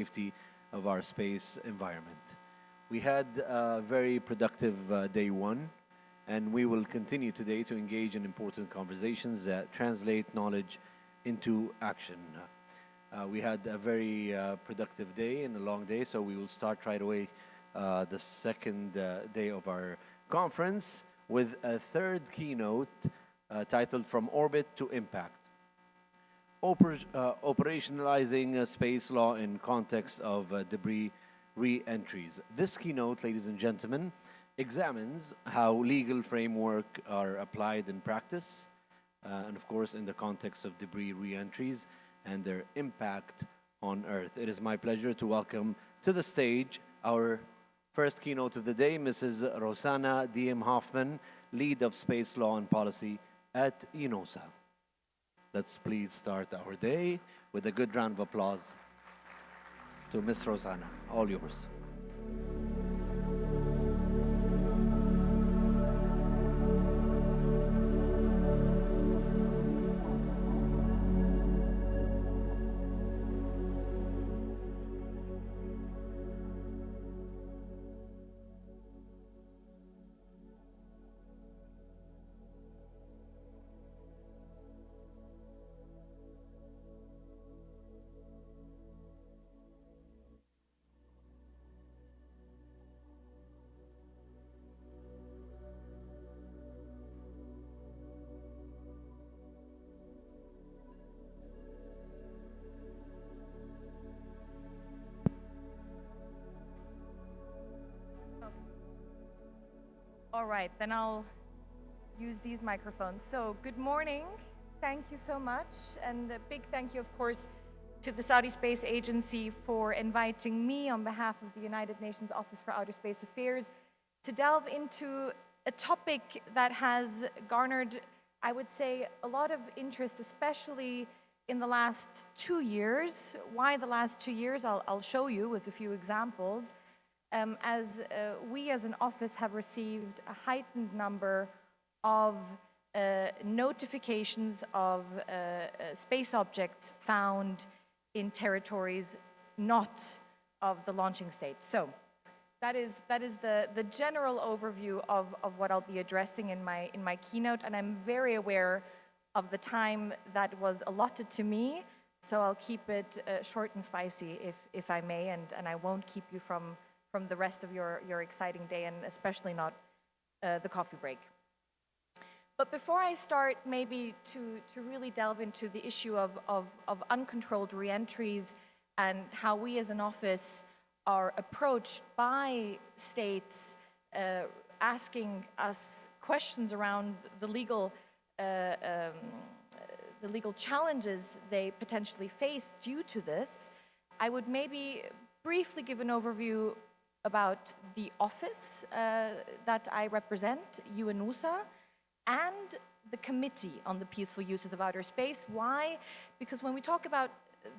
safety of our space environment. We had a very productive day one, and we will continue today to engage in important conversations that translate knowledge into action. We had a very productive day and a long day, so we will start right away the second day of our conference with a third keynote titled From Orbit to Impact. Operationalizing space law in context of debris re-entries. This keynote, ladies and gentlemen, examines how legal framework are applied in practice, and of course in the context of debris re-entries and their impact on Earth. It is my pleasure to welcome to the stage our first keynote of the day, Mrs. Rosanna DM Hoffman, Lead of Space Law and Policy at UNOSA. Let's please start our day with a good round of applause to Ms. Rosanna. All yours. All right, then I'll use these microphones. So, good morning. Thank you so much. And a big thank you, of course, to the Saudi Space Agency for inviting me on behalf of the United Nations Office for Outer Space Affairs to delve into a topic that has garnered, I would say, a lot of interest, especially in the last 2 years. Why the last 2 years? I'll show you with a few examples. We as an office have received a heightened number of notifications of space objects found in territories not of the launching state. So that is the general overview of what I'll be addressing in my keynote, and I'm very aware of the time that was allotted to me, so I'll keep it short and spicy if I may, and I won't keep you from the rest of your exciting day, and especially not the coffee break. But before I start, maybe to really delve into the issue of uncontrolled reentries and how we as an office are approached by states asking us questions around the legal challenges they potentially face due to this, I would maybe briefly give an overview about the office that I represent, UNOSA, and the Committee on the Peaceful Uses of Outer Space. Why? Because when we talk about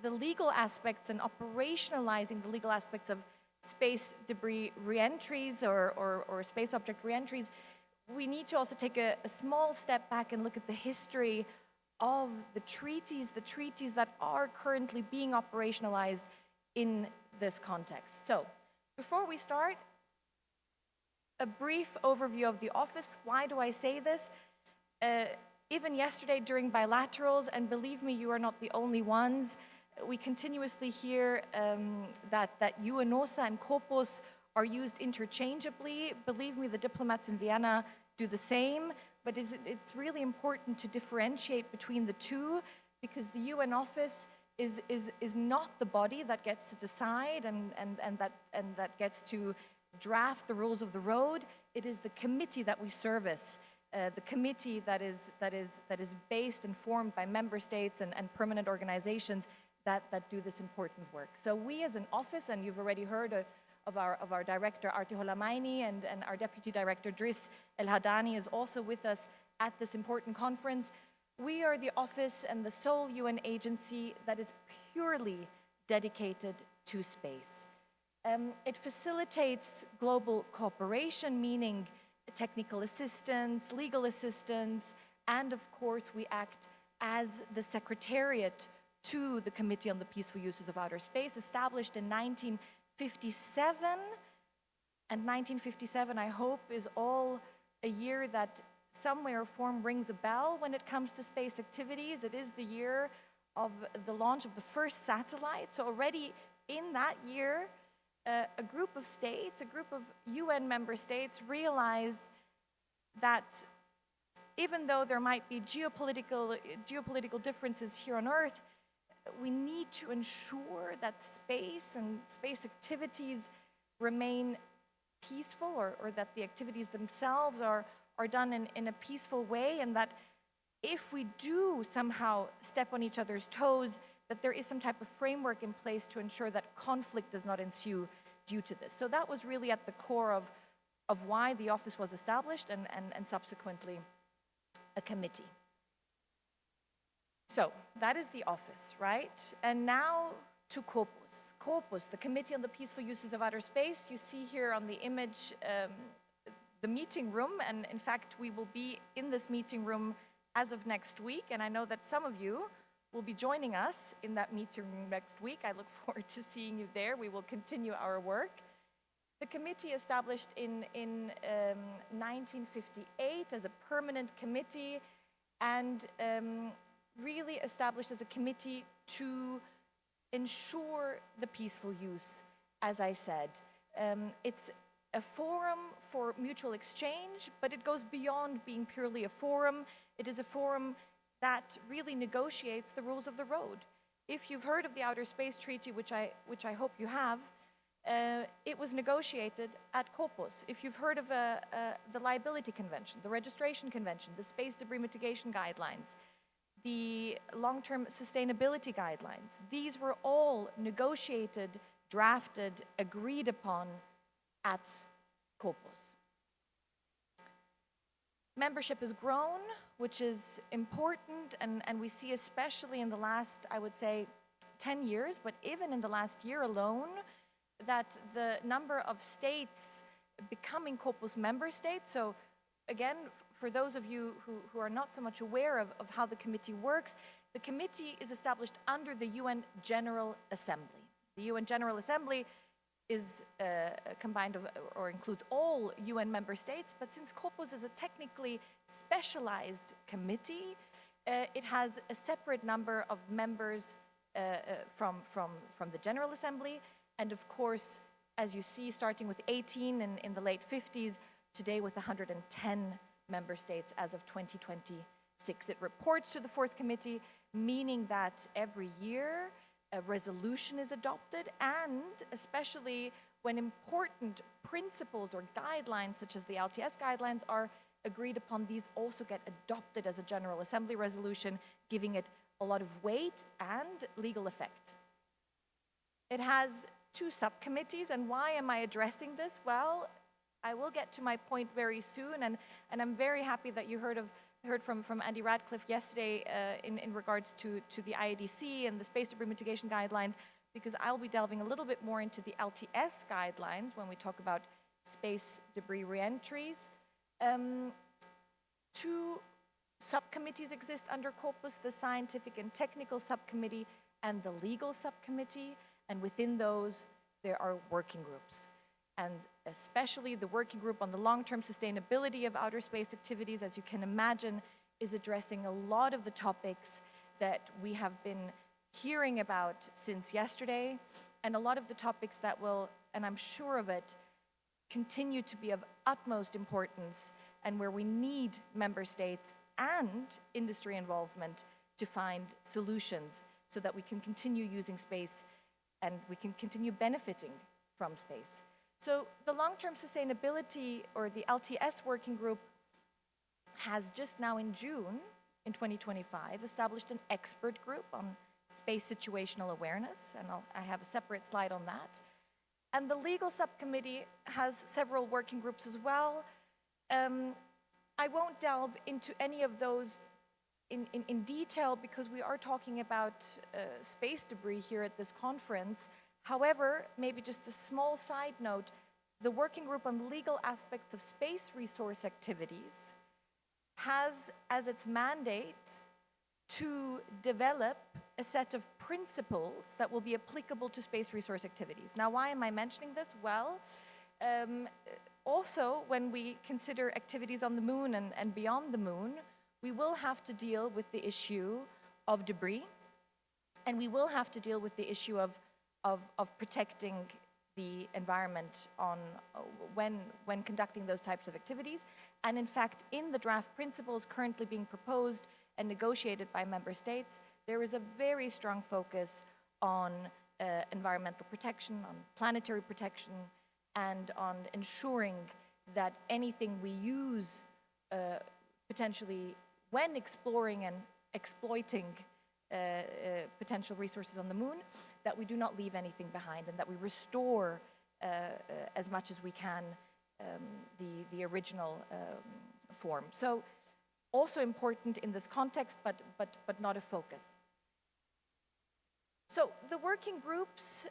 the legal aspects and operationalizing the legal aspects of space debris reentries or space object reentries, we need to also take a small step back and look at the history of the treaties that are currently being operationalized in this context. So, before we start, a brief overview of the office. Why do I say this? Even yesterday during bilaterals, and believe me, you are not the only ones, we continuously hear that UNOSA and COPOS are used interchangeably. Believe me, the diplomats in Vienna do the same, but it's really important to differentiate between the two, because the UN office is not the body that gets to decide and that gets to draft the rules of the road. It is the committee that we service, the committee that is based and formed by member states and permanent organizations that do this important work. So we as an office, and you've already heard of our director Arti Holamaini and our deputy director Driss El Hadani is also with us at this important conference. We are the office and the sole UN agency that is purely dedicated to space. It facilitates global cooperation, meaning technical assistance, legal assistance, and of course we act as the secretariat to the Committee on the Peaceful Uses of Outer Space, established in 1957. And 1957, I hope, is all a year that some way or form rings a bell when it comes to space activities. It is the year of the launch of the first satellite. So already in that year, a group of states, a group of UN member states realized that even though there might be geopolitical differences here on Earth, we need to ensure that space and space activities remain peaceful, or that the activities themselves are done in a peaceful way, and that if we do somehow step on each other's toes, that there is some type of framework in place to ensure that conflict does not ensue due to this. So that was really at the core of why the office was established, and subsequently a committee. So that is the office, right? And now to Corpus. Corpus, the Committee on the Peaceful Uses of Outer Space. You see here on the image the meeting room, and in fact we will be in this meeting room as of next week, and I know that some of you will be joining us in that meeting room next week. I look forward to seeing you there. We will continue our work. The committee established in 1958 as a permanent committee, and really established as a committee to ensure the peaceful use, as I said. It's a forum for mutual exchange, but it goes beyond being purely a forum. It is a forum that really negotiates the rules of the road. If you've heard of the Outer Space Treaty, which I hope you have, it was negotiated at Corpus. If you've heard of the Liability Convention, the Registration Convention, the Space Debris Mitigation Guidelines, the Long-Term Sustainability Guidelines, these were all negotiated, drafted, agreed upon at Corpus. Membership has grown, which is important, and we see especially in the last, I would say, 10 years, but even in the last year alone, that the number of states becoming Corpus member states. So again, for those of you who are not so much aware of how the committee works, the committee is established under the UN General Assembly. The UN General Assembly is combined of, or includes all UN member states, but since Corpus is a technically specialized committee, it has a separate number of members from the General Assembly, and of course, as you see, starting with 18 in the late 50s, today with 110 member states as of 2026. It reports to the Fourth Committee, meaning that every year a resolution is adopted, and especially when important principles or guidelines, such as the LTS guidelines, are agreed upon, these also get adopted as a General Assembly resolution, giving it a lot of weight and legal effect. It has 2 subcommittees, and why am I addressing this? Well, I will get to my point very soon, and I'm very happy that you heard from Andy Radcliffe yesterday in regards to the IADC and the space debris mitigation guidelines, because I'll be delving a little bit more into the LTS guidelines when we talk about space debris reentries. 2 subcommittees exist under Corpus, the Scientific and Technical Subcommittee and the Legal Subcommittee, and within those there are working groups. And especially the working group on the long-term sustainability of outer space activities, as you can imagine, is addressing a lot of the topics that we have been hearing about since yesterday, and a lot of the topics that will, and I'm sure of it, continue to be of utmost importance, and where we need member states and industry involvement to find solutions so that we can continue using space and we can continue benefiting from space. So the long-term sustainability, or the LTS working group, has just now in June in 2025 established an expert group on space situational awareness, and I have a separate slide on that. And the legal subcommittee has several working groups as well. I won't delve into any of those in detail because we are talking about space debris here at this conference. However, maybe just a small side note, the working group on legal aspects of space resource activities has as its mandate to develop a set of principles that will be applicable to space resource activities. Now, why am I mentioning this? Well, also, when we consider activities on the moon and beyond the moon, we will have to deal with the issue of debris, and we will have to deal with the issue of protecting the environment when conducting those types of activities. And in fact, in the draft principles currently being proposed and negotiated by member states, there is a very strong focus on environmental protection, on planetary protection, and on ensuring that anything we use potentially when exploring and exploiting potential resources on the moon, that we do not leave anything behind and that we restore as much as we can the original form. So also important in this context, but not a focus. So the working groups,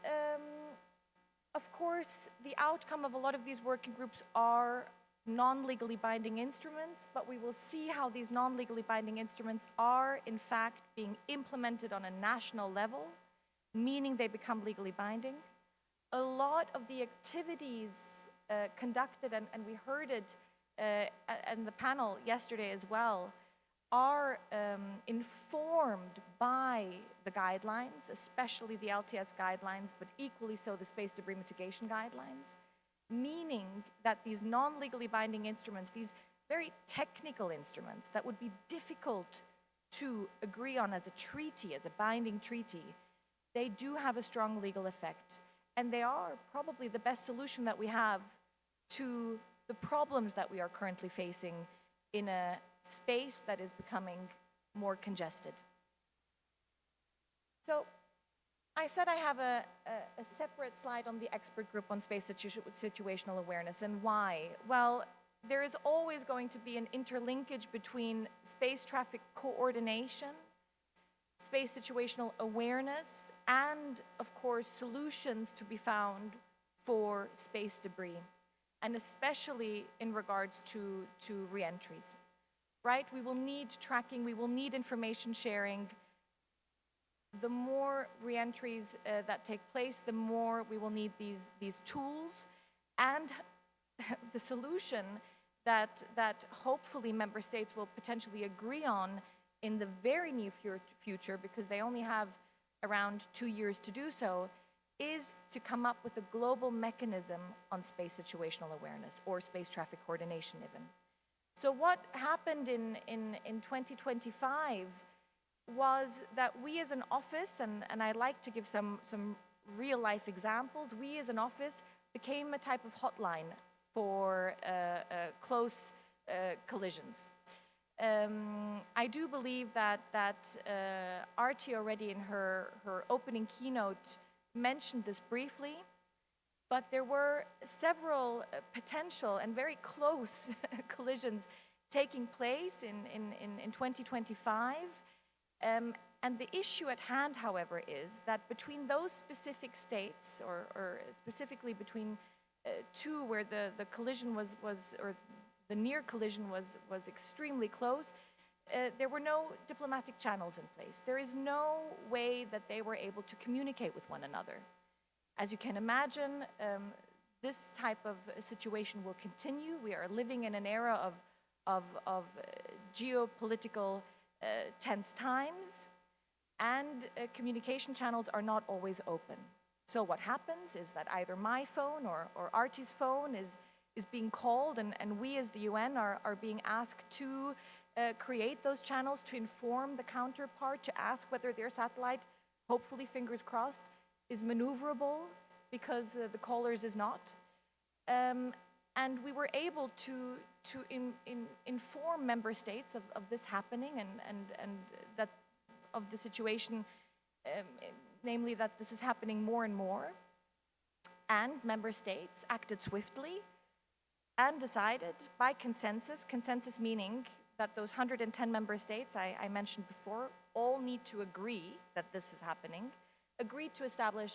of course, the outcome of a lot of these working groups are non-legally binding instruments, but we will see how these non-legally binding instruments are, in fact, being implemented on a national level, meaning they become legally binding. A lot of the activities conducted, and we heard it in the panel yesterday as well, are informed by the guidelines, especially the LTS guidelines, but equally so the space debris mitigation guidelines, meaning that these non-legally binding instruments, these very technical instruments that would be difficult to agree on as a treaty, as a binding treaty, they do have a strong legal effect. And they are probably the best solution that we have to the problems that we are currently facing in a space that is becoming more congested. So I said I have a separate slide on the expert group on space situational awareness. And why? Well, there is always going to be an interlinkage between space traffic coordination, space situational awareness, and, of course, solutions to be found for space debris, and especially in regards to re-entries, right? We will need tracking, we will need information sharing. The more re-entries that take place, the more we will need these tools, and the solution that hopefully member states will potentially agree on in the very near future, because they only have around 2 years to do so, is to come up with a global mechanism on space situational awareness, or space traffic coordination even. So what happened in 2025 was that we as an office, and I'd like to give some real life examples, we as an office became a type of hotline for close collisions. I do believe that Artie already in her opening keynote mentioned this briefly, but there were several potential and very close collisions taking place in 2025. And the issue at hand, however, is that between those specific states, or specifically between two where the collision was or the near collision was extremely close, there were no diplomatic channels in place. There is no way that they were able to communicate with one another. As you can imagine, this type of situation will continue. We are living in an era of geopolitical tense times, and communication channels are not always open. So what happens is that either my phone or Artie's phone is being called, and we as the UN are being asked to create those channels to inform the counterpart, to ask whether their satellite, hopefully fingers crossed, is maneuverable, because the caller's is not. And we were able to inform member states of this happening, and that of the situation, namely that this is happening more and more. And member states acted swiftly and decided by consensus meaning that those 110 member states I mentioned before all need to agree that this is happening, agreed to establish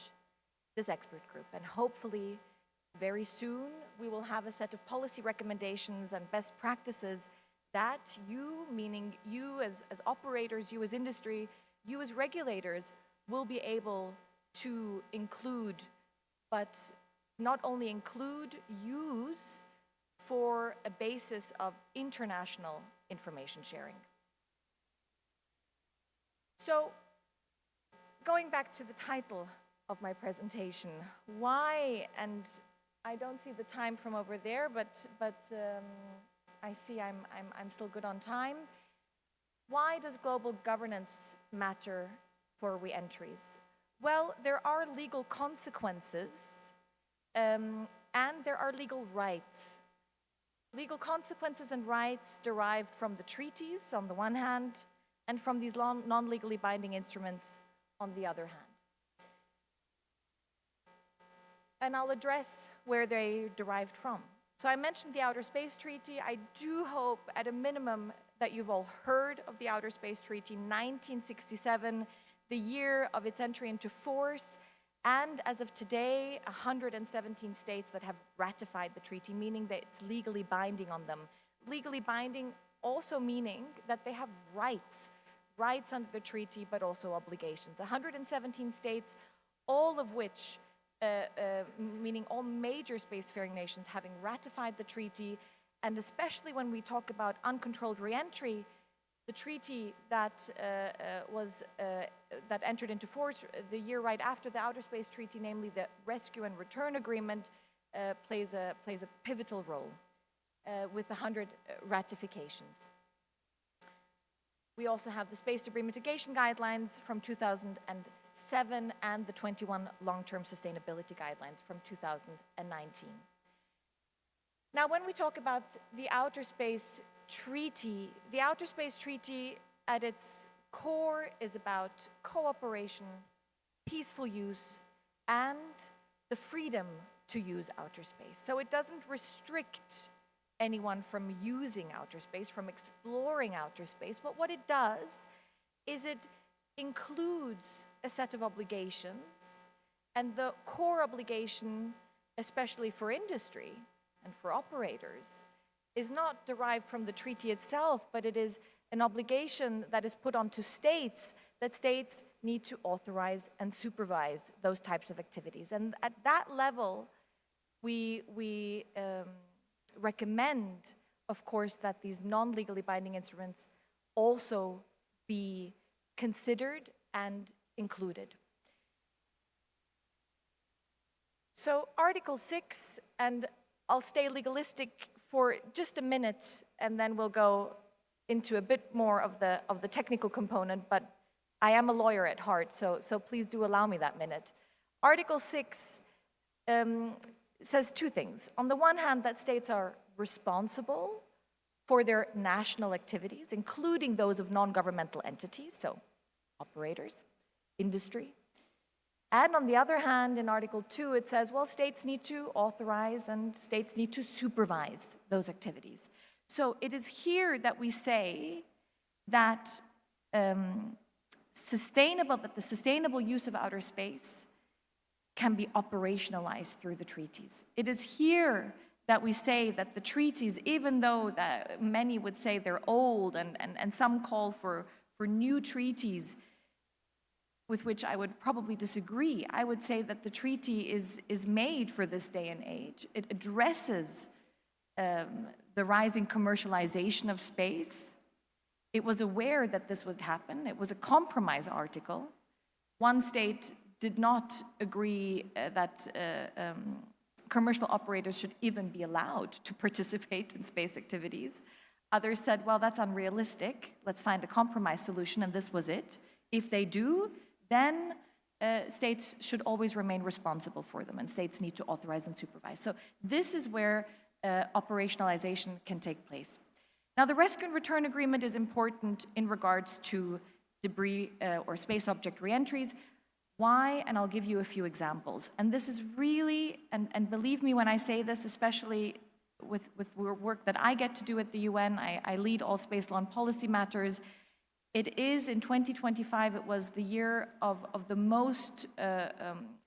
this expert group. And hopefully very soon we will have a set of policy recommendations and best practices that you, meaning you as operators, you as industry, you as regulators will be able to include, but not only include, use for a basis of international information sharing. So, going back to the title of my presentation, why, and I don't see the time from over there, but I see I'm still good on time. Why does global governance matter for re-entries? Well, there are legal consequences and there are legal rights. Legal consequences and rights derived from the treaties on the one hand and from these non-legally binding instruments on the other hand. And I'll address where they derived from. So I mentioned the Outer Space Treaty. I do hope, at a minimum, that you've all heard of the Outer Space Treaty, 1967, the year of its entry into force, and as of today, 117 states that have ratified the treaty, meaning that it's legally binding on them. Legally binding also meaning that they have rights under the treaty, but also obligations. 117 states, all of which, meaning all major spacefaring nations, having ratified the treaty, and especially when we talk about uncontrolled re-entry, the treaty that that entered into force the year right after the Outer Space Treaty, namely the Rescue and Return Agreement, plays a pivotal role with 100 ratifications. We also have the Space Debris Mitigation Guidelines from 2007 and the 21 Long-Term Sustainability Guidelines from 2019. Now, when we talk about the Outer Space Treaty, the Outer Space Treaty at its core is about cooperation, peaceful use, and the freedom to use outer space. So it doesn't restrict anyone from using outer space, from exploring outer space, but what it does is it includes a set of obligations, and the core obligation, especially for industry and for operators, is not derived from the treaty itself, but it is an obligation that is put onto states, that states need to authorize and supervise those types of activities. And at that level, we recommend, of course, that these non-legally binding instruments also be considered and included. So Article 6, and I'll stay legalistic for just a minute, and then we'll go into a bit more of the technical component, but I am a lawyer at heart, so please do allow me that minute. Article 6 says two things. On the one hand, that states are responsible for their national activities, including those of non-governmental entities, so operators, industry. And on the other hand, in Article 2, it says, well, states need to authorize and states need to supervise those activities. So it is here that we say that the sustainable use of outer space can be operationalized through the treaties. It is here that we say that the treaties, even though that many would say they're old and some call for new treaties, with which I would probably disagree. I would say that the treaty is made for this day and age. It addresses the rising commercialization of space. It was aware that this would happen. It was a compromise article. One state did not agree that commercial operators should even be allowed to participate in space activities. Others said, well, that's unrealistic. Let's find a compromise solution, and this was it. If they do, then states should always remain responsible for them, and states need to authorize and supervise. So this is where operationalization can take place. Now, the Rescue and Return Agreement is important in regards to debris or space object reentries. Why? And I'll give you a few examples. And this is really, and believe me when I say this, especially with work that I get to do at the UN, I lead all space law and policy matters. It is, in 2025, it was the year of the most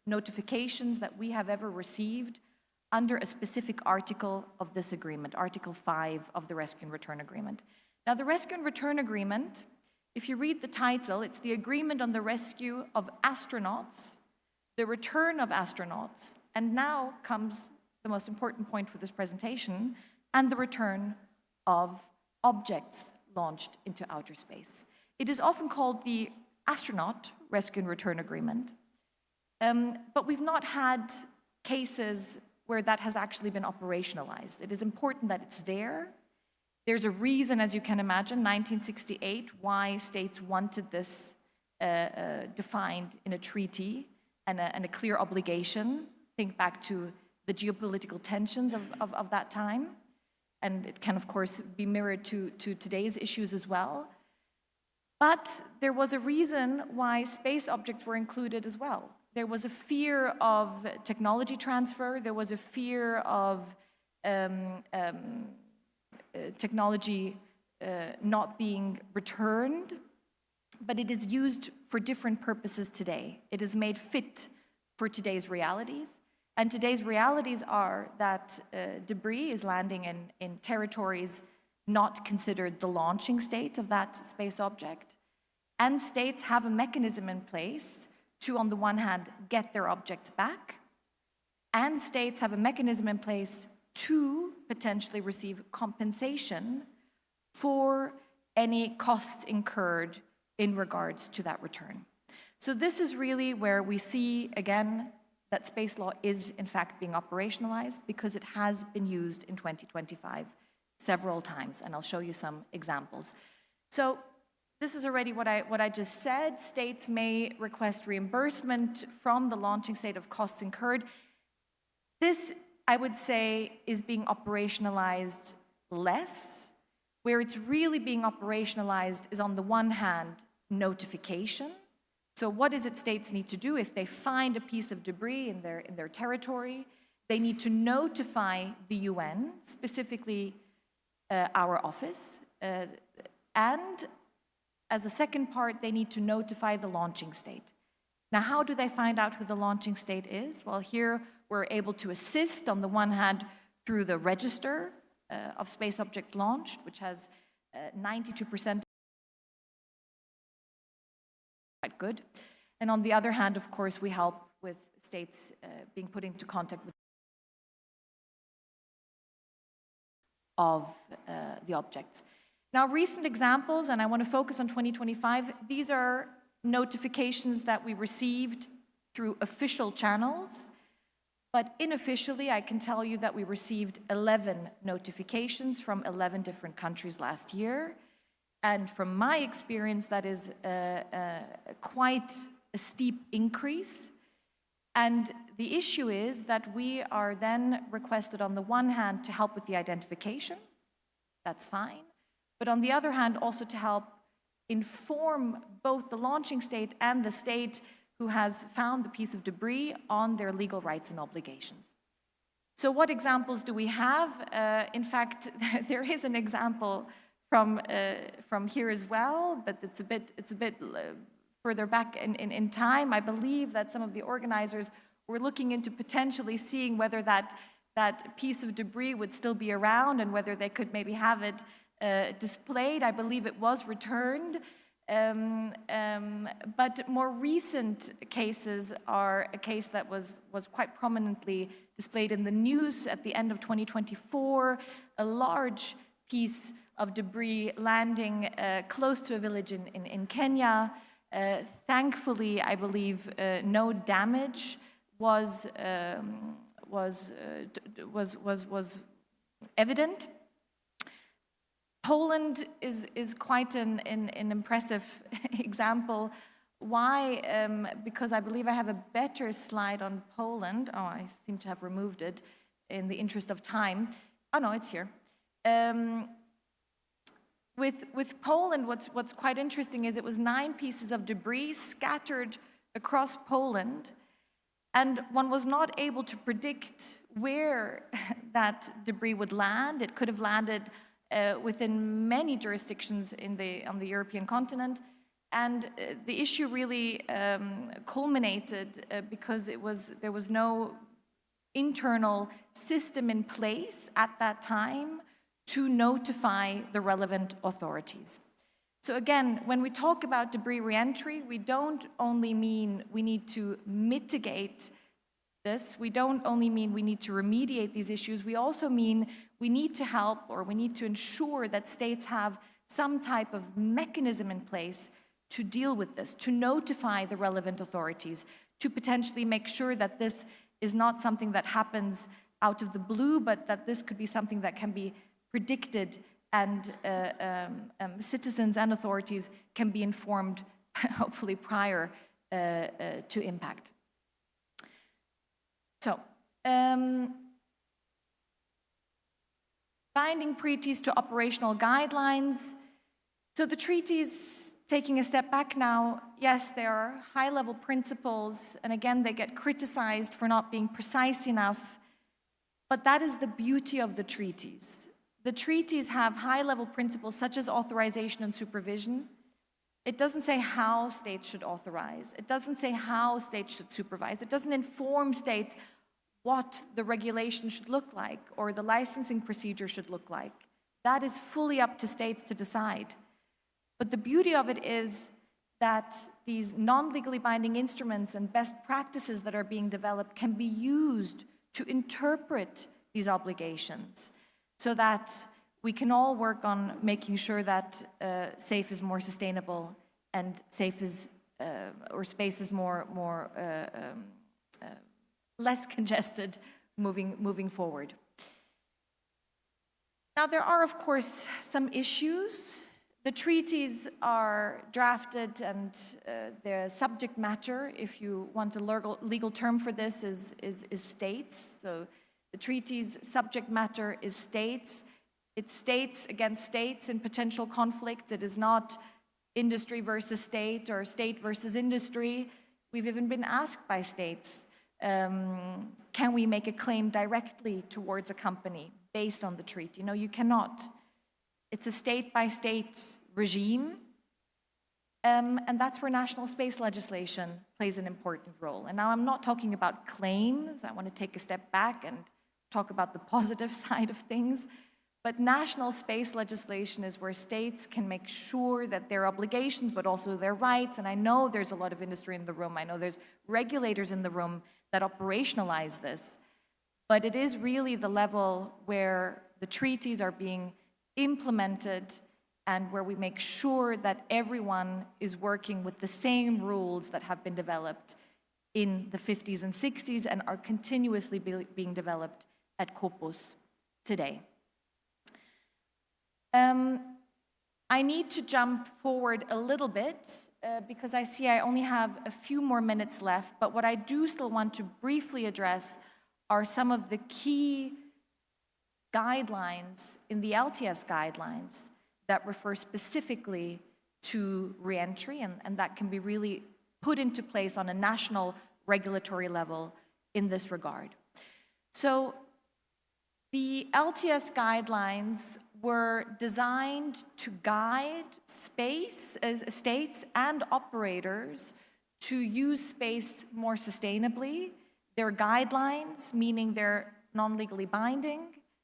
notifications that we have ever received under a specific article of this agreement, Article 5 of the Rescue and Return Agreement. Now, the Rescue and Return Agreement If you read the title, it's the agreement on the rescue of astronauts, the return of astronauts, and now comes the most important point for this presentation, and the return of objects launched into outer space. It is often called the astronaut rescue and return agreement, but we've not had cases where that has actually been operationalized. It is important that it's there. There's a reason, as you can imagine, 1968, why states wanted this defined in a treaty and a clear obligation. Think back to the geopolitical tensions of that time. And it can, of course, be mirrored to today's issues as well. But there was a reason why space objects were included as well. There was a fear of technology transfer. There was a fear of technology not being returned. But it is used for different purposes today. It is made fit for today's realities. And today's realities are that debris is landing in territories not considered the launching state of that space object. And states have a mechanism in place to, on the one hand, get their objects back. And states have a mechanism in place to potentially receive compensation for any costs incurred in regards to that return. So this is really where we see, again, that space law is in fact being operationalized because it has been used in 2025 several times, and I'll show you some examples. So this is already what I just said. States may request reimbursement from the launching state of costs incurred. This, I would say, is being operationalized less. Where it's really being operationalized is, on the one hand, notification. So what is it states need to do if they find a piece of debris in their territory? They need to notify the UN, specifically our office, and as a second part, they need to notify the launching state. Now, how do they find out who the launching state is? Well, here we're able to assist, on the one hand, through the register of space objects launched, which has 92% quite good. And on the other hand, of course, we help with states being put into contact with of the objects. Now, recent examples, and I want to focus on 2025, these are notifications that we received through official channels, but unofficially, I can tell you that we received 11 notifications from 11 different countries last year. And from my experience, that is quite a steep increase. And the issue is that we are then requested, on the one hand, to help with the identification. That's fine. But on the other hand, also to help inform both the launching state and the state who has found the piece of debris on their legal rights and obligations. So what examples do we have? In fact, there is an example from here as well, but it's a bit further back in time. I believe that some of the organizers were looking into potentially seeing whether that piece of debris would still be around and whether they could maybe have it displayed. I believe it was returned. But more recent cases are a case that was quite prominently displayed in the news at the end of 2024, a large piece of debris landing close to a village in Kenya. Thankfully, I believe no damage was evident. Poland is quite an impressive example. Why? Because I believe I have a better slide on Poland. Oh, I seem to have removed it in the interest of time. Oh no, it's here. With Poland, what's quite interesting is it was 9 pieces of debris scattered across Poland, and one was not able to predict where that debris would land. It could have landed within many jurisdictions on the European continent, and the issue really culminated because there was no internal system in place at that time to notify the relevant authorities. So again, when we talk about debris reentry, we don't only mean we need to mitigate this, we don't only mean we need to remediate these issues, we also mean we need to help, or we need to ensure that states have some type of mechanism in place to deal with this, to notify the relevant authorities, to potentially make sure that this is not something that happens out of the blue, but that this could be something that can be predicted, and citizens and authorities can be informed, hopefully prior to impact. So, binding treaties to operational guidelines. So the treaties, taking a step back now, yes, there are high-level principles, and again, they get criticized for not being precise enough, but that is the beauty of the treaties. The treaties have high-level principles such as authorization and supervision. It doesn't say how states should authorize. It doesn't say how states should supervise. It doesn't inform states what the regulation should look like or the licensing procedure should look like. That is fully up to states to decide. But the beauty of it is that these non-legally binding instruments and best practices that are being developed can be used to interpret these obligations so that we can all work on making sure that SAFE is more sustainable and SAFE is, or space is less congested moving forward. Now, there are, of course, some issues. The treaties are drafted, and the subject matter, if you want a legal term for this, is states. So the treaty's subject matter is states. It's states against states in potential conflicts. It is not industry versus state or state versus industry. We've even been asked by states, can we make a claim directly towards a company based on the treaty? No, you cannot. It's a state-by-state regime, and that's where national space legislation plays an important role. And now I'm not talking about claims. I want to take a step back and talk about the positive side of things. But national space legislation is where states can make sure that their obligations, but also their rights, and I know there's a lot of industry in the room, I know there's regulators in the room that operationalize this, but it is really the level where the treaties are being implemented and where we make sure that everyone is working with the same rules that have been developed in the 50s and 60s and are continuously being developed at COPUS today. I need to jump forward a little bit because I see I only have a few more minutes left, but what I do still want to briefly address are some of the key guidelines in the LTS guidelines that refer specifically to reentry, and that can be really put into place on a national regulatory level in this regard. So the LTS guidelines were designed to guide states and operators to use space more sustainably. They're guidelines, meaning they're non-legally binding,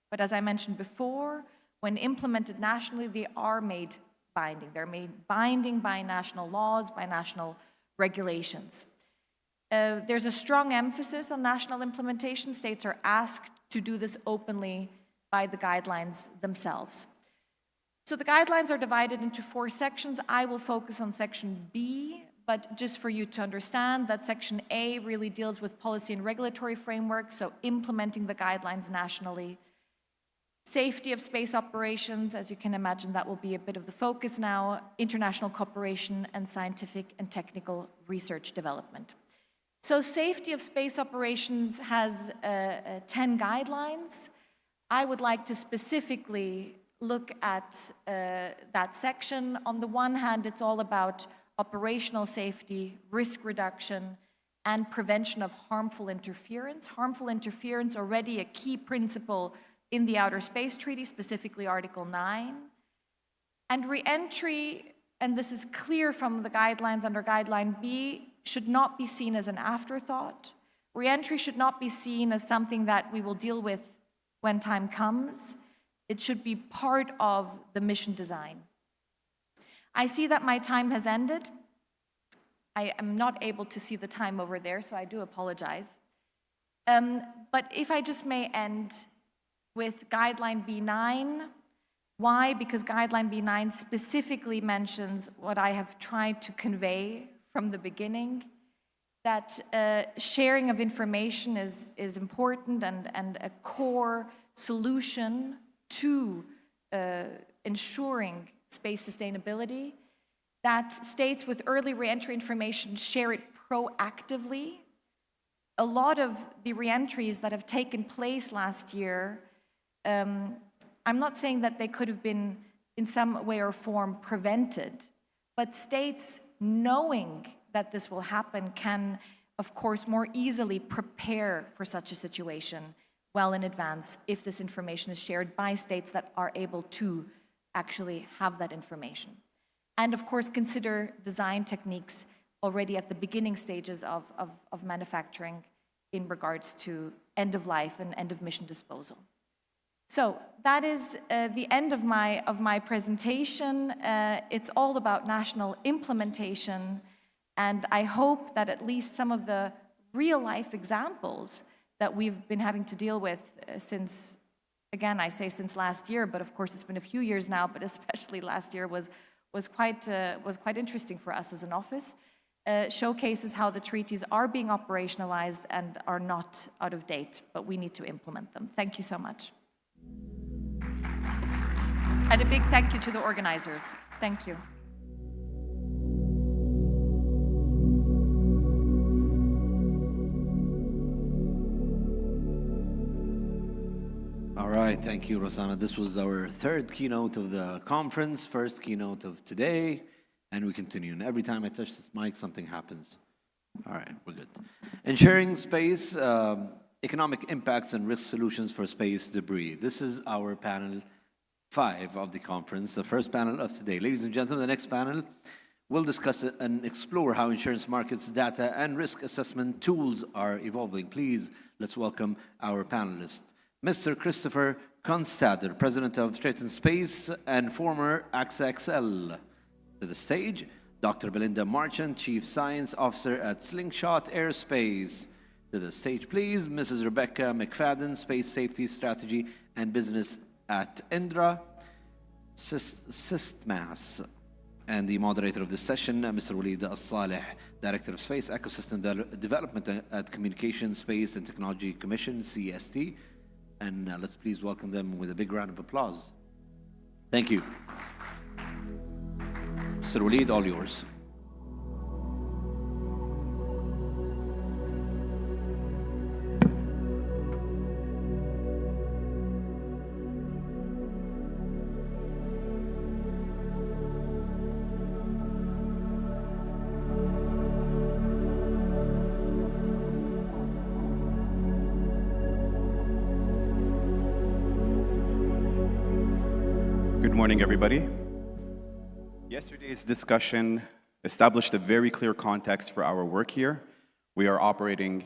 but as I mentioned before, when implemented nationally, they are made binding. They're made binding by national laws, by national regulations. There's a strong emphasis on national implementation. States are asked to do this openly by the guidelines themselves. So the guidelines are divided into 4 sections. I will focus on section B, but just for you to understand that section A really deals with policy and regulatory framework, so implementing the guidelines nationally. Safety of space operations, as you can imagine, that will be a bit of the focus now, international cooperation and scientific and technical research development. So safety of space operations has 10 guidelines. I would like to specifically look at that section. On the one hand, it's all about operational safety, risk reduction, and prevention of harmful interference. Harmful interference, already a key principle in the Outer Space Treaty, specifically Article 9. And re-entry, and this is clear from the guidelines under Guideline B, should not be seen as an afterthought. Re-entry should not be seen as something that we will deal with when time comes. It should be part of the mission design. I see that my time has ended. I am not able to see the time over there, so I do apologize. But if I just may end with Guideline B9. Why? Because Guideline B9 specifically mentions what I have tried to convey from the beginning, that sharing of information is important and a core solution to ensuring space sustainability, that states with early reentry information share it proactively. A lot of the reentries that have taken place last year, I'm not saying that they could have been in some way or form prevented, but states knowing that this will happen can, of course, more easily prepare for such a situation well in advance if this information is shared by states that are able to actually have that information. And of course, consider design techniques already at the beginning stages of manufacturing in regards to end of life and end of mission disposal. So that is the end of my presentation. It's all about national implementation, and I hope that at least some of the real-life examples that we've been having to deal with since, again, I say since last year, but of course it's been a few years now, but especially last year was quite interesting for us as an office, showcases how the treaties are being operationalized and are not out of date, but we need to implement them. Thank you so much. And a big thank you to the organizers. Thank you. All right, thank you, Rosanna. This was our third keynote of the conference, first keynote of today, and we continue. And every time I touch this mic, something happens. All right, we're good. Ensuring space, economic impacts and risk solutions for space debris. This is our panel 5 of the conference, the first panel of today. Ladies and gentlemen, the next panel will discuss and explore how insurance markets, data, and risk assessment tools are evolving. Please, let's welcome our panelists. Mr. Christopher Constader, President of Triton Space and former AXA XL, to the stage. Dr. Belinda Marchant, Chief Science Officer at Slingshot Aerospace, to the stage, please. Mrs. Rebecca McFadden, Space Safety Strategy and Business at Indra Systmas. And the moderator of this session, Mr. Walid Al-Saleh, Director of Space Ecosystem Development at Communication, Space and Technology Commission, CST. And let's please welcome them with a big round of applause. Thank you. Mr. Walid, all yours. Good morning, everybody. Yesterday's discussion established a very clear context for our work here. We are operating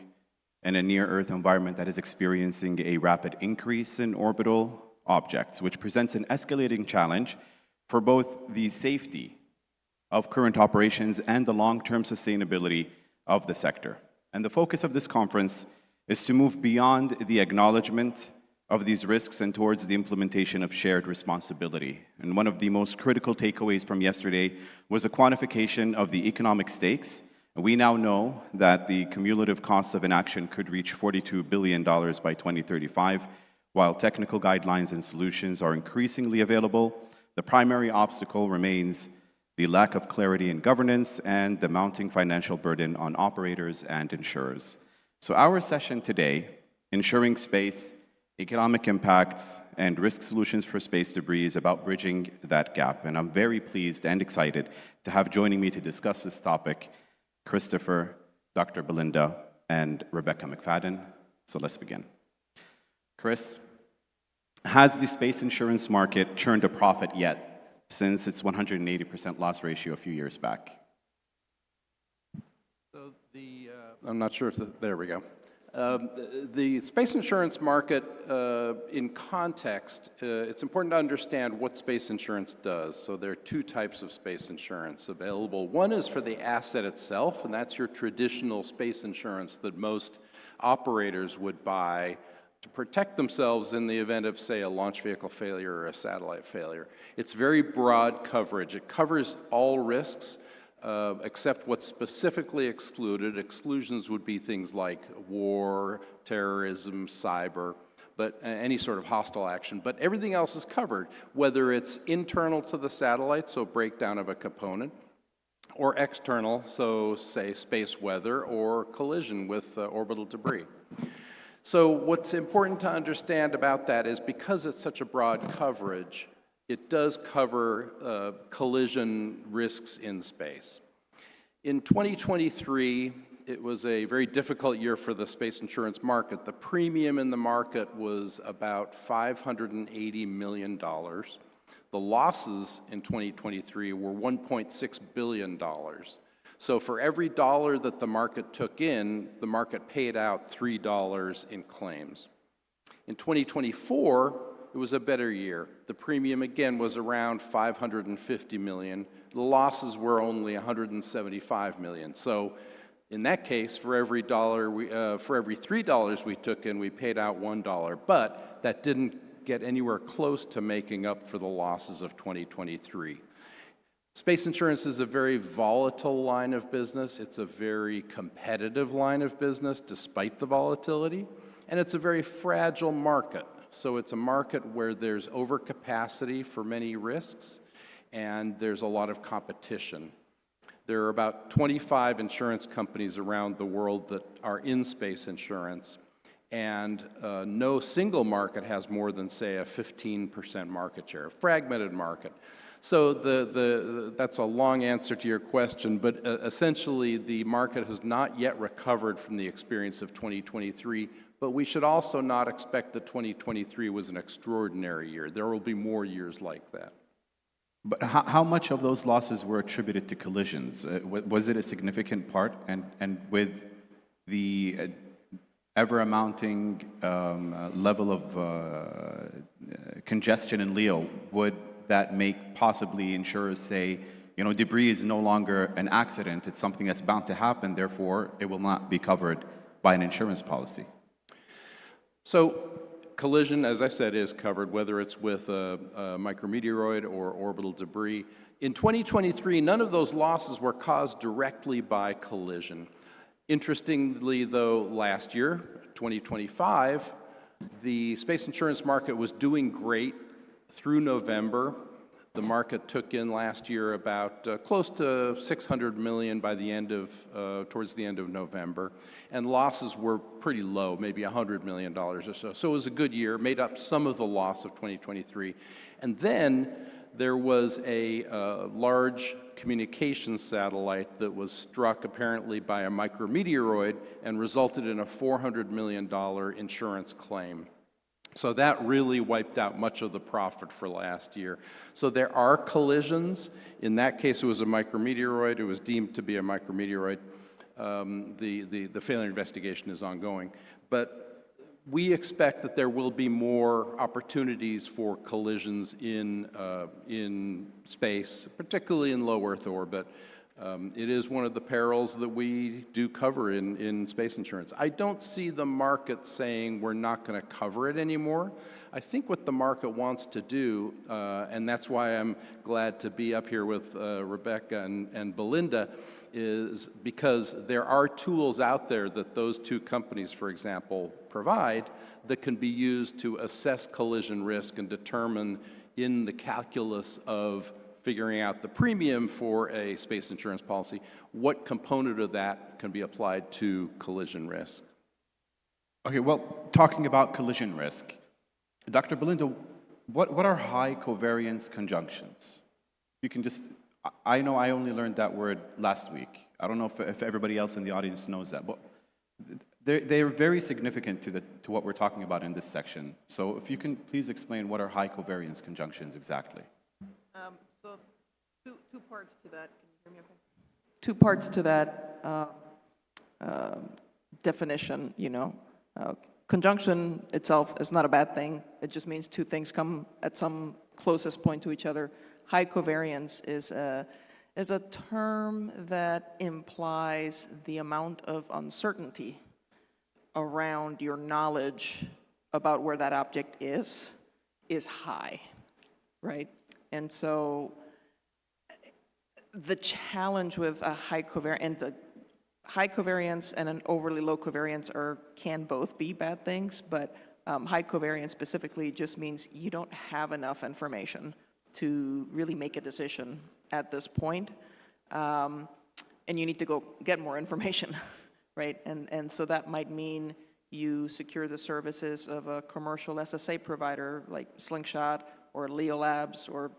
in a near-Earth environment that is experiencing a rapid increase in orbital objects, which presents an escalating challenge for both the safety of current operations and the long-term sustainability of the sector. And the focus of this conference is to move beyond the acknowledgement of these risks and towards the implementation of shared responsibility. And one of the most critical takeaways from yesterday was a quantification of the economic stakes. We now know that the cumulative cost of inaction could reach $42 billion by 2035. While technical guidelines and solutions are increasingly available, the primary obstacle remains the lack of clarity in governance and the mounting financial burden on operators and insurers. So our session today, Ensuring Space, Economic Impacts and Risk Solutions for Space Debris, is about bridging that gap. And I'm very pleased and excited to have joining me to discuss this topic Christopher, Dr. Belinda, and Rebecca McFadden. So let's begin. Chris, has the space insurance market churned a profit yet since its 180% loss ratio a few years back? So I'm not sure if there we go. The space insurance market, in context, it's important to understand what space insurance does. So there are two types of space insurance available. One is for the asset itself, and that's your traditional space insurance that most operators would buy to protect themselves in the event of, say, a launch vehicle failure or a satellite failure. It's very broad coverage. It covers all risks, except what's specifically excluded. Exclusions would be things like war, terrorism, cyber, but any sort of hostile action. But everything else is covered, whether it's internal to the satellite, so breakdown of a component, or external, so say space weather or collision with orbital debris. So what's important to understand about that is because it's such a broad coverage, it does cover collision risks in space. In 2023, it was a very difficult year for the space insurance market. The premium in the market was about $580 million. The losses in 2023 were $1.6 billion. So for every dollar that the market took in, the market paid out $3 in claims. In 2024, it was a better year. The premium again was around $550 million. The losses were only $175 million. So in that case, for every $3 we took in, we paid out $1. But that didn't get anywhere close to making up for the losses of 2023. Space insurance is a very volatile line of business. It's a very competitive line of business despite the volatility. And it's a very fragile market. So it's a market where there's overcapacity for many risks and there's a lot of competition. There are about 25 insurance companies around the world that are in space insurance, and no single market has more than, say, a 15% market share, a fragmented market. So that's a long answer to your question, but essentially the market has not yet recovered from the experience of 2023, but we should also not expect that 2023 was an extraordinary year. There will be more years like that. But how much of those losses were attributed to collisions? Was it a significant part? And with the ever-amounting level of congestion in LEO, would that make possibly insurers say, you know, debris is no longer an accident, it's something that's bound to happen, therefore it will not be covered by an insurance policy? So collision, as I said, is covered, whether it's with a micrometeoroid or orbital debris. In 2023, none of those losses were caused directly by collision. Interestingly, though, last year, 2025, the space insurance market was doing great through November. The market took in last year about close to $600 million by the end of, towards the end of November, and losses were pretty low, maybe $100 million or so. So it was a good year, made up some of the loss of 2023. And then there was a large communications satellite that was struck apparently by a micrometeoroid and resulted in a $400 million insurance claim. So that really wiped out much of the profit for last year. So there are collisions. In that case, it was a micrometeoroid. It was deemed to be a micrometeoroid. The failure investigation is ongoing. But we expect that there will be more opportunities for collisions in space, particularly in low Earth orbit. It is one of the perils that we do cover in space insurance. I don't see the market saying we're not going to cover it anymore. I think what the market wants to do, and that's why I'm glad to be up here with Rebecca and Belinda, is because there are tools out there that those two companies, for example, provide that can be used to assess collision risk and determine in the calculus of figuring out the premium for a space insurance policy, what component of that can be applied to collision risk. Okay, well, talking about collision risk, Dr. Belinda, what are high covariance conjunctions? You can just, I know I only learned that word last week. I don't know if everybody else in the audience knows that, but they're very significant to what we're talking about in this section. So if you can please explain what are high covariance conjunctions exactly. So two parts to that. Can you hear me okay? Two parts to that. definition, conjunction itself is not a bad thing. It just means two things come at some closest point to each other. High covariance is a term that implies the amount of uncertainty around your knowledge about where that object is high, right? And so the challenge with a high covariance and an overly low covariance can both be bad things, but high covariance specifically just means you don't have enough information to really make a decision at this point, and you need to go get more information, right? And so that might mean you secure the services of a commercial SSA provider like Slingshot or Leo Labs or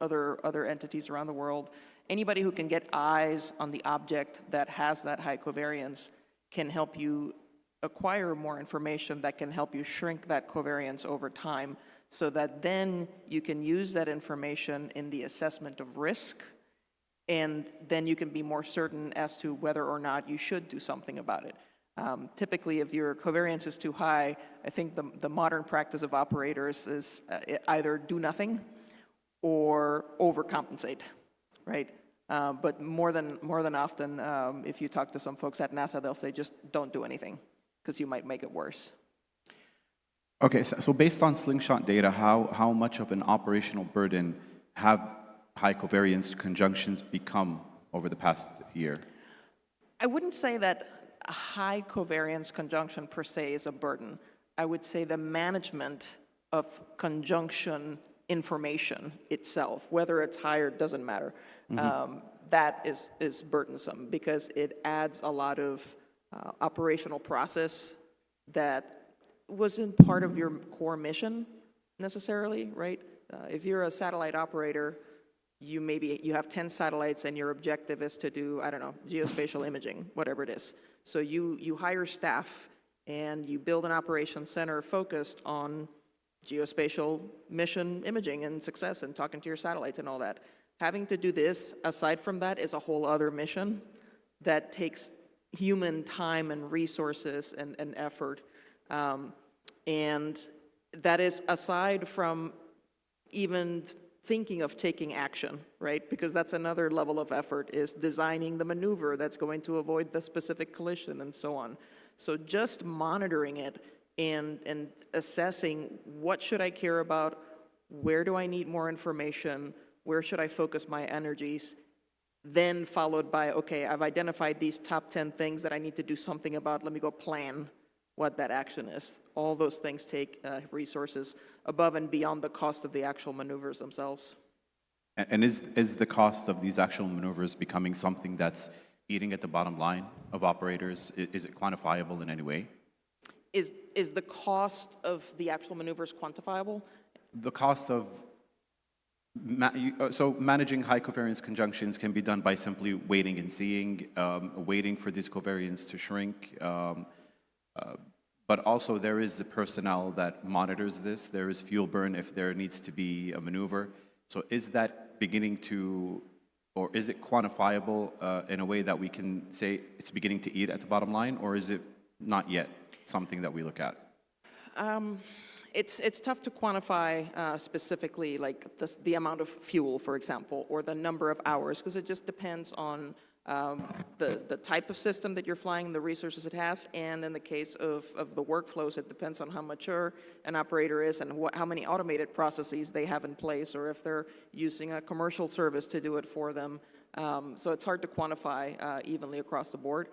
other entities around the world. Anybody who can get eyes on the object that has that high covariance can help you acquire more information that can help you shrink that covariance over time, so that then you can use that information in the assessment of risk, and then you can be more certain as to whether or not you should do something about it. Typically, if your covariance is too high, I think the modern practice of operators is either do nothing or overcompensate, right? But more than often, if you talk to some folks at NASA, they'll say just don't do anything, because you might make it worse. Okay, so based on Slingshot data, how much of an operational burden have high covariance conjunctions become over the past year? I wouldn't say that a high covariance conjunction per se is a burden. I would say the management of conjunction information itself, whether it's high or doesn't matter, that is burdensome, because it adds a lot of operational process that wasn't part of your core mission necessarily, right? If you're a satellite operator, you have 10 satellites and your objective is to do, I don't know, geospatial imaging, whatever it is. So you hire staff and you build an operations center focused on geospatial mission imaging and success and talking to your satellites and all that. Having to do this, aside from that, is a whole other mission that takes human time and resources and effort. And that is aside from even thinking of taking action, right? Because that's another level of effort, is designing the maneuver that's going to avoid the specific collision and so on. So just monitoring it and assessing what should I care about, where do I need more information, where should I focus my energies, then followed by, okay, I've identified these top 10 things that I need to do something about, let me go plan what that action is. All those things take resources above and beyond the cost of the actual maneuvers themselves. And is the cost of these actual maneuvers becoming something that's eating at the bottom line of operators? Is it quantifiable in any way? Is the cost of the actual maneuvers quantifiable? The cost of so managing high covariance conjunctions can be done by simply waiting and seeing, waiting for these covariance to shrink. But also there is the personnel that monitors this. There is fuel burn if there needs to be a maneuver. So is that beginning to, or is it quantifiable in a way that we can say it's beginning to eat at the bottom line, or is it not yet something that we look at? It's tough to quantify specifically, like the amount of fuel, for example, or the number of hours, because it just depends on the type of system that you're flying, the resources it has, and in the case of the workflows, it depends on how mature an operator is and how many automated processes they have in place, or if they're using a commercial service to do it for them. So it's hard to quantify evenly across the board.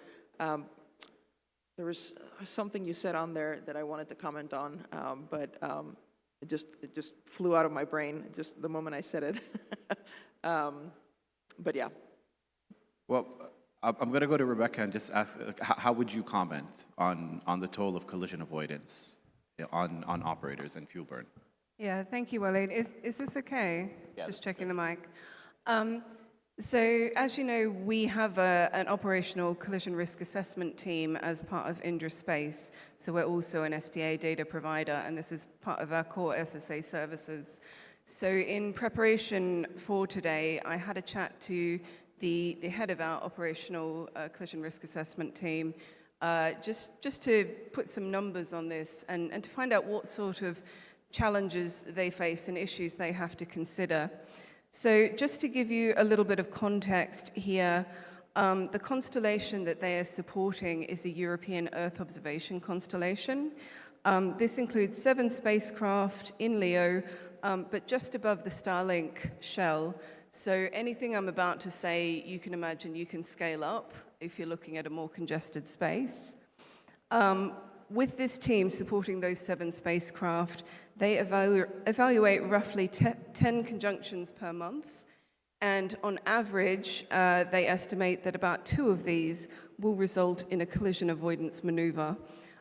There was something you said on there that I wanted to comment on, but it just flew out of my brain just the moment I said it. But yeah. Well, I'm going to go to Rebecca and just ask, how would you comment on the toll of collision avoidance on operators and fuel burn? Yeah, thank you, Waleed. Is this okay? Yeah, Just checking the mic. So, as you know, we have an operational collision risk assessment team as part of Indra Space. So we're also an SDA data provider, and this is part of our core SSA services. So in preparation for today, I had a chat to the head of our operational collision risk assessment team. just to put some numbers on this and to find out what sort of challenges they face and issues they have to consider. So just to give you a little bit of context here, the constellation that they are supporting is a European Earth observation constellation. This includes 7 spacecraft in LEO, but just above the Starlink shell. So anything I'm about to say, you can imagine you can scale up if you're looking at a more congested space. With this team supporting those 7 spacecraft, they evaluate roughly 10 conjunctions per month. And on average, they estimate that about 2 of these will result in a collision avoidance maneuver.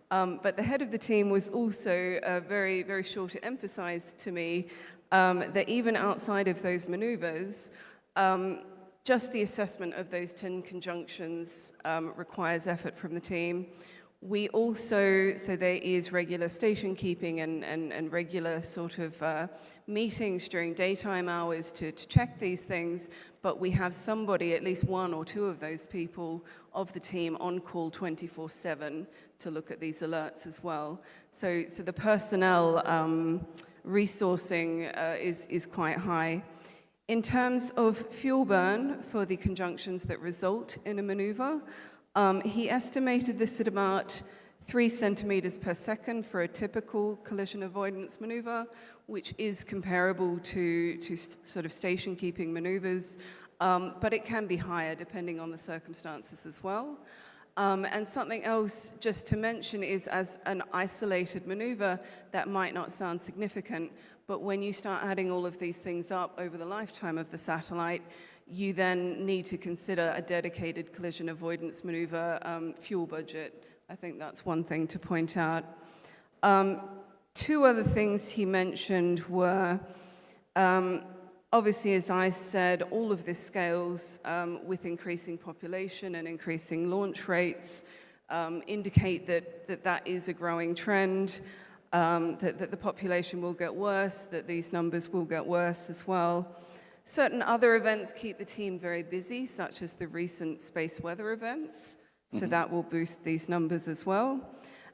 But the head of the team was also very, very sure to emphasize to me that even outside of those maneuvers, just the assessment of those 10 conjunctions requires effort from the team. We also, so there is regular station keeping and regular sort of meetings during daytime hours to check these things, but we have somebody, at least 1 or 2 of those people of the team on call 24/7 to look at these alerts as well. So the personnel resourcing is quite high. In terms of fuel burn for the conjunctions that result in a maneuver, he estimated this at about 3 centimeters per second for a typical collision avoidance maneuver, which is comparable to sort of station keeping maneuvers, but it can be higher depending on the circumstances as well. And something else just to mention is, as an isolated maneuver, that might not sound significant, but when you start adding all of these things up over the lifetime of the satellite, you then need to consider a dedicated collision avoidance maneuver fuel budget. I think that's one thing to point out. 2 other things he mentioned were, obviously, as I said, all of this scales with increasing population and increasing launch rates, indicate that is a growing trend, that the population will get worse, that these numbers will get worse as well. Certain other events keep the team very busy, such as the recent space weather events, so that will boost these numbers as well.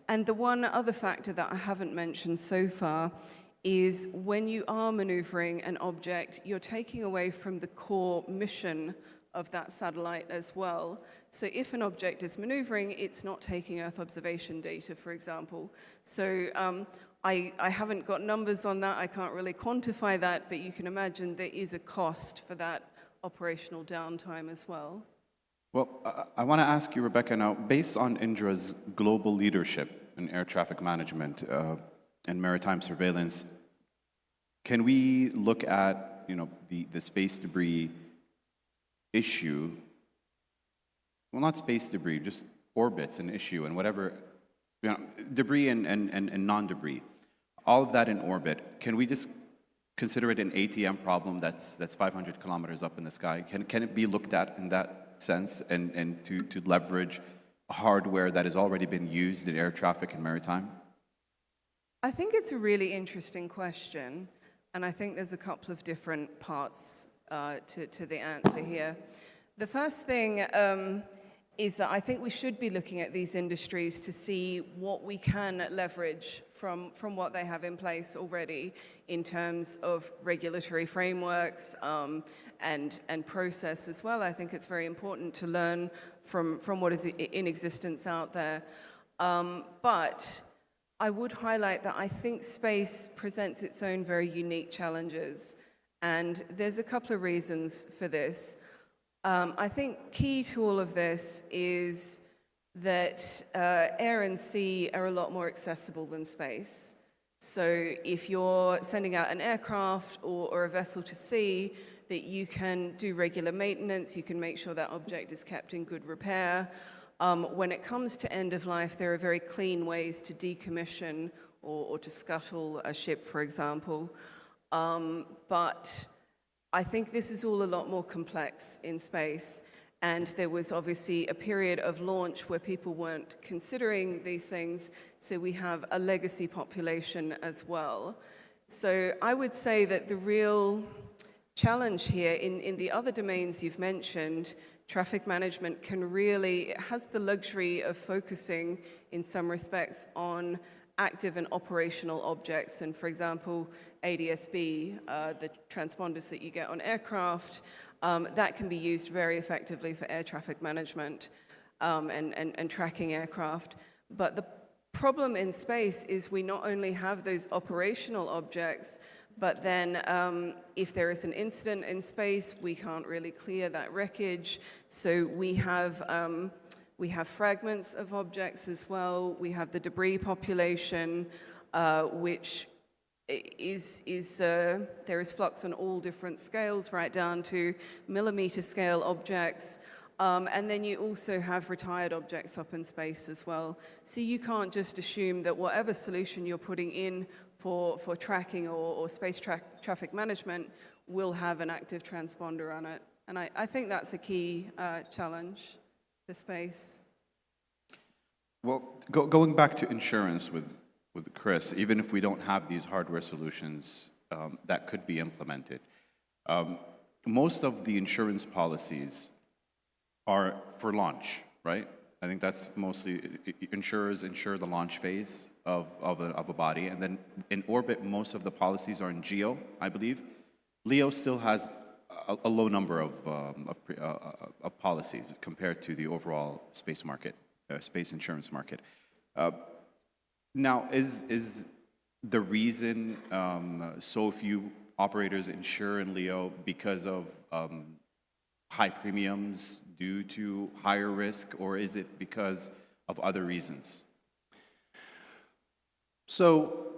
And the one other factor that I haven't mentioned so far is when you are maneuvering an object, you're taking away from the core mission of that satellite as well. So if an object is maneuvering, it's not taking Earth observation data, for example. So I haven't got numbers on that, I can't really quantify that, but you can imagine there is a cost for that operational downtime as well. Well, I want to ask you, Rebecca, now, based on Indra's global leadership in air traffic management and maritime surveillance, can we look at, the space debris issue? Well, not space debris, just orbits an issue and whatever, debris and non-debris. All of that in orbit, can we just consider it an ATM problem that's 500 kilometers up in the sky? Can it be looked at in that sense and to leverage hardware that has already been used in air traffic and maritime? I think it's a really interesting question, and I think there's a couple of different parts to the answer here. The first thing is that I think we should be looking at these industries to see what we can leverage from what they have in place already in terms of regulatory frameworks and process as well. I think it's very important to learn from what is in existence out there. But I would highlight that I think space presents its own very unique challenges, and there's a couple of reasons for this. I think key to all of this is that air and sea are a lot more accessible than space. So if you're sending out an aircraft or a vessel to sea, that you can do regular maintenance, you can make sure that object is kept in good repair. When it comes to end of life, there are very clean ways to decommission or to scuttle a ship, for example. But I think this is all a lot more complex in space, and there was obviously a period of launch where people weren't considering these things, so we have a legacy population as well. So I would say that the real challenge here in the other domains you've mentioned, traffic management it has the luxury of focusing in some respects on active and operational objects. And for example, ADS-B, the transponders that you get on aircraft, that can be used very effectively for air traffic management and tracking aircraft. But the problem in space is we not only have those operational objects, but then if there is an incident in space, we can't really clear that wreckage. So we have fragments of objects as well. We have the debris population, which there is flux on all different scales, right down to millimeter scale objects. And then you also have retired objects up in space as well. So you can't just assume that whatever solution you're putting in for tracking or space traffic management will have an active transponder on it. And I think that's a key challenge for space. Well, going back to insurance with Chris, even if we don't have these hardware solutions that could be implemented, most of the insurance policies are for launch, right? I think that's mostly, insurers insure the launch phase of a body, and then in orbit, most of the policies are in GEO, I believe. LEO still has a low number of policies compared to the overall space market, space insurance market. Now, is the reason so few operators insure in LEO because of high premiums due to higher risk, or is it because of other reasons? So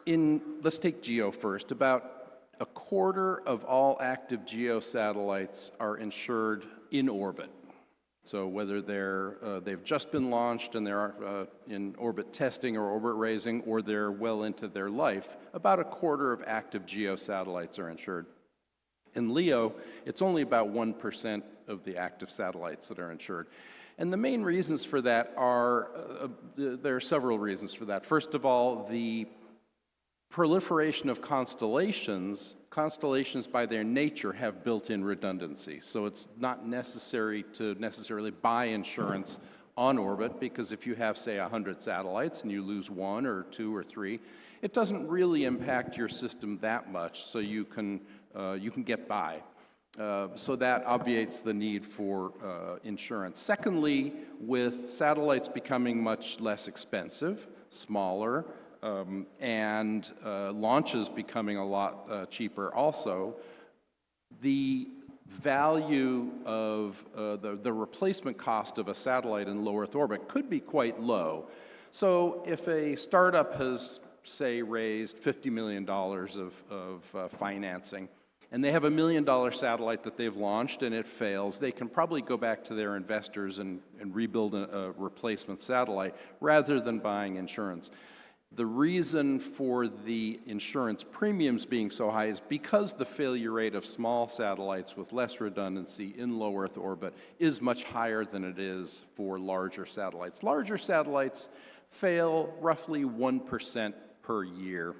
let's take GEO first. About a quarter of all active GEO satellites are insured in orbit. So whether they've just been launched and they're in orbit testing or orbit raising, or they're well into their life, about a quarter of active GEO satellites are insured. In LEO, it's only about 1% of the active satellites that are insured. And the main reasons for that there are several reasons for that. First of all, the proliferation of constellations by their nature have built-in redundancy. So it's not necessary to necessarily buy insurance on orbit, because if you have, say, 100 satellites and you lose 1 or 2 or 3, it doesn't really impact your system that much, so you can get by. So that obviates the need for insurance. Secondly, with satellites becoming much less expensive, smaller, and launches becoming a lot cheaper also, the value of the replacement cost of a satellite in low Earth orbit could be quite low. So if a startup has, say, raised $50 million of financing, and they have $1 million satellite that they've launched and it fails, they can probably go back to their investors and rebuild a replacement satellite rather than buying insurance. The reason for the insurance premiums being so high is because the failure rate of small satellites with less redundancy in low Earth orbit is much higher than it is for larger satellites. Larger satellites fail roughly 1% per year.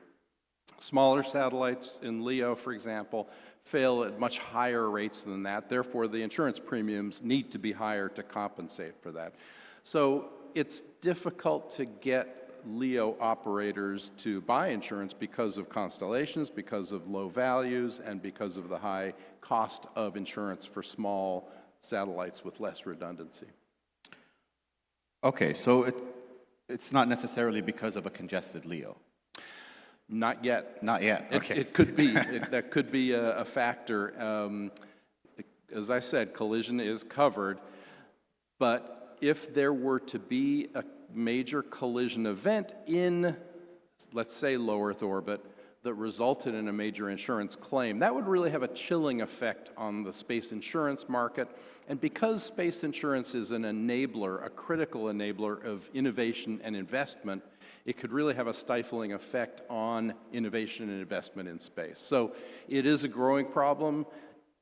Smaller satellites in LEO, for example, fail at much higher rates than that. Therefore, the insurance premiums need to be higher to compensate for that. So it's difficult to get LEO operators to buy insurance because of constellations, because of low values, and because of the high cost of insurance for small satellites with less redundancy. Okay, so it's not necessarily because of a congested LEO. Not yet. Not yet, okay. It could be. That could be a factor. As I said, collision is covered, but if there were to be a major collision event in, let's say, low Earth orbit that resulted in a major insurance claim, that would really have a chilling effect on the space insurance market. And because space insurance is an enabler, a critical enabler of innovation and investment, it could really have a stifling effect on innovation and investment in space. So it is a growing problem.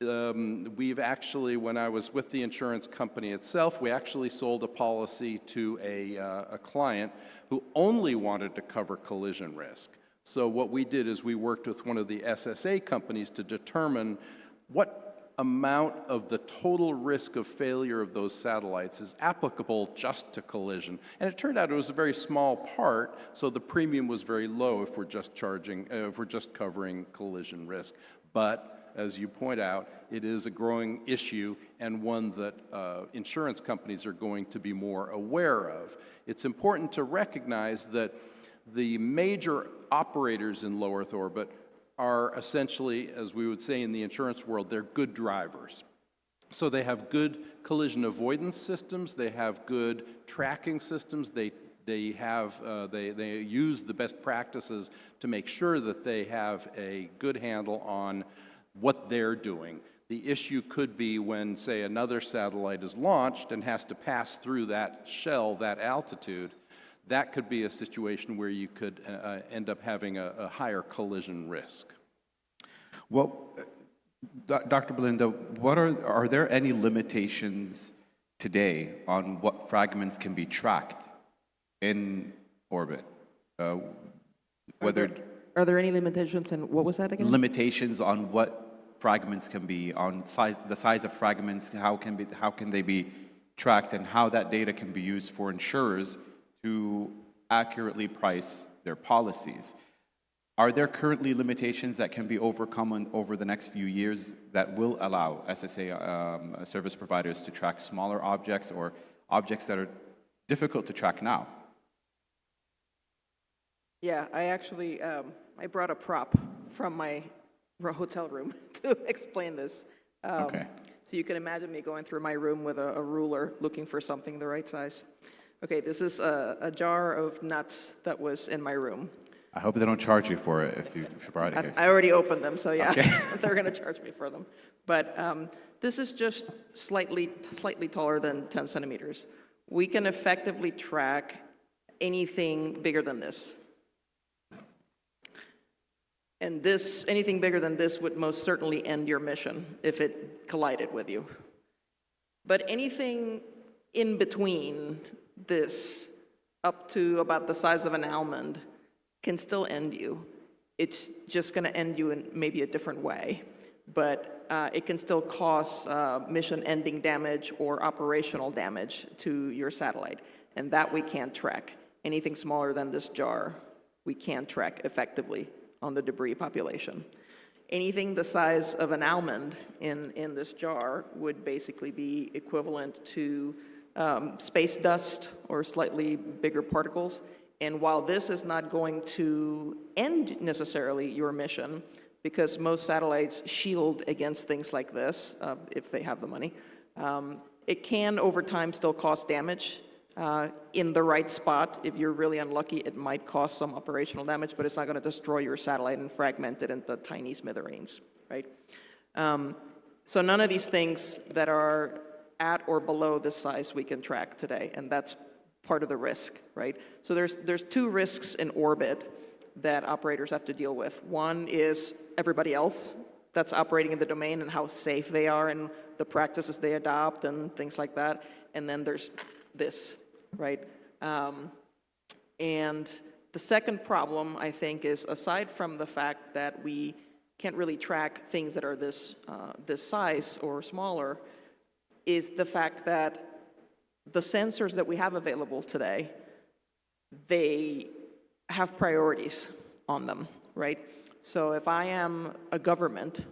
We've actually, when I was with the insurance company itself, we actually sold a policy to a client who only wanted to cover collision risk. So what we did is we worked with one of the SSA companies to determine what amount of the total risk of failure of those satellites is applicable just to collision. And it turned out it was a very small part, so the premium was very low if we're just covering collision risk. But as you point out, it is a growing issue and one that insurance companies are going to be more aware of. It's important to recognize that the major operators in low Earth orbit are essentially, as we would say in the insurance world, they're good drivers. So they have good collision avoidance systems, they have good tracking systems, they use the best practices to make sure that they have a good handle on what they're doing. The issue could be when, say, another satellite is launched and has to pass through that shell, that altitude. That could be a situation where you could end up having a higher collision risk. Well, Dr. Belinda, are there any limitations today on what fragments can be tracked in orbit? Are there any limitations, and what was that again? Limitations on what fragments can be, on the size of fragments, how can they be tracked, and how that data can be used for insurers to accurately price their policies. Are there currently limitations that can be overcome over the next few years that will allow SSA service providers to track smaller objects or objects that are difficult to track now? Yeah, I actually, I brought a prop from my hotel room to explain this. Okay. So you can imagine me going through my room with a ruler looking for something the right size. Okay, this is a jar of nuts that was in my room. I hope they don't charge you for it if you brought it here. I already opened them, so yeah, Okay. they're going to charge me for them. But this is just slightly taller than 10 centimeters. We can effectively track anything bigger than this. And anything bigger than this would most certainly end your mission if it collided with you. But anything in between this, up to about the size of an almond, can still end you. It's just going to end you in maybe a different way. But it can still cause mission-ending damage or operational damage to your satellite. And that we can't track. Anything smaller than this jar, we can't track effectively on the debris population. Anything the size of an almond in this jar would basically be equivalent to space dust or slightly bigger particles. And while this is not going to end necessarily your mission, because most satellites shield against things like this, if they have the money, it can over time still cause damage. In the right spot, if you're really unlucky, it might cause some operational damage, but it's not going to destroy your satellite and fragment it into tiny smithereens, right? So none of these things that are at or below this size we can track today, and that's part of the risk, right? So there's two risks in orbit that operators have to deal with. One is everybody else that's operating in the domain and how safe they are and the practices they adopt and things like that. And then there's this, right? And the second problem, I think, is aside from the fact that we can't really track things that are this size or smaller, is the fact that the sensors that we have available today, they have priorities on them, right? So if I am a government,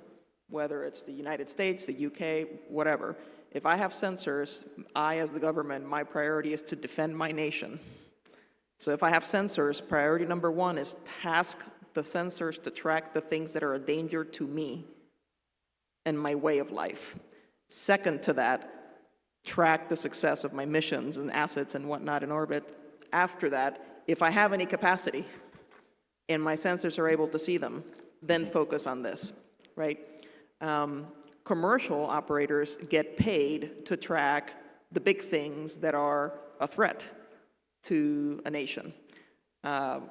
whether it's the United States, the UK, whatever, if I have sensors, I, as the government, my priority is to defend my nation. So if I have sensors, priority number one is task the sensors to track the things that are a danger to me and my way of life. Second to that, track the success of my missions and assets and whatnot in orbit. After that, if I have any capacity and my sensors are able to see them, then focus on this, right? Commercial operators get paid to track the big things that are a threat to a nation.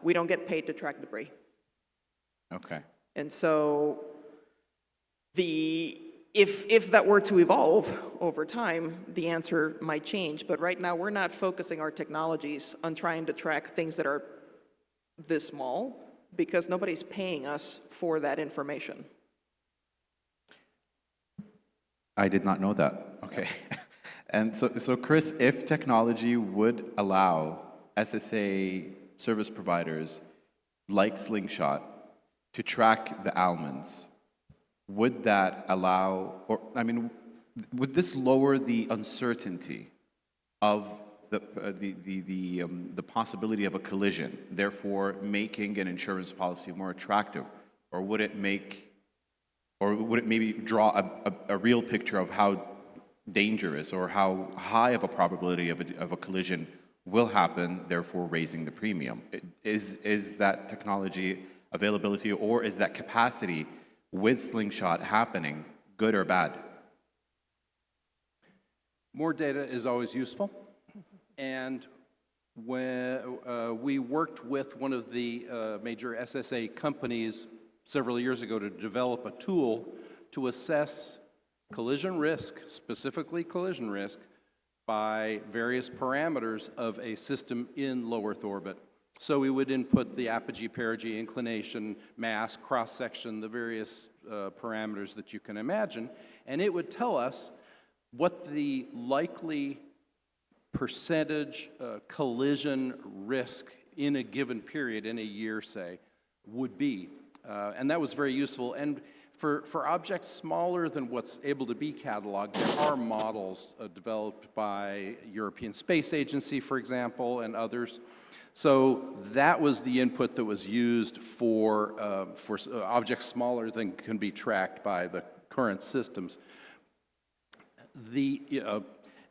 We don't get paid to track debris. Okay. And so if that were to evolve over time, the answer might change. But right now, we're not focusing our technologies on trying to track things that are this small because nobody's paying us for that information. I did not know that. Okay. And so Chris, if technology would allow SSA service providers like Slingshot to track the almonds, would that allow, or I mean, would this lower the uncertainty of the possibility of a collision, therefore making an insurance policy more attractive, or would it maybe draw a real picture of how dangerous or how high of a probability of a collision will happen, therefore raising the premium? Is that technology availability or is that capacity with Slingshot happening good or bad? More data is always useful. And when we worked with one of the major SSA companies several years ago to develop a tool to assess collision risk, specifically collision risk, by various parameters of a system in low Earth orbit. So we would input the apogee, perigee, inclination, mass, cross-section, the various parameters that you can imagine, and it would tell us what the likely percentage collision risk in a given period, in a year, say, would be. And that was very useful. And for objects smaller than what's able to be cataloged, there are models developed by European Space Agency, for example, and others. So that was the input that was used for objects smaller than can be tracked by the current systems.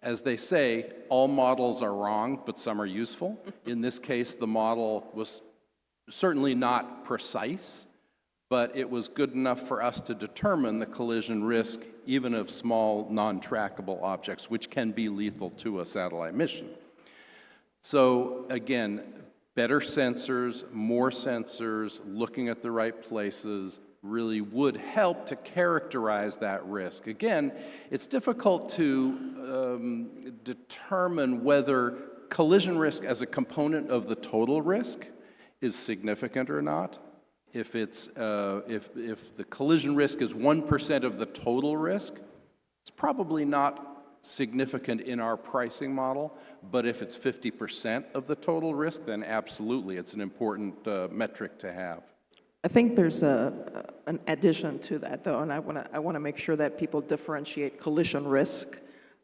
As they say, all models are wrong, but some are useful. In this case, the model was certainly not precise, but it was good enough for us to determine the collision risk even of small, non-trackable objects, which can be lethal to a satellite mission. So again, better sensors, more sensors, looking at the right places really would help to characterize that risk. Again, it's difficult to determine whether collision risk as a component of the total risk is significant or not. If the collision risk is 1% of the total risk, it's probably not significant in our pricing model, but if it's 50% of the total risk, then absolutely, it's an important metric to have. I think there's an addition to that, though, and I want to make sure that people differentiate collision risk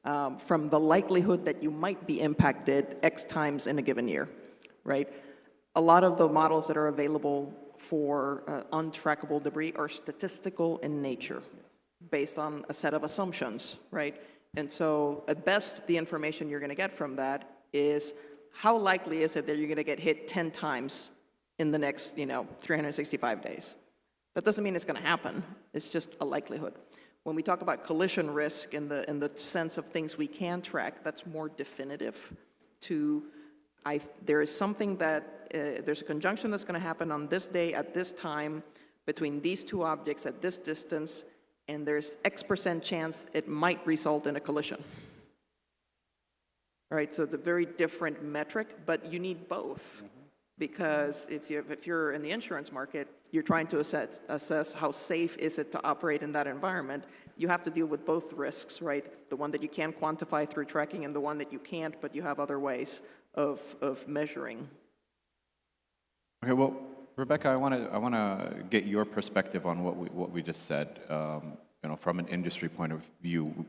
from the likelihood that you might be impacted X times in a given year, right? A lot of the models that are available for untrackable debris are statistical in nature, based on a set of assumptions, right? And so, at best, the information you're going to get from that is how likely is it that you're going to get hit 10 times in the next, 365 days. That doesn't mean it's going to happen. It's just a likelihood. When we talk about collision risk in the sense of things we can track, that's more definitive. There is something that there's a conjunction that's going to happen on this day at this time between these two objects at this distance, and there's X% chance it might result in a collision. All right, so it's a very different metric, but you need both. Because if you're in the insurance market, you're trying to assess how safe is it to operate in that environment. You have to deal with both risks, right? The one that you can quantify through tracking and the one that you can't, but you have other ways of measuring. Okay, well, Rebecca, I want to get your perspective on what we just said. From an industry point of view,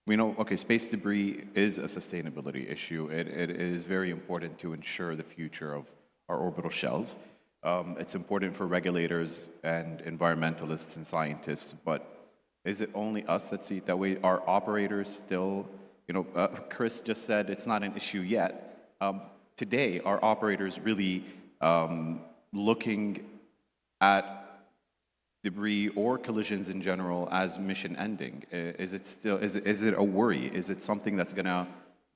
we know, okay, space debris is a sustainability issue. It is very important to ensure the future of our orbital shells. It's important for regulators and environmentalists and scientists, but is it only us that see it that way? Are operators still, Chris just said it's not an issue yet. Today, are operators really looking at debris or collisions in general as mission ending? Is it a worry? Is it something that's going to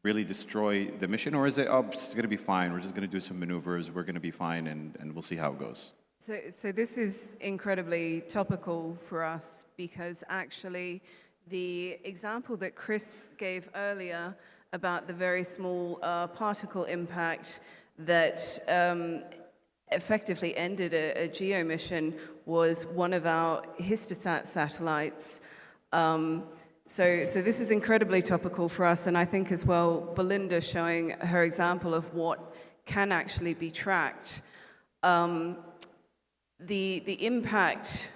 really destroy the mission, or is it, it's going to be fine, we're just going to do some maneuvers, we're going to be fine, and we'll see how it goes? So this is incredibly topical for us, because actually the example that Chris gave earlier about the very small particle impact that effectively ended a GEO mission was one of our Histosat satellites So this is incredibly topical for us, and I think as well, Belinda showing her example of what can actually be tracked. The impact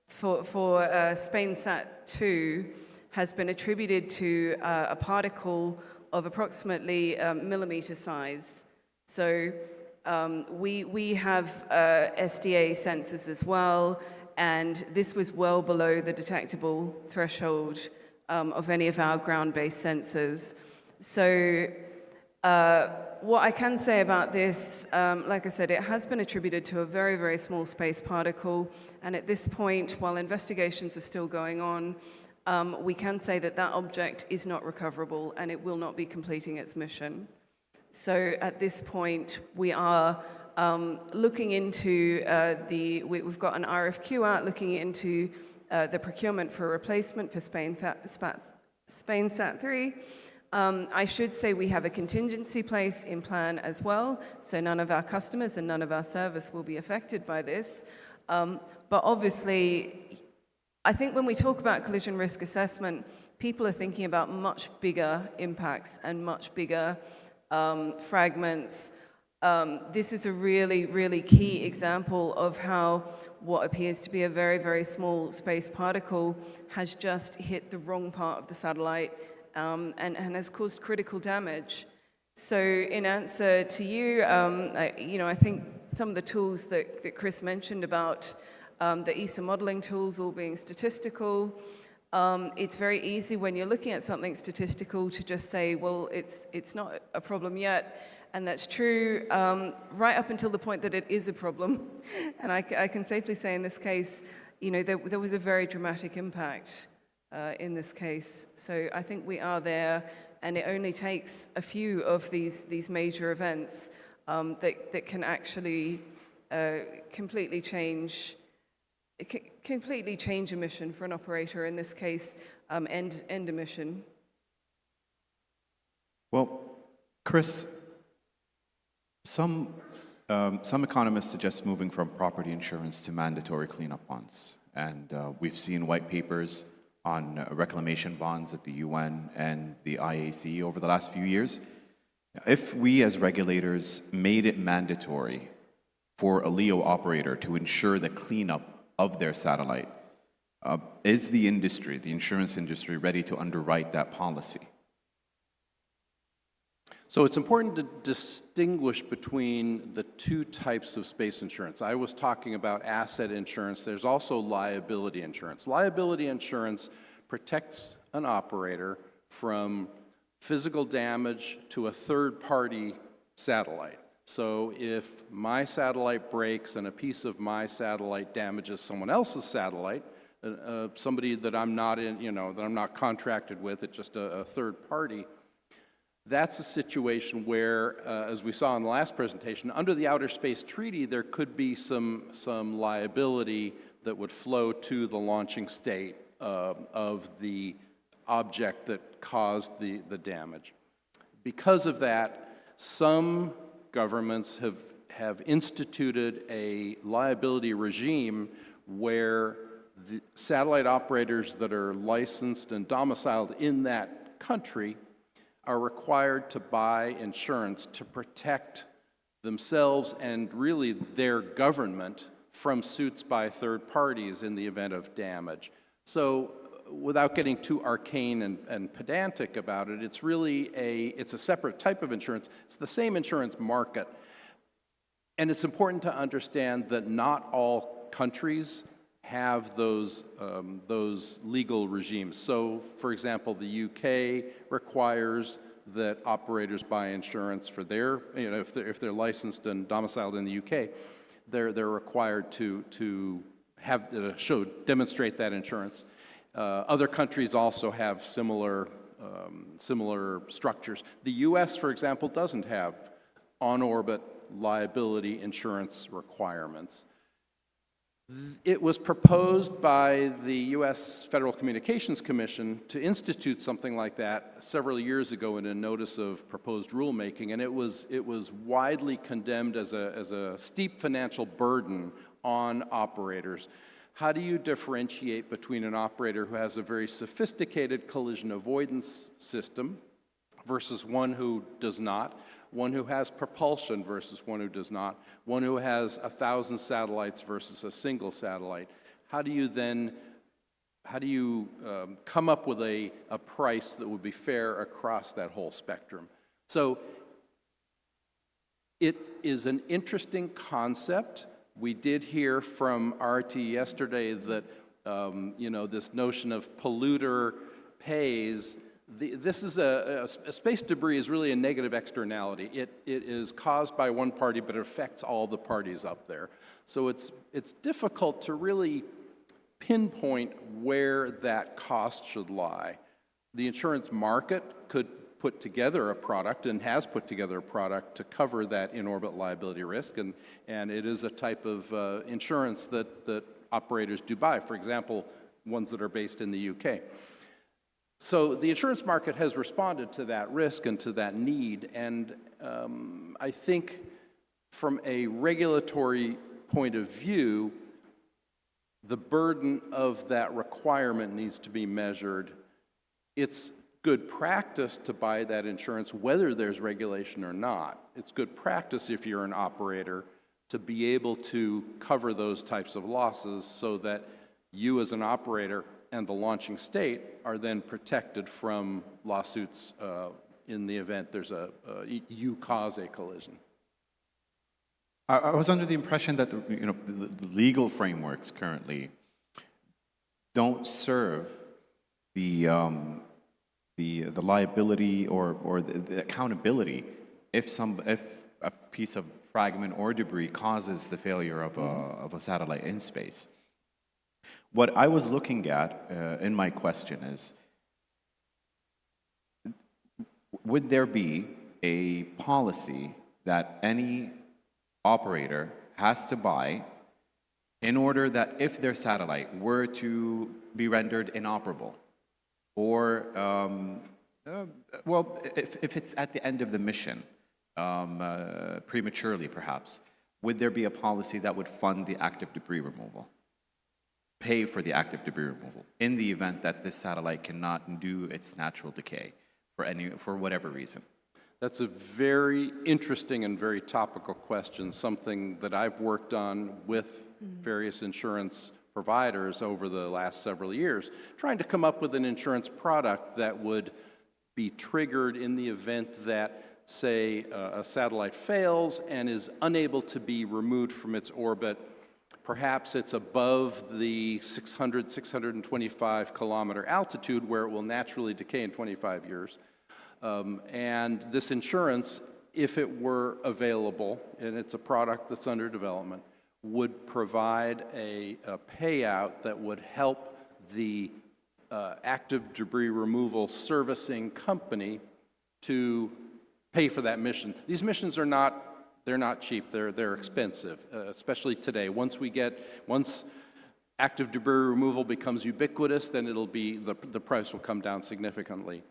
for Spain Sat-2 has been attributed to a particle of approximately millimeter size. So we have SDA sensors as well, and this was well below the detectable threshold of any of our ground-based sensors. So what I can say about this, like I said, it has been attributed to a very, very small space particle, and at this point, while investigations are still going on, we can say that that object is not recoverable and it will not be completing its mission. So at this point, we are looking into we've got an RFQ out looking into the procurement for replacement for Spain Sat-3. I should say we have a contingency place in plan as well, so none of our customers and none of our service will be affected by this. But obviously, I think when we talk about collision risk assessment, people are thinking about much bigger impacts and much bigger fragments. This is a really, really key example of how what appears to be a very, very small space particle has just hit the wrong part of the satellite and has caused critical damage. So in answer to you, I think some of the tools that Chris mentioned about the ESA modeling tools all being statistical, it's very easy when you're looking at something statistical to just say, well, it's not a problem yet. And that's true right up until the point that it is a problem. And I can safely say in this case, there was a very dramatic impact in this case. So I think we are there, and it only takes a few of these major events that can actually completely change a mission for an operator, in this case, end a mission. Well, Chris, some economists suggest moving from property insurance to mandatory cleanup bonds. And we've seen white papers on reclamation bonds at the UN and the IAC over the last few years. If we as regulators made it mandatory for a LEO operator to ensure the cleanup of their satellite, is the industry, the insurance industry, ready to underwrite that policy? So it's important to distinguish between the two types of space insurance. I was talking about asset insurance. There's also liability insurance. Liability insurance protects an operator from physical damage to a third-party satellite. So if my satellite breaks and a piece of my satellite damages someone else's satellite, somebody that I'm not that I'm not contracted with, it's just a third party, that's a situation where, as we saw in the last presentation, under the Outer Space Treaty, there could be some liability that would flow to the launching state of the object that caused the damage. Because of that, some governments have instituted a liability regime where the satellite operators that are licensed and domiciled in that country are required to buy insurance to protect themselves and really their government from suits by third parties in the event of damage. So without getting too arcane and pedantic about it, it's really it's a separate type of insurance. It's the same insurance market. And it's important to understand that not all countries have those legal regimes. So, for example, the UK requires that operators buy insurance for their, if they're licensed and domiciled in the UK, they're required to have demonstrate that insurance. Other countries also have similar structures. The US, for example, doesn't have on-orbit liability insurance requirements. It was proposed by the U.S. Federal Communications Commission to institute something like that several years ago in a notice of proposed rulemaking, and it was widely condemned as a steep financial burden on operators. how do you differentiate between an operator who has a very sophisticated collision avoidance system versus one who does not, one who has propulsion versus one who does not, one who has 1,000 satellites versus a single satellite? How do you come up with a price that would be fair across that whole spectrum? So it is an interesting concept. We did hear from RT yesterday that this notion of polluter pays. This is a space debris is really a negative externality. It is caused by one party, but it affects all the parties up there. So it's difficult to really pinpoint where that cost should lie. The insurance market could put together a product and has put together a product to cover that in-orbit liability risk, and it is a type of insurance that operators do buy, for example, ones that are based in the UK. So the insurance market has responded to that risk and to that need, and I think from a regulatory point of view, the burden of that requirement needs to be measured. It's good practice to buy that insurance whether there's regulation or not. It's good practice if you're an operator to be able to cover those types of losses so that you as an operator and the launching state are then protected from lawsuits in the event you cause a collision. I was under the impression that the legal frameworks currently don't serve the liability or the accountability if a piece of fragment or debris causes the failure of a satellite in space. What I was looking at in my question is, would there be a policy that any operator has to buy in order that if their satellite were to be rendered inoperable, or if it's at the end of the mission, prematurely perhaps, would there be a policy that would fund the active debris removal, pay for the active debris removal in the event that this satellite cannot do its natural decay for whatever reason? That's a very interesting and very topical question, something that I've worked on with various insurance providers over the last several years, trying to come up with an insurance product that would be triggered in the event that, say, a satellite fails and is unable to be removed from its orbit. Perhaps it's above the 625 kilometer altitude where it will naturally decay in 25 years. And this insurance, if it were available, and it's a product that's under development, would provide a payout that would help the active debris removal servicing company to pay for that mission. These missions they're not cheap, they're expensive, especially today. Once active debris removal becomes ubiquitous, then the price will come down significantly.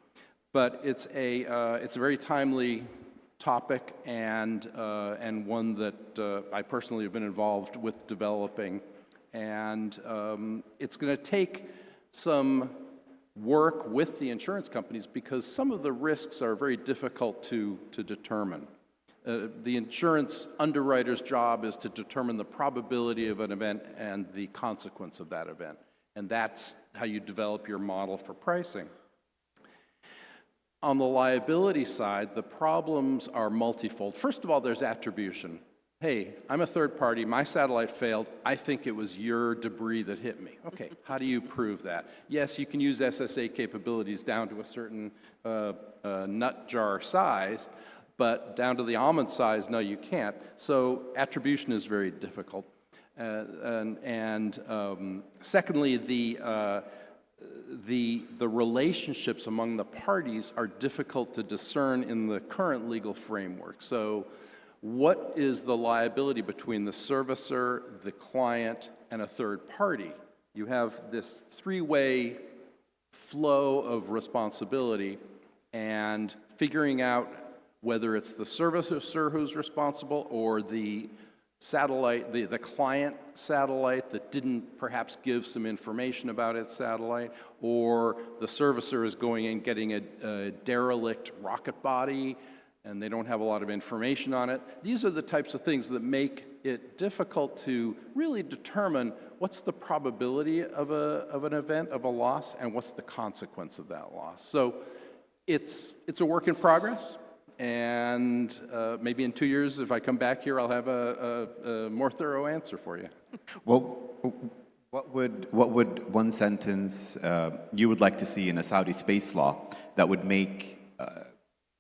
But it's a very timely topic and one that I personally have been involved with developing. And it's going to take some work with the insurance companies because some of the risks are very difficult to determine. The insurance underwriter's job is to determine the probability of an event and the consequence of that event. And that's how you develop your model for pricing. On the liability side, the problems are multifold. First of all, there's attribution. Hey, I'm a third party, my satellite failed, I think it was your debris that hit me. Okay, how do you prove that? Yes, you can use SSA capabilities down to a certain nut jar size, but down to the almond size, no, you can't. So attribution is very difficult. Secondly, the relationships among the parties are difficult to discern in the current legal framework. So what is the liability between the servicer, the client, and a third party? You have this three-way flow of responsibility, and figuring out whether it's the servicer who's responsible or the satellite, the client satellite that didn't perhaps give some information about its satellite, or the servicer is going and getting a derelict rocket body and they don't have a lot of information on it. These are the types of things that make it difficult to really determine what's the probability of an event, of a loss, and what's the consequence of that loss. So it's a work in progress. And maybe in 2 years, if I come back here, I'll have a more thorough answer for you. Well, what would one sentence you would like to see in a Saudi space law that would make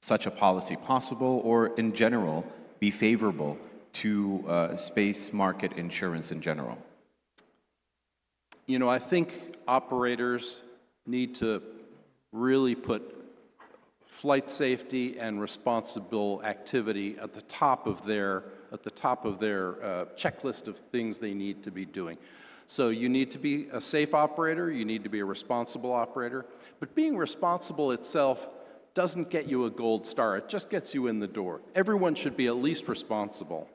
such a policy possible, or in general be favorable to space market insurance in general? You know, I think operators need to really put flight safety and responsible activity at the top of their checklist of things they need to be doing. So you need to be a safe operator, you need to be a responsible operator, but being responsible itself doesn't get you a gold star, it just gets you in the door. Everyone should be at least responsible.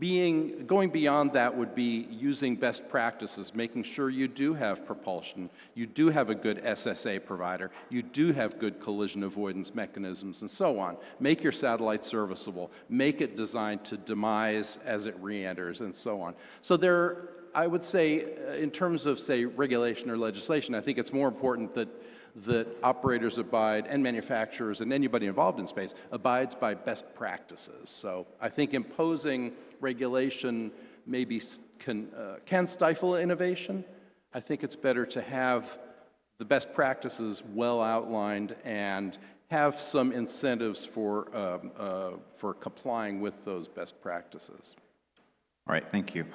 Going beyond that would be using best practices, making sure you do have propulsion, you do have a good SSA provider, you do have good collision avoidance mechanisms, and so on. Make your satellite serviceable, make it designed to demise as it re-enters, and so on. So I would say, in terms of, say, regulation or legislation, I think it's more important that operators abide, and manufacturers, and anybody involved in space, abides by best practices. So I think imposing regulation maybe can stifle innovation. I think it's better to have the best practices well outlined and have some incentives for complying with those best practices. All right, thank you.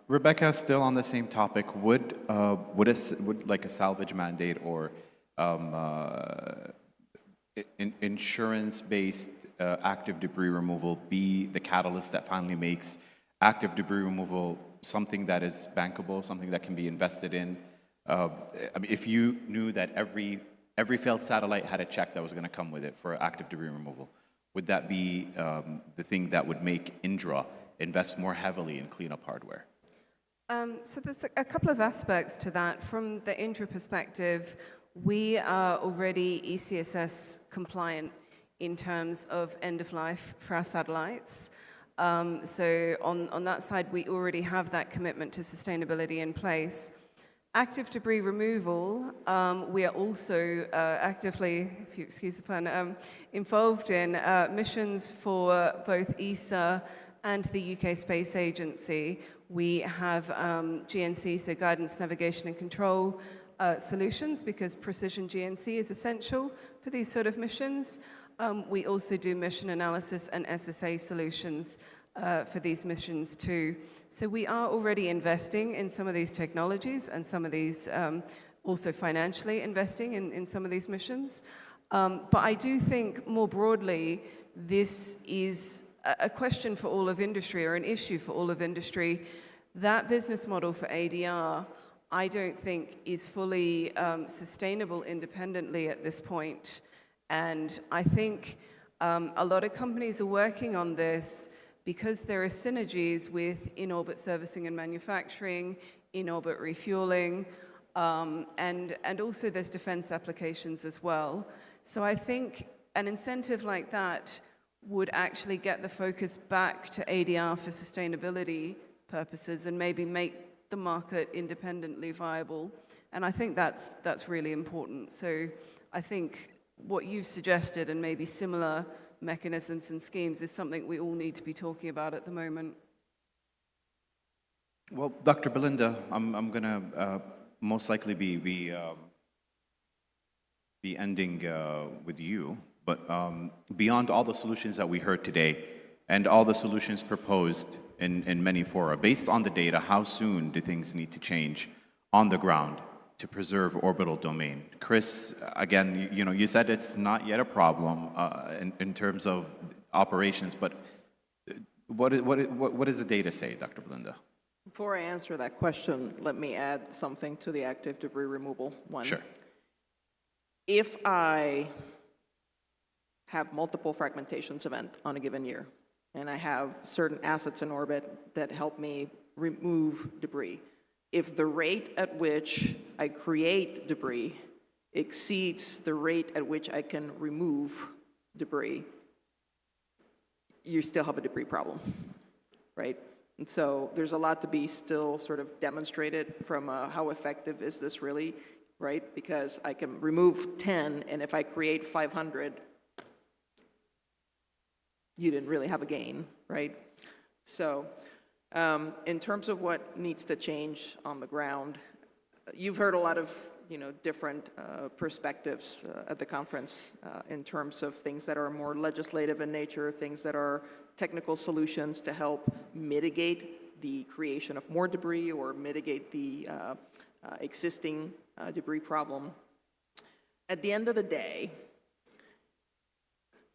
Rebecca, still on the same topic, would like a salvage mandate or insurance-based active debris removal be the catalyst that finally makes active debris removal something that is bankable, something that can be invested in? I mean, if you knew that every failed satellite had a check that was going to come with it for active debris removal, would that be the thing that would make Indra invest more heavily in cleanup hardware? So there's a couple of aspects to that. From the Indra perspective, we are already ECSS compliant in terms of end of life for our satellites. So on that side, we already have that commitment to sustainability in place. Active debris removal, we are also actively, if you excuse the pun, involved in missions for both ESA and the UK Space Agency. We have GNC, so Guidance, Navigation and Control solutions, because precision GNC is essential for these sort of missions. We also do mission analysis and SSA solutions for these missions too. So we are already investing in some of these technologies and some of these also financially investing in some of these missions. But I do think more broadly, this is a question for all of industry, or an issue for all of industry. That business model for ADR, I don't think is fully sustainable independently at this point. And I think a lot of companies are working on this because there are synergies with in-orbit servicing and manufacturing, in-orbit refueling, and also there's defense applications as well. So I think an incentive like that would actually get the focus back to ADR for sustainability purposes and maybe make the market independently viable. And I think that's really important. So I think what you've suggested, and maybe similar mechanisms and schemes, is something we all need to be talking about at the moment. Well, Dr. Belinda, I'm going to most likely be ending with you. But beyond all the solutions that we heard today and all the solutions proposed in many fora, based on the data, how soon do things need to change on the ground to preserve orbital domain? Chris, again, you said it's not yet a problem in terms of operations, but what does the data say, Dr. Belinda? Before I answer that question, let me add something to the active debris removal one. Sure. If I have multiple fragmentations event on a given year, and I have certain assets in orbit that help me remove debris. If the rate at which I create debris exceeds the rate at which I can remove debris, you still have a debris problem, right? And so there's a lot to be still sort of demonstrated from how effective is this really, right? Because I can remove 10, and if I create 500, you didn't really have a gain, right? So in terms of what needs to change on the ground, you've heard a lot of different perspectives at the conference in terms of things that are more legislative in nature, things that are technical solutions to help mitigate the creation of more debris or mitigate the existing debris problem. At the end of the day,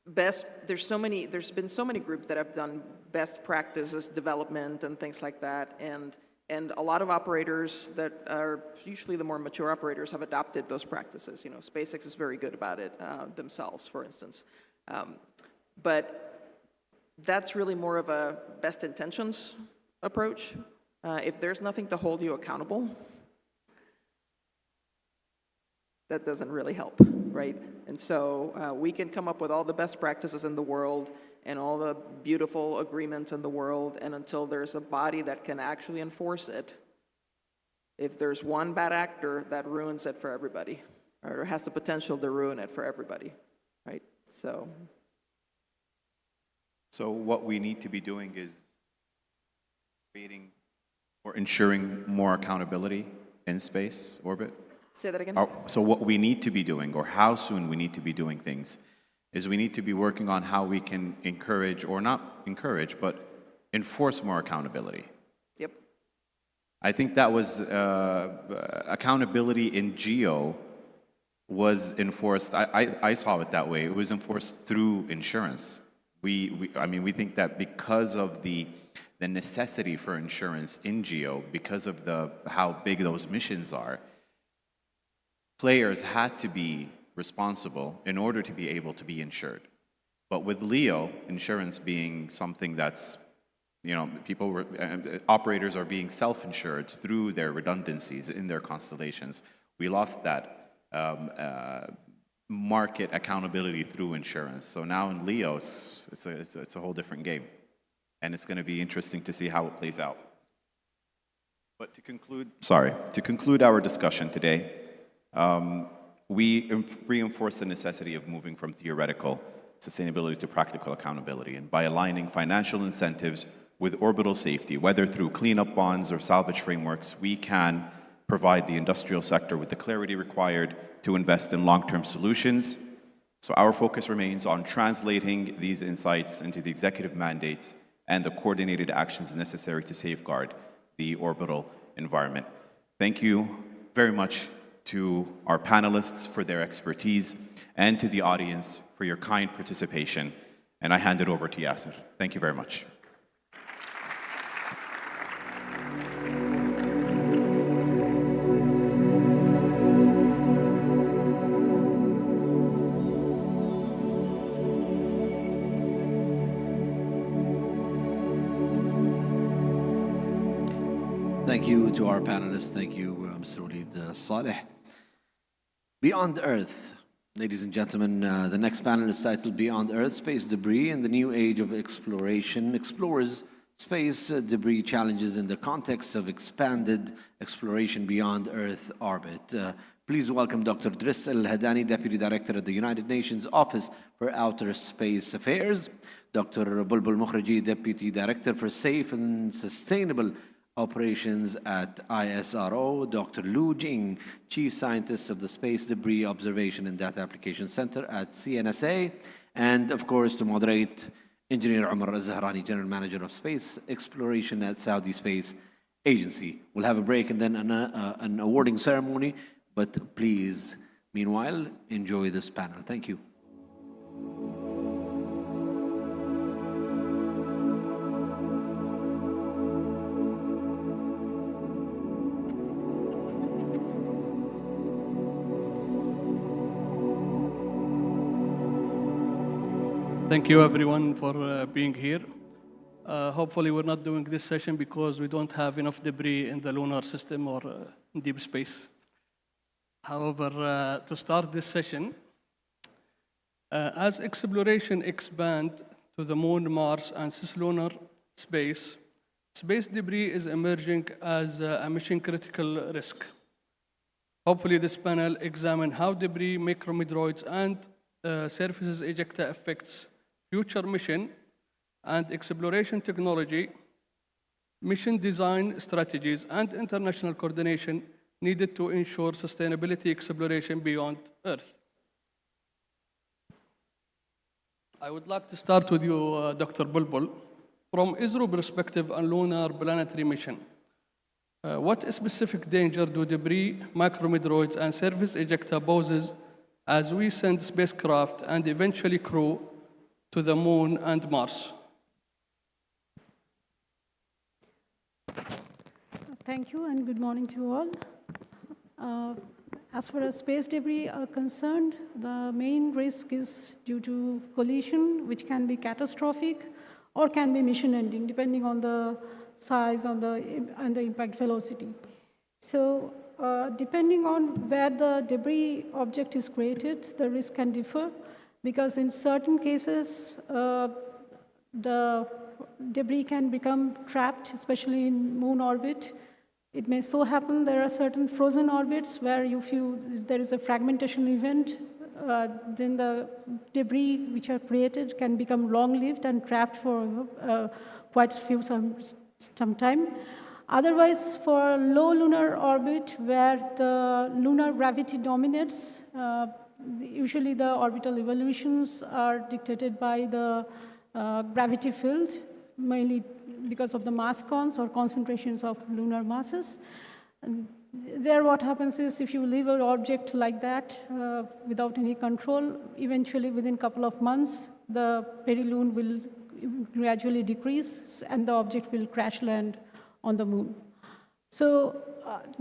there's been so many groups that have done best practices development and things like that, and a lot of operators that are usually the more mature operators have adopted those practices. SpaceX is very good about it themselves, for instance. But that's really more of a best intentions approach. If there's nothing to hold you accountable, that doesn't really help, right? And so we can come up with all the best practices in the world and all the beautiful agreements in the world, and until there's a body that can actually enforce it, if there's one bad actor, that ruins it for everybody, or has the potential to ruin it for everybody, right? So what we need to be doing is creating or ensuring more accountability in space orbit. say that again? So what we need to be doing, or how soon we need to be doing things, is we need to be working on how we can encourage, or not encourage, but enforce more accountability. Yep. I think that was accountability in GEO was enforced. I saw it that way. It was enforced through insurance. We think that because of the necessity for insurance in GEO, because of how big those missions are, players had to be responsible in order to be able to be insured. But with LEO, insurance being something that's, operators are being self-insured through their redundancies in their constellations. We lost that market accountability through insurance. So now in LEO, it's a whole different game. And it's going to be interesting to see how it plays out. But to conclude our discussion today, we reinforce the necessity of moving from theoretical sustainability to practical accountability, and by aligning financial incentives with orbital safety, whether through cleanup bonds or salvage frameworks, we can provide the industrial sector with the clarity required to invest in long-term solutions. So our focus remains on translating these insights into the executive mandates and the coordinated actions necessary to safeguard the orbital environment. Thank you very much to our panelists for their expertise, and to the audience for your kind participation. And I hand it over to Yasser. Thank you very much. Thank you to our panelists. Thank you, Mr. Walid Saleh. Beyond Earth. Ladies and gentlemen, the next panel is titled Beyond Earth, Space Debris in the New Age of Exploration, explores space debris challenges in the context of expanded exploration beyond Earth orbit. Please welcome Dr. Driss El-Hadani, Deputy Director at the United Nations Office for Outer Space Affairs, Dr. Bulbul Mukherjee, Deputy Director for Safe and Sustainable Operations at ISRO, Dr. Lu Jing, Chief Scientist of the Space Debris Observation and Data Application Center at CNSA, and of course to moderate, Engineer Umar Al-Zahrani, General Manager of Space Exploration at Saudi Space Agency. We'll have a break and then an awarding ceremony, but please, meanwhile, enjoy this panel. Thank you. Thank you, everyone, for being here. Hopefully, we're not doing this session because we don't have enough debris in the lunar system or in deep space. However, to start this session, as exploration expands to the Moon, Mars, and cislunar space, space debris is emerging as a mission-critical risk. Hopefully, this panel examines how debris, micrometeoroids, and surfaces ejecta affects future mission and exploration technology, mission design strategies, and international coordination needed to ensure sustainability exploration beyond Earth. I would like to start with you, Dr. Bulbul. From ISRO perspective on lunar planetary mission, what specific danger do debris, micrometeoroids, and surface ejecta poses as we send spacecraft and eventually crew to the Moon and Mars? Thank you and good morning to all. As far as space debris are concerned, the main risk is due to collision, which can be catastrophic or can be mission-ending, depending on the size and the impact velocity. So, depending on where the debris object is created, the risk can differ, because in certain cases, the debris can become trapped, especially in moon orbit. It may so happen there are certain frozen orbits where if there is a fragmentation event, then the debris which are created can become long-lived and trapped for quite some time. Otherwise, for low lunar orbit where the lunar gravity dominates, usually the orbital evolutions are dictated by the gravity field, mainly because of the mass cons or concentrations of lunar masses. And there what happens is if you leave an object like that without any control, eventually within a couple of months, the periloon will gradually decrease and the object will crash land on the moon. So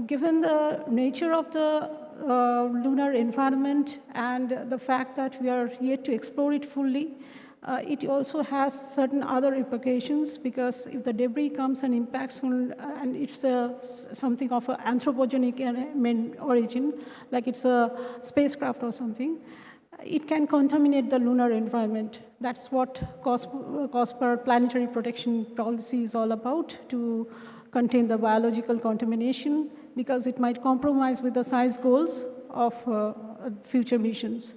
given the nature of the lunar environment and the fact that we are yet to explore it fully, it also has certain other implications, because if the debris comes and impacts on, and it's something of an anthropogenic origin, like it's a spacecraft or something, it can contaminate the lunar environment. That's what COSPAR planetary protection policy is all about, to contain the biological contamination, because it might compromise with the size goals of future missions.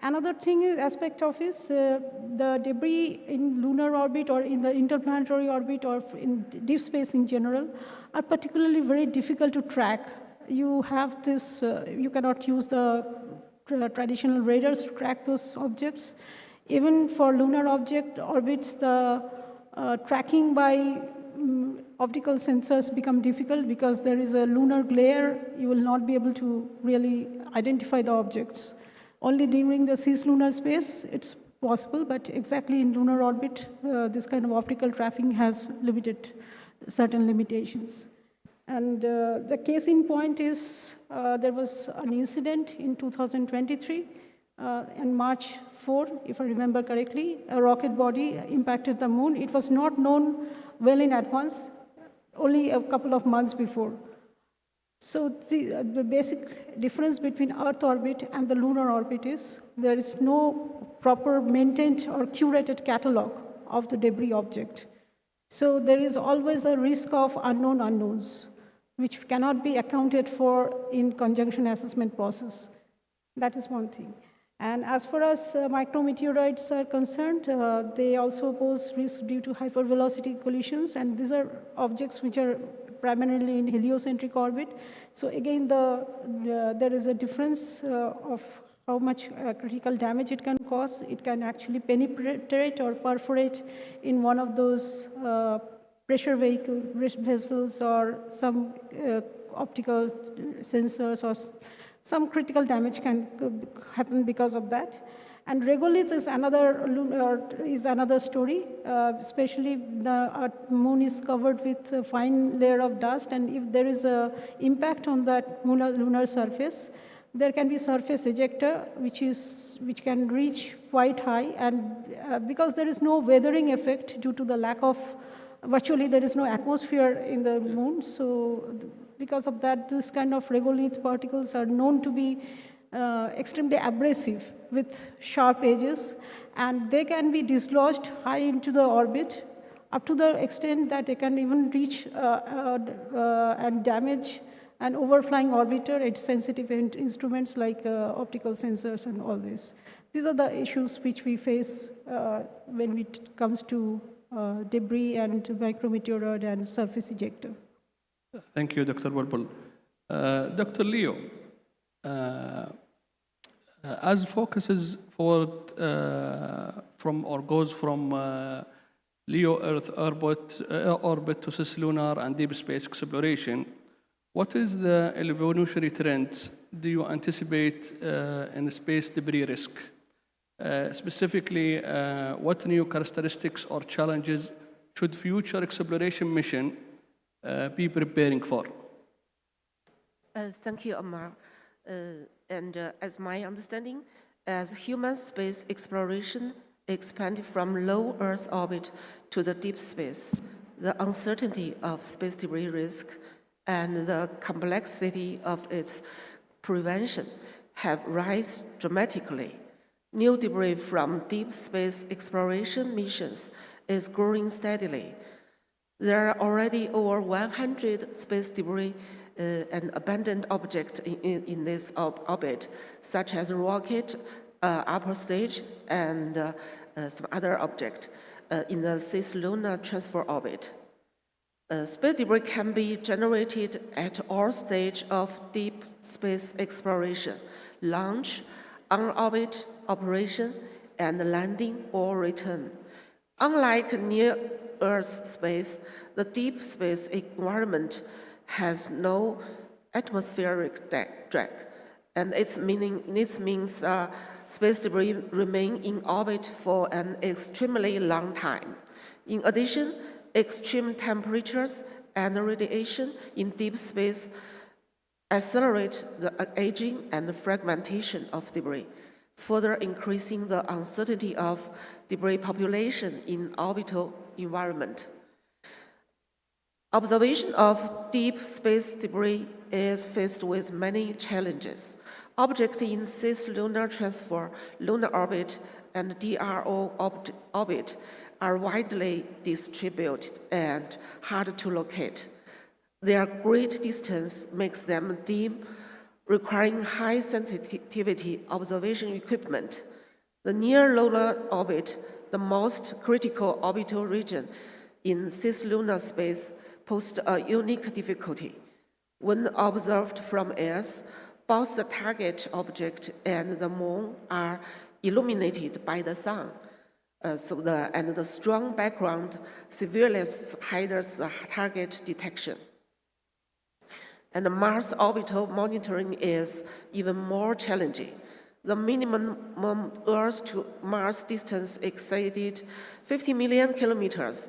Another aspect of is the debris in lunar orbit or in the interplanetary orbit or in deep space in general are particularly very difficult to track. You have this, you cannot use the traditional radars to track those objects. Even for lunar orbits, the tracking by optical sensors become difficult because there is a lunar glare. You will not be able to really identify the objects. Only during the cislunar space, it's possible, but exactly in lunar orbit, this kind of optical tracking has certain limitations. And the case in point is there was an incident in 2023, on March 4, if I remember correctly, a rocket body impacted the moon. It was not known well in advance, only a couple of months before. So the basic difference between Earth orbit and the lunar orbit is there is no proper maintained or curated catalog of the debris object. So there is always a risk of unknown unknowns, which cannot be accounted for in conjunction assessment process. That is one thing. And as far as micrometeoroids are concerned, they also pose risk due to hypervelocity collisions, and these are objects which are primarily in heliocentric orbit. So again, there is a difference of how much critical damage it can cause. It can actually penetrate or perforate in one of those pressure vessels or some optical sensors, or some critical damage can happen because of that. And regolith is another story, especially the moon is covered with a fine layer of dust, and if there is an impact on that lunar surface, There can be surface ejector, which can reach quite high, and because there is no weathering effect due to the lack of, virtually there is no atmosphere in the moon, so because of that, this kind of regolith particles are known to be extremely abrasive with sharp edges, and they can be dislodged high into the orbit, up to the extent that they can even reach and damage an overflying orbiter at sensitive instruments like optical sensors and all this. These are the issues which we face when it comes to debris and micrometeoroid and surface ejector. Thank you, Dr. Bulbul. Dr. Leo, as focuses forward from or goes from LEO Earth orbit to cislunar and deep space exploration, what is the evolutionary trends do you anticipate in space debris risk? Specifically, what new characteristics or challenges should future exploration mission be preparing for? Thank you, Amar. As my understanding, as human space exploration expanded from low Earth orbit to the deep space, the uncertainty of space debris risk and the complexity of its prevention have risen dramatically. New debris from deep space exploration missions is growing steadily. There are already over 100 space debris and abandoned objects in this orbit, such as rocket, upper stage, and some other object in the cislunar transfer orbit. Space debris can be generated at all stages of deep space exploration, launch, on-orbit operation, and landing or return. Unlike near-Earth space, the deep space environment has no atmospheric drag, and this means space debris remain in orbit for an extremely long time. In addition, extreme temperatures and radiation in deep space accelerate the aging and fragmentation of debris, further increasing the uncertainty of debris population in orbital environment. Observation of deep space debris is faced with many challenges. Objects in cislunar transfer, lunar orbit, and DRO orbit are widely distributed and hard to locate. Their great distance makes them dim, requiring high sensitivity observation equipment. The near lunar orbit, the most critical orbital region in cislunar space, posed a unique difficulty. When observed from Earth, both the target object and the moon are illuminated by the sun. And the strong background severely hinders the target detection. And the Mars orbital monitoring is even more challenging. The minimum Earth to Mars distance exceeded 50 million kilometers,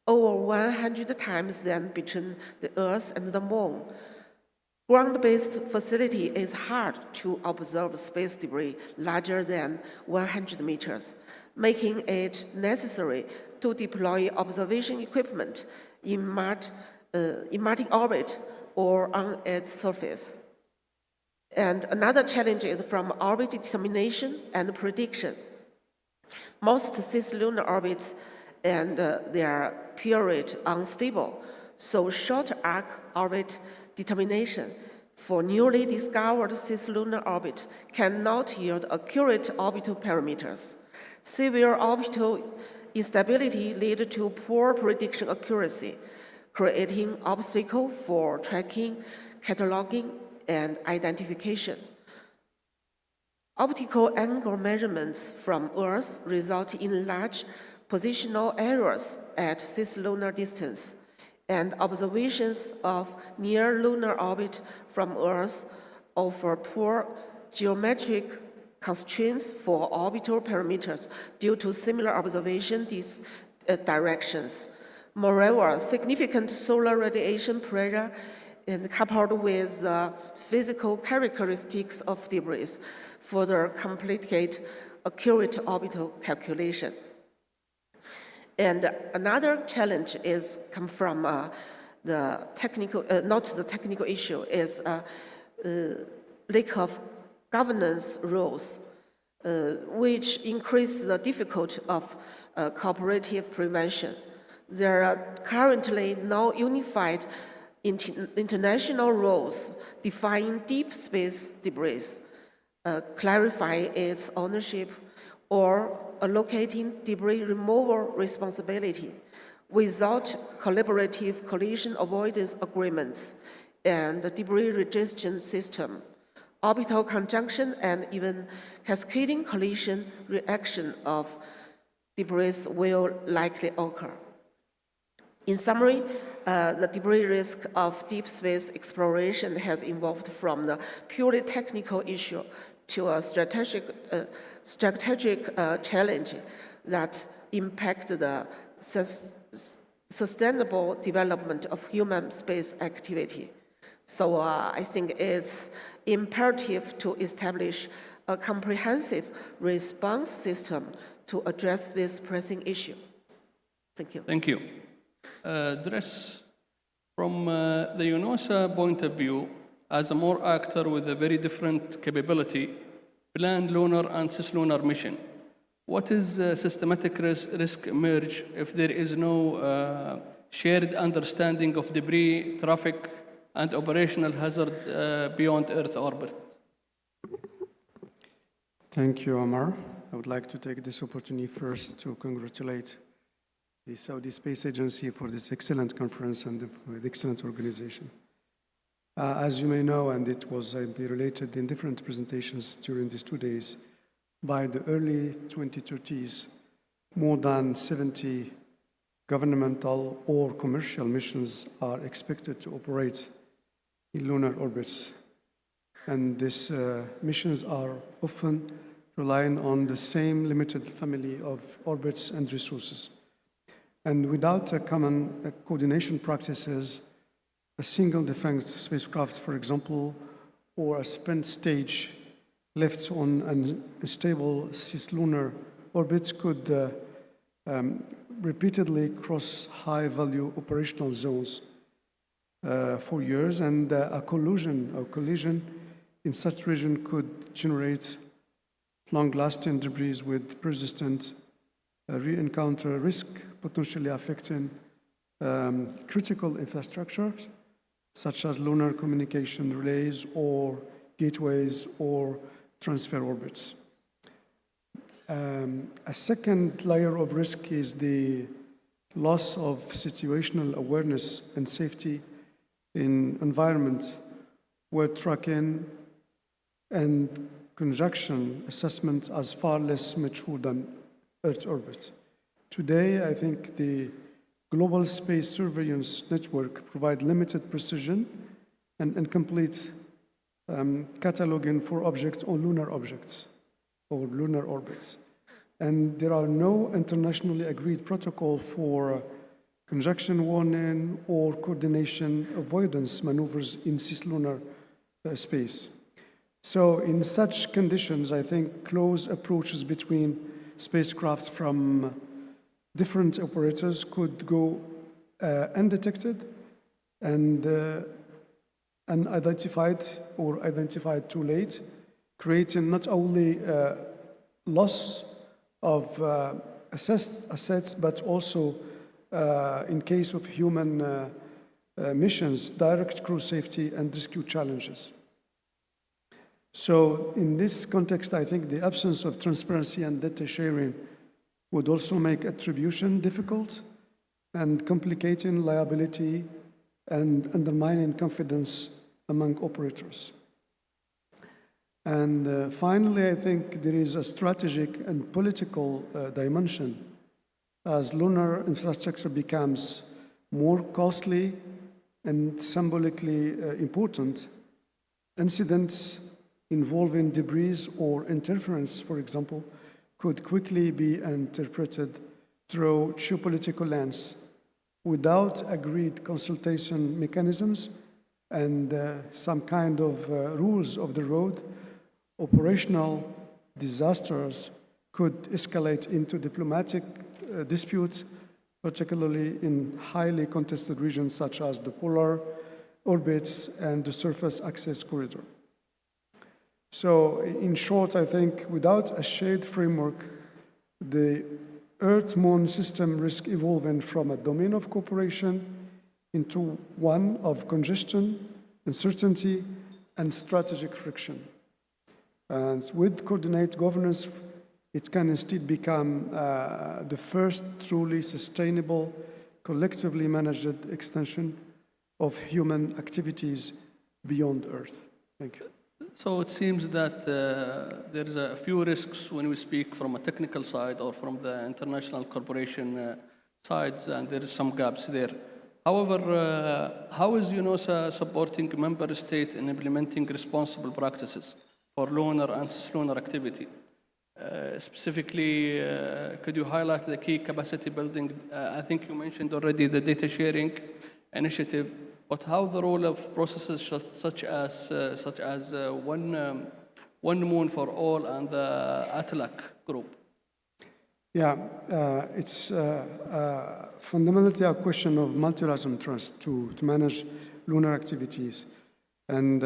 over 100 times than between the Earth and the Moon. Ground-based facility is hard to observe space debris larger than 100 meters, making it necessary to deploy observation equipment in Martian orbit or on its surface. And another challenge is from orbit determination and prediction. Most cislunar orbits and their period unstable, so short arc orbit determination for newly discovered cislunar orbit cannot yield accurate orbital parameters. Severe orbital instability leads to poor prediction accuracy, creating obstacles for tracking, cataloging, and identification. Optical angle measurements from Earth result in large positional errors at cislunar distance, and observations of near lunar orbit from Earth offer poor geometric constraints for orbital parameters due to similar observation directions. Moreover, significant solar radiation pressure and coupled with the physical characteristics of debris, further complicate accurate orbital calculation. And another challenge is come from the technical, not the technical issue, is lack of governance rules, which increase the difficulty of cooperative prevention. There are currently no unified international rules defining deep space debris, clarifying its ownership, or allocating debris removal responsibility without collaborative collision avoidance agreements and the debris registration system. Orbital conjunction and even cascading collision reaction of debris will likely occur. In summary, the debris risk of deep space exploration has evolved from the purely technical issue to a strategic challenge that impact the sustainable development of human space activity. So I think it's imperative to establish a comprehensive response system to address this pressing issue. Thank you. Thank you. Dres, from the UNOSA point of view, as a more actor with a very different capability, planned lunar and cislunar mission, what is systematic risk emerge if there is no shared understanding of debris, traffic, and operational hazard beyond Earth orbit? Thank you, Omar. I would like to take this opportunity first to congratulate the Saudi Space Agency for this excellent conference and the excellent organization. As you may know, and it was related in different presentations during these 2 days, by the early 2030s, more than 70 governmental or commercial missions are expected to operate in lunar orbits. And these missions are often relying on the same limited family of orbits and resources. And without a common coordination practices, a single defense spacecraft, for example, or a spent stage left on an unstable cislunar orbit could repeatedly cross high-value operational zones for years, and a collision in such region could generate long-lasting debris with persistent re-encounter risk, potentially affecting critical infrastructures such as lunar communication relays or gateways or transfer orbits. A second layer of risk is the loss of situational awareness and safety in environment where tracking and conjunction assessment are far less mature than Earth orbit. Today, I think the global space surveillance network provide limited precision and incomplete cataloging for objects on lunar objects or lunar orbits. And there are no internationally agreed protocol for conjunction warning or coordination avoidance maneuvers in cislunar space. So in such conditions, I think close approaches between spacecraft from different operators could go undetected and unidentified or identified too late, creating not only loss of assets, but also, in case of human missions, direct crew safety and rescue challenges. So in this context, I think the absence of transparency and data sharing would also make attribution difficult and complicating liability and undermining confidence among operators. And finally, I think there is a strategic and political dimension. As lunar infrastructure becomes more costly and symbolically important, incidents involving debris or interference, for example, could quickly be interpreted through geopolitical lens without agreed consultation mechanisms and some kind of rules of the road, operational disasters could escalate into diplomatic disputes, particularly in highly contested regions such as the polar orbits and the surface access corridor. So in short, I think without a shared framework, the Earth-Moon system risks evolving from a domain of cooperation into one of congestion, uncertainty, and strategic friction. And with coordinated governance, it can instead become the first truly sustainable, collectively managed extension of human activities beyond Earth. Thank you. So it seems that there is a few risks when we speak from a technical side or from the international corporation sides, and there is some gaps there. However, how is UNOSA supporting member states in implementing responsible practices for lunar and cislunar activity? Specifically, could you highlight the key capacity building? I think you mentioned already the data sharing initiative, but how the role of processes such as one moon for all and the ATLAC group? Yeah, it's fundamentally a question of multilateral trust to manage lunar activities. And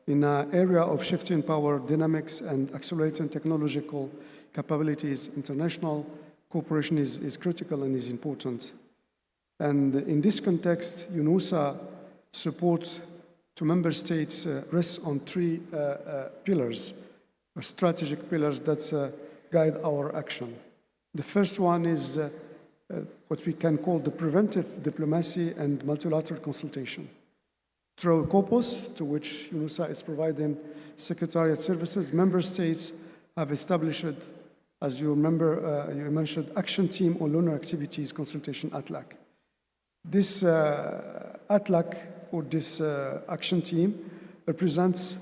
in an area of shifting power dynamics and accelerating technological capabilities, international cooperation is critical and is important. And in this context, UNOSA support to member states rests on three pillars, strategic pillars that guide our action. The first one is what we can call the preventive diplomacy and multilateral consultation. Through COPOS, to which UNOSA is providing secretariat services, member states have established, as you remember, you mentioned, Action Team on Lunar Activities Consultation, ATLAC. This ATLAC, or this action team, represents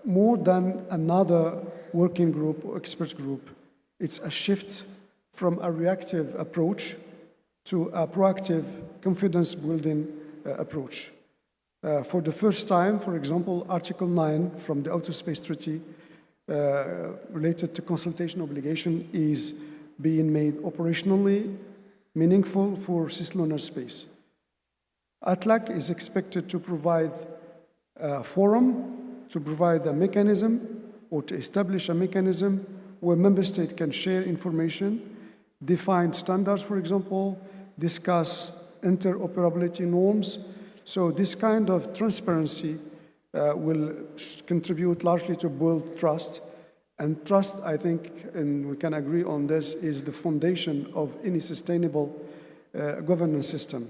more than another working group or expert group. It's a shift from a reactive approach to a proactive, confidence-building approach. For the first time, for example, Article 9 from the Outer Space Treaty related to consultation obligation is being made operationally meaningful for cislunar space. ATLAC is expected to provide a forum, to provide a mechanism, or to establish a mechanism where member states can share information, define standards, for example, discuss interoperability norms. So this kind of transparency will contribute largely to build trust. And trust, I think, and we can agree on this, is the foundation of any sustainable governance system.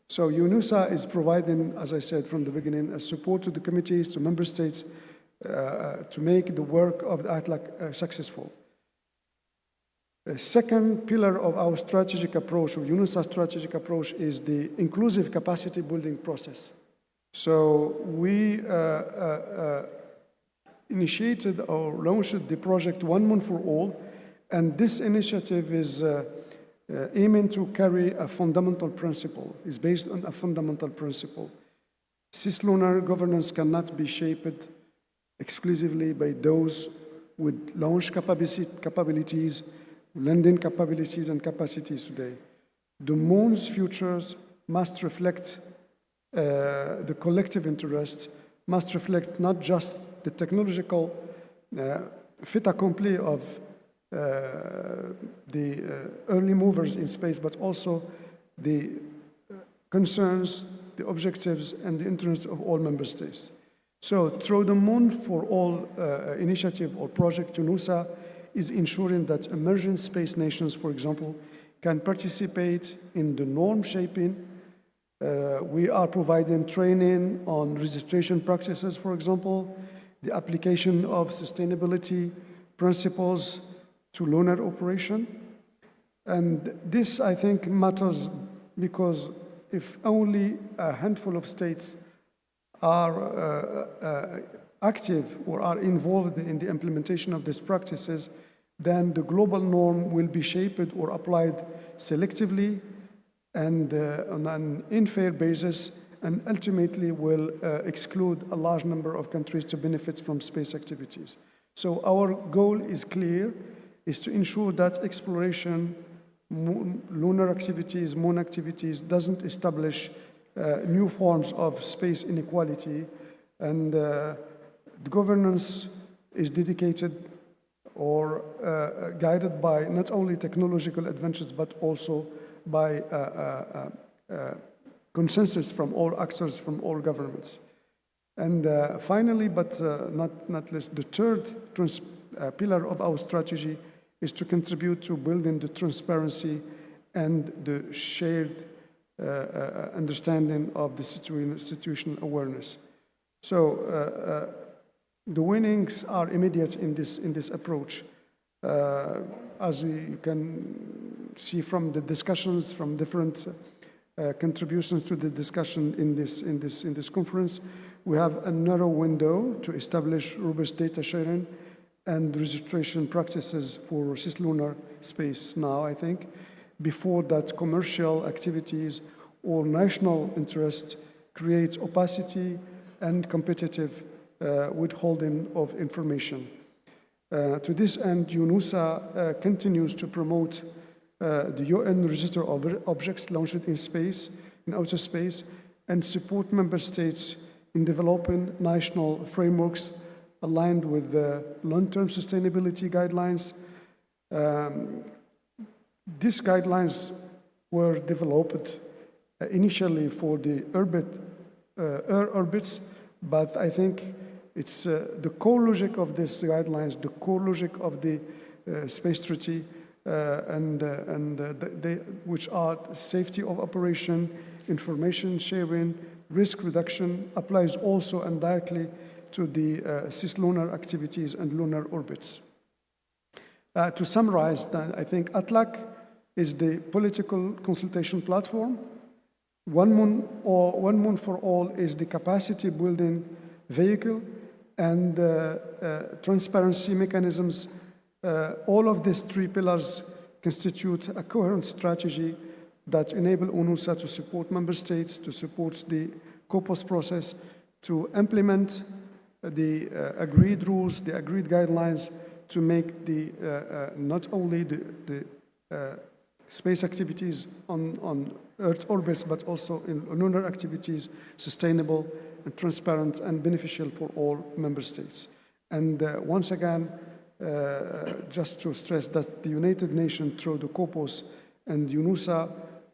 So UNOSA is providing, as I said from the beginning, a support to the committees, to member states, to make the work of the ATLAC successful. The second pillar of our strategic approach, or UNOSA's strategic approach, is the inclusive capacity building process. So we initiated or launched the project One Moon for All, and this initiative is aiming to carry a fundamental principle, is based on a fundamental principle. Cislunar governance cannot be shaped exclusively by those with launch capabilities, landing capabilities and capacities today. The moon's futures must reflect the collective interest, must reflect not just the technological fait accompli of the early movers in space, but also the concerns, the objectives, and the interests of all member states. So through the Moon for All initiative or project, UNOSA is ensuring that emerging space nations, for example, can participate in the norm shaping. We are providing training on registration practices, for example, the application of sustainability principles to lunar operation. And this, I think, matters because if only a handful of states are active or are involved in the implementation of these practices, then the global norm will be shaped or applied selectively and on an unfair basis, and ultimately will exclude a large number of countries to benefit from space activities. So our goal is clear, is to ensure that exploration, lunar activities, moon activities doesn't establish new forms of space inequality, and the governance is dedicated or guided by not only technological advances but also by consensus from all actors, from all governments. And finally, but not least, the third pillar of our strategy is to contribute to building the transparency and the shared understanding of the situational awareness. So the winnings are immediate in this approach. As you can see from the discussions, from different contributions to the discussion in this conference, we have a narrow window to establish robust data sharing and registration practices for cislunar space now, I think, before that commercial activities or national interest creates opacity and competitive withholding of information. To this end, UNOOSA continues to promote the UN Register of Objects launched in space, in outer space, and support member states in developing national frameworks aligned with the long-term sustainability guidelines. These guidelines were developed initially for the Earth orbits, but I think it's the core logic of these guidelines, the core logic of the space treaty, which are safety of operation, information sharing, risk reduction, applies also indirectly to the cislunar activities and lunar orbits. To summarize, I think ATLAC is the political consultation platform. One Moon for All is the capacity building vehicle, and transparency mechanisms. All of these three pillars constitute a coherent strategy that enable UNOOSA to support member states, to support the COPOS process, to implement the agreed rules, the agreed guidelines, to make the not only the space activities on Earth orbits, but also in lunar activities, sustainable and transparent and beneficial for all member states. And once again, just to stress that the United Nations, through the COPOS and UNOOSA,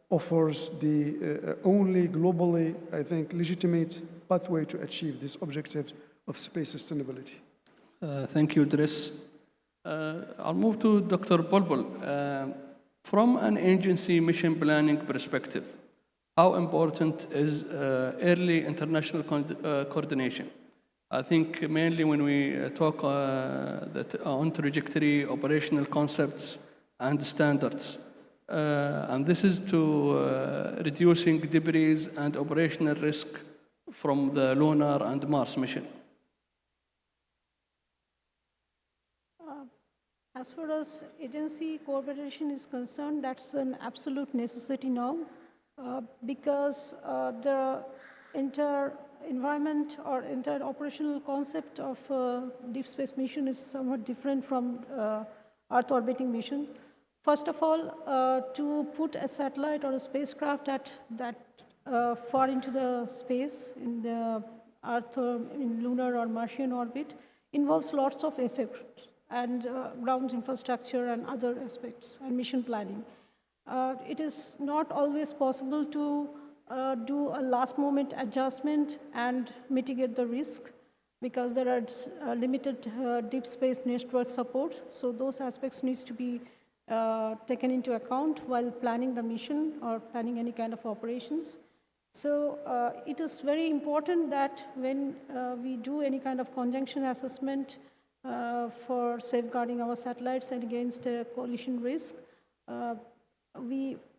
offers the only globally, I think, legitimate pathway to achieve this objective of space sustainability. Thank you, Idris. I'll move to Dr. Bulbul. From an agency mission planning perspective, how important is early international coordination? I think mainly when we talk on trajectory, operational concepts, and standards. And this is to reducing debris and operational risk from the lunar and Mars mission. As far as agency cooperation is concerned, that's an absolute necessity now because the inter-environment or inter-operational concept of deep space mission is somewhat different from Earth orbiting mission. First of all, to put a satellite or a spacecraft at that far into the space, in the Earth or in lunar or Martian orbit, involves lots of effort and ground infrastructure and other aspects and mission planning. It is not always possible to do a last moment adjustment and mitigate the risk because there are limited deep space network support. So those aspects needs to be taken into account while planning the mission or planning any kind of operations. So it is very important that when we do any kind of conjunction assessment for safeguarding our satellites and against collision risk,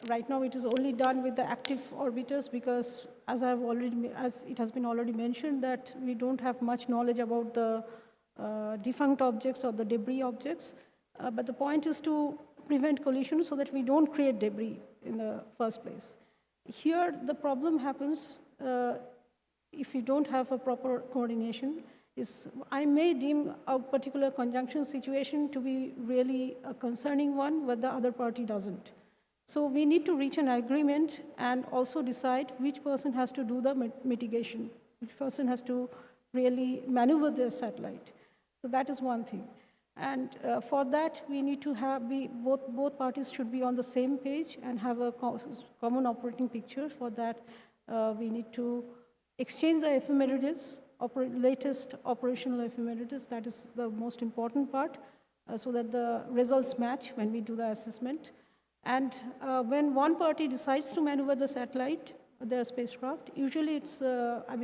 right now it is only done with the active orbiters because as it has been already mentioned that we don't have much knowledge about the defunct objects or the debris objects. But the point is to prevent collision so that we don't create debris in the first place. Here the problem happens if you don't have a proper coordination, is I may deem a particular conjunction situation to be really a concerning one, but the other party doesn't. So we need to reach an agreement and also decide which person has to do the mitigation, which person has to really maneuver the satellite. So that is one thing. And for that, we need to have, both parties should be on the same page and have a common operating picture. For that, we need to exchange the ephemerides, latest operational ephemerides. That is the most important part, so that the results match when we do the assessment. And when one party decides to maneuver the satellite, their spacecraft, usually it's, I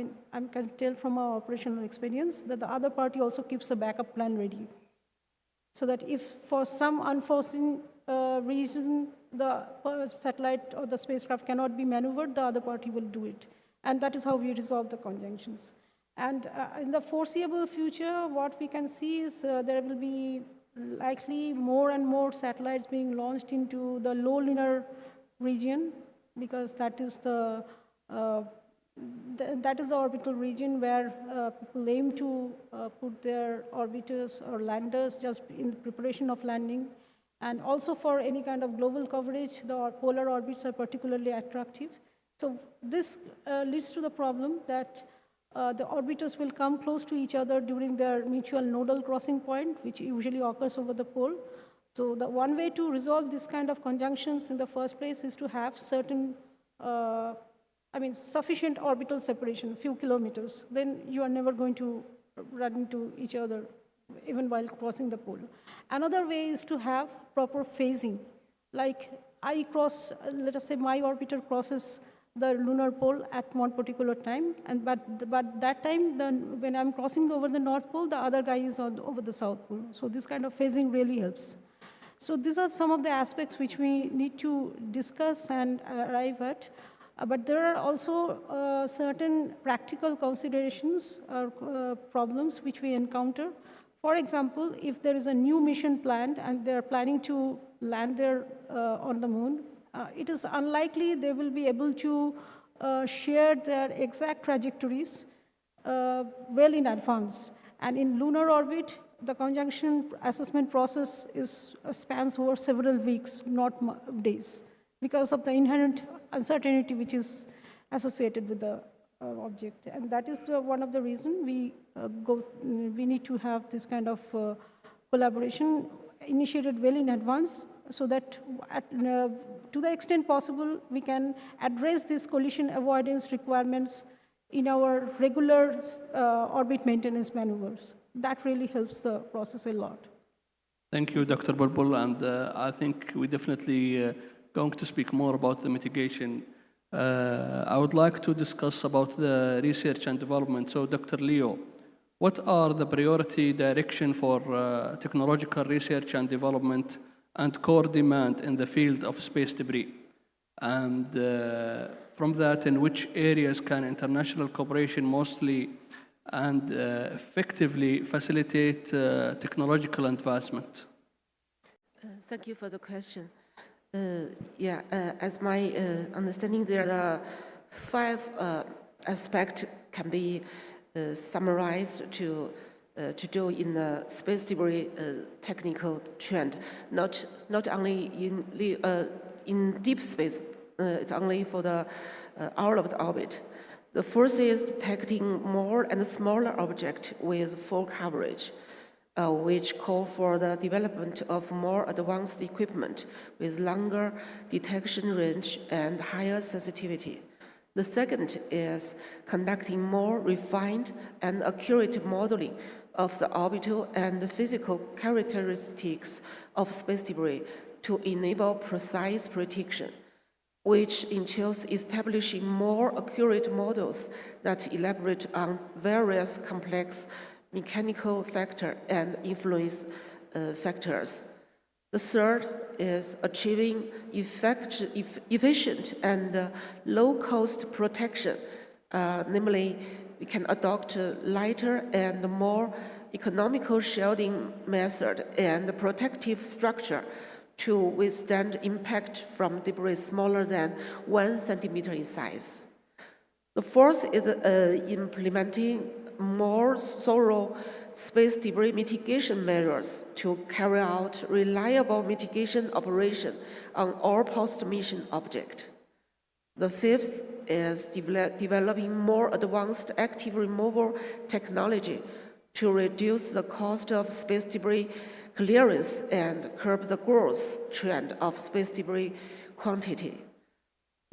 can tell from our operational experience that the other party also keeps a backup plan ready. So that if for some unforeseen reason the satellite or the spacecraft cannot be maneuvered, the other party will do it. And that is how we resolve the conjunctions. And in the foreseeable future, what we can see is there will be likely more and more satellites being launched into the low lunar region, because that is the orbital region where people aim to put their orbiters or landers just in preparation of landing. And also for any kind of global coverage, the polar orbits are particularly attractive. So this leads to the problem that the orbiters will come close to each other during their mutual nodal crossing point, which usually occurs over the pole. So the one way to resolve this kind of conjunctions in the first place is to have certain, sufficient orbital separation, a few kilometers. Then you are never going to run into each other, even while crossing the pole. Another way is to have proper phasing. Like I cross, let us say my orbiter crosses the lunar pole at one particular time, but that time, when I'm crossing over the North Pole, the other guy is over the South Pole. So this kind of phasing really helps. So these are some of the aspects which we need to discuss and arrive at. But there are also certain practical considerations or problems which we encounter. For example, if there is a new mission planned and they're planning to land there on the moon, it is unlikely they will be able to share their exact trajectories well in advance. And in lunar orbit, the conjunction assessment process spans over several weeks, not days, because of the inherent uncertainty which is associated with the object. And that is one of the reasons we need to have this kind of collaboration initiated well in advance, so that to the extent possible, we can address these collision avoidance requirements in our regular orbit maintenance maneuvers. That really helps the process a lot. Thank you, Dr. Bulbul, and I think we definitely going to speak more about the mitigation. I would like to discuss about the research and development. So, Dr. Leo, what are the priority direction for technological research and development and core demand in the field of space debris? And from that, in which areas can international cooperation mostly and effectively facilitate technological advancement? Thank you for the question. As my understanding, there are 5 aspects can be summarized to do in the space debris technical trend, not only in deep space, it's only for the out of the orbit. The first is detecting more and smaller objects with full coverage, which call for the development of more advanced equipment with longer detection range and higher sensitivity. The second is conducting more refined and accurate modeling of the orbital and physical characteristics of space debris to enable precise prediction, which entails establishing more accurate models that elaborate on various complex mechanical factors and influence factors. The third is achieving efficient and low-cost protection. Namely, we can adopt a lighter and more economical shielding method and protective structure to withstand impact from debris smaller than 1 centimeter in size. The fourth is implementing more thorough space debris mitigation measures to carry out reliable mitigation operation on all post-mission objects. The fifth is developing more advanced active removal technology to reduce the cost of space debris clearance and curb the growth trend of space debris quantity.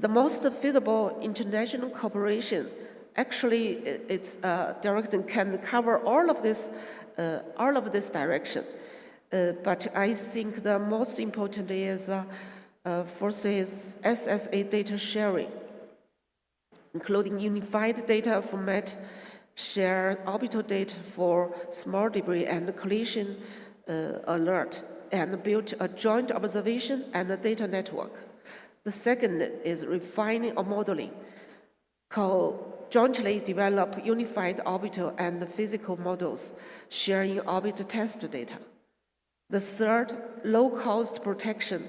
The most feasible international cooperation, actually, its direction can cover all of this direction. But I think the most important is first is SSA data sharing, including unified data format, share orbital data for small debris and collision alert, and build a joint observation and a data network. The second is refining or modeling, jointly develop unified orbital and physical models, sharing orbit test data. The third, low-cost protection,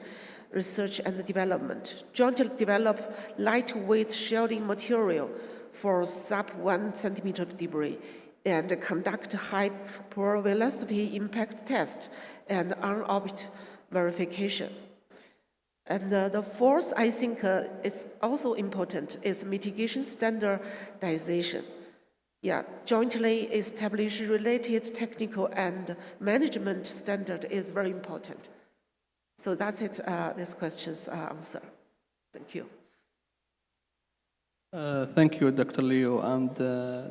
research and development, jointly develop lightweight shielding material for sub-1 centimeter debris and conduct hypervelocity impact test and on-orbit verification. And the fourth, I think, is also important, is mitigation standardization. Yeah, jointly establish related technical and management standard is very important. So that's it, this question's answer. Thank you. Thank you, Dr. Leo. And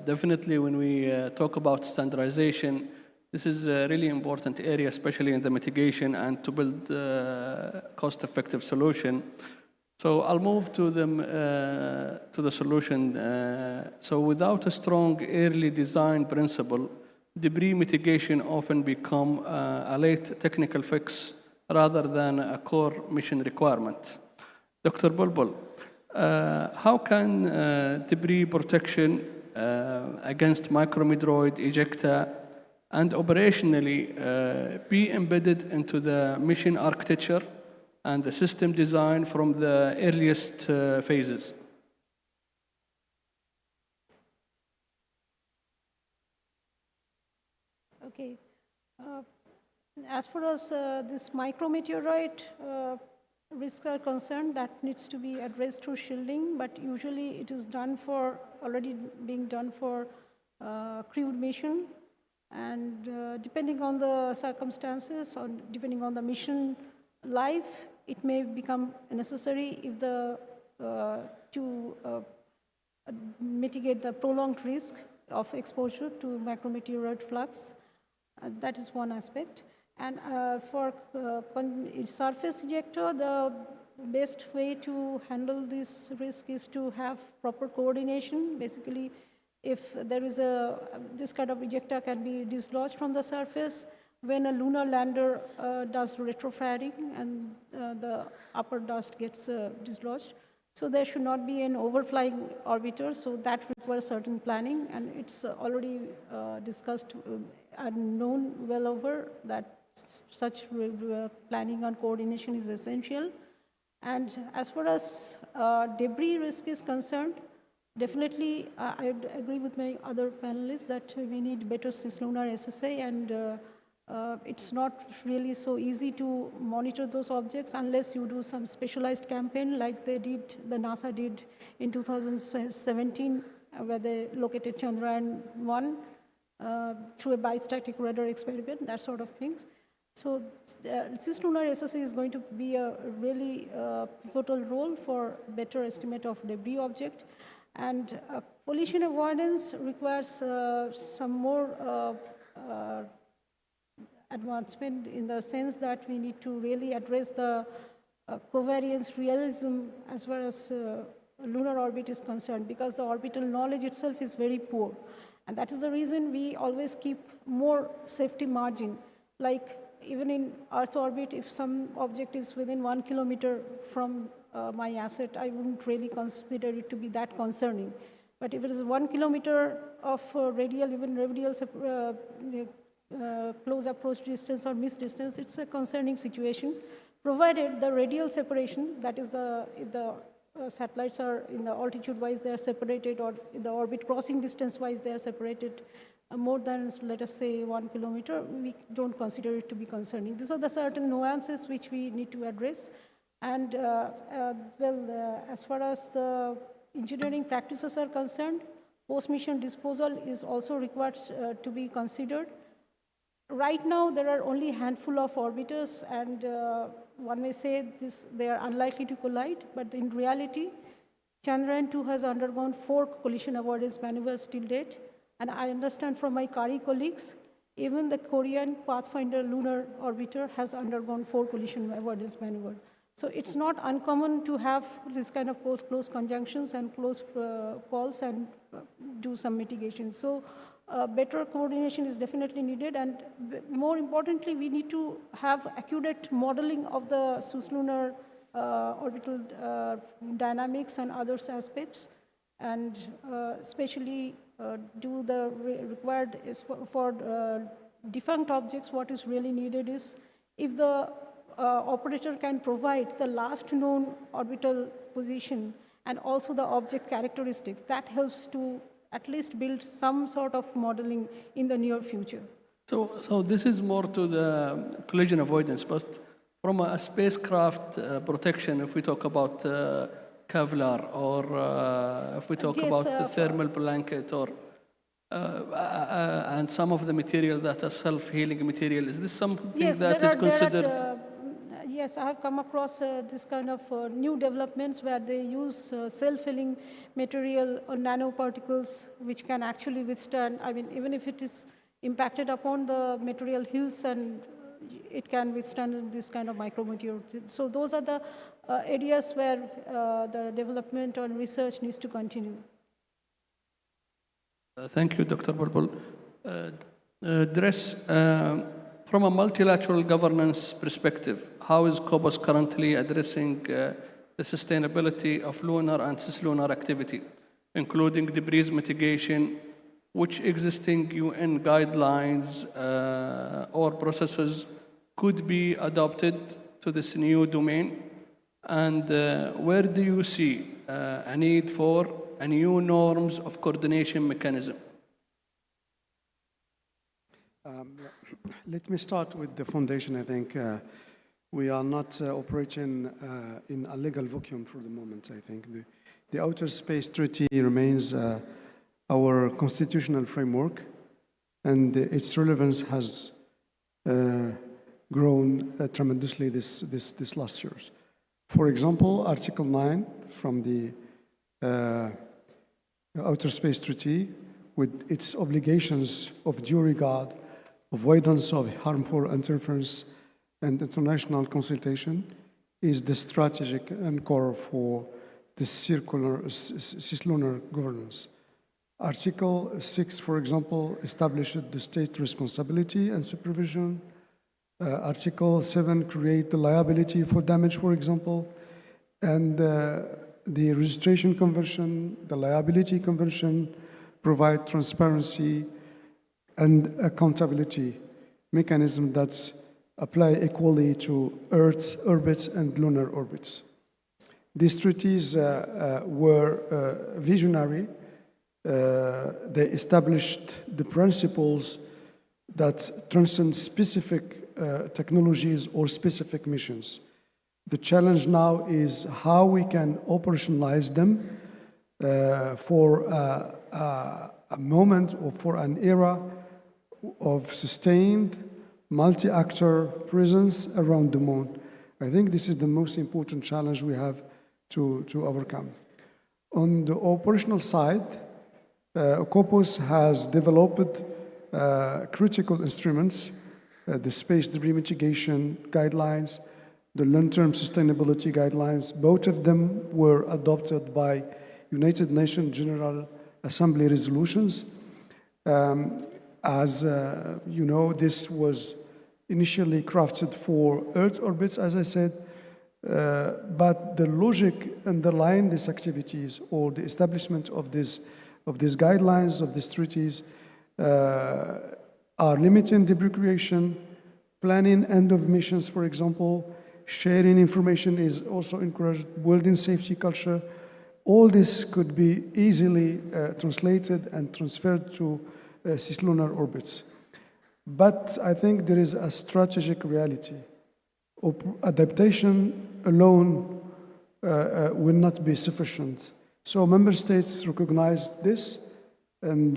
definitely when we talk about standardization, this is a really important area, especially in the mitigation and to build cost-effective solution. So I'll move to the solution. So without a strong early design principle, debris mitigation often become a late technical fix rather than a core mission requirement. Dr. Bulbul, how can debris protection against micrometeoroid ejecta and operationally be embedded into the mission architecture and the system design from the earliest phases? Okay. As far as this micrometeorite risks are concerned, that needs to be addressed through shielding, but usually it is done for, already being done for crewed mission. And depending on the circumstances or depending on the mission life, it may become necessary if to mitigate the prolonged risk of exposure to micrometeorite flux. That is one aspect. And for surface ejector, the best way to handle this risk is to have proper coordination. Basically, if there is this kind of ejector can be dislodged from the surface when a lunar lander does retroflaring and the upper dust gets dislodged. So there should not be an overflying orbiter, so that requires certain planning, and it's already discussed and known well over that such planning and coordination is essential. And as far as debris risk is concerned, definitely I would agree with my other panelists that we need better cislunar SSA, and it's not really so easy to monitor those objects unless you do some specialized campaign like the NASA did in 2017, where they located Chandrayaan-1 through a bistatic radar experiment, that sort of things. So cislunar SSA is going to be a really pivotal role for better estimate of debris object. And collision avoidance requires some more advancement in the sense that we need to really address the covariance realism as far as lunar orbit is concerned, because the orbital knowledge itself is very poor. And that is the reason we always keep more safety margin. Like even in Earth orbit, if some object is within 1 kilometer from my asset, I wouldn't really consider it to be that concerning. But if it is 1 kilometer of radial, even radial close approach distance or miss distance, it's a concerning situation, provided the radial separation, that is if the satellites are in the altitude-wise, they are separated, or in the orbit crossing distance-wise, they are separated more than, let us say, 1 kilometer, we don't consider it to be concerning. These are the certain nuances which we need to address. And as far as the engineering practices are concerned, post-mission disposal is also required to be considered. Right now, there are only a handful of orbiters, and one may say they are unlikely to collide, but in reality, Chandrayaan-2 has undergone 4 collision avoidance maneuvers till date, and I understand from my CARI colleagues, even the Korean Pathfinder lunar orbiter has undergone 4 collision avoidance maneuvers. So it's not uncommon to have this kind of close conjunctions and close calls and do some mitigation. So better coordination is definitely needed, and more importantly, we need to have accurate modeling of the cislunar orbital dynamics and other aspects, and especially do the required for defunct objects. What is really needed is if the operator can provide the last known orbital position and also the object characteristics, that helps to at least build some sort of modeling in the near future. So this is more to the collision avoidance, but from a spacecraft protection, if we talk about Kevlar, or if we talk about the thermal blanket, or and some of the material that are self-healing material, is this something that is considered? Yes, I have come across this kind of new developments where they use self-healing material or nanoparticles which can actually withstand, I mean, even if it is impacted upon the material hills, and it can withstand this kind of micromaterial. So those are the areas where the development and research needs to continue. Thank you, Dr. Bulbul. Dres, from a multilateral governance perspective, how is COBOS currently addressing the sustainability of lunar and cislunar activity, including debris mitigation? Which existing UN guidelines or processes could be adopted to this new domain? And where do you see a need for a new norms of coordination mechanism? Let me start with the foundation. I think we are not operating in a legal vacuum for the moment. I think the Outer Space Treaty remains our constitutional framework, and its relevance has grown tremendously this last years. For example, Article 9 from the Outer Space Treaty, with its obligations of due regard, avoidance of harmful interference, and international consultation, is the strategic anchor for the cislunar governance. Article 6, for example, established the state responsibility and supervision. Article 7 create the liability for damage, for example, and the registration convention, the liability convention provide transparency and accountability mechanism that apply equally to Earth orbits and lunar orbits. These treaties were visionary. They established the principles that transcend specific technologies or specific missions. The challenge now is how we can operationalize them for a moment or for an era of sustained multi-actor presence around the moon. I think this is the most important challenge we have to overcome. On the operational side, COPOS has developed critical instruments, the space debris mitigation guidelines, the long-term sustainability guidelines. Both of them were adopted by United Nations General Assembly resolutions. As you know, this was initially crafted for Earth orbits, as I said, but the logic underlying these activities or the establishment of these guidelines, of these treaties, are limiting debris creation, planning end of missions, for example, sharing information is also encouraged, building safety culture. All this could be easily translated and transferred to cislunar orbits. But I think there is a strategic reality. Adaptation alone will not be sufficient. So member states recognize this, and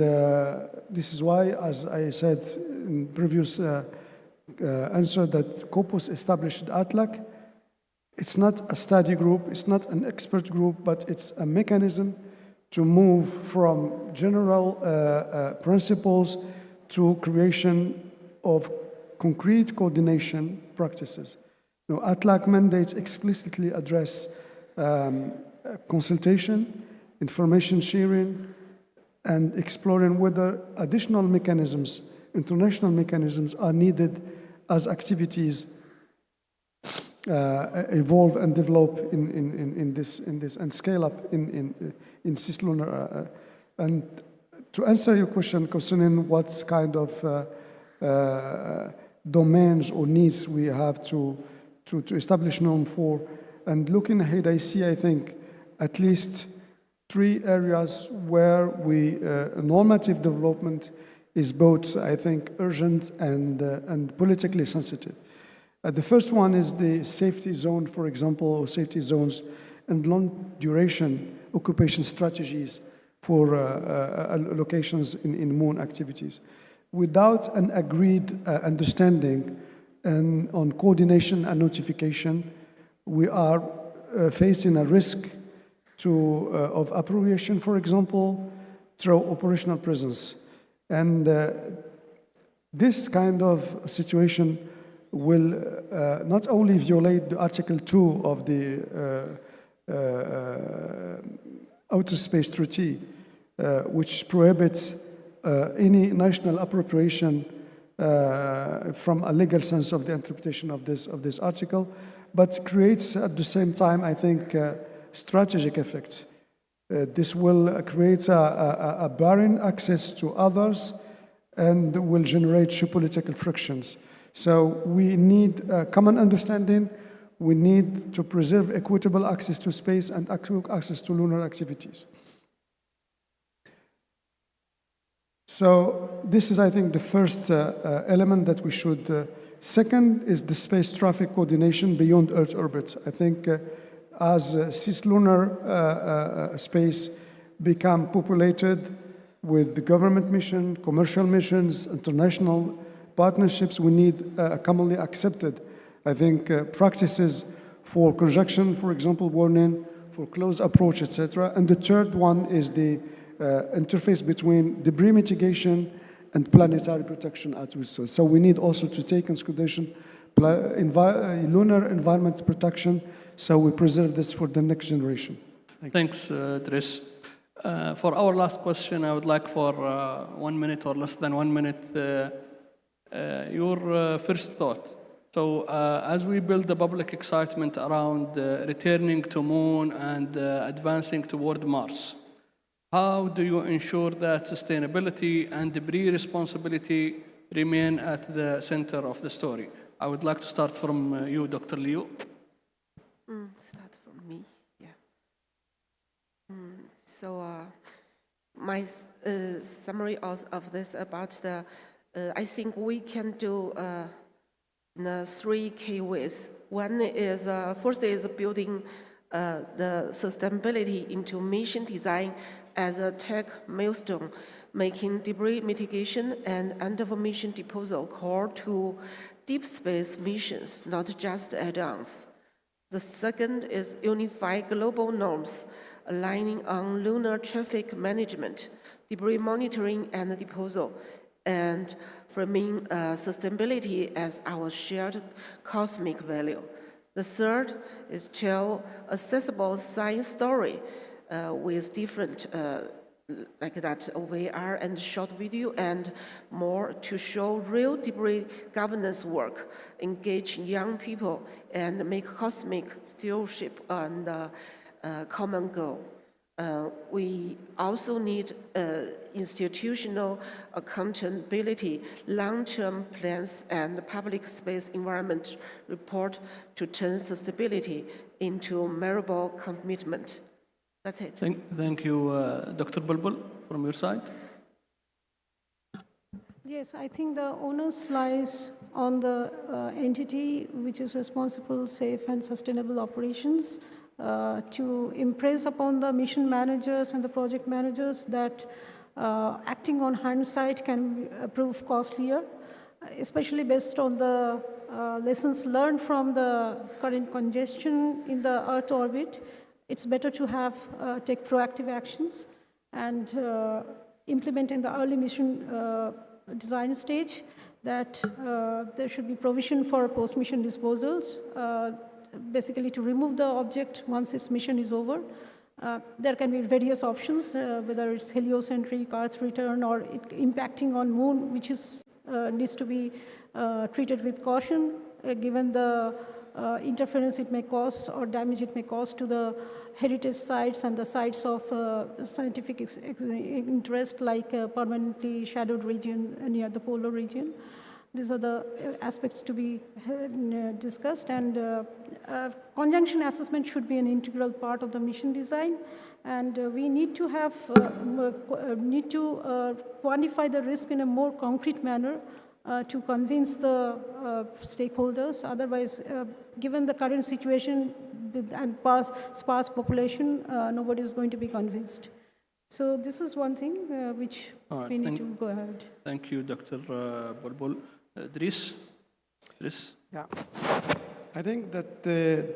this is why, as I said in previous answer, that COPUS established ATLAC. It's not a study group, it's not an expert group, but it's a mechanism to move from general principles to creation of concrete coordination practices. Now, ATLAC mandates explicitly address consultation, information sharing, and exploring whether additional mechanisms, international mechanisms, are needed as activities evolve and develop in this and scale up in cislunar. And to answer your question concerning what kind of domains or needs we have to establish norm for, and looking ahead, I see, I think, at least 3 areas where normative development is both, I think, urgent and politically sensitive. The first one is the safety zone, for example, or safety zones and long-duration occupation strategies for locations in moon activities. Without an agreed understanding and on coordination and notification, we are facing a risk of appropriation, for example, through operational presence. And this kind of situation will not only violate the Article 2 of the Outer Space Treaty, which prohibits any national appropriation from a legal sense of the interpretation of this article, but creates at the same time, I think, strategic effects. This will create a barren access to others and will generate geopolitical frictions. So we need a common understanding. We need to preserve equitable access to space and access to lunar activities. So this is, I think, the first element that we should. Second is the space traffic coordination beyond Earth orbit. I think as cislunar space become populated with the government mission, commercial missions, international partnerships, we need commonly accepted, I think, practices for conjunction, for example, warning, for close approach, etc. And the third one is the interface between debris mitigation and planetary protection at resource. So we need also to take into consideration lunar environment protection, so we preserve this for the next generation. Thanks, Dris. For our last question, I would like for 1 minute or less than 1 minute, your first thought. So as we build the public excitement around returning to Moon and advancing toward Mars, how do you ensure that sustainability and debris responsibility remain at the center of the story? I would like to start from you, Dr. Liu. Start from me, yeah. So my summary of this about the, I think we can do in 3 key ways. One is, first is building the sustainability into mission design as a tech milestone, making debris mitigation and end-of-mission disposal core to deep space missions, not just add-ons. The second is unify global norms, aligning on lunar traffic management, debris monitoring and disposal, and framing sustainability as our shared cosmic value. The third is tell accessible science story with different, like that, VR and short video and more to show real debris governance work, engage young people, and make cosmic stewardship and common goal. We also need institutional accountability, long-term plans, and public space environment report to turn sustainability into measurable commitment. That's it. Thank you, Dr. Bulbul, from your side. Yes, I think the onus lies on the entity which is responsible, safe, and sustainable operations to impress upon the mission managers and the project managers that acting on hindsight can prove costlier, especially based on the lessons learned from the current congestion in the Earth orbit. It's better to have take proactive actions and implement in the early mission design stage that there should be provision for post-mission disposals, basically to remove the object once its mission is over. There can be various options, whether it's heliocentric, Earth return, or it impacting on moon, which is needs to be treated with caution, given the interference it may cause or damage it may cause to the heritage sites and the sites of scientific interest, like permanently shadowed region near the polar region. These are the aspects to be discussed, and conjunction assessment should be an integral part of the mission design, and we need to have quantify the risk in a more concrete manner to convince the stakeholders. Otherwise, given the current situation and sparse population, nobody is going to be convinced. So this is one thing which we need to go ahead. Thank you, Dr. Bulbul. Dries? Yeah. I think that the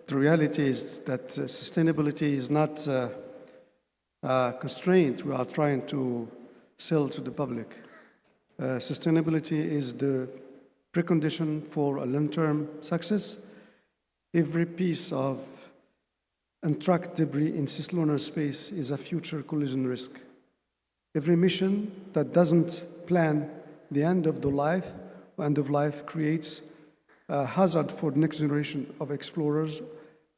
reality is that sustainability is not a constraint we are trying to sell to the public. Sustainability is the precondition for a long-term success. Every piece of untracked debris in cislunar space is a future collision risk. Every mission that doesn't plan the end of life creates a hazard for the next generation of explorers,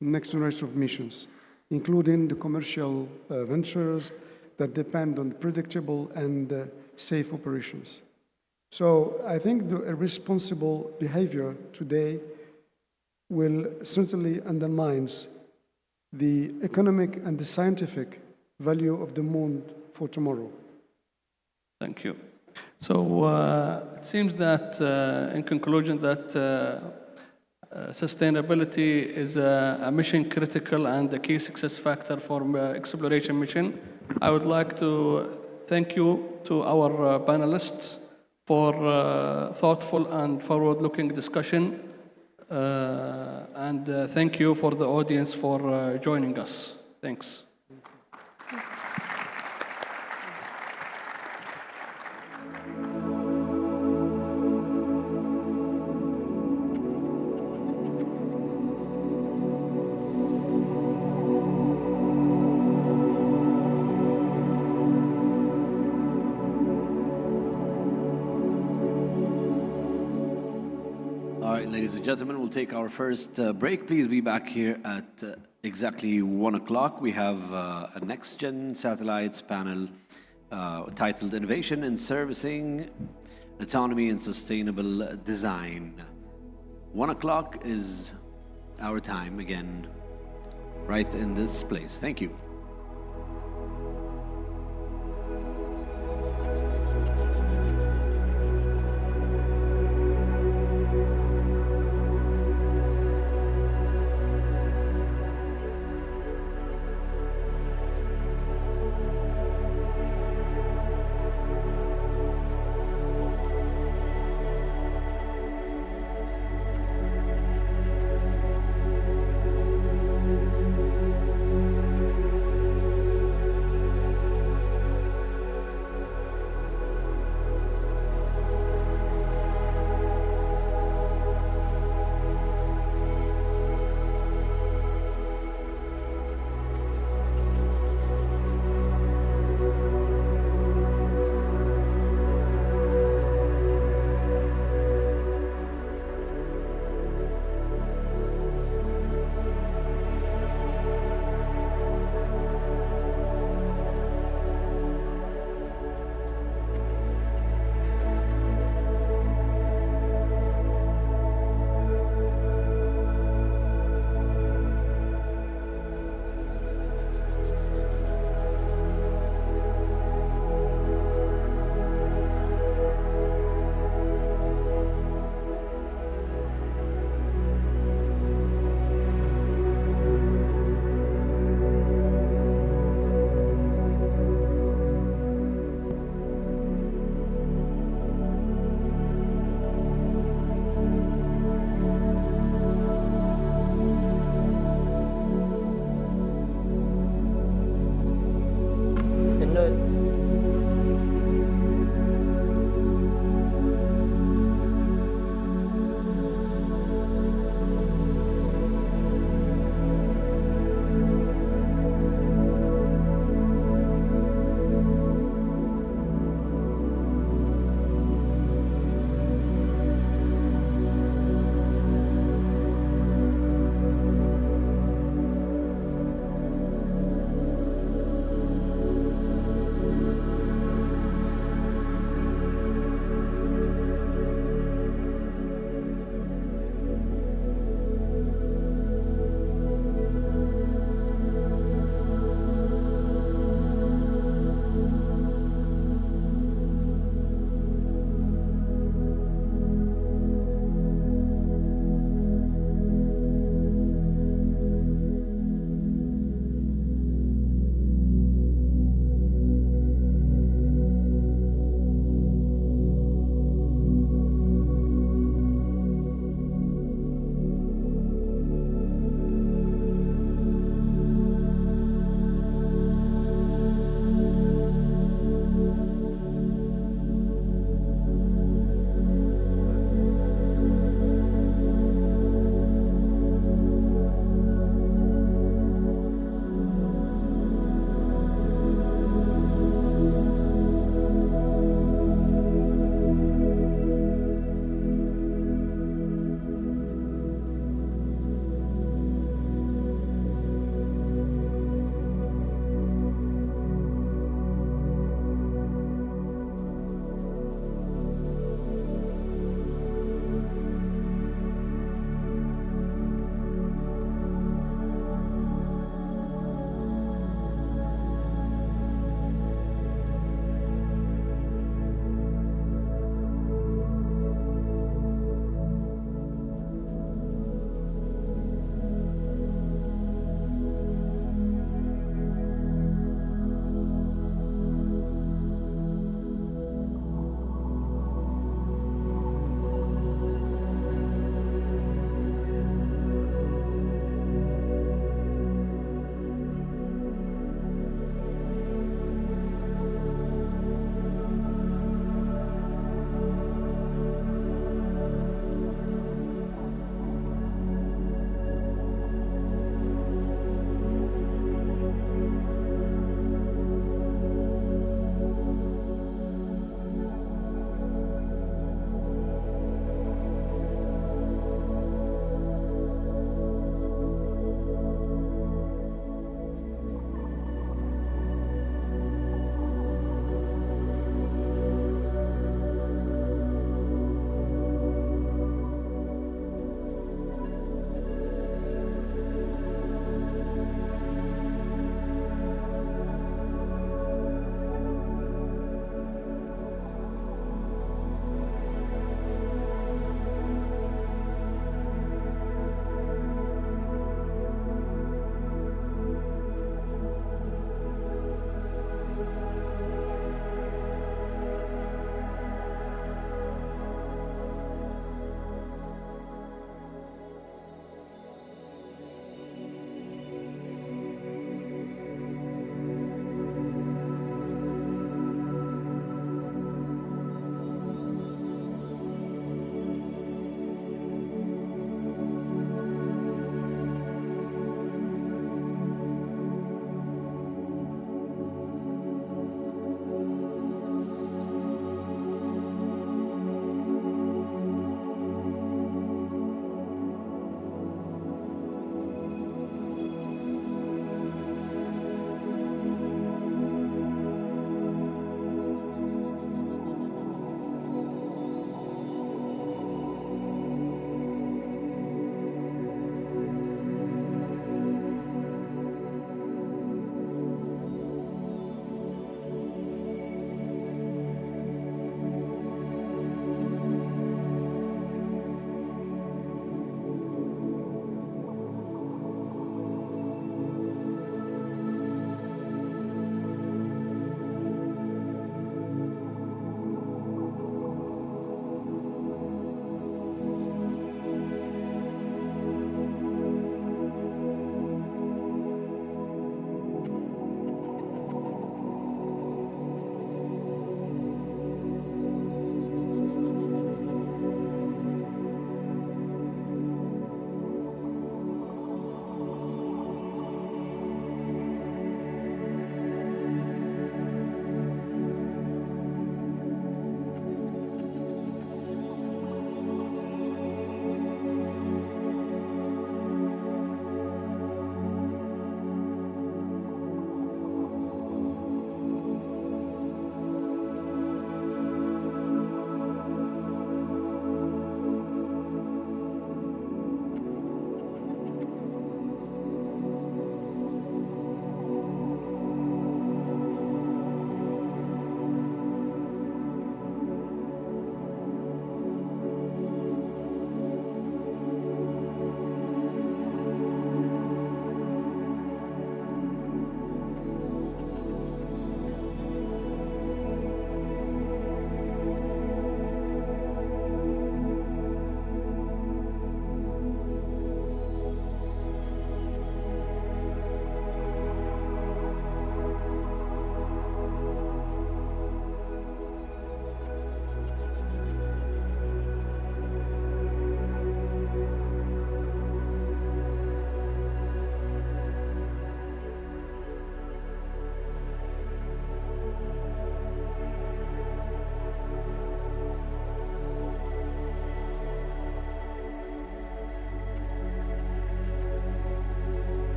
next generation of missions, including the commercial ventures that depend on predictable and safe operations. So I think the irresponsible behavior today will certainly undermines the economic and the scientific value of the moon for tomorrow. Thank you. So it seems that, in conclusion, that sustainability is a mission critical and a key success factor for exploration mission. I would like to thank you to our panelists for thoughtful and forward-looking discussion. And thank you for the audience for joining us. Thanks. Ladies and gentlemen, we'll take our first break. Please be back here at exactly 1 o'clock. We have a next-gen satellites panel titled Innovation in Servicing Autonomy and Sustainable Design. 1 o'clock is our time again, right in this place. Thank you.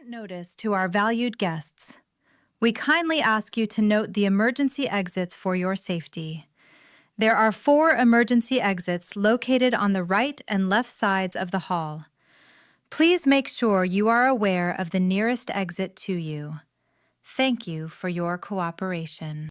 Important notice to our valued guests. We kindly ask you to note the emergency exits for your safety. There are 4 emergency exits located on the right and left sides of the hall. Please make sure you are aware of the nearest exit to you. Thank you for your cooperation.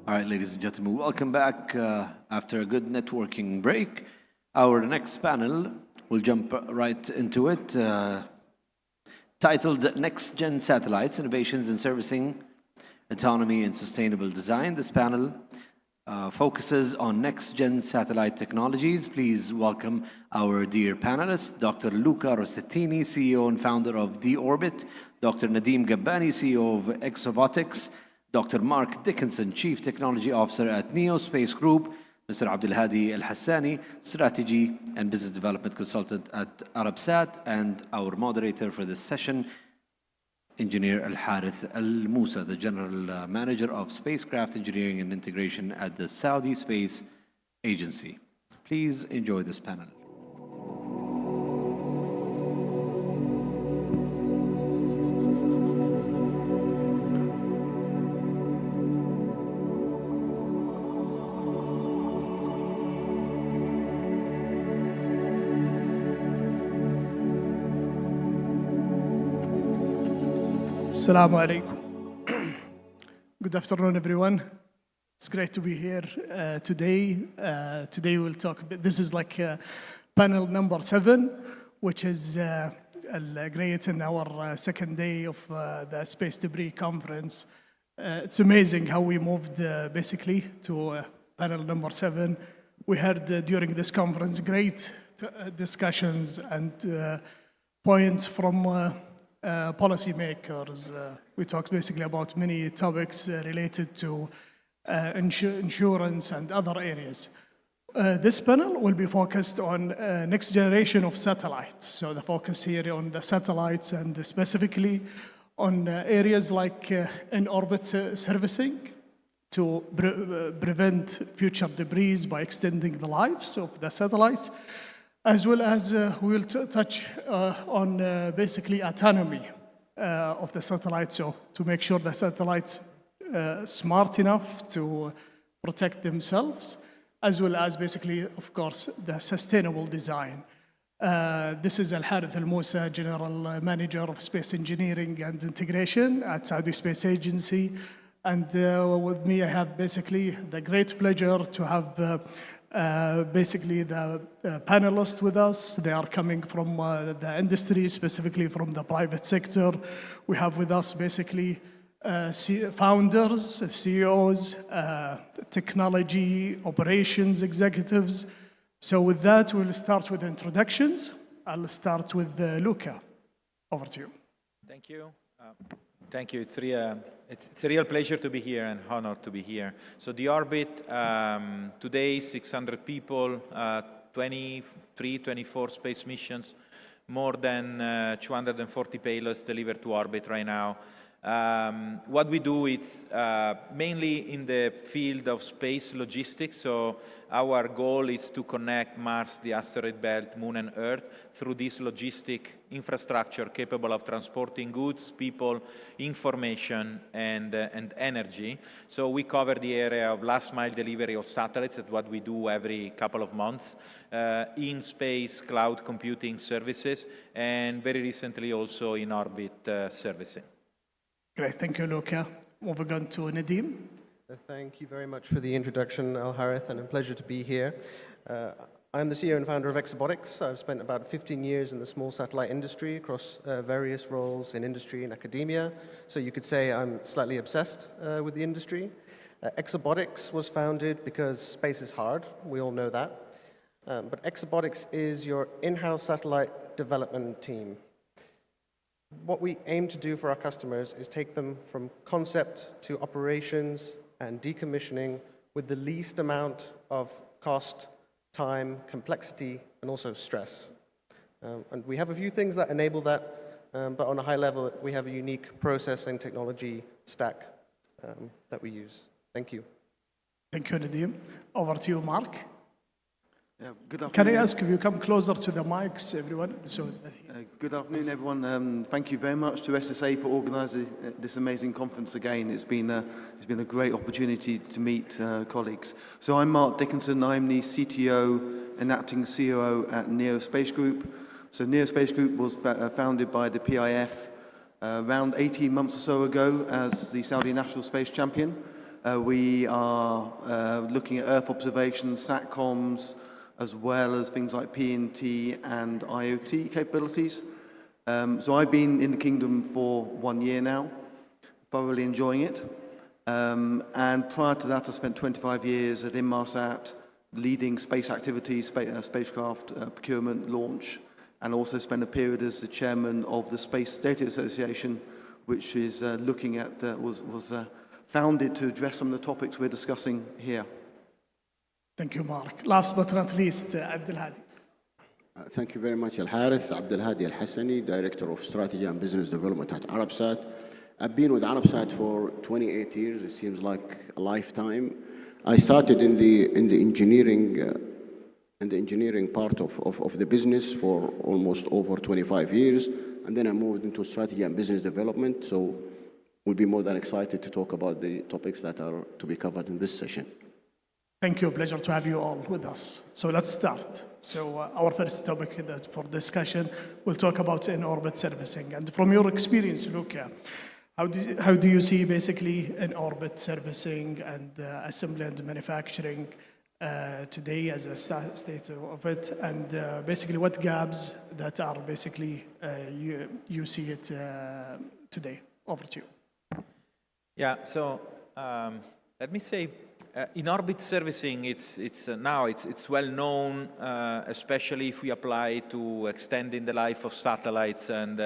All right, ladies and gentlemen, welcome back after a good networking break. Our next panel, we'll jump right into it, titled Next Gen Satellites, Innovations in Servicing, Autonomy and Sustainable Design. This panel focuses on next-gen satellite technologies. Please welcome our dear panelists, Dr. Luca Rossettini, CEO and founder of D-Orbit, Dr. Nadeem Gabbani, CEO of Exobotics, Dr. Mark Dickinson, Chief Technology Officer at Neo Space Group, Mr. Abdulhadi Al-Hassani, Strategy and Business Development Consultant at Arabsat, and our moderator for this session, Engineer Al-Harith Al-Musa, the General Manager of Spacecraft Engineering and Integration at the Saudi Space Agency. Please enjoy this panel. Assalamu alaikum. Good afternoon, everyone. It's great to be here today. Today we'll talk a bit. This is like panel number 7, which is great in our second day of the Space Debris Conference. It's amazing how we moved basically to panel number 7. We heard during this conference great discussions and points from policymakers. We talked basically about many topics related to insurance and other areas. This panel will be focused on next generation of satellites. So the focus here on the satellites and specifically on areas like in-orbit servicing to prevent future debris by extending the lives of the satellites, as well as we will touch on basically autonomy of the satellites, so to make sure the satellites smart enough to protect themselves, as well as basically, of course, the sustainable design. This is Al-Harith Al-Musa, General Manager of Space Engineering and Integration at Saudi Space Agency. And with me, I have basically the great pleasure to have basically the panelists with us. They are coming from the industry, specifically from the private sector. We have with us basically founders, CEOs, technology, operations executives. So with that, we'll start with introductions. I'll start with Luca. Over to you. Thank you. Thank you. It's a real pleasure to be here and honor to be here. So the orbit, today, 600 people, 23, 24 space missions, more than 240 payloads delivered to orbit right now. What we do is mainly in the field of space logistics. So our goal is to connect Mars, the asteroid belt, Moon, and Earth through this logistic infrastructure capable of transporting goods, people, information, and energy. So we cover the area of last mile delivery of satellites. That's what we do every couple of months. In space, cloud computing services, and very recently also in orbit servicing. Great, thank you, Luca. Moving on to Nadeem. Thank you very much for the introduction, Al-Harith, and a pleasure to be here. I'm the CEO and founder of Exobotics. I've spent about 15 years in the small satellite industry across various roles in industry and academia. So you could say I'm slightly obsessed with the industry. Exobotics was founded because space is hard. We all know that. But Exobotics is your in-house satellite development team. What we aim to do for our customers is take them from concept to operations and decommissioning with the least amount of cost, time, complexity, and also stress. And we have a few things that enable that, but on a high level, we have a unique process and technology stack that we use. Thank you. Thank you, Nadeem. Over to you, Mark. Good afternoon. Can I ask if you come closer to the mics, everyone? Good afternoon, everyone. Thank you very much to SSA for organising this amazing conference again. It's been a great opportunity to meet colleagues. So I'm Mark Dickinson. I'm the CTO and acting COO at Neo Space Group. So Neo Space Group was founded by the PIF around 18 months or so ago as the Saudi National Space Champion. We are looking at Earth observation, SATCOMs, as well as things like PNT and IoT capabilities. So I've been in the Kingdom for 1 year now, thoroughly enjoying it. And prior to that, I spent 25 years at Inmarsat, leading space activities, spacecraft procurement, launch, and also spent a period as the chairman of the Space Data Association, which is looking at, was founded to address some of the topics we're discussing here. Thank you, Mark. Last but not least, Abdul Hadi. Thank you very much, Al-Harith. Abdul Hadi Al-Hassani, Director of Strategy and Business Development at Arabsat. I've been with Arabsat for 28 years. It seems like a lifetime. I started in the engineering part of the business for almost over 25 years, and then I moved into strategy and business development. So we'll be more than excited to talk about the topics that are to be covered in this session. Thank you. Pleasure to have you all with us. So let's start. So our first topic for discussion, we'll talk about in-orbit servicing. And from your experience, Luca, how do you see basically in-orbit servicing and assembly and manufacturing today as a state of it? And basically what gaps that are basically you see it today? Over to you. Yeah, so let me say, in-orbit servicing, now it's well known, especially if we apply to extending the life of satellites and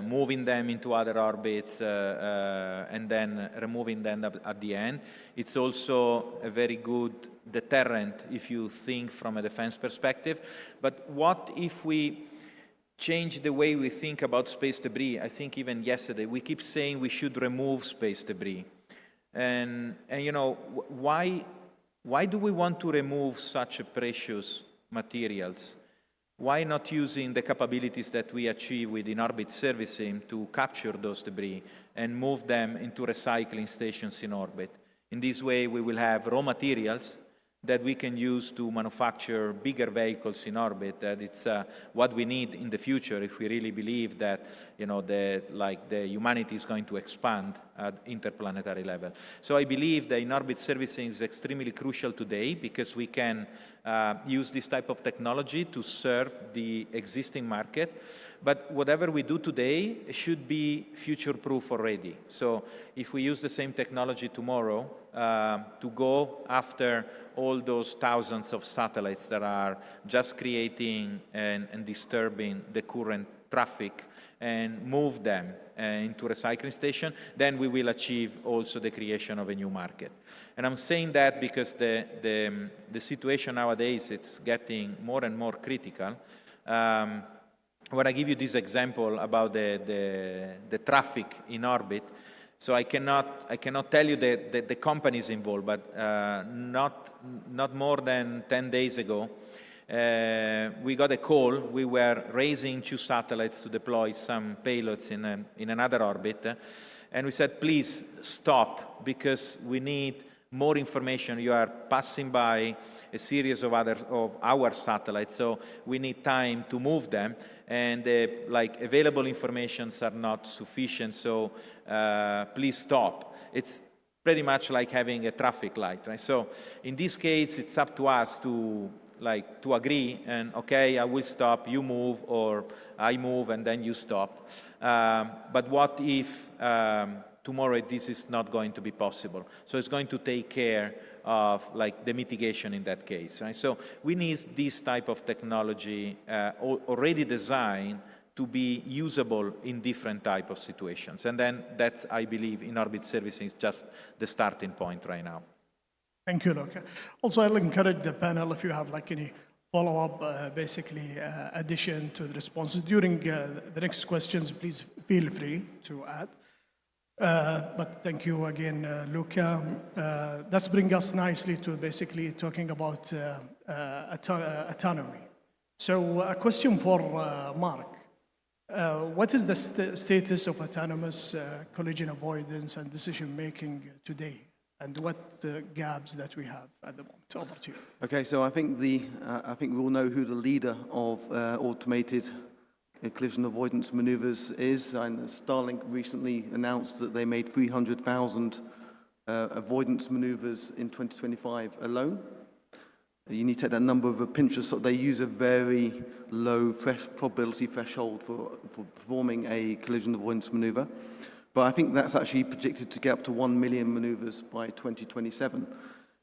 moving them into other orbits and then removing them at the end. It's also a very good deterrent if you think from a defense perspective. But what if we change the way we think about space debris? I think even yesterday we keep saying we should remove space debris. And you know, why do we want to remove such precious materials? Why not using the capabilities that we achieve with in-orbit servicing to capture those debris and move them into recycling stations in orbit? In this way, we will have raw materials that we can use to manufacture bigger vehicles in orbit. That it's what we need in the future if we really believe that, you know, the humanity is going to expand at interplanetary level. So I believe that in-orbit servicing is extremely crucial today because we can use this type of technology to serve the existing market. But whatever we do today should be future-proof already. So if we use the same technology tomorrow to go after all those thousands of satellites that are just creating and disturbing the current traffic and move them into recycling station, then we will achieve also the creation of a new market. And I'm saying that because the situation nowadays, it's getting more and more critical. When I give you this example about the traffic in orbit, so I cannot tell you the companies involved, but not more than 10 days ago, we got a call. We were raising 2 satellites to deploy some payloads in another orbit, and we said, please stop because we need more information. You are passing by a series of our satellites, so we need time to move them, and available informations are not sufficient, so please stop. It's pretty much like having a traffic light, right? So in this case, it's up to us to agree and, okay, I will stop, you move, or I move and then you stop. But what if tomorrow this is not going to be possible? So it's going to take care of the mitigation in that case, right? So we need this type of technology already designed to be usable in different type of situations. And then that, I believe, in-orbit servicing is just the starting point right now. Thank you, Luca. Also, I'll encourage the panel if you have any follow-up, addition to the responses. During the next questions, please feel free to add. But thank you again, Luca. That's bring us nicely to basically talking about autonomy. So a question for Mark. What is the status of autonomous collision avoidance and decision-making today? And what gaps that we have at the moment? Over to you. Okay, so I think we all know who the leader of automated collision avoidance maneuvers is. And Starlink recently announced that they made 300,000 avoidance maneuvers in 2025 alone. You need to take that number with a pinch of salt. They use a very low probability threshold for performing a collision avoidance maneuver. But I think that's actually predicted to get up to 1 million maneuvers by 2027.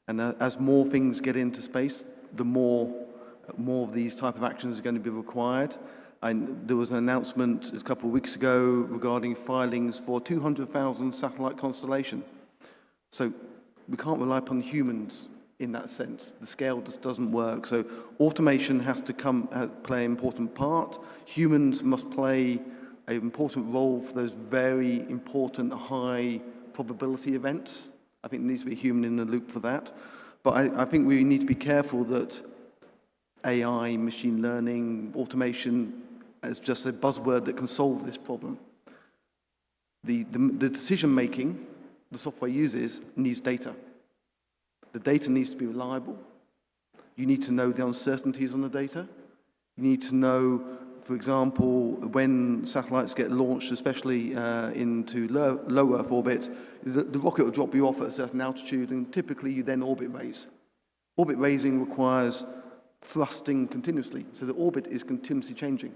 And as more things get into space, the more of these type of actions are going to be required. And there was an announcement a couple of weeks ago regarding filings for 200,000 satellite constellation. So we can't rely upon humans in that sense. The scale just doesn't work. So automation has to play an important part. Humans must play an important role for those very important high probability events. I think there needs to be a human in the loop for that. But I think we need to be careful that AI, machine learning, automation is just a buzzword that can solve this problem. The decision making the software uses needs data. The data needs to be reliable. You need to know the uncertainties on the data. You need to know, for example, when satellites get launched, especially into low Earth orbit, the rocket will drop you off at a certain altitude, and typically you then orbit raise. Orbit raising requires thrusting continuously, so the orbit is continuously changing.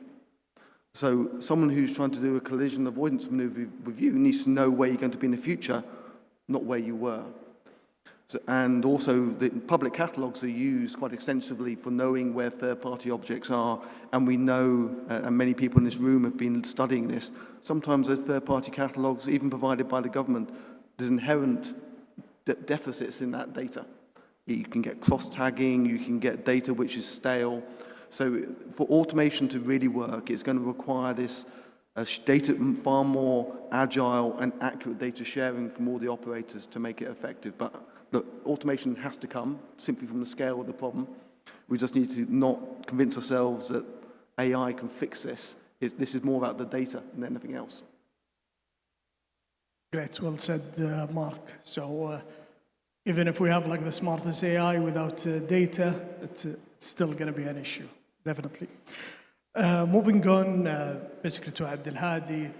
So someone who's trying to do a collision avoidance maneuver with you needs to know where you're going to be in the future, not where you were. So, and also the public catalogues are used quite extensively for knowing where third-party objects are, and we know, and many people in this room have been studying this, sometimes those third-party catalogues, even provided by the government, there's inherent deficits in that data. You can get cross-tagging, you can get data which is stale. So for automation to really work, it's going to require this data far more agile and accurate data sharing from all the operators to make it effective. But look, automation has to come simply from the scale of the problem. We just need to not convince ourselves that AI can fix this. This is more about the data than anything else. Great, well said, Mark. So even if we have like the smartest AI without data, it's still going to be an issue, definitely. Moving on, basically to Abdel Hadi,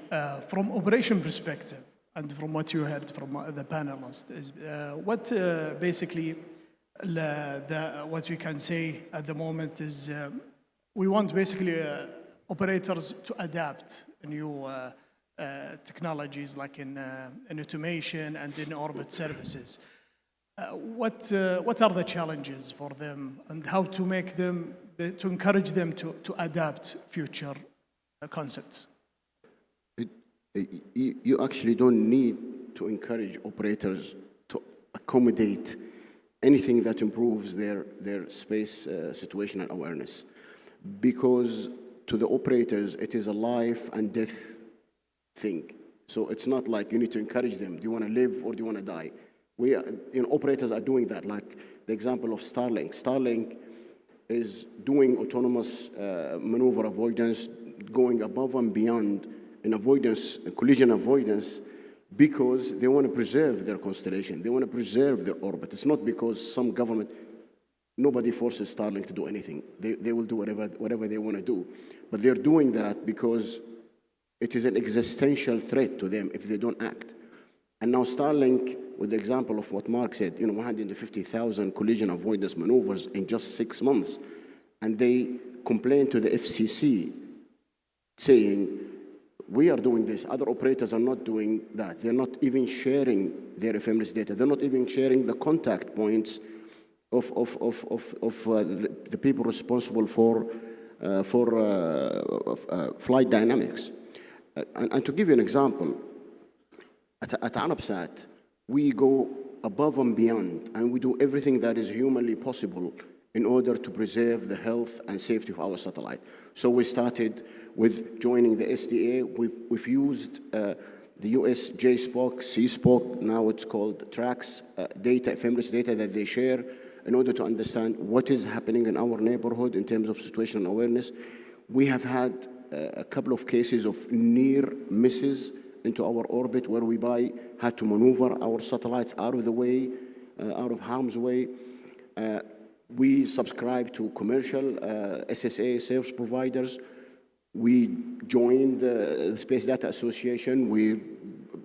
from operation perspective, and from what you heard from the panelists, is what basically what we can say at the moment is we want basically operators to adapt new technologies like in automation and in orbit services. What are the challenges for them, and how to make them, to encourage them to adapt future concepts? You actually don't need to encourage operators to accommodate anything that improves their space situational awareness, because to the operators it is a life and death thing. So it's not like you need to encourage them. Do you want to live or do you want to die? Operators are doing that. Like the example of Starlink. Starlink is doing autonomous maneuver avoidance, going above and beyond in avoidance, collision avoidance, because they want to preserve their constellation. They want to preserve their orbit. It's not because some government, nobody forces Starlink to do anything. They will do whatever they want to do. But they're doing that because it is an existential threat to them if they don't act. And now Starlink, with the example of what Mark said, 150,000 collision avoidance maneuvers in just 6 months. And they complain to the FCC saying, we are doing this, other operators are not doing that. They're not even sharing their ephemeris data. They're not even sharing the contact points of the people responsible for flight dynamics. And to give you an example, at Arabsat, we go above and beyond, and we do everything that is humanly possible in order to preserve the health and safety of our satellite. So we started with joining the SDA. We've used the US JSPOC, CSPOC, now it's called TRAX, data, ephemeris data that they share in order to understand what is happening in our neighborhood in terms of situational awareness. We have had a couple of cases of near misses into our orbit where we had to maneuver our satellites out of the way, out of harm's way. We subscribe to commercial SSA service providers. We joined the Space Data Association. We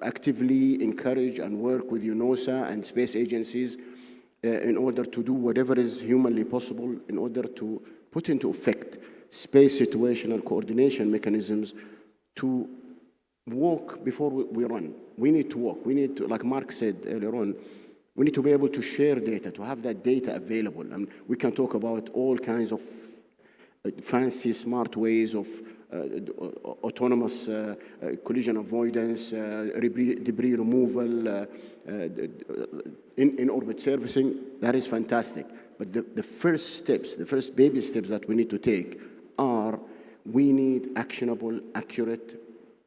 actively encourage and work with UNOSA and space agencies in order to do whatever is humanly possible in order to put into effect space situational coordination mechanisms to walk before we run. We need to walk. We need to, like Mark said earlier on, we need to be able to share data, to have that data available. And we can talk about all kinds of fancy, smart ways of autonomous collision avoidance, debris removal, in-orbit servicing. That is fantastic. But the first steps, the first baby steps that we need to take are we need actionable, accurate,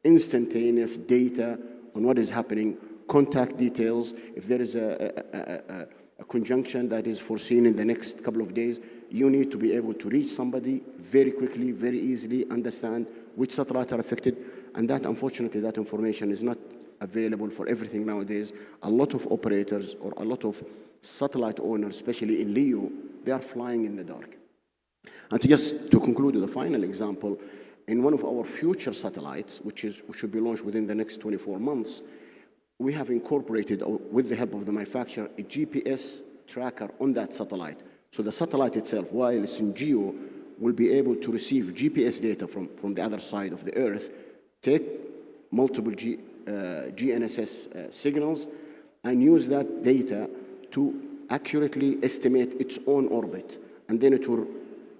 instantaneous data on what is happening, contact details. If there is a conjunction that is foreseen in the next couple of days, you need to be able to reach somebody very quickly, very easily, understand which satellites are affected, and that, unfortunately, that information is not available for everything nowadays. A lot of operators or a lot of satellite owners, especially in LEO, they are flying in the dark. And to conclude with a final example, in one of our future satellites, which should be launched within the next 24 months, we have incorporated, with the help of the manufacturer, a GPS tracker on that satellite. So the satellite itself, while it's in GEO, will be able to receive GPS data from the other side of the Earth, take multiple GNSS signals, and use that data to accurately estimate its own orbit. And then it will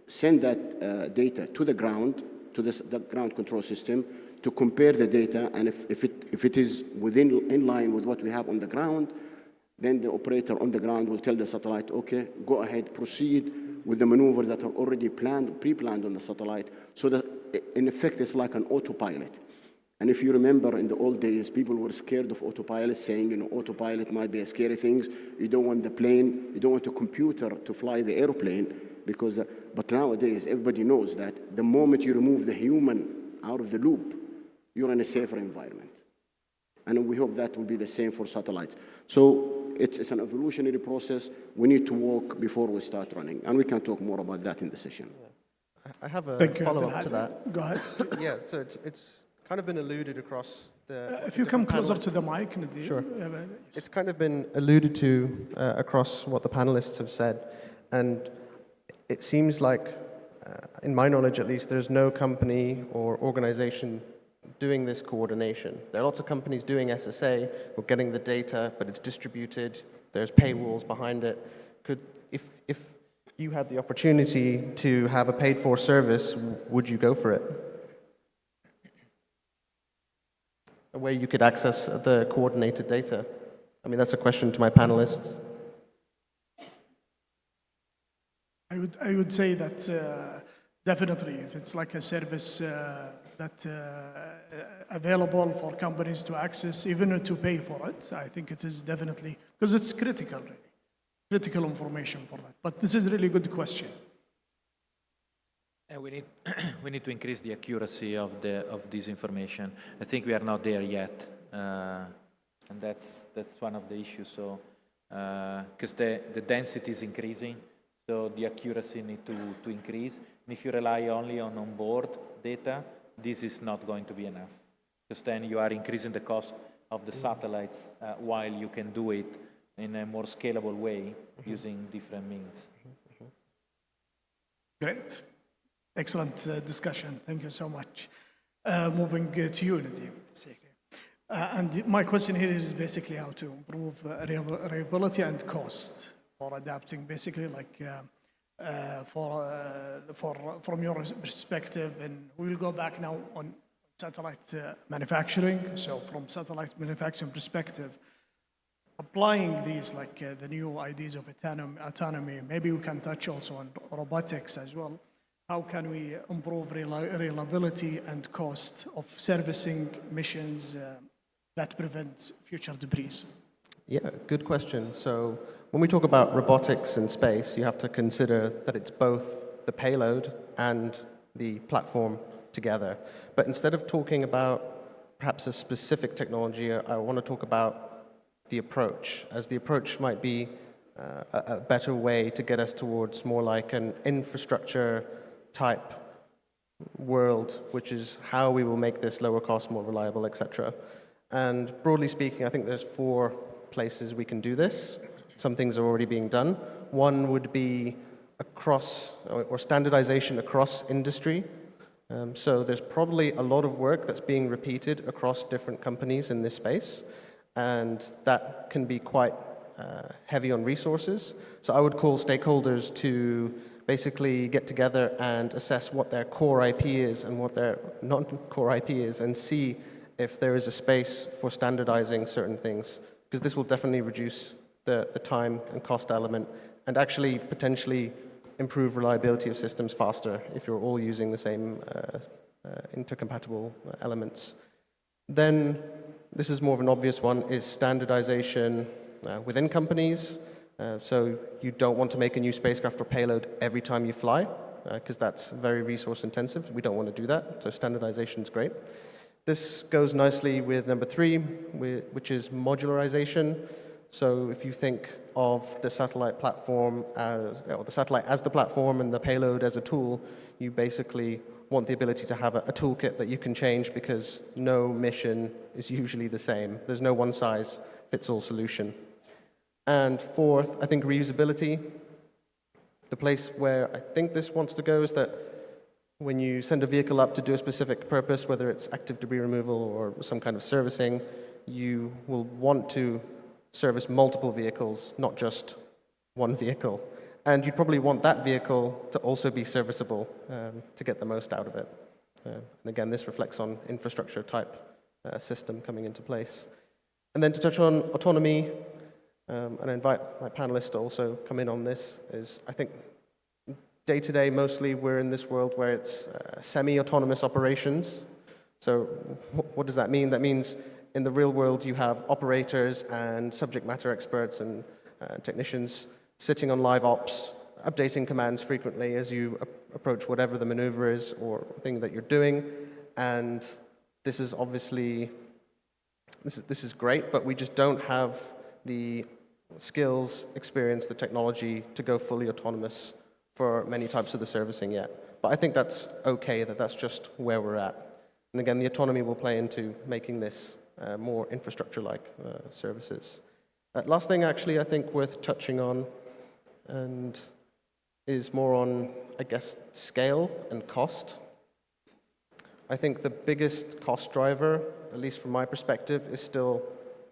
send that data to the ground, to the ground control system, to compare the data, and if it is in line with what we have on the ground, then the operator on the ground will tell the satellite, okay, go ahead, proceed with the maneuvers that are already pre-planned on the satellite, so that in effect it's like an autopilot. And if you remember, in the old days, people were scared of autopilot, saying, autopilot might be a scary thing. You don't want the plane, you don't want a computer to fly the airplane, but nowadays everybody knows that the moment you remove the human out of the loop, you're in a safer environment. And we hope that will be the same for satellites. So it's an evolutionary process. We need to walk before we start running. And we can talk more about that in the session. I have a follow-up to that. Go ahead. Yeah, so it's kind of been alluded across the... if you come closer to the mic, Nadir. Sure. Yes. It's kind of been alluded to across what the panelists have said. And it seems like, in my knowledge at least, there's no company or organization doing this coordination. There are lots of companies doing SSA, or getting the data, but it's distributed. There's paywalls behind it. If you had the opportunity to have a paid-for service, would you go for it? A way you could access the coordinated data. I mean, that's a question to my panelists. I would say that definitely, if it's like a service that available for companies to access, even to pay for it, I think it is definitely, because it's critical, really. Critical information for that. But this is a really good question. We need to increase the accuracy of this information. I think we are not there yet, and that's one of the issues. So, because the density is increasing, so the accuracy needs to increase. And if you rely only on onboard data, this is not going to be enough, because then you are increasing the cost of the satellites while you can do it in a more scalable way using different means. Great. Excellent discussion. Thank you so much. Moving to you, Nadir. And my question here is basically how to improve reliability and cost for adapting, basically, like from your perspective, and we'll go back now on satellite manufacturing. So from satellite manufacturing perspective, applying these, like the new ideas of autonomy, maybe we can touch also on robotics as well. How can we improve reliability and cost of servicing missions that prevent future debris? Yeah, good question. So when we talk about robotics in space, you have to consider that it's both the payload and the platform together. But instead of talking about perhaps a specific technology, I want to talk about the approach, as the approach might be a better way to get us towards more like an infrastructure type world, which is how we will make this lower cost, more reliable, etc. And broadly speaking, I think there's 4 places we can do this. Some things are already being done. One would be across, or standardization across industry. So there's probably a lot of work that's being repeated across different companies in this space, and that can be quite heavy on resources. So I would call stakeholders to basically get together and assess what their core IP is and what their non-core IP is, and see if there is a space for standardizing certain things, because this will definitely reduce the time and cost element, and actually potentially improve reliability of systems faster if you're all using the same intercompatible elements. Then, this is more of an obvious one, is standardization within companies. So you don't want to make a new spacecraft or payload every time you fly, because that's very resource intensive. We don't want to do that, so standardization is great. This goes nicely with number 3, which is modularization. So if you think of the satellite platform or the satellite as the platform and the payload as a tool, you basically want the ability to have a toolkit that you can change, because no mission is usually the same. There's no one-size-fits-all solution. And 4th, I think reusability. The place where I think this wants to go is that when you send a vehicle up to do a specific purpose, whether it's active debris removal or some kind of servicing, you will want to service multiple vehicles, not just one vehicle. And you'd probably want that vehicle to also be serviceable to get the most out of it. And again, this reflects on infrastructure type system coming into place. And then to touch on autonomy, and I invite my panelists to also come in on this, is I think day-to-day mostly we're in this world where it's semi-autonomous operations. So what does that mean? That means in the real world you have operators and subject matter experts and technicians sitting on live ops, updating commands frequently as you approach whatever the maneuver is or thing that you're doing. And this is obviously, this is great, but we just don't have the skills, experience, the technology to go fully autonomous for many types of the servicing yet. But I think that's okay, that's just where we're at. And again, the autonomy will play into making this more infrastructure-like services. Last thing actually I think worth touching on and is more on, I guess, scale and cost. I think the biggest cost driver, at least from my perspective, is still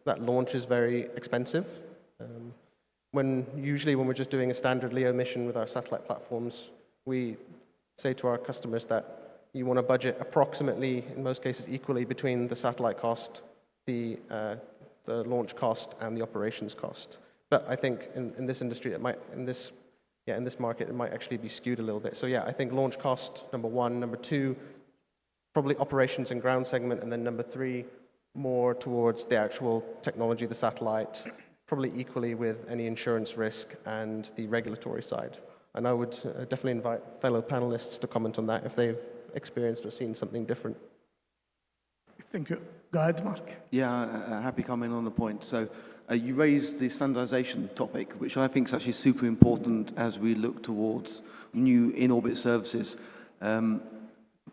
that launch is very expensive. Usually when we're just doing a standard LEO mission with our satellite platforms, we say to our customers that you want to budget approximately, in most cases, equally between the satellite cost, the launch cost, and the operations cost. But I think in this industry, it might, in this market, it might actually be skewed a little bit. So yeah, I think launch cost, number 1. Number 2, probably operations and ground segment. And then number 3, more towards the actual technology, the satellite, probably equally with any insurance risk and the regulatory side. And I would definitely invite fellow panelists to comment on that if they've experienced or seen something different. Thank you. Go ahead, Mark. Yeah, happy coming on the point. So you raised the standardization topic, which I think is actually super important as we look towards new in-orbit services.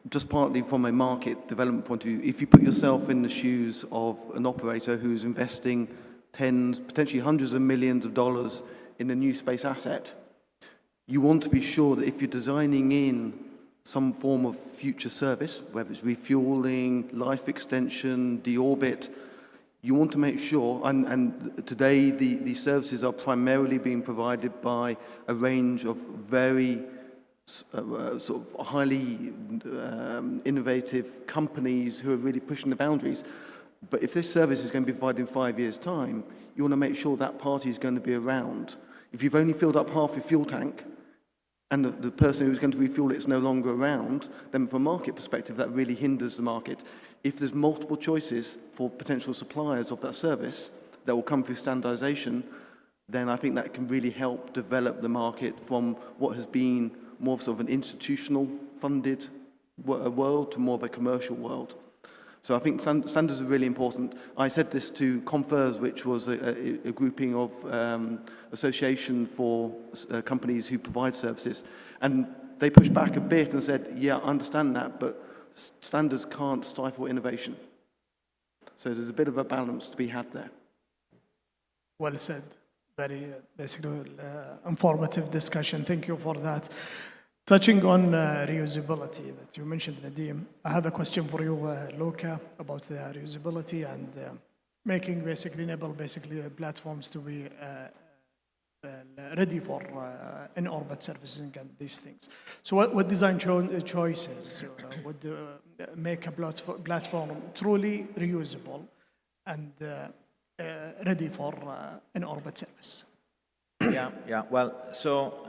Just partly from a market development point of view, if you put yourself in the shoes of an operator who's investing tens, potentially hundreds of millions of dollars in a new space asset, you want to be sure that if you're designing in some form of future service, whether it's refueling, life extension, deorbit, you want to make sure, and today the services are primarily being provided by a range of very sort of highly innovative companies who are really pushing the boundaries. But if this service is going to be provided in 5 years' time, you want to make sure that party is going to be around. If you've only filled up half your fuel tank and the person who's going to refuel it is no longer around, then from a market perspective, that really hinders the market. If there's multiple choices for potential suppliers of that service that will come through standardization, then I think that can really help develop the market from what has been more of sort of an institutional funded world to more of a commercial world. So I think standards are really important. I said this to Confers, which was a grouping of association for companies who provide services. And they pushed back a bit and said, yeah, I understand that, but standards can't stifle innovation. So there's a bit of a balance to be had there. Well said. Very basically informative discussion. Thank you for that. Touching on reusability that you mentioned, Nadeem, I have a question for you, Luca, about the reusability and making enable platforms to be ready for in-orbit servicing and these things. So what design choices would make a platform truly reusable and ready for in-orbit service? Yeah. Well, so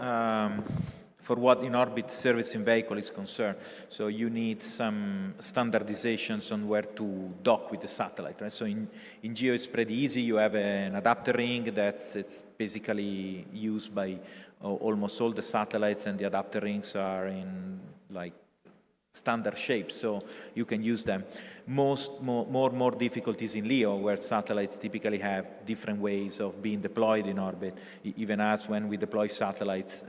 for what in-orbit servicing vehicle is concerned, so you need some standardizations on where to dock with the satellite, right? So in GEO it's pretty easy. You have an adapter ring it's basically used by almost all the satellites, and the adapter rings are in like standard shapes, so you can use them. More difficulties in LEO, where satellites typically have different ways of being deployed in orbit. Even as when we deploy satellites,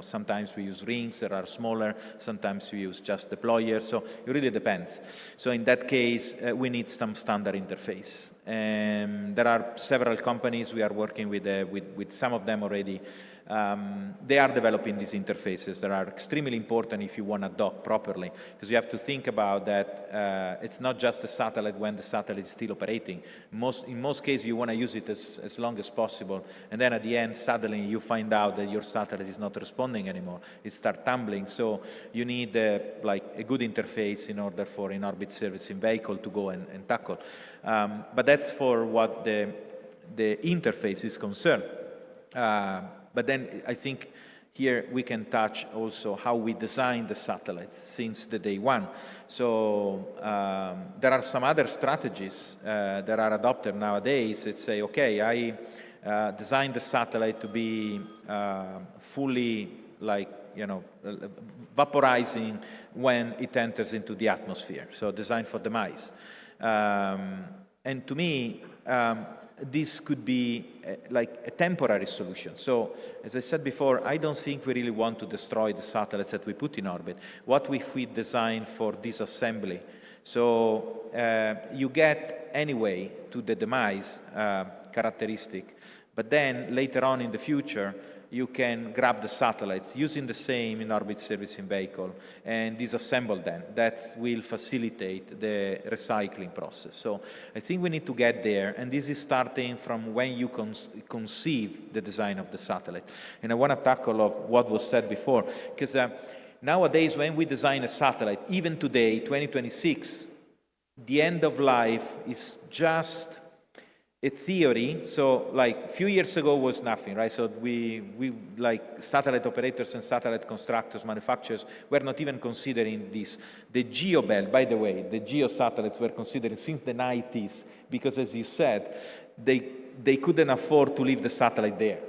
sometimes we use rings that are smaller, sometimes we use just deployers, so it really depends. So in that case, we need some standard interface. There are several companies we are working with some of them already. They are developing these interfaces that are extremely important if you want to dock properly, because you have to think about that it's not just the satellite when the satellite is still operating. In most cases, you want to use it as long as possible, and then at the end, suddenly you find out that your satellite is not responding anymore. It starts tumbling, so you need a good interface in order for in-orbit servicing vehicle to go and tackle. But that's for what the interface is concerned. But then I think here we can touch also how we design the satellites since the day one. So there are some other strategies that are adopted nowadays that say, okay, I designed the satellite to be fully vaporizing when it enters into the atmosphere, so designed for demise. And to me, this could be like a temporary solution. So, as I said before, I don't think we really want to destroy the satellites that we put in orbit. What if we design for disassembly? So, you get anyway to the demise characteristic, but then later on in the future, you can grab the satellites using the same in-orbit servicing vehicle and disassemble them. That will facilitate the recycling process. So I think we need to get there, and this is starting from when you conceive the design of the satellite. And I want to tackle of what was said before, because nowadays when we design a satellite, even today, 2026, the end of life is just a theory. So like a few years ago was nothing, right? So we like satellite operators and satellite constructors, manufacturers were not even considering this. The GEO belt, by the way, the GEO satellites were considered since the 90s, because as you said, they couldn't afford to leave the satellite there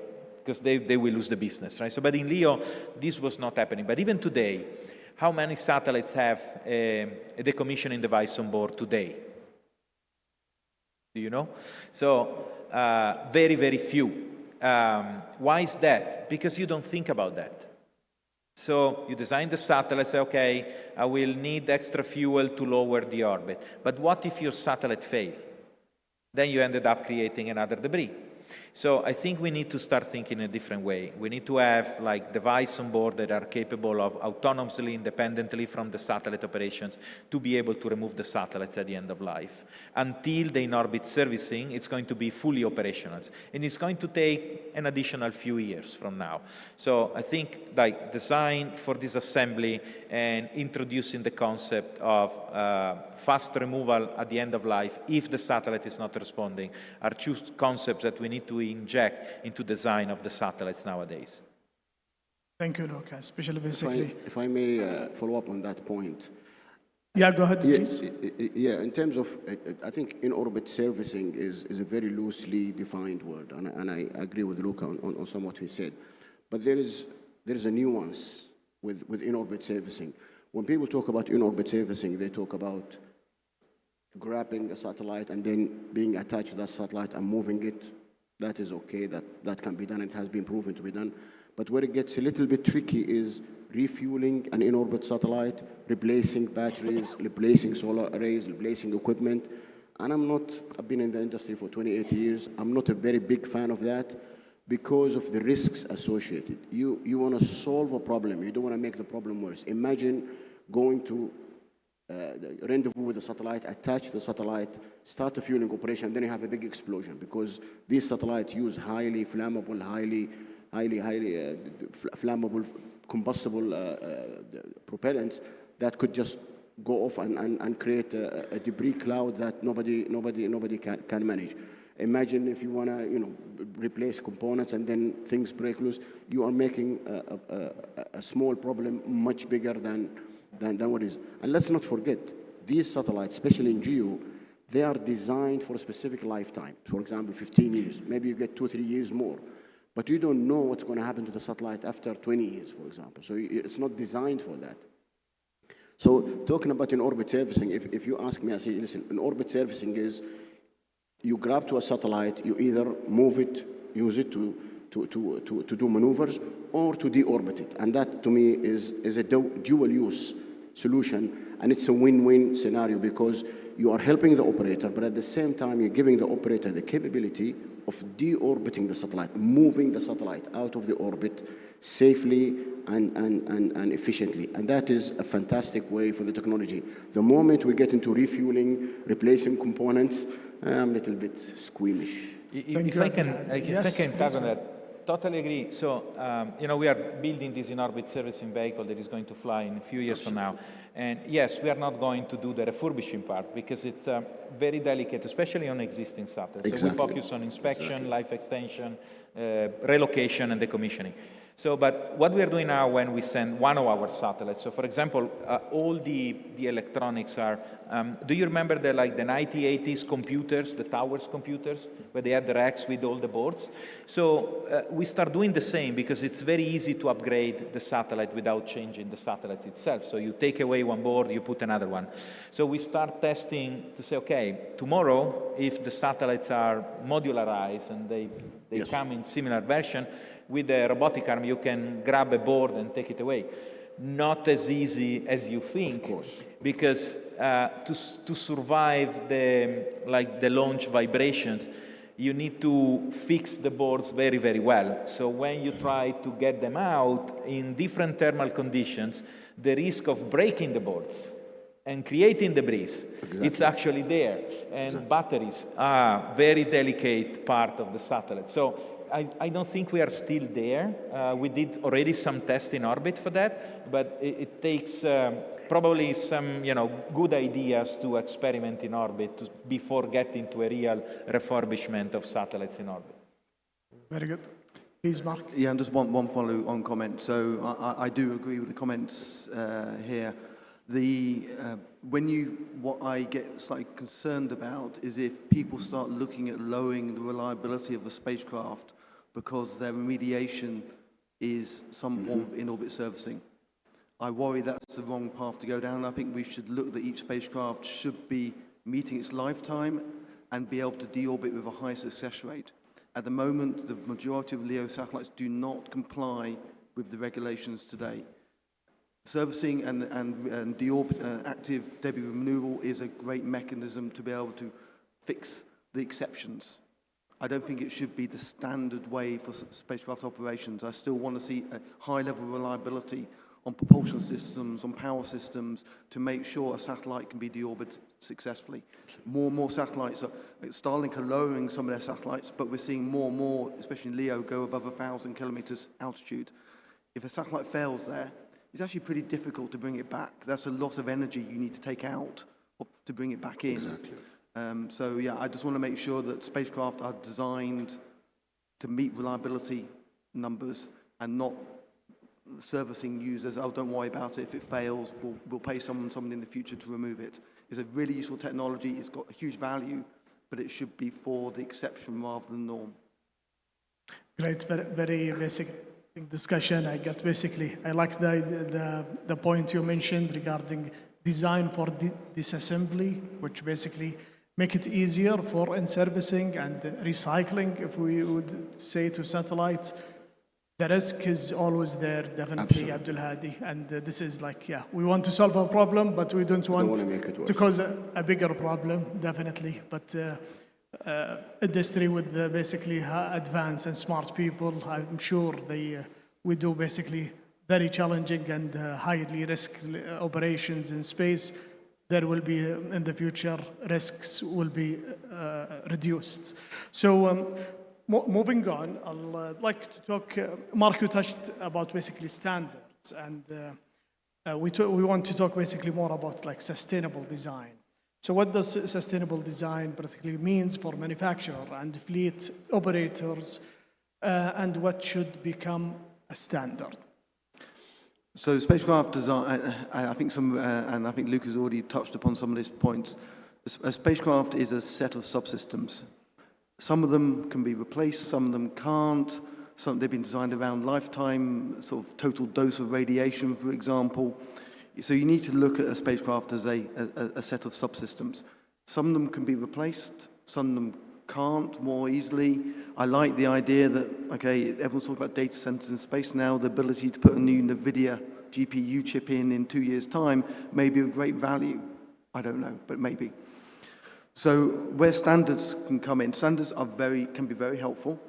because they will lose the business, right? So, but in LEO, this was not happening. But even today, how many satellites have a decommissioning device on board today? Do you know? So very, very few. Why is that? Because you don't think about that. So you design the satellite, say, okay, I will need extra fuel to lower the orbit. But what if your satellite fails? Then you ended up creating another debris. So I think we need to start thinking in a different way. We need to have like devices on board that are capable of autonomously, independently from the satellite operations to be able to remove the satellites at the end of life. Until the in-orbit servicing, it's going to be fully operational. And it's going to take an additional few years from now. So I think like design for disassembly and introducing the concept of fast removal at the end of life if the satellite is not responding are two concepts that we need to inject into design of the satellites nowadays. Thank you, Luca, especially basically. If I may follow up on that point. Yeah, go ahead, please. Yeah, in terms of, I think in-orbit servicing is a very loosely defined word, and I agree with Luca on some of what he said. But there is a nuance with in-orbit servicing. When people talk about in-orbit servicing, they talk about grabbing a satellite and then being attached to that satellite and moving it. That is okay, that can be done, it has been proven to be done. But where it gets a little bit tricky is refueling an in-orbit satellite, replacing batteries, replacing solar arrays, replacing equipment. And I've been in the industry for 28 years. I'm not a very big fan of that because of the risks associated. You want to solve a problem. You don't want to make the problem worse. Imagine going to rendezvous with a satellite, attach the satellite, start a fueling operation, then you have a big explosion because these satellites use highly flammable, highly flammable, combustible propellants that could just go off and create a debris cloud that nobody can manage. Imagine if you want to, replace components and then things break loose. You are making a small problem much bigger than what is. And let's not forget, these satellites, especially in GEO, they are designed for a specific lifetime. For example, 15 years. Maybe you get 2 or 3 years more. But you don't know what's going to happen to the satellite after 20 years, for example. So it's not designed for that. So talking about in-orbit servicing, if you ask me, I say, listen, in-orbit servicing is you grab to a satellite, you either move it, use it to do maneuvers, or to deorbit it. And that, to me, is a dual-use solution, and it's a win-win scenario because you are helping the operator, but at the same time, you're giving the operator the capability of deorbiting the satellite, moving the satellite out of the orbit safely and efficiently. And that is a fantastic way for the technology. The moment we get into refueling, replacing components, I'm a little bit squeamish. If I can tag on that. Totally agree. So, we are building this in-orbit servicing vehicle that is going to fly in a few years from now. And yes, we are not going to do the refurbishing part because it's very delicate, especially on existing satellites. Exactly. So we focus on inspection, life extension, relocation, and decommissioning. So, but what we are doing now when we send one of our satellites, so for example, all the electronics are, do you remember the 1980s computers, the towers computers, where they had the racks with all the boards? So we start doing the same because it's very easy to upgrade the satellite without changing the satellite itself. So you take away one board, you put another one. So we start testing to say, okay, tomorrow, if the satellites are modularized and they Yes. come in similar version, with the robotic arm, you can grab a board and take it away. Not as easy as you think, of course, because to survive the launch vibrations, you need to fix the boards very, very well. So when you try to get them out in different thermal conditions, the risk of breaking the boards and creating debris, it's actually there. And batteries are very delicate part of the satellite. So I don't think we are still there. We did already some tests in orbit for that, but it takes probably some good ideas to experiment in orbit before getting to a real refurbishment of satellites in orbit. Very good. Please, Mark. Yeah, and just one follow-on comment. So I do agree with the comments here. What I get slightly concerned about is if people start looking at lowering the reliability of the spacecraft because their remediation is some form of in-orbit servicing. I worry that's the wrong path to go down. I think we should look that each spacecraft should be meeting its lifetime and be able to deorbit with a high success rate. At the moment, the majority of LEO satellites do not comply with the regulations today. Servicing and active debris removal is a great mechanism to be able to fix the exceptions. I don't think it should be the standard way for spacecraft operations. I still want to see a high level of reliability on propulsion systems, on power systems, to make sure a satellite can be deorbited successfully. More and more satellites, Starlink are lowering some of their satellites, but we're seeing more and more, especially in LEO, go above 1,000 kilometers altitude. If a satellite fails there, it's actually pretty difficult to bring it back. That's a lot of energy you need to take out to bring it back in. Exactly. So yeah, I just want to make sure that spacecraft are designed to meet reliability numbers and not servicing users. Oh, don't worry about it. If it fails, we'll pay someone in the future to remove it. It's a really useful technology. It's got a huge value, but it should be for the exception rather than the norm. Great, very basic discussion. I like the point you mentioned regarding design for disassembly, which basically make it easier for in-servicing and recycling, if we would say, to satellites. The risk is always there, definitely, Abdul Hadi. And this is like, yeah, we want to solve a problem, but we don't want wanna make it worse. to cause a bigger problem, definitely. But industry with basically advanced and smart people, I'm sure we do basically very challenging and highly risk operations in space. There will be, in the future, risks will be reduced. So moving on, I'd like to talk, Mark, you touched about basically standards, and we want to talk basically more about like sustainable design. So what does sustainable design particularly means for manufacturer and fleet operators, and what should become a standard? So spacecraft design, I think and I think Luke has already touched upon some of these points. A spacecraft is a set of subsystems. Some of them can be replaced, some of them can't. Some they've been designed around lifetime, sort of total dose of radiation, for example. So you need to look at a spacecraft as a set of subsystems. Some of them can be replaced, some of them can't more easily. I like the idea that, okay, everyone's talking about data centers in space now, the ability to put a new NVIDIA GPU chip in 2 years' time may be of great value. I don't know, but maybe. So where standards can come in, standards can be very helpful.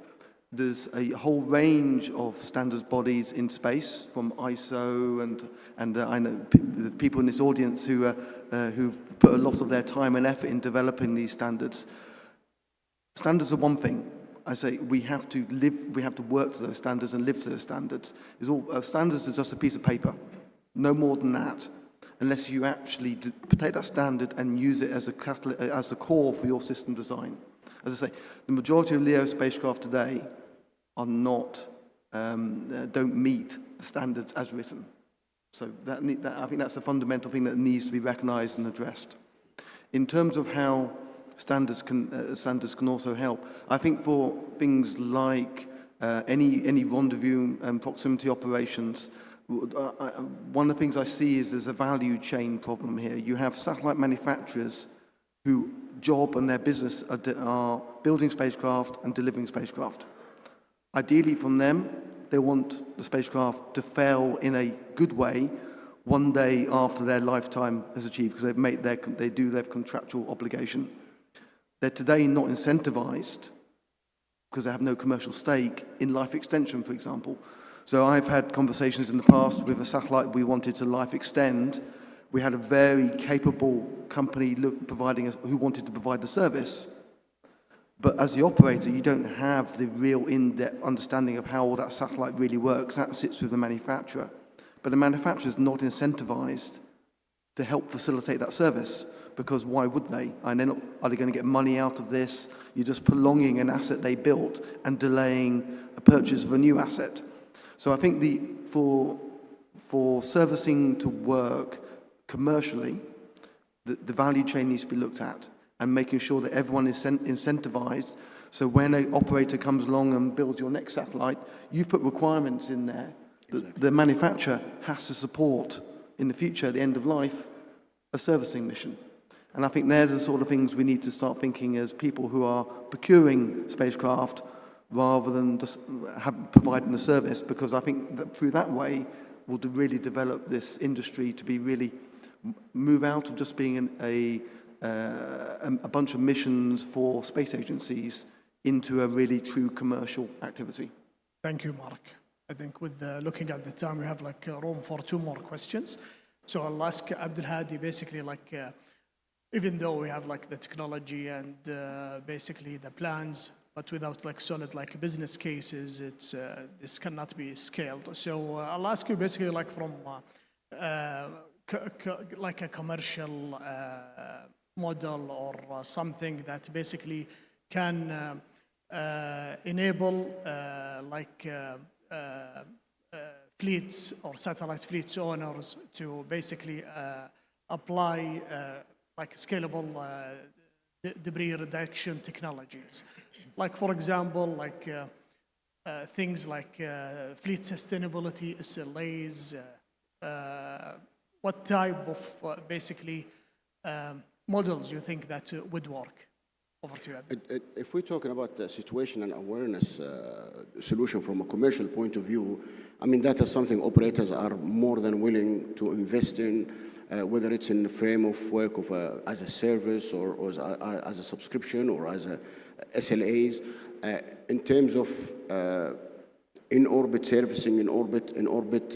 There's a whole range of standards bodies in space, from ISO, and I know the people in this audience who've put a lot of their time and effort in developing these standards. Standards are one thing. I say we have to work to those standards and live to those standards. Standards are just a piece of paper, no more than that, unless you actually take that standard and use it as a core for your system design. As I say, the majority of LEO spacecraft today are don't meet the standards as written. So I think that's a fundamental thing that needs to be recognized and addressed. In terms of how standards can also help, I think for things like any rendezvous and proximity operations, one of the things I see is there's a value chain problem here. You have satellite manufacturers whose job and their business are building spacecraft and delivering spacecraft. Ideally from them, they want the spacecraft to fail in a good way one day after their lifetime is achieved, because they do their contractual obligation. They're today not incentivized because they have no commercial stake in life extension, for example. So I've had conversations in the past with a satellite we wanted to life extend. We had a very capable company who wanted to provide the service. But as the operator, you don't have the real in-depth understanding of how all that satellite really works. That sits with the manufacturer. But the manufacturer is not incentivized to help facilitate that service, because why would they? And then are they going to get money out of this? You're just prolonging an asset they built and delaying a purchase of a new asset. So I think for servicing to work commercially, the value chain needs to be looked at, and making sure that everyone is incentivized. So when an operator comes along and builds your next satellite, you've put requirements in there that the manufacturer has to support in the future, at the end of life, a servicing mission. And I think they're the sort of things we need to start thinking as people who are procuring spacecraft rather than just providing the service, because I think that through that way we'll really develop this industry to be really move out of just being a bunch of missions for space agencies into a really true commercial activity. Thank you, Mark. I think with looking at the time, we have like room for 2 more questions. So I'll ask Abdul Hadi, basically like, even though we have like the technology and basically the plans, but without like solid like business cases, this cannot be scaled. So I'll ask you basically like from like a commercial model or something that basically can enable fleets or satellite fleets owners to basically apply like scalable debris reduction technologies. Like for example, like things like fleet sustainability SLAs. What type of basically models you think that would work Over to you, Abdul. If we're talking about the situational awareness solution from a commercial point of view, I mean, that is something operators are more than willing to invest in, whether it's in the frame of work of as a service or as a subscription or as a SLAs. In terms of in-orbit servicing, in-orbit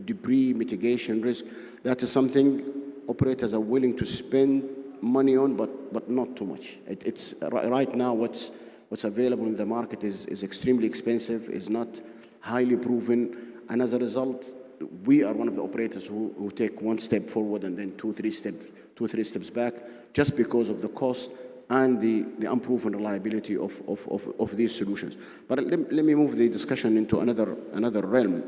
debris mitigation risk, that is something operators are willing to spend money on, but not too much. It's right now what's available in the market is extremely expensive, is not highly proven, and as a result, we are one of the operators who take one step forward and then two, three steps back, just because of the cost and the unproven reliability of these solutions. But let me move the discussion into another realm,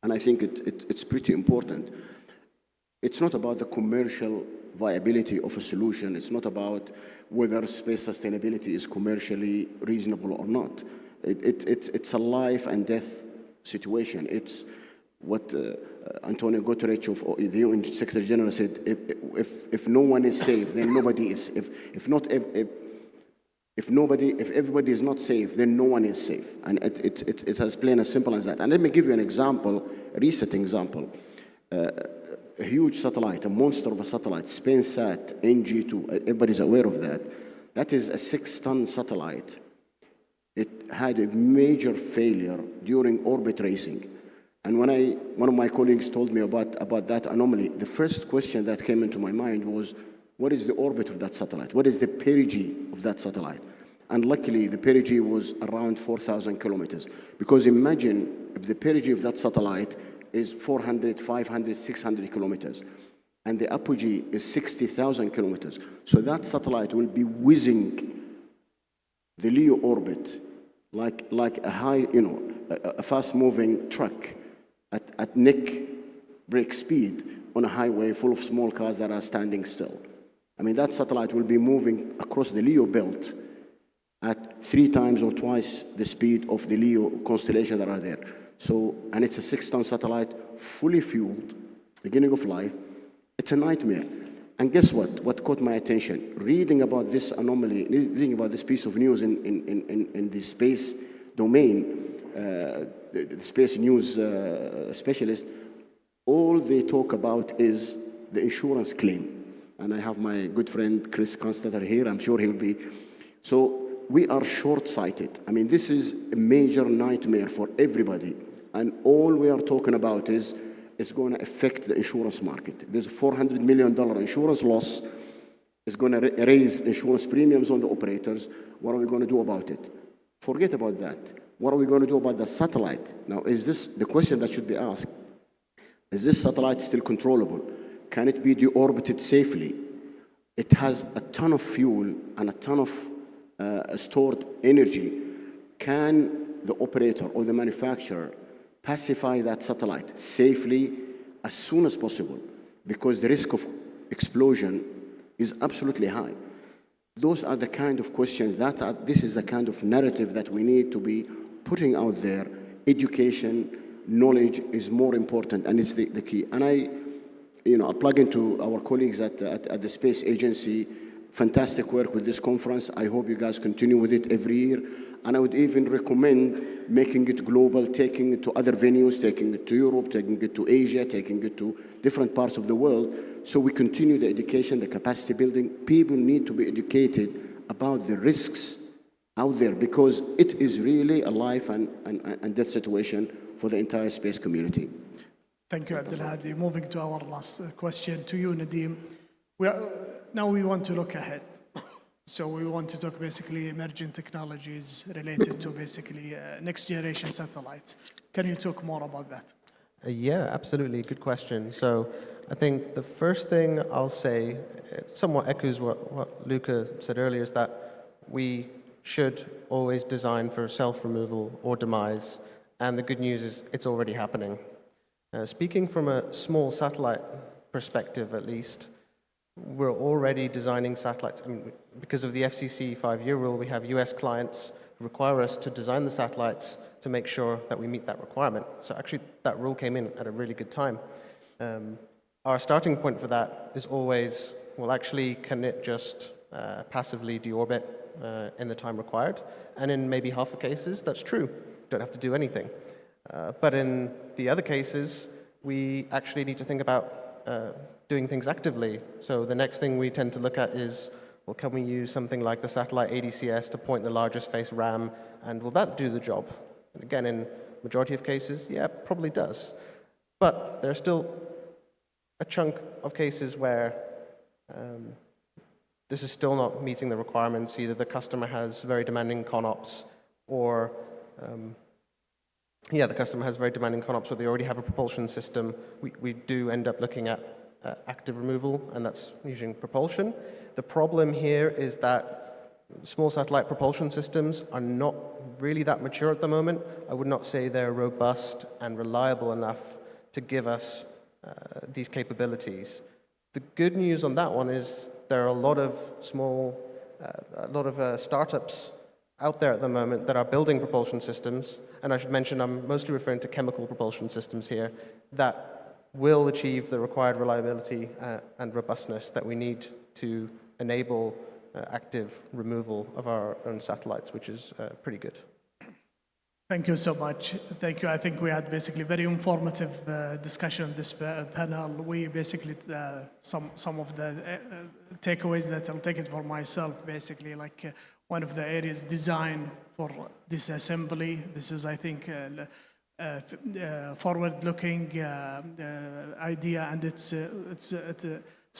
and I think it's pretty important. It's not about the commercial viability of a solution. It's not about whether space sustainability is commercially reasonable or not. It's a life and death situation. It's what Antonio Guterres of the UN Secretary General said, if no one is safe, then nobody is. If everybody is not safe, then no one is safe. And it's as plain as simple as that. And let me give you an example, a recent example. A huge satellite, a monster of a satellite, SpainSat NG2, everybody's aware of that. That is a 6-ton satellite. It had a major failure during orbit racing. And when one of my colleagues told me about that anomaly, the first question that came into my mind was, what is the orbit of that satellite? What is the perigee of that satellite? And luckily, the perigee was around 4,000 kilometers. Because imagine if the perigee of that satellite is 400, 500, 600 kilometers, and the apogee is 60,000 kilometers. So that satellite will be whizzing the LEO orbit like a high, a fast-moving truck at neck break speed on a highway full of small cars that are standing still. I mean, that satellite will be moving across the LEO belt at 3 times or twice the speed of the LEO constellation that are there. So, and it's a 6-ton satellite, fully fueled, beginning of life. It's a nightmare. And guess what? What caught my attention? Reading about this anomaly, reading about this piece of news in the space domain, the space news specialist, all they talk about is the insurance claim. And I have my good friend Chris Constater here. I'm sure he'll be. So we are short-sighted. I mean, this is a major nightmare for everybody. And all we are talking about is it's going to affect the insurance market. There's a $400 million insurance loss. It's going to raise insurance premiums on the operators. What are we going to do about it? Forget about that. What are we going to do about the satellite? Now, is this the question that should be asked? Is this satellite still controllable? Can it be deorbited safely? It has a ton of fuel and a ton of stored energy. Can the operator or the manufacturer pacify that satellite safely as soon as possible? Because the risk of explosion is absolutely high. Those are the kind of questions this is the kind of narrative that we need to be putting out there. Education, knowledge is more important, and it's the key. And I plug into our colleagues at the Space Agency. Fantastic work with this conference. I hope you guys continue with it every year. And I would even recommend making it global, taking it to other venues, taking it to Europe, taking it to Asia, taking it to different parts of the world. So we continue the education, the capacity building. People need to be educated about the risks out there, because it is really a life and death situation for the entire space community. Thank you, Abdulhadi. Moving to our last question to you, Nadeem. Now we want to look ahead. So we want to talk basically emerging technologies related to basically next generation satellites. Can you talk more about that? Yeah, absolutely. Good question. So I think the first thing I'll say, it somewhat echoes what Luca said earlier, is that we should always design for self-removal or demise. And the good news is it's already happening. Speaking from a small satellite perspective, at least, we're already designing satellites. I mean, because of the FCC 5-year rule, we have US clients who require us to design the satellites to make sure that we meet that requirement. So actually, that rule came in at a really good time. Our starting point for that is always, well, actually, can it just passively deorbit in the time required. And in maybe half the cases, that's true. Don't have to do anything. But in the other cases, we actually need to think about doing things actively. So the next thing we tend to look at is, well, can we use something like the satellite ADCS to point the largest face RAM, and will that do the job? And again, in majority of cases, yeah, probably does. But there's still a chunk of cases where this is still not meeting the requirements. Either the customer has very demanding ConOps, or the customer has very demanding ConOps, or they already have a propulsion system. We do end up looking at active removal, and that's using propulsion. The problem here is that small satellite propulsion systems are not really that mature at the moment. I would not say they're robust and reliable enough to give us these capabilities. The good news on that one is there are a lot of startups out there at the moment that are building propulsion systems, and I should mention I'm mostly referring to chemical propulsion systems here, that will achieve the required reliability and robustness that we need to enable active removal of our own satellites, which is pretty good. Thank you so much. Thank you. I think we had basically very informative discussion on this panel. We basically, some of the takeaways that I'll take it for myself, basically, like one of the areas, design for disassembly. This is, I think, forward-looking idea, and it's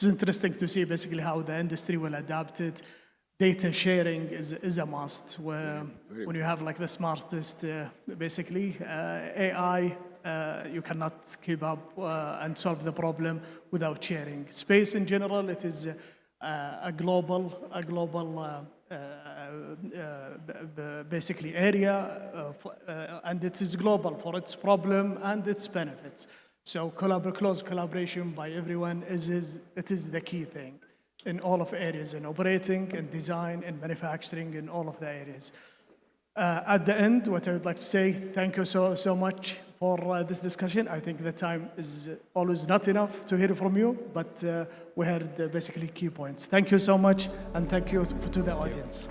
interesting to see basically how the industry will adapt it. Data sharing is a must. When you have like the smartest, basically AI, you cannot keep up and solve the problem without sharing. Space in general, it is a global basically area, and it is global for its problem and its benefits. So close collaboration by everyone is the key thing in all of areas, in operating, in design, in manufacturing, in all of the areas. At the end, what I would like to say, thank you so much for this discussion. I think the time is always not enough to hear from you, but we heard basically key points. Thank you so much, and thank you to the audience.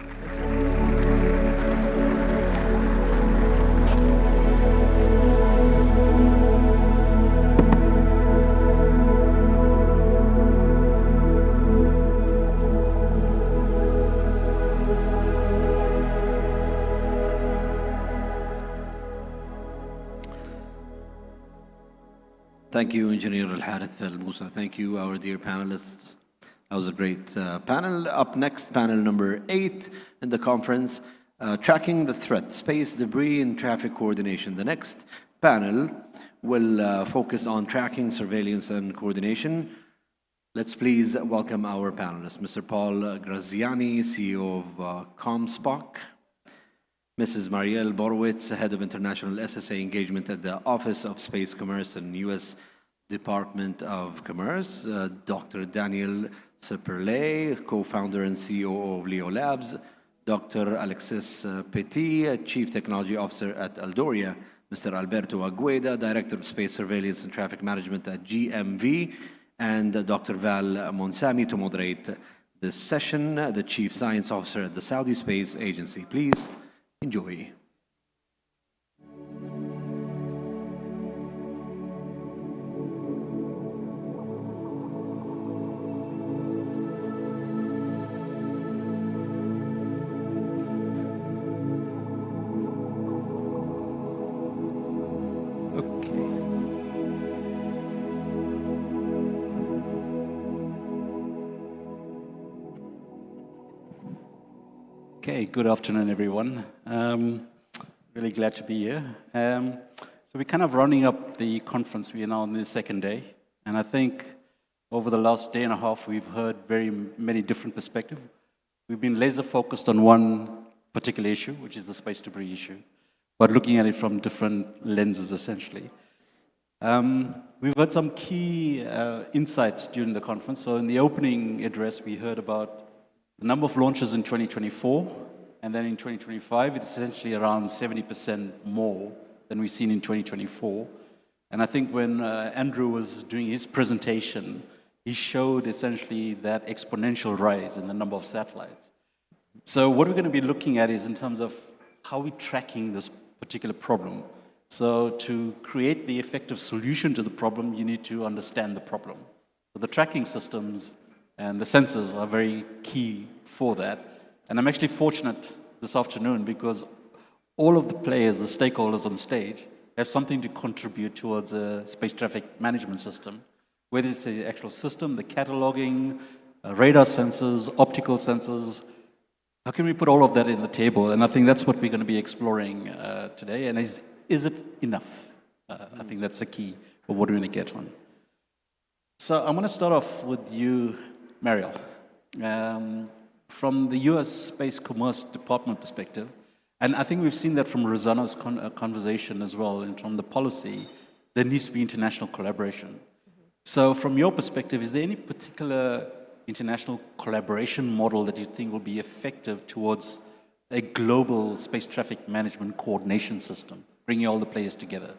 Thank you, Engineer Al-Harith Al-Musa. Thank you, our dear panelists. That was a great panel. Up next, panel number 8 in the conference, Tracking the Threat, Space Debris and Traffic Coordination. The next panel will focus on tracking, surveillance, and coordination. Let's please welcome our panelists, Mr. Paul Graziani, CEO of Comspoc, Mrs. Marielle Borowitz, Head of International SSA Engagement at the Office of Space Commerce and U.S. Department of Commerce, Dr. Daniel Seperle, Co-founder and CEO of Leo Labs, Dr. Alexis Petit, Chief Technology Officer at Aldoria, Mr. Alberto Agueda, Director of Space Surveillance and Traffic Management at GMV, and Dr. Val Monsami to moderate this session, the Chief Science Officer at the Saudi Space Agency. Please enjoy. Okay, good afternoon, everyone. Really glad to be here. So we're kind of rounding up the conference. We are now on the second day. And I think over the last day and a half, we've heard very many different perspectives. We've been laser focused on one particular issue, which is the space debris issue, but looking at it from different lenses, essentially. We've heard some key insights during the conference. So in the opening address, we heard about the number of launches in 2024, and then in 2025, it's essentially around 70% more than we've seen in 2024. And I think when Andrew was doing his presentation, he showed essentially that exponential rise in the number of satellites. So what we're going to be looking at is in terms of how we're tracking this particular problem. So to create the effective solution to the problem, you need to understand the problem. So the tracking systems and the sensors are very key for that. And I'm actually fortunate this afternoon because all of the players, the stakeholders on stage, have something to contribute towards a space traffic management system, whether it's the actual system, the cataloging, radar sensors, optical sensors. How can we put all of that in the table? And I think that's what we're going to be exploring today. And is it enough? I think that's the key of what we're going to get on. So I'm going to start off with you, Mariel. From the US Space Commerce Department perspective, and I think we've seen that from Rosanna's conversation as well, and from the policy, there needs to be international collaboration. So from your perspective, is there any particular international collaboration model that you think will be effective towards a global space traffic management coordination system, bringing all the players together?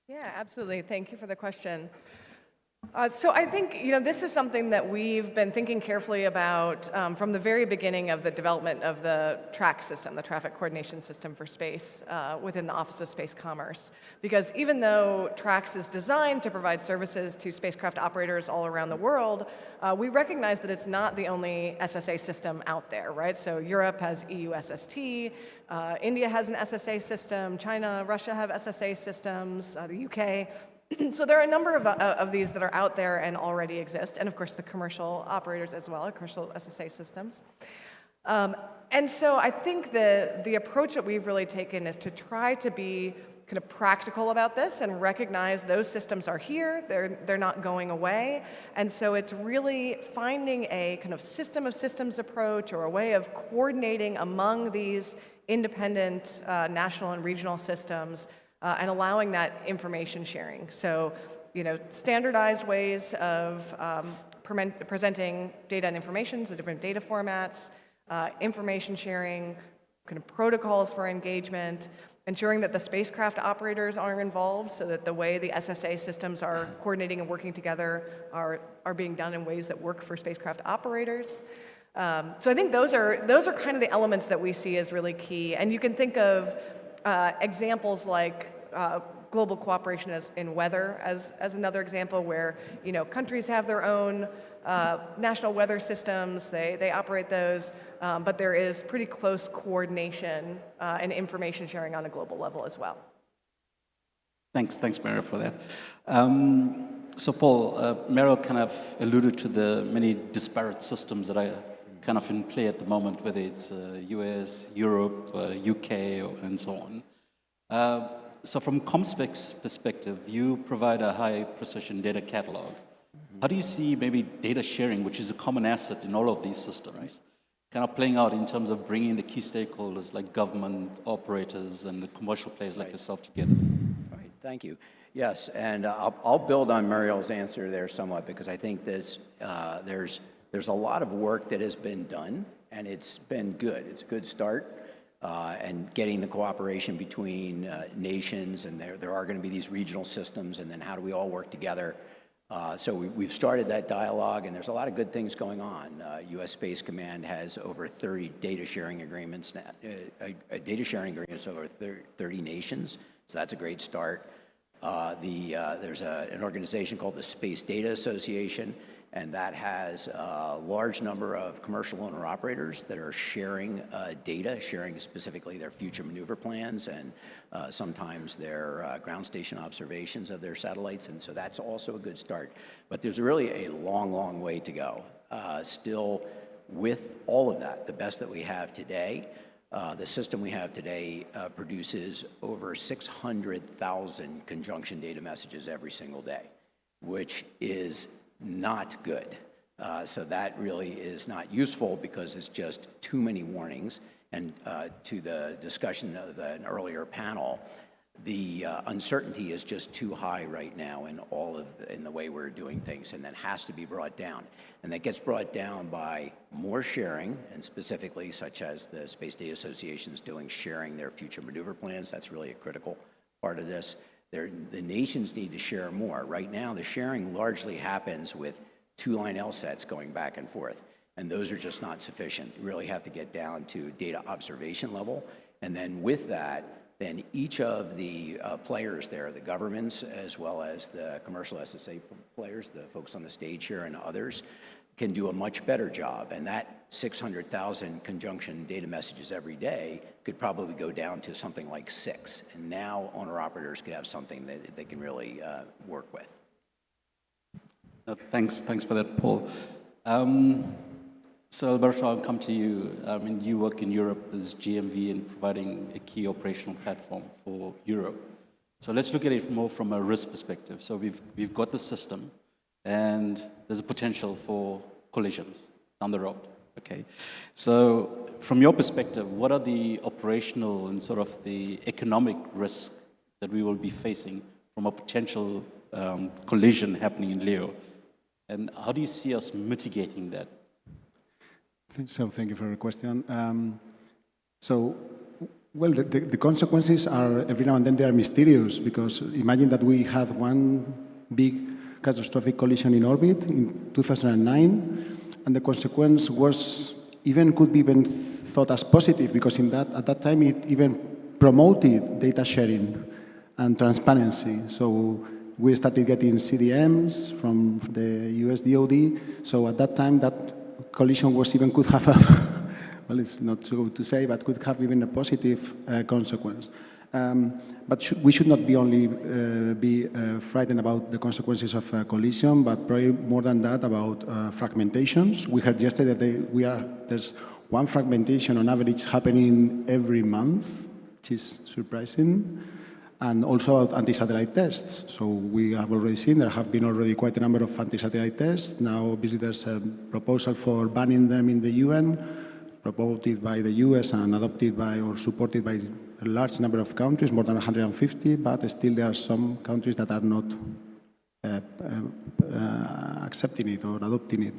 Yeah, absolutely. Thank you for the question. So I think, this is something that we've been thinking carefully about from the very beginning of the development of the TRAC system, the Traffic Coordination System for Space, within the Office of Space Commerce. Because even though TRACS is designed to provide services to spacecraft operators all around the world, we recognize that it's not the only SSA system out there, right? So Europe has EUSST, India has an SSA system, China, Russia have SSA systems, the UK. So there are a number of these that are out there and already exist, and of course the commercial operators as well, commercial SSA systems. And so I think the approach that we've really taken is to try to be kind of practical about this and recognize those systems are here, they're not going away, and so it's really finding a kind of system of systems approach or a way of coordinating among these independent national and regional systems and allowing that information sharing. So, standardized ways of presenting data and information, so different data formats, information sharing, kind of protocols for engagement, ensuring that the spacecraft operators are involved so that the way the SSA systems are coordinating and working together are being done in ways that work for spacecraft operators. So I think those are kind of the elements that we see as really key. And you can think of examples like global cooperation in weather as another example where, countries have their own national weather systems, they operate those, but there is pretty close coordination and information sharing on a global level as well. Thanks, Mariel, for that. So Paul, Mariel kind of alluded to the many disparate systems that are kind of in play at the moment, whether it's US, Europe, UK, and so on. So from ComSpec's perspective, you provide a high precision data catalog. How do you see maybe data sharing, which is a common asset in all of these systems, kind of playing out in terms of bringing the key stakeholders like government, operators, and the commercial players like yourself together? Right, thank you. Yes, and I'll build on Mariel's answer there somewhat because I think there's a lot of work that has been done, and it's been good. It's a good start. And getting the cooperation between nations, and there are going to be these regional systems, and then how do we all work together? So we've started that dialogue, and there's a lot of good things going on. U.S. Space Command has over 30 data sharing agreements over 30 nations, so that's a great start. There's an organization called the Space Data Association, and that has a large number of commercial owner-operators that are sharing data, sharing specifically their future maneuver plans and sometimes their ground station observations of their satellites, and so that's also a good start. But there's really a long, long way to go. Still, with all of that, the best that we have today, the system we have today produces over 600,000 conjunction data messages every single day, which is not good. So that really is not useful because it's just too many warnings. And to the discussion of an earlier panel, the uncertainty is just too high right now in the way we're doing things, and that has to be brought down. And that gets brought down by more sharing, and specifically such as the Space Data Association is doing, sharing their future maneuver plans. That's really a critical part of this. The nations need to share more. Right now, the sharing largely happens with two-line LSATs going back and forth. And those are just not sufficient. You really have to get down to data observation level. And then with that, then each of the players there, the governments as well as the commercial SSA players, the folks on the stage here and others, can do a much better job. And that 600,000 conjunction data messages every day could probably go down to something like 6. And now owner-operators could have something that they can really work with. Thanks for that, Paul. So Alberto, I'll come to you. I mean, you work in Europe as GMV in providing a key operational platform for Europe. So let's look at it more from a risk perspective. So we've got the system, and there's a potential for collisions down the road. Okay. So from your perspective, what are the operational and sort of the economic risks that we will be facing from a potential collision happening in LEO? And how do you see us mitigating that? So thank you for your question. Well, the consequences are, every now and then, they are mysterious, because imagine that we had one big catastrophic collision in orbit in 2009, and the consequence was could be even thought as positive, because at that time it even promoted data sharing and transparency. So we started getting CDMs from the US DoD. So at that time, that collision could have well, it's not so good to say, but could have even a positive consequence. But we should not be frightened about the consequences of a collision, but probably more than that about fragmentations. We heard yesterday that there's one fragmentation on average happening every month, which is surprising. And also about anti-satellite tests. So we have already seen there have been already quite a number of anti-satellite tests. Now, obviously, there's a proposal for banning them in the UN, proposed by the US and adopted by or supported by a large number of countries, more than 150, but still there are some countries that are not accepting it or adopting it.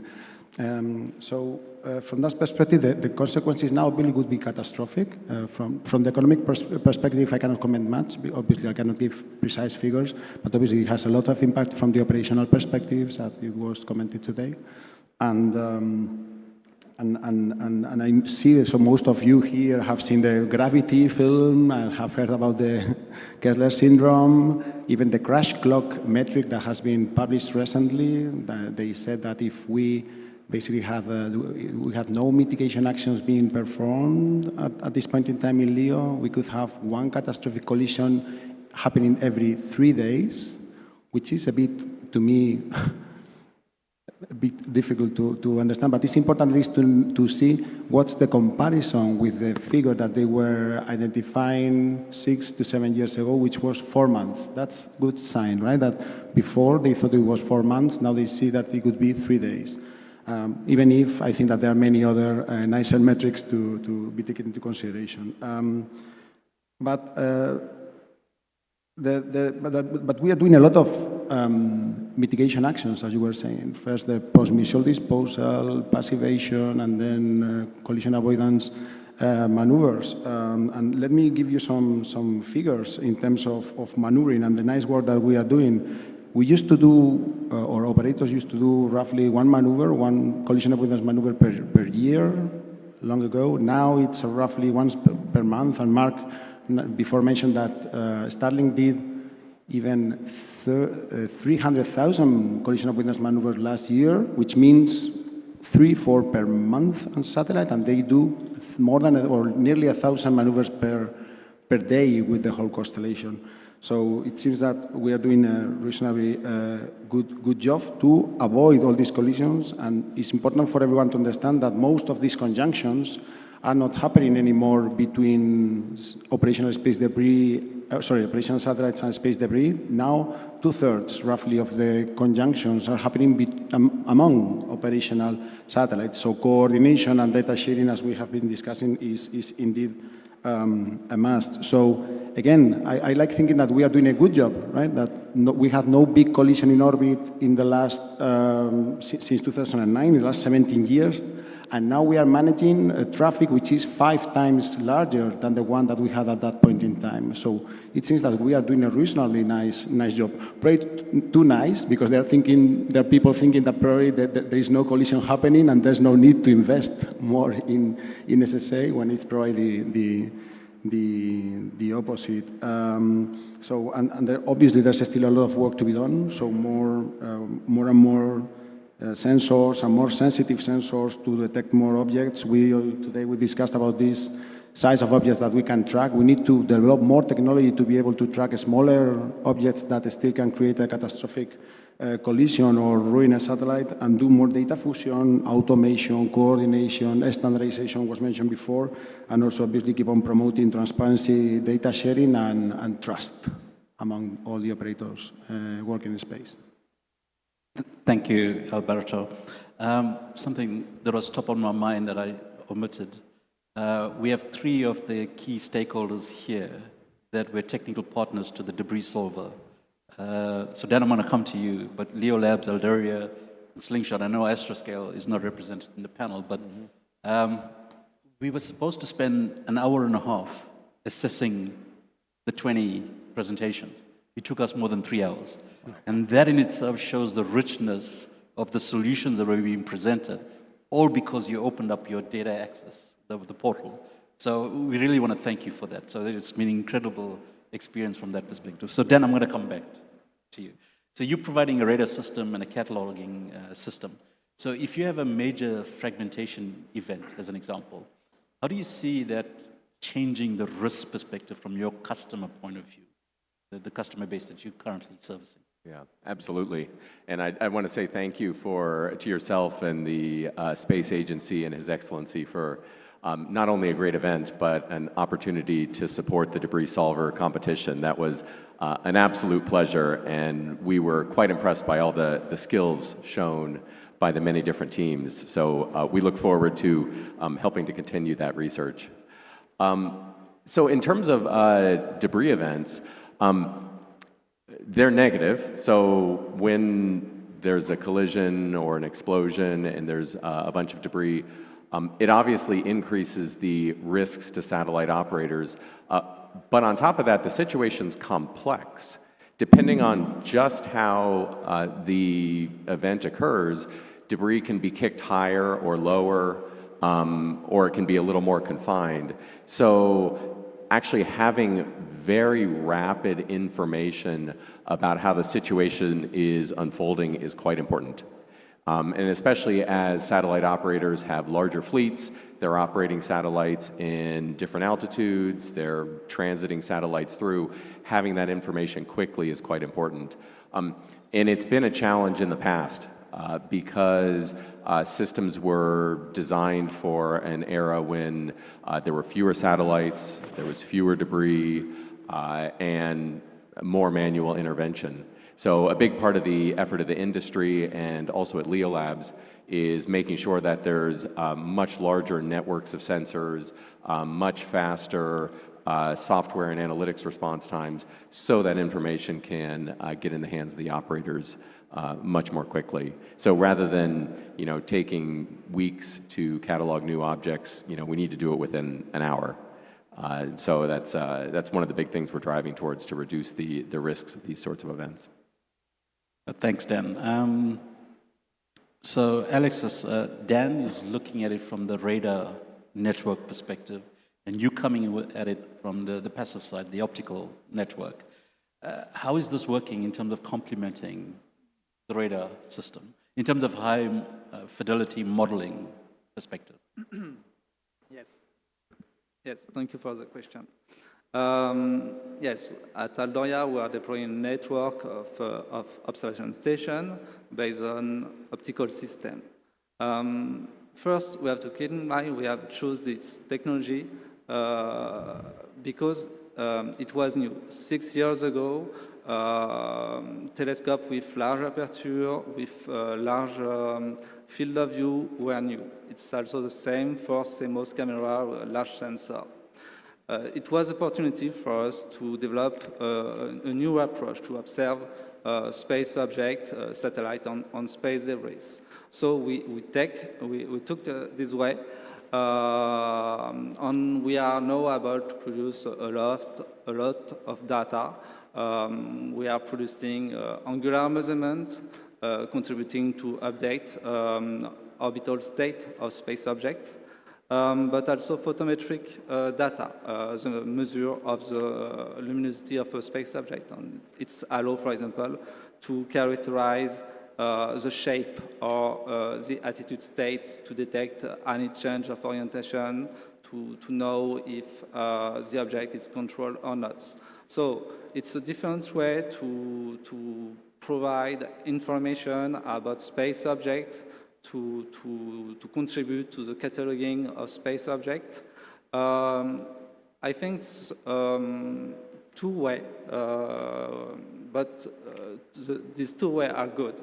From that perspective, the consequences now really would be catastrophic. From the economic perspective, I cannot comment much. Obviously, I cannot give precise figures, but obviously it has a lot of impact from the operational perspectives, as it was commented today. And I see, so most of you here have seen the Gravity film and have heard about the Kessler syndrome, even the crash clock metric that has been published recently. They said that if we basically we had no mitigation actions being performed at this point in time in LEO, we could have one catastrophic collision happening every 3 days, which is a bit, to me, a bit difficult to understand, but it's important at least to see what's the comparison with the figure that they were identifying 6 to 7 years ago, which was 4 months. That's a good sign, right? That before they thought it was 4 months, now they see that it could be 3 days. Even if I think that there are many other nicer metrics to be taken into consideration. But we are doing a lot of mitigation actions, as you were saying. First, the post-missile disposal, passivation, and then collision avoidance maneuvers. And let me give you some figures in terms of maneuvering and the nice work that we are doing. We used to do, or operators used to do roughly one collision avoidance maneuver per year long ago. Now it's roughly once per month. And Mark before mentioned that Starlink did even 300,000 collision avoidance maneuvers last year, which means 3-4 per month on satellite, and they do more than or nearly 1,000 maneuvers per day with the whole constellation. So it seems that we are doing a reasonably good job to avoid all these collisions, and it's important for everyone to understand that most of these conjunctions are not happening anymore between operational operational satellites and space debris. Now, 2/3 roughly of the conjunctions are happening among operational satellites. So coordination and data sharing, as we have been discussing, is indeed a must. So again, I like thinking that we are doing a good job, right? That we had no big collision in orbit in the last, since 2009, in the last 17 years. And now we are managing traffic which is 5 times larger than the one that we had at that point in time. So it seems that we are doing a reasonably nice job. Probably too nice, because there are people thinking that probably there is no collision happening and there's no need to invest more in SSA, when it's probably the opposite. Obviously there's still a lot of work to be done, so more and more sensors and more sensitive sensors to detect more objects. Today we discussed about this size of objects that we can track. We need to develop more technology to be able to track smaller objects that still can create a catastrophic collision or ruin a satellite, and do more data fusion, automation, coordination, standardization was mentioned before, and also obviously keep on promoting transparency, data sharing, and trust among all the operators working in space. Thank you, Alberto. Something that was top on my mind that I omitted. We have 3 of the key stakeholders here that were technical partners to the debris solver. So Dan, I'm going to come to you, but Leo Labs, Alderia, and Slingshot, I know Astroscale is not represented in the panel, but we were supposed to spend an hour and a half assessing the 20 presentations. It took us more than 3 hours. And that in itself shows the richness of the solutions that were being presented, all because you opened up your data access, the portal. So we really want to thank you for that. So it's been an incredible experience from that perspective. So Dan, I'm going to come back to you. So you're providing a radar system and a cataloging system. So if you have a major fragmentation event, as an example, how do you see that changing the risk perspective from your customer point of view, the customer base that you're currently servicing? Yeah, absolutely. And I want to say thank you to yourself and the Space Agency and His Excellency for not only a great event, but an opportunity to support the Debris Solver competition. That was an absolute pleasure, and we were quite impressed by all the skills shown by the many different teams. So we look forward to helping to continue that research. So in terms of debris events, they're negative. So when there's a collision or an explosion and there's a bunch of debris, it obviously increases the risks to satellite operators. But on top of that, the situation's complex. Depending on just how the event occurs, debris can be kicked higher or lower, or it can be a little more confined. So actually having very rapid information about how the situation is unfolding is quite important. And especially as satellite operators have larger fleets, they're operating satellites in different altitudes, they're transiting satellites through, having that information quickly is quite important. And it's been a challenge in the past because systems were designed for an era when there were fewer satellites, there was fewer debris, and more manual intervention. So a big part of the effort of the industry and also at Leo Labs is making sure that there's much larger networks of sensors, much faster software and analytics response times, so that information can get in the hands of the operators much more quickly. So rather than taking weeks to catalog new objects, we need to do it within an hour. So that's one of the big things we're driving towards to reduce the risks of these sorts of events. Thanks, Dan. So Alexis, Dan is looking at it from the radar network perspective, and you coming at it from the passive side, the optical network. How is this working in terms of complementing the radar system, in terms of high fidelity modeling perspective? Yes, thank you for the question. Yes, at Aldoria we are deploying a network of observation stations based on optical system. First, we have to keep in mind we have chosen this technology because it was new. 6 years ago, telescope with large aperture, with large field of view were new. It's also the same for CMOS camera, large sensor. It was an opportunity for us to develop a new approach to observe space object, satellite on space debris. So we took this way, and we are now about to produce a lot of data. We are producing angular measurement, contributing to update orbital state of space objects, but also photometric data, the measure of the luminosity of a space object. And it's allow, for example, to characterize the shape or the attitude state, to detect any change of orientation, to know if the object is controlled or not. So it's a different way to provide information about space objects, to contribute to the cataloging of space objects. I think it's two ways, but these two ways are good.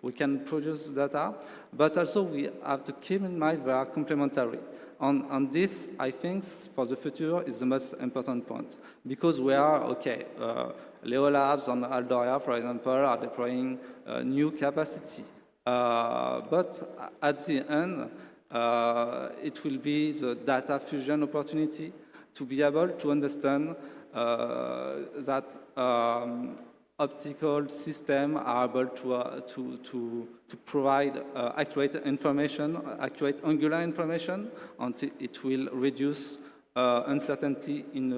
We can produce data, but also we have to keep in mind they are complementary. And this, I think, for the future is the most important point. Because we are, okay, Leo Labs and Aldoria, for example, are deploying new capacity. But at the end, it will be the data fusion opportunity to be able to understand that optical systems are able to provide accurate information, accurate angular information, and it will reduce uncertainty in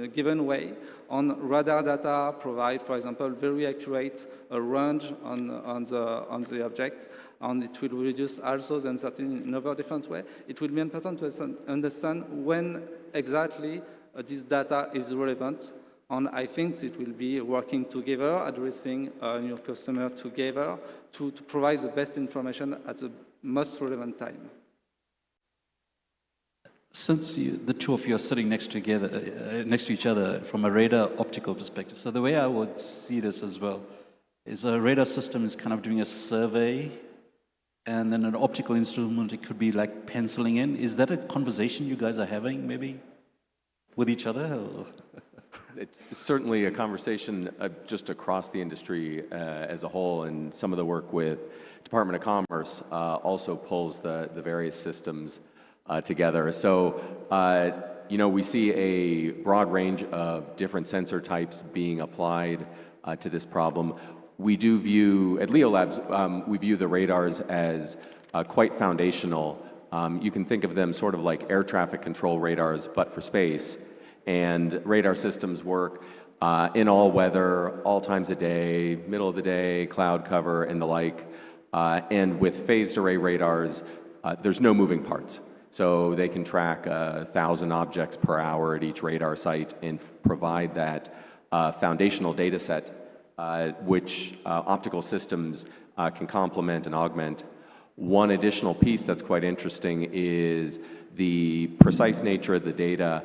a given way. On radar data, provide, for example, very accurate range on the object, and it will reduce also the uncertainty in another different way. It will be important to understand when exactly this data is relevant. And I think it will be working together, addressing your customer together to provide the best information at the most relevant time. Since the two of you are sitting next to each other from a radar optical perspective, so the way I would see this as well is a radar system is kind of doing a survey, and then an optical instrument, it could be like penciling in. Is that a conversation you guys are having maybe with each other? Or? It's certainly a conversation just across the industry as a whole, and some of the work with Department of Commerce also pulls the various systems together. So, we see a broad range of different sensor types being applied to this problem. We do view, at Leo Labs, we view the radars as quite foundational. You can think of them sort of like air traffic control radars, but for space. And radar systems work in all weather, all times of day, middle of the day, cloud cover, and the like. And with phased array radars, there's no moving parts. So they can track 1,000 objects per hour at each radar site and provide that foundational data set, which optical systems can complement and augment. One additional piece that's quite interesting is the precise nature of the data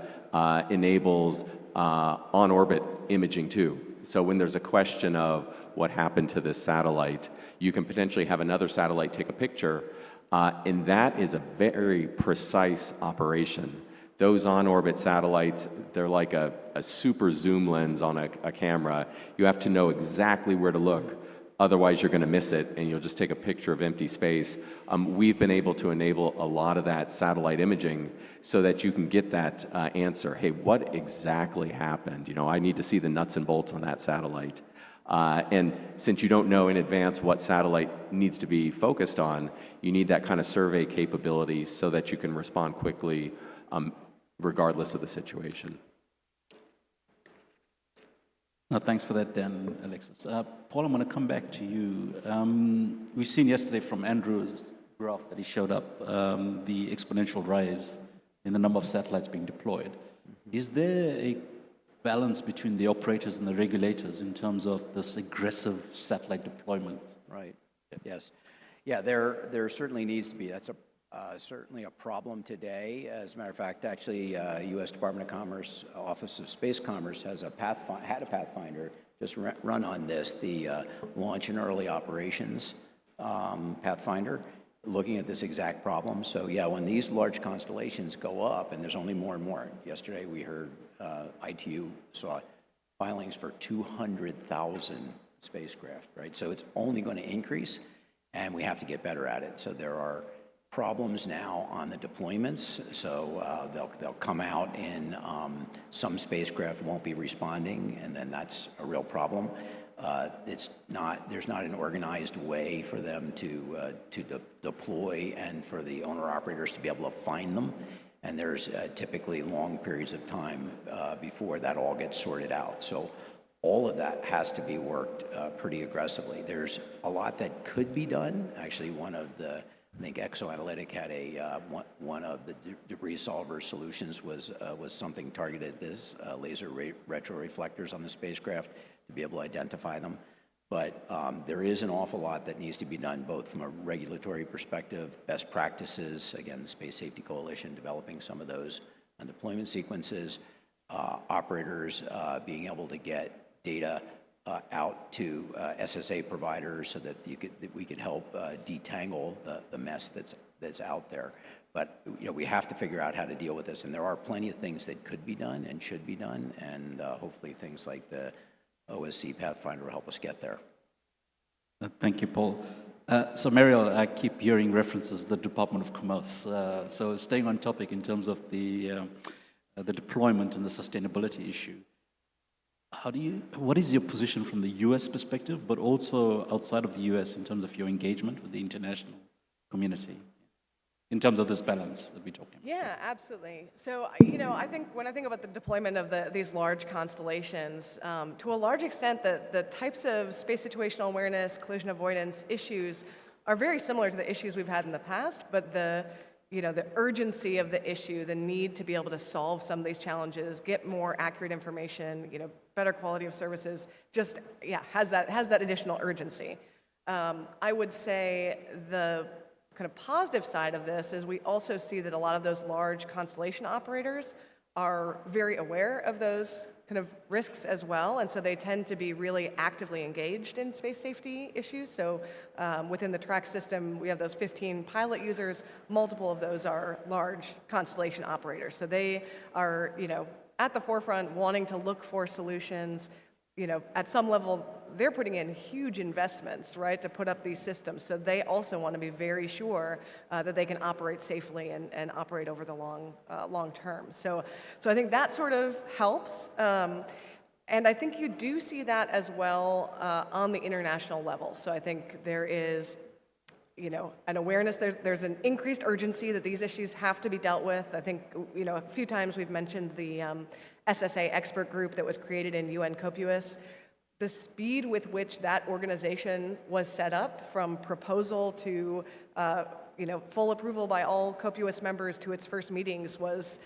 enables on-orbit imaging too. So when there's a question of what happened to this satellite, you can potentially have another satellite take a picture, and that is a very precise operation. Those on-orbit satellites, they're like a super zoom lens on a camera. You have to know exactly where to look. Otherwise, you're going to miss it, and you'll just take a picture of empty space. We've been able to enable a lot of that satellite imaging so that you can get that answer. Hey, what exactly happened? I need to see the nuts and bolts on that satellite. And since you don't know in advance what satellite needs to be focused on, you need that kind of survey capability so that you can respond quickly regardless of the situation. No, thanks for that, Dan, Alexis. Paul, I'm going to come back to you. We've seen yesterday from Andrew's graph that he showed up, the exponential rise in the number of satellites being deployed. Is there a balance between the operators and the regulators in terms of this aggressive satellite deployment? Right. Yes. Yeah, there certainly needs to be. That's certainly a problem today. As a matter of fact, actually, U.S. Department of Commerce, Office of Space Commerce has had a Pathfinder just run on this, the Launch and Early Operations Pathfinder, looking at this exact problem. So yeah, when these large constellations go up, and there's only more and more. Yesterday we heard ITU saw filings for 200,000 spacecraft, right? So it's only going to increase. and we have to get better at it. So there are problems now on the deployments. So they'll come out in some spacecraft won't be responding, and then that's a real problem. There's not an organized way for them to deploy and for the owner-operators to be able to find them. And there's typically long periods of time before that all gets sorted out. So all of that has to be worked pretty aggressively. There's a lot that could be done. Actually, I think ExoAnalytic had one of the debris solver solutions was something targeted at this laser retroreflectors on the spacecraft to be able to identify them. But there is an awful lot that needs to be done, both from a regulatory perspective, best practices, again, the Space Safety Coalition developing some of those on deployment sequences, operators being able to get data out to SSA providers so that we could help detangle the mess that's out there. But we have to figure out how to deal with this, and there are plenty of things that could be done and should be done, and hopefully things like the OSC Pathfinder will help us get there. Thank you, Paul. So Mariel, I keep hearing references to the Department of Commerce. So staying on topic in terms of the deployment and the sustainability issue. What is your position from the US perspective, but also outside of the US in terms of your engagement with the international community, in terms of this balance that we're talking about? Yeah, absolutely. So, I think when I think about the deployment of these large constellations, to a large extent, the types of space situational awareness, collision avoidance issues are very similar to the issues we've had in the past, but the urgency of the issue, the need to be able to solve some of these challenges, get more accurate information, better quality of services, just, has that additional urgency. I would say the kind of positive side of this is we also see that a lot of those large constellation operators are very aware of those kind of risks as well, and so they tend to be really actively engaged in space safety issues. So within the track system, we have those 15 pilot users. Multiple of those are large constellation operators. So they are, at the forefront, wanting to look for solutions. At some level, they're putting in huge investments, right, to put up these systems. So they also want to be very sure that they can operate safely and operate over the long term. So I think that sort of helps. And I think you do see that as well on the international level. So I think there is, an awareness. There's an increased urgency that these issues have to be dealt with. I think, a few times we've mentioned the SSA expert group that was created in UN COPUOS. The speed with which that organization was set up, from proposal to full approval by all COPUOS members to its first meetings, was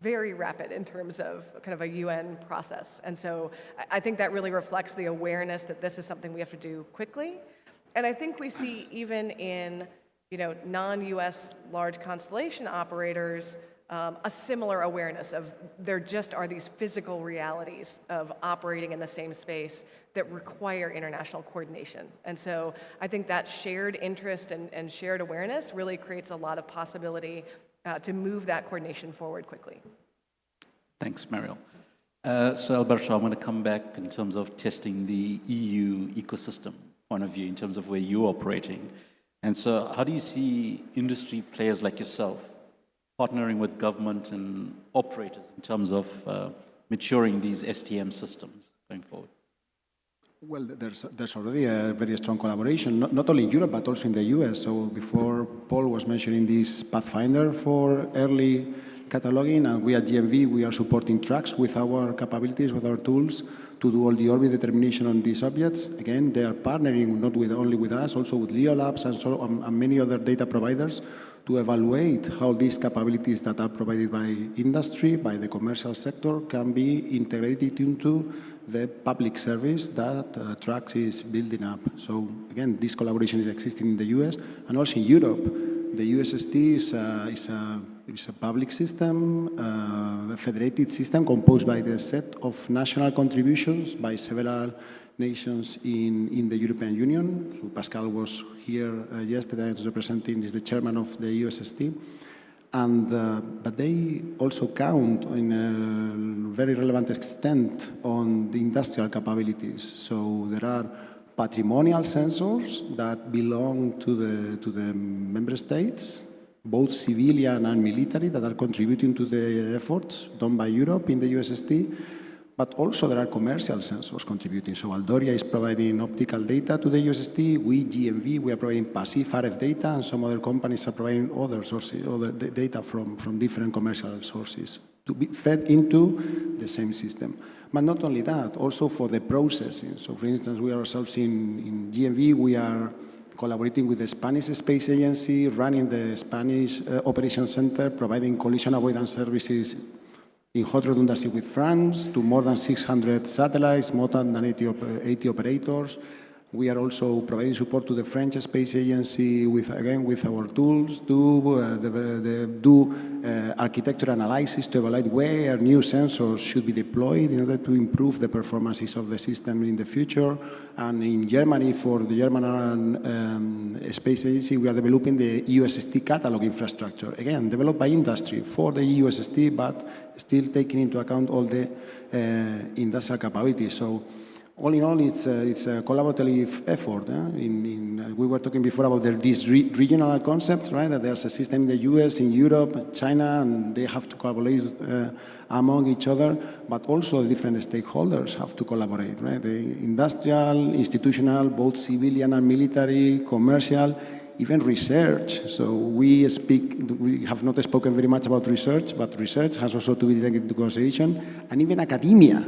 very rapid in terms of kind of a UN process. And so I think that really reflects the awareness that this is something we have to do quickly. And I think we see even in non-US large constellation operators a similar awareness of there just are these physical realities of operating in the same space that require international coordination. And so I think that shared interest and shared awareness really creates a lot of possibility to move that coordination forward quickly. Thanks, Mariel. So Alberto, I'm going to come back in terms of testing the EU ecosystem point of view in terms of where you're operating. And so how do you see industry players like yourself partnering with government and operators in terms of maturing these STM systems going forward? Well, there's already a very strong collaboration, not only in Europe, but also in the US. So before Paul was mentioning this Pathfinder for early cataloging, and we at GMV, we are supporting tracks with our capabilities, with our tools, to do all the orbit determination on these objects. Again, they are partnering not only with us, also with LEO Labs and many other data providers to evaluate how these capabilities that are provided by industry, by the commercial sector, can be integrated into the public service that TRAX is building up. So again, this collaboration is existing in the US and also in Europe. The USST is a public system, a federated system composed by the set of national contributions by several nations in the European Union. So Pascal was here yesterday as representing, is the chairman of the USST. And, but they also count in a very relevant extent on the industrial capabilities. So there are patrimonial sensors that belong to the member states, both civilian and military, that are contributing to the efforts done by Europe in the USST. But also there are commercial sensors contributing. So Aldoria is providing optical data to the USST. We, GMV, we are providing passive RF data, and some other companies are providing other sources, other data from different commercial sources to be fed into the same system. But not only that, also for the processing. So for instance, we ourselves in GMV, we are collaborating with the Spanish Space Agency, running the Spanish Operations Center, providing collision avoidance services in hot redundancy with France to more than 600 satellites, more than 80 operators. We are also providing support to the French Space Agency with our tools to do architecture analysis to evaluate where new sensors should be deployed in order to improve the performances of the system in the future. And in Germany, for the German Space Agency, we are developing the USST catalog infrastructure, again, developed by industry for the USST, but still taking into account all the industrial capabilities. So all in all, it's a collaborative effort. We were talking before about this regional concept, right? That there's a system in the US, in Europe, China, and they have to collaborate among each other, but also different stakeholders have to collaborate, right? The industrial, institutional, both civilian and military, commercial, even research. So we have not spoken very much about research, but research has also to be taken into consideration, and even academia.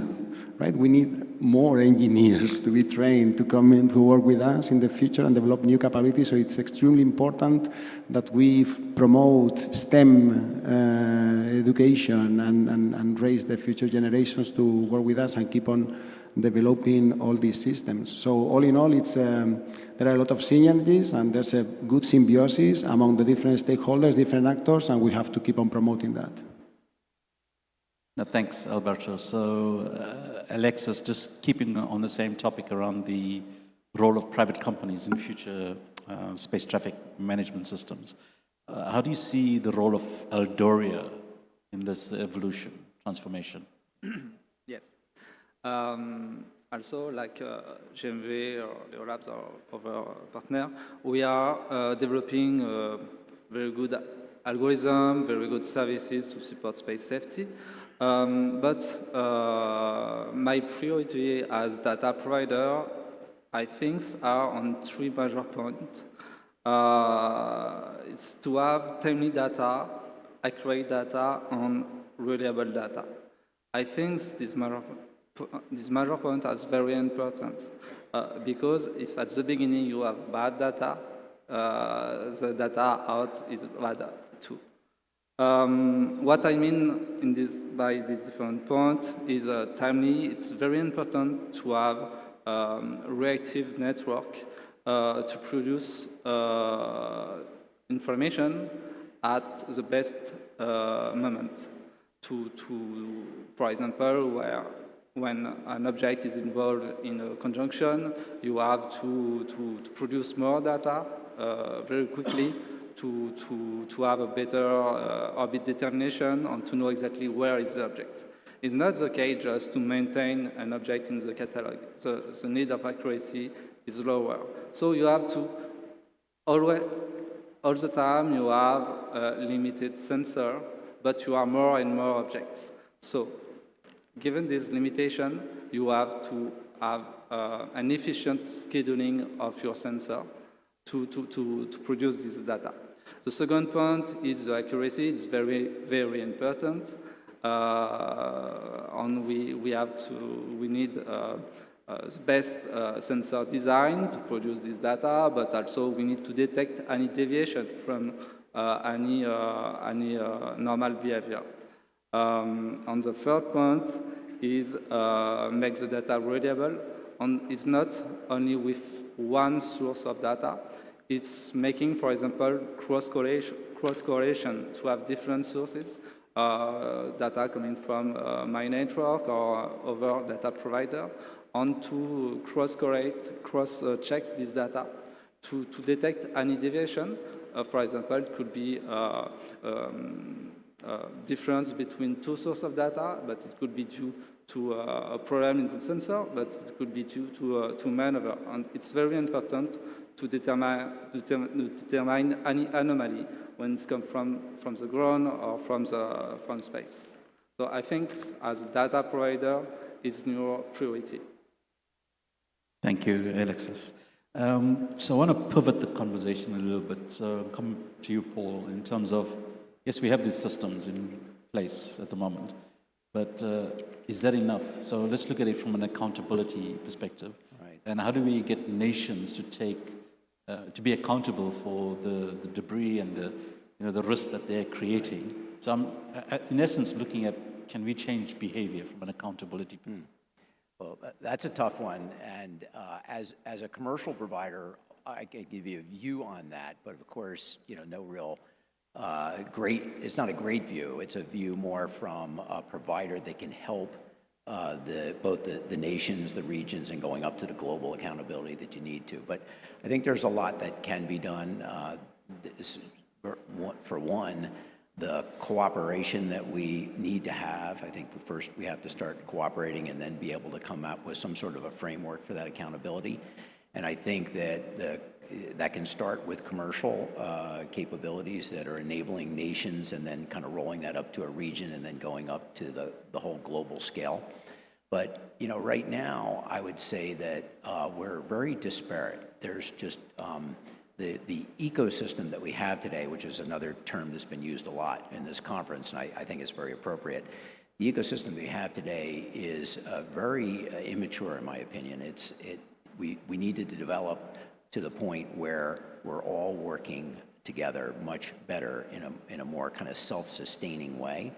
Right? We need more engineers to be trained to come in to work with us in the future and develop new capabilities. So it's extremely important that we promote STEM education and raise the future generations to work with us and keep on developing all these systems. So all in all, there are a lot of synergies and there's a good symbiosis among the different stakeholders, different actors, and we have to keep on promoting that. No, thanks, Alberto. So, Alexis, just keeping on the same topic around the role of private companies in future space traffic management systems. How do you see the role of Aldoria in this evolution, transformation? Yes. Also, like GMV or Leo Labs or other partner, we are developing very good algorithm, very good services to support space safety. But my priority as data provider, I think, are on three major points. It's to have timely data, accurate data, and reliable data. I think this major point is very important because if at the beginning you have bad data, the data out is bad too. What I mean by this different point is timely. It's very important to have reactive network to produce information at the best moment. For example, when an object is involved in a conjunction, you have to produce more data very quickly to have a better orbit determination and to know exactly where is the object. It's not the case just to maintain an object in the catalog. The need of accuracy is lower. So you have to always, all the time you have a limited sensor, but you have more and more objects. So given this limitation, you have to have an efficient scheduling of your sensor to produce this data. The second point is the accuracy. It's very, very important. And we need the best sensor design to produce this data, but also we need to detect any deviation from any normal behavior. And the third point is make the data reliable. And it's not only with one source of data. It's making, for example, cross-correlation to have different sources, data coming from my network or other data provider, and to cross-correlate, cross-check this data to detect any deviation. For example, it could be difference between two sources of data, but it could be due to a problem in the sensor, but it could be due to maneuver. And it's very important to determine any anomaly when it's come from the ground or from space. So I think as a data provider, it's your priority. Thank you, Alexis. So I want to pivot the conversation a little bit. So I'll come to you, Paul, in terms of, yes, we have these systems in place at the moment, but is that enough? So let's look at it from an accountability perspective. Right. And how do we get nations to take, to be accountable for the debris and the risk that they're creating? So I'm, in essence, looking at, can we change behavior from an accountability perspective? Well, that's a tough one, and as a commercial provider, I can give you a view on that, but of course, no real it's not a great view. It's a view more from a provider that can help both the nations, the regions, and going up to the global accountability that you need to. But I think there's a lot that can be done. For one, the cooperation that we need to have. I think first we have to start cooperating and then be able to come up with some sort of a framework for that accountability. And I think that can start with commercial capabilities that are enabling nations and then kind of rolling that up to a region and then going up to the whole global scale. But, right now, I would say that we're very disparate. There's just the ecosystem that we have today, which is another term that's been used a lot in this conference, and I think it's very appropriate. The ecosystem we have today is very immature, in my opinion. We needed to develop to the point where we're all working together much better in a more kind of self-sustaining way.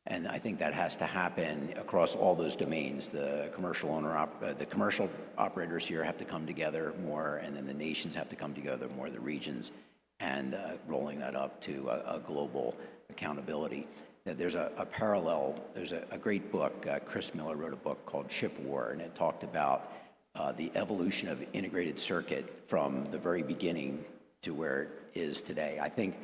And I think that has to happen across all those domains. The commercial operators here have to come together more, and then the nations have to come together more, the regions, and rolling that up to a global accountability. There's a parallel. There's a great book. Chris Miller wrote a book called Chip War, and it talked about the evolution of integrated circuit from the very beginning to where it is today. I think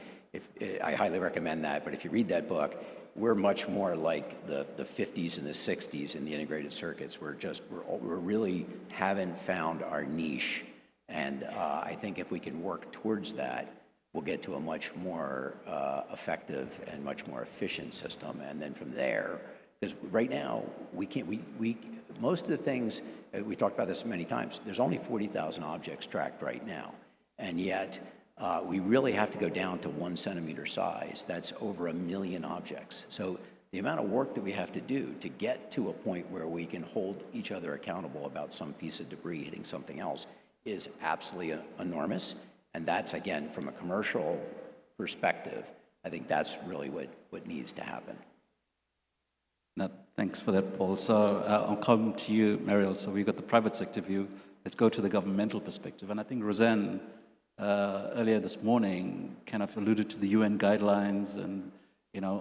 I highly recommend that, but if you read that book, we're much more like the 50s and the 60s in the integrated circuits. We really haven't found our niche, and I think if we can work towards that, we'll get to a much more effective and much more efficient system. And then from there, because right now most of the things, we talked about this many times, there's only 40,000 objects tracked right now, and yet we really have to go down to 1 centimeter size. That's over 1 million objects. So the amount of work that we have to do to get to a point where we can hold each other accountable about some piece of debris hitting something else is absolutely enormous. And that's, again, from a commercial perspective, I think that's really what needs to happen. No, thanks for that, Paul. So I'll come to you, Mariel. So we've got the private sector view. Let's go to the governmental perspective. And I think Rosanna, earlier this morning, kind of alluded to the UN guidelines and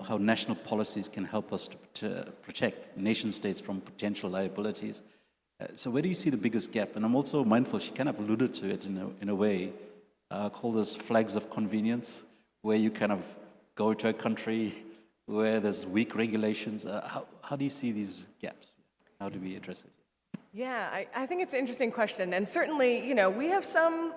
how national policies can help us to protect nation states from potential liabilities. So where do you see the biggest gap? And I'm also mindful, she kind of alluded to it in a way, call this flags of convenience, where you kind of go to a country where there's weak regulations. How do you see these gaps? How do we address it? Yeah, I think it's an interesting question. And certainly, we have some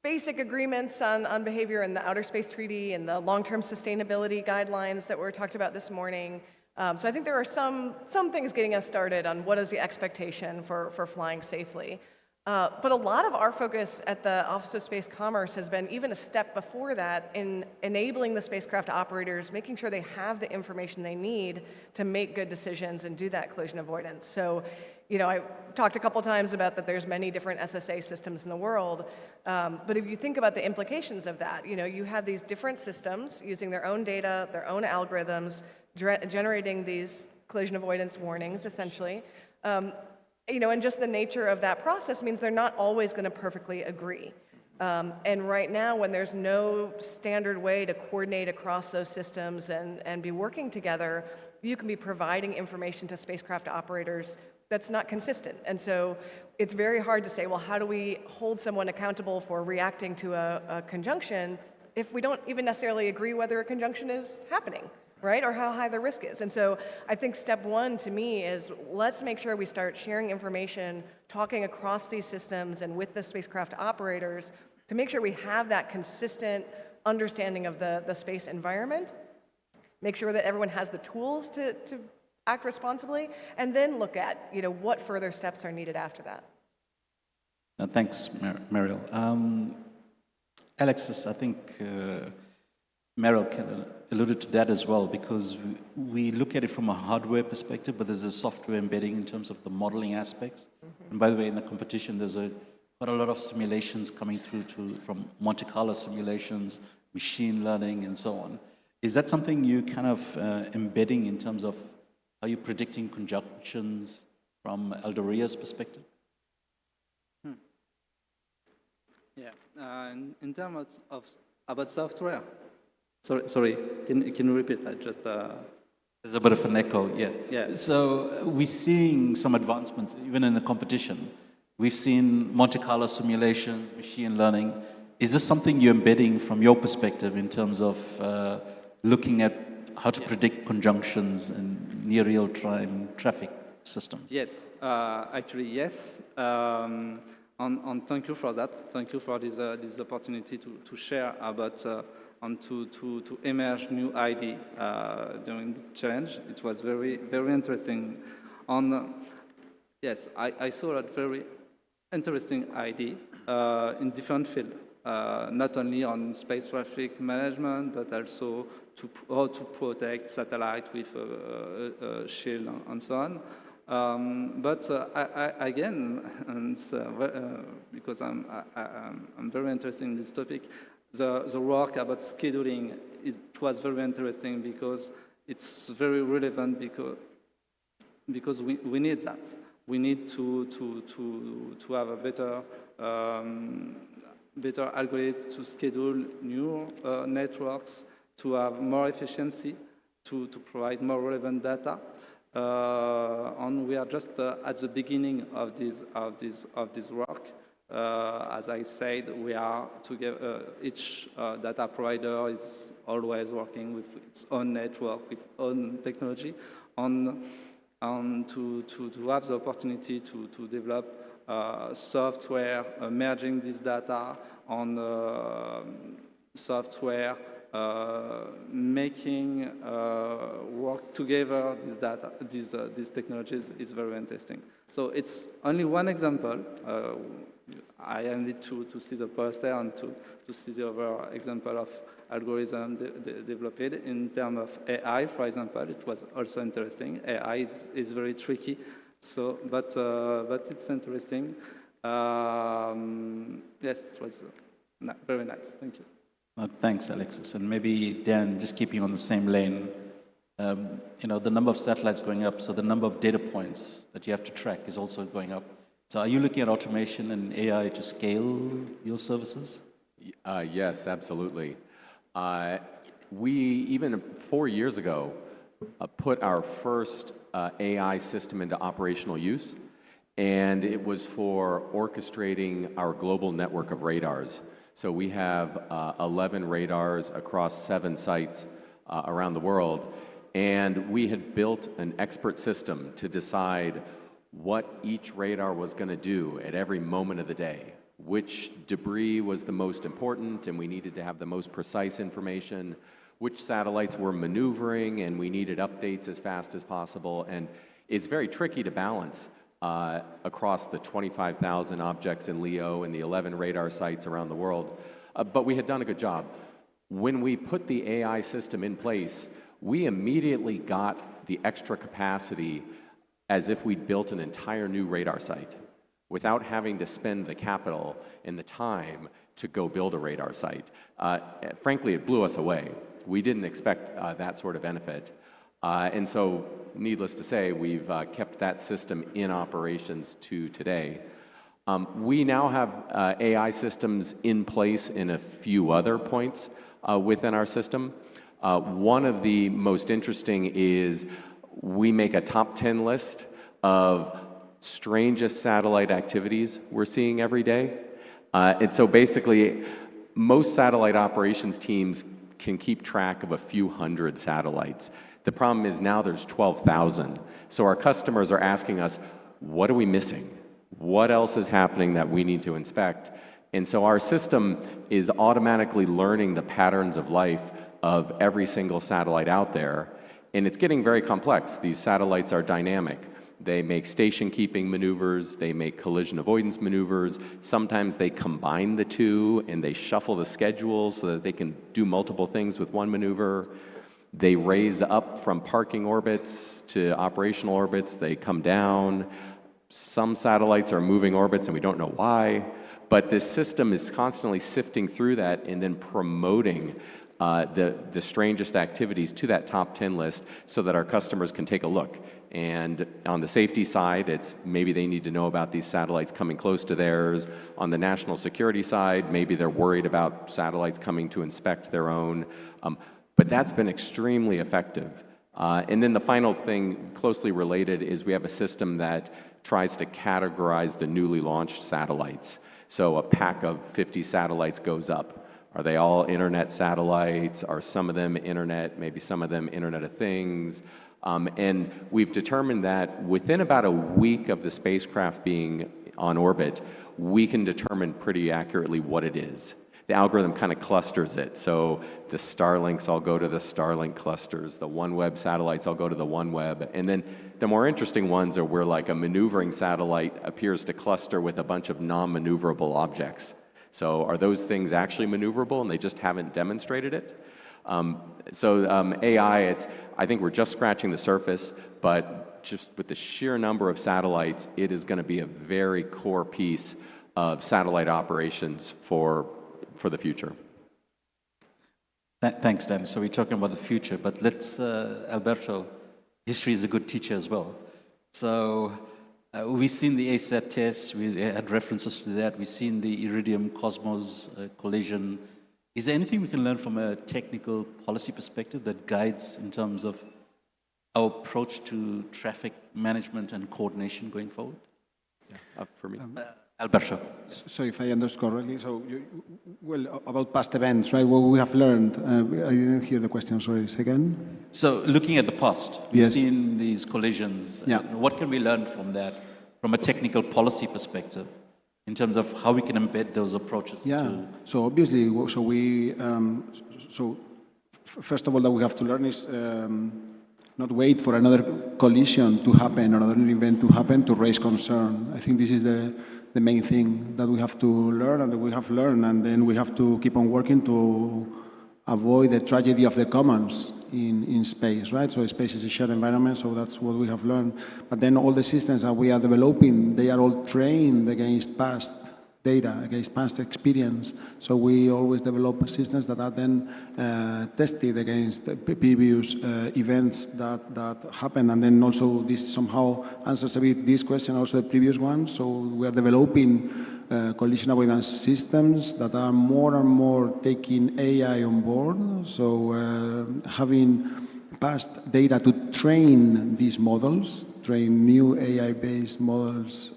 basic agreements on behavior in the Outer Space Treaty and the long-term sustainability guidelines that were talked about this morning. So I think there are some things getting us started on what is the expectation for flying safely. But a lot of our focus at the Office of Space Commerce has been even a step before that in enabling the spacecraft operators, making sure they have the information they need to make good decisions and do that collision avoidance. So, I talked a couple times about that there's many different SSA systems in the world, but if you think about the implications of that, you have these different systems using their own data, their own algorithms, generating these collision avoidance warnings, essentially. And just the nature of that process means they're not always going to perfectly agree. And right now, when there's no standard way to coordinate across those systems and be working together, you can be providing information to spacecraft operators that's not consistent. And so it's very hard to say, well, how do we hold someone accountable for reacting to a conjunction if we don't even necessarily agree whether a conjunction is happening, right? Or how high the risk is. And so I think step one to me is let's make sure we start sharing information, talking across these systems and with the spacecraft operators to make sure we have that consistent understanding of the space environment, make sure that everyone has the tools to act responsibly, and then look at what further steps are needed after that. Thanks, Mariel. Alexis, I think Mariel alluded to that as well, because we look at it from a hardware perspective, but there's a software embedding in terms of the modeling aspects. And by the way, in the competition, there's quite a lot of simulations coming through from Monte Carlo simulations, machine learning, and so on. Is that something you kind of embedding in terms of how you're predicting conjunctions from Eldoria's perspective? Yeah, in terms of about software. Sorry, can you repeat that? Just there's a bit of an echo. Yeah. Yeah. So we're seeing some advancements even in the competition. We've seen Monte Carlo simulations, machine learning. Is this something you're embedding from your perspective in terms of looking at how to predict conjunctions in near real-time traffic systems? Yes, actually yes. And thank you for that. Thank you for this opportunity to share about and to emerge new idea during this challenge. It was very, very interesting. Yes, I saw a very interesting idea in different fields, not only on space traffic management, but also how to protect satellite with a shield and so on. But again, and because I'm very interested in this topic, the work about scheduling, it was very interesting because it's very relevant because we need that. We need to have a better algorithm to schedule new networks, to have more efficiency, to provide more relevant data. And we are just at the beginning of this work. As I said, we are together. Each data provider is always working with its own network, with own technology, and to have the opportunity to develop software merging this data on software. Making work together these data, these technologies is very interesting. So it's only one example. I need to see the poster and to see the other example of algorithm developed in terms of AI, for example. It was also interesting. AI is very tricky, so but it's interesting. Yes, it was very nice. Thank you. Thanks, Alexis. And maybe, Dan, just keeping on the same lane, the number of satellites going up, so the number of data points that you have to track is also going up. So are you looking at automation and AI to scale your services? Yes, absolutely. We, even 4 years ago, put our first AI system into operational use, and it was for orchestrating our global network of radars. So we have 11 radars across 7 sites around the world, and we had built an expert system to decide what each radar was going to do at every moment of the day, which debris was the most important, and we needed to have the most precise information, which satellites were maneuvering, and we needed updates as fast as possible. And it's very tricky to balance across the 25,000 objects in LEO and the 11 radar sites around the world. But we had done a good job. When we put the AI system in place, we immediately got the extra capacity as if we'd built an entire new radar site without having to spend the capital and the time to go build a radar site. Frankly, it blew us away. We didn't expect that sort of benefit. And so, needless to say, we've kept that system in operations to today. We now have AI systems in place in a few other points within our system. One of the most interesting is we make a top 10 list of strangest satellite activities we're seeing every day. And so basically, most satellite operations teams can keep track of a few hundred satellites. The problem is now there's 12,000. So our customers are asking us, what are we missing? What else is happening that we need to inspect? And so our system is automatically learning the patterns of life of every single satellite out there. And it's getting very complex. These satellites are dynamic. They make station-keeping maneuvers, they make collision avoidance maneuvers. Sometimes they combine the two and they shuffle the schedule so that they can do multiple things with one maneuver. They raise up from parking orbits to operational orbits. They come down. Some satellites are moving orbits and we don't know why. But this system is constantly sifting through that and then promoting the strangest activities to that top 10 list so that our customers can take a look. And on the safety side, it's maybe they need to know about these satellites coming close to theirs. On the national security side, maybe they're worried about satellites coming to inspect their own. But that's been extremely effective. And then the final thing closely related is we have a system that tries to categorize the newly launched satellites. So a pack of 50 satellites goes up. Are they all internet satellites? Are some of them internet, maybe some of them Internet of Things? And we've determined that within about a week of the spacecraft being on orbit, we can determine pretty accurately what it is. The algorithm kind of clusters it. So the Starlinks all go to the Starlink clusters. The OneWeb satellites all go to the OneWeb. And then the more interesting ones are where like a maneuvering satellite appears to cluster with a bunch of non-maneuverable objects. So are those things actually maneuverable and they just haven't demonstrated it? AI, I think we're just scratching the surface, but just with the sheer number of satellites, it is going to be a very core piece of satellite operations for the future. Thanks, Dan. So we're talking about the future, but let's, Alberto, history is a good teacher as well. So we've seen the ASAT test, we had references to that, we've seen the Iridium Cosmos collision. Is there anything we can learn from a technical policy perspective that guides in terms of our approach to traffic management and coordination going forward? For me. Alberto. So if I understood correctly, about past events, right, what we have learned, I didn't hear the question, sorry, second. So looking at the past, we've Yes. seen these collisions. Yeah. What can we learn from that, from a technical policy perspective, in terms of how we can embed those approaches? Yeah, so obviously, first of all, that we have to learn is not wait for another collision to happen or another event to happen to raise concern. I think this is the main thing that we have to learn and that we have learned, and then we have to keep on working to avoid the tragedy of the commons in space, right? So space is a shared environment, so that's what we have learned. But then all the systems that we are developing, they are all trained against past data, against past experience. So we always develop systems that are then tested against the previous events that happen. And then also this somehow answers a bit this question, also the previous one. So we are developing collision avoidance systems that are more and more taking AI on board. So having past data to train these models, train new AI-based models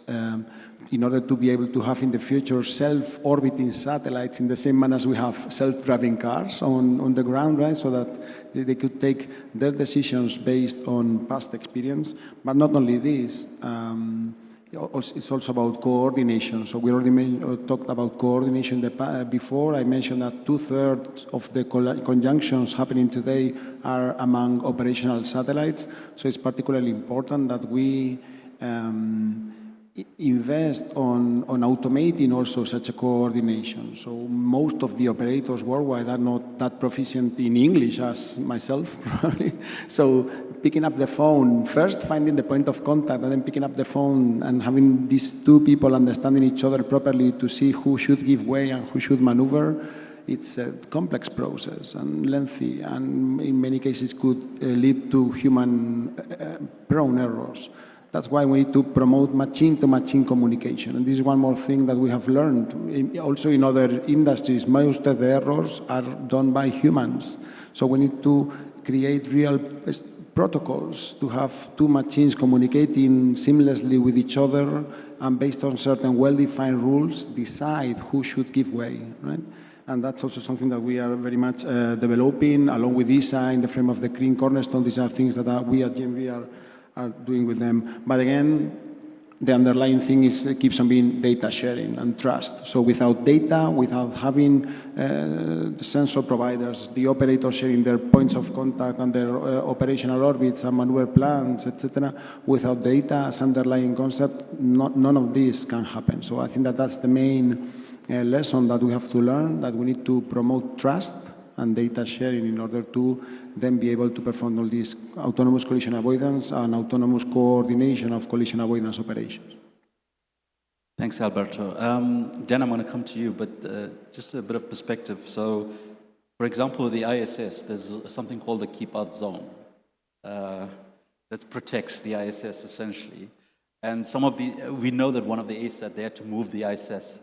in order to be able to have in the future self-orbiting satellites in the same manner as we have self-driving cars on the ground, right? So that they could take their decisions based on past experience. But not only this, it's also about coordination. So we already talked about coordination before. I mentioned that 2/3 of the conjunctions happening today are among operational satellites. So it's particularly important that we invest on automating also such a coordination. So most of the operators worldwide are not that proficient in English as myself, probably. So picking up the phone, first finding the point of contact, and then picking up the phone and having these two people understanding each other properly to see who should give way and who should maneuver, it's a complex process and lengthy, and in many cases could lead to human-prone errors. That's why we need to promote machine-to-machine communication. And this is one more thing that we have learned. Also in other industries, most of the errors are done by humans. So we need to create real protocols to have two machines communicating seamlessly with each other and based on certain well-defined rules, decide who should give way, right? And that's also something that we are very much developing along with ESA in the frame of the Green Cornerstone. These are things that we at GMV are doing with them. But again, the underlying thing keeps on being data sharing and trust. So without data, without having the sensor providers, the operators sharing their points of contact and their operational orbits and maneuver plans, etc., without data as underlying concept, none of this can happen. So I think that that's the main lesson that we have to learn, that we need to promote trust and data sharing in order to then be able to perform all these autonomous collision avoidance and autonomous coordination of collision avoidance operations. Thanks, Alberto. Dan, I'm going to come to you, but just a bit of perspective. So, for example, with the ISS, there's something called the keep out zone that protects the ISS essentially. And we know that one of the ASAT, they had to move the ISS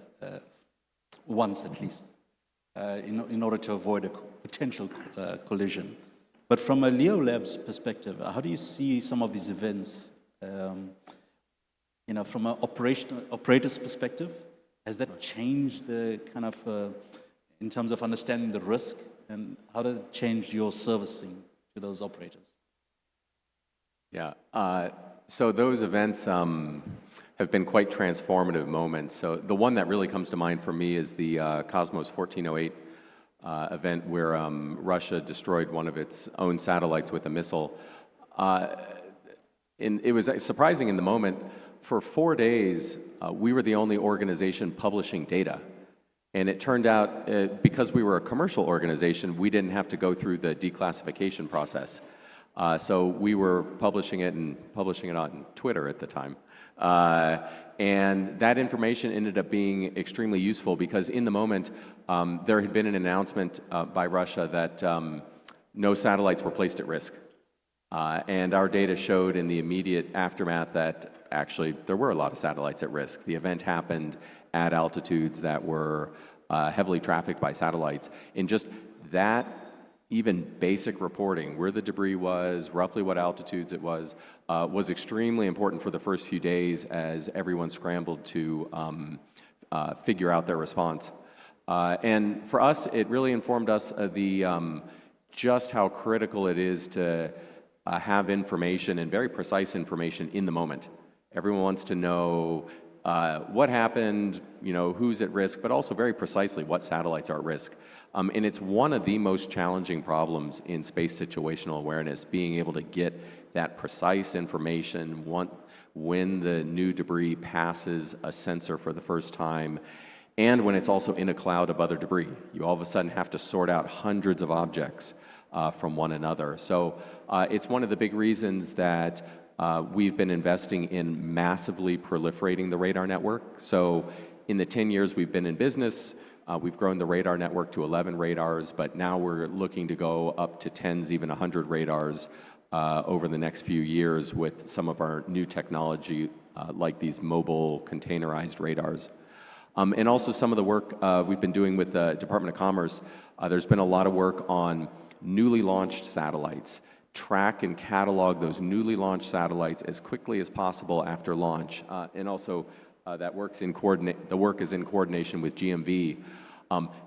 once at least in order to avoid a potential collision. But from a Leo Labs perspective, how do you see some of these events, from an operator's perspective? Has that changed the kind of, in terms of understanding the risk, and how does it change your servicing to those operators? Yeah, so those events have been quite transformative moments. So the one that really comes to mind for me is the Cosmos 1408 event where Russia destroyed one of its own satellites with a missile. It was surprising in the moment. For 4 days, we were the only organization publishing data. And it turned out, because we were a commercial organization, we didn't have to go through the declassification process. So we were publishing it on Twitter at the time. And that information ended up being extremely useful because in the moment, there had been an announcement by Russia that no satellites were placed at risk. And our data showed in the immediate aftermath that actually there were a lot of satellites at risk. The event happened at altitudes that were heavily trafficked by satellites. And just that even basic reporting, where the debris was, roughly what altitudes it was extremely important for the first few days as everyone scrambled to figure out their response. And for us, it really informed us just how critical it is to have information and very precise information in the moment. Everyone wants to know what happened, who's at risk, but also very precisely what satellites are at risk. And it's one of the most challenging problems in space situational awareness, being able to get that precise information when the new debris passes a sensor for the first time, and when it's also in a cloud of other debris. You all of a sudden have to sort out hundreds of objects from one another. So it's one of the big reasons that we've been investing in massively proliferating the radar network. So in the 10 years we've been in business, we've grown the radar network to 11 radars, but now we're looking to go up to tens, even 100 radars over the next few years with some of our new technology, like these mobile containerized radars. And also some of the work we've been doing with the Department of Commerce. There's been a lot of work on newly launched satellites. Track and catalog those newly launched satellites as quickly as possible after launch. And also the work is in coordination with GMV.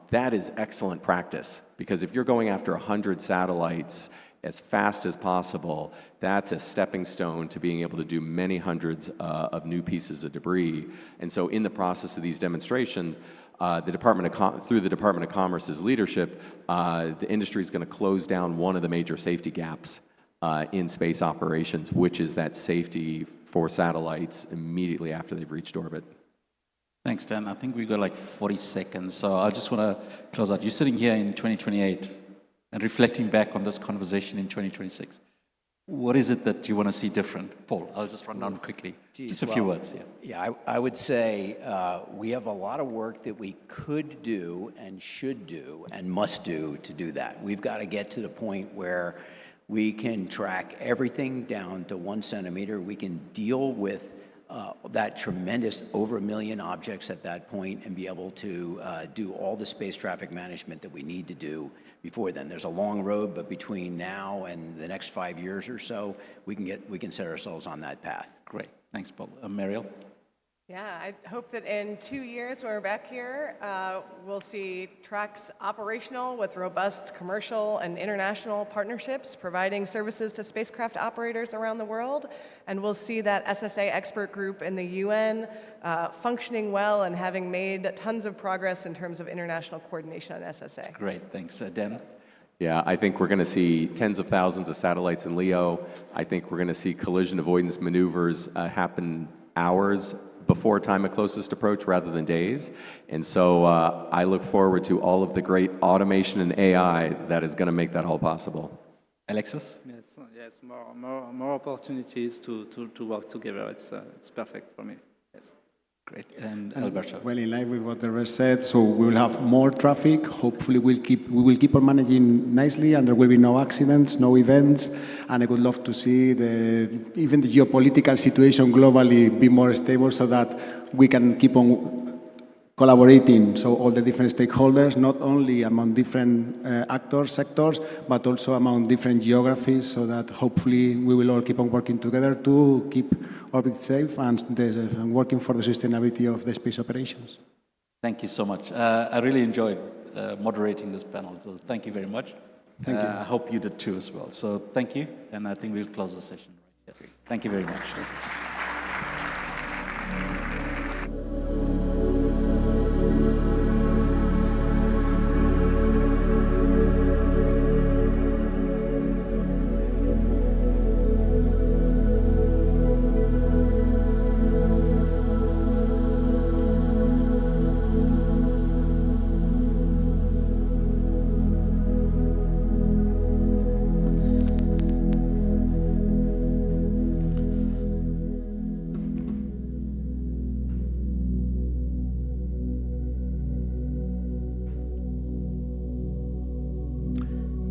That is excellent practice, because if you're going after 100 satellites as fast as possible, that's a stepping stone to being able to do many hundreds of new pieces of debris. And so in the process of these demonstrations, through the Department of Commerce's leadership, the industry is going to close down one of the major safety gaps in space operations, which is that safety for satellites immediately after they've reached orbit. Thanks, Dan. I think we've got like 40 seconds, so I just want to close out. You're sitting here in 2028 and reflecting back on this conversation in 2026. What is it that you want to see different? Paul, I'll just run down quickly. Just a few words. Yeah, I would say we have a lot of work that we could do and should do and must do to do that. We've got to get to the point where we can track everything down to 1 centimeter. We can deal with that tremendous over 1 million objects at that point and be able to do all the space traffic management that we need to do before then. There's a long road, but between now and the next 5 years or so, we can set ourselves on that path. Great. Thanks, Paul. Mariel? Yeah, I hope that in 2 years when we're back here, we'll see tracks operational with robust commercial and international partnerships, providing services to spacecraft operators around the world. And we'll see that SSA expert group in the UN functioning well and having made tons of progress in terms of international coordination on SSA. Great, thanks. Dan? Yeah, I think we're going to see tens of thousands of satellites in LEO. I think we're going to see collision avoidance maneuvers happen hours before time of closest approach rather than days. And so I look forward to all of the great automation and AI that is going to make that all possible. Alexis? Yes, more opportunities to work together. It's perfect for me. Yes. Great. And Alberto? Well, in line with what the rest said, so we will have more traffic. Hopefully, we will keep on managing nicely, and there will be no accidents, no events. And I would love to see even the geopolitical situation globally be more stable, so that we can keep on collaborating. So all the different stakeholders, not only among different actors, sectors, but also among different geographies, so that hopefully we will all keep on working together to keep orbit safe and working for the sustainability of the space operations. Thank you so much. I really enjoyed moderating this panel, so thank you very much. Thank you. I hope you did too as well. So thank you, and I think we'll close the session right here. Thank you very much.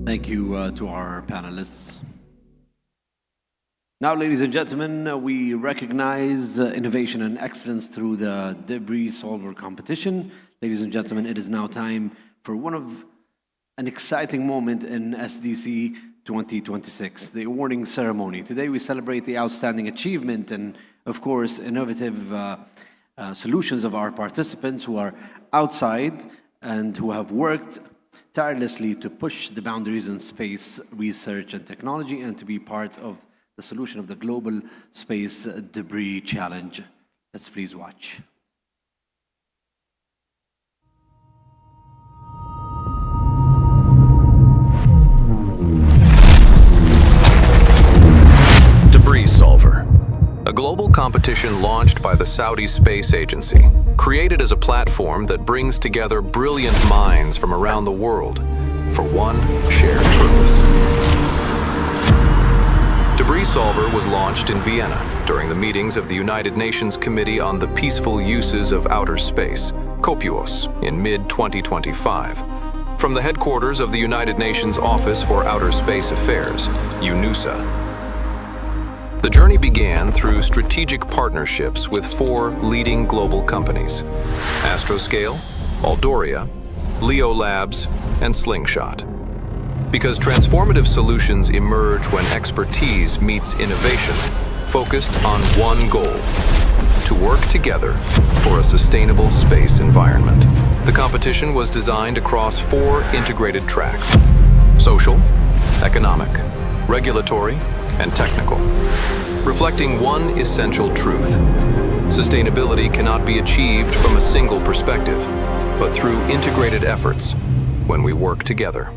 Thank you to our panelists. Now, ladies and gentlemen, we recognize innovation and excellence through the Debris Solver competition. Ladies and gentlemen, it is now time for an exciting moment in SDC 2026, the awarding ceremony. Today, we celebrate the outstanding achievement and, of course, innovative solutions of our participants who are outside and who have worked tirelessly to push the boundaries in space research and technology and to be part of the solution of the global space debris challenge. Let's please watch. Debris Solver, a global competition launched by the Saudi Space Agency, created as a platform that brings together brilliant minds from around the world for one shared purpose. Debris Solver was launched in Vienna during the meetings of the United Nations Committee on the Peaceful Uses of Outer Space, COPUOS, in mid-2025, from the headquarters of the United Nations Office for Outer Space Affairs, UNUSA. The journey began through strategic partnerships with 4 leading global companies: Astroscale, Aldoria, Leo Labs, and Slingshot. Because transformative solutions emerge when expertise meets innovation, focused on one goal: to work together for a sustainable space environment. The competition was designed across 4 integrated tracks: social, economic, regulatory, and technical, reflecting one essential truth: sustainability cannot be achieved from a single perspective, but through integrated efforts when we work together.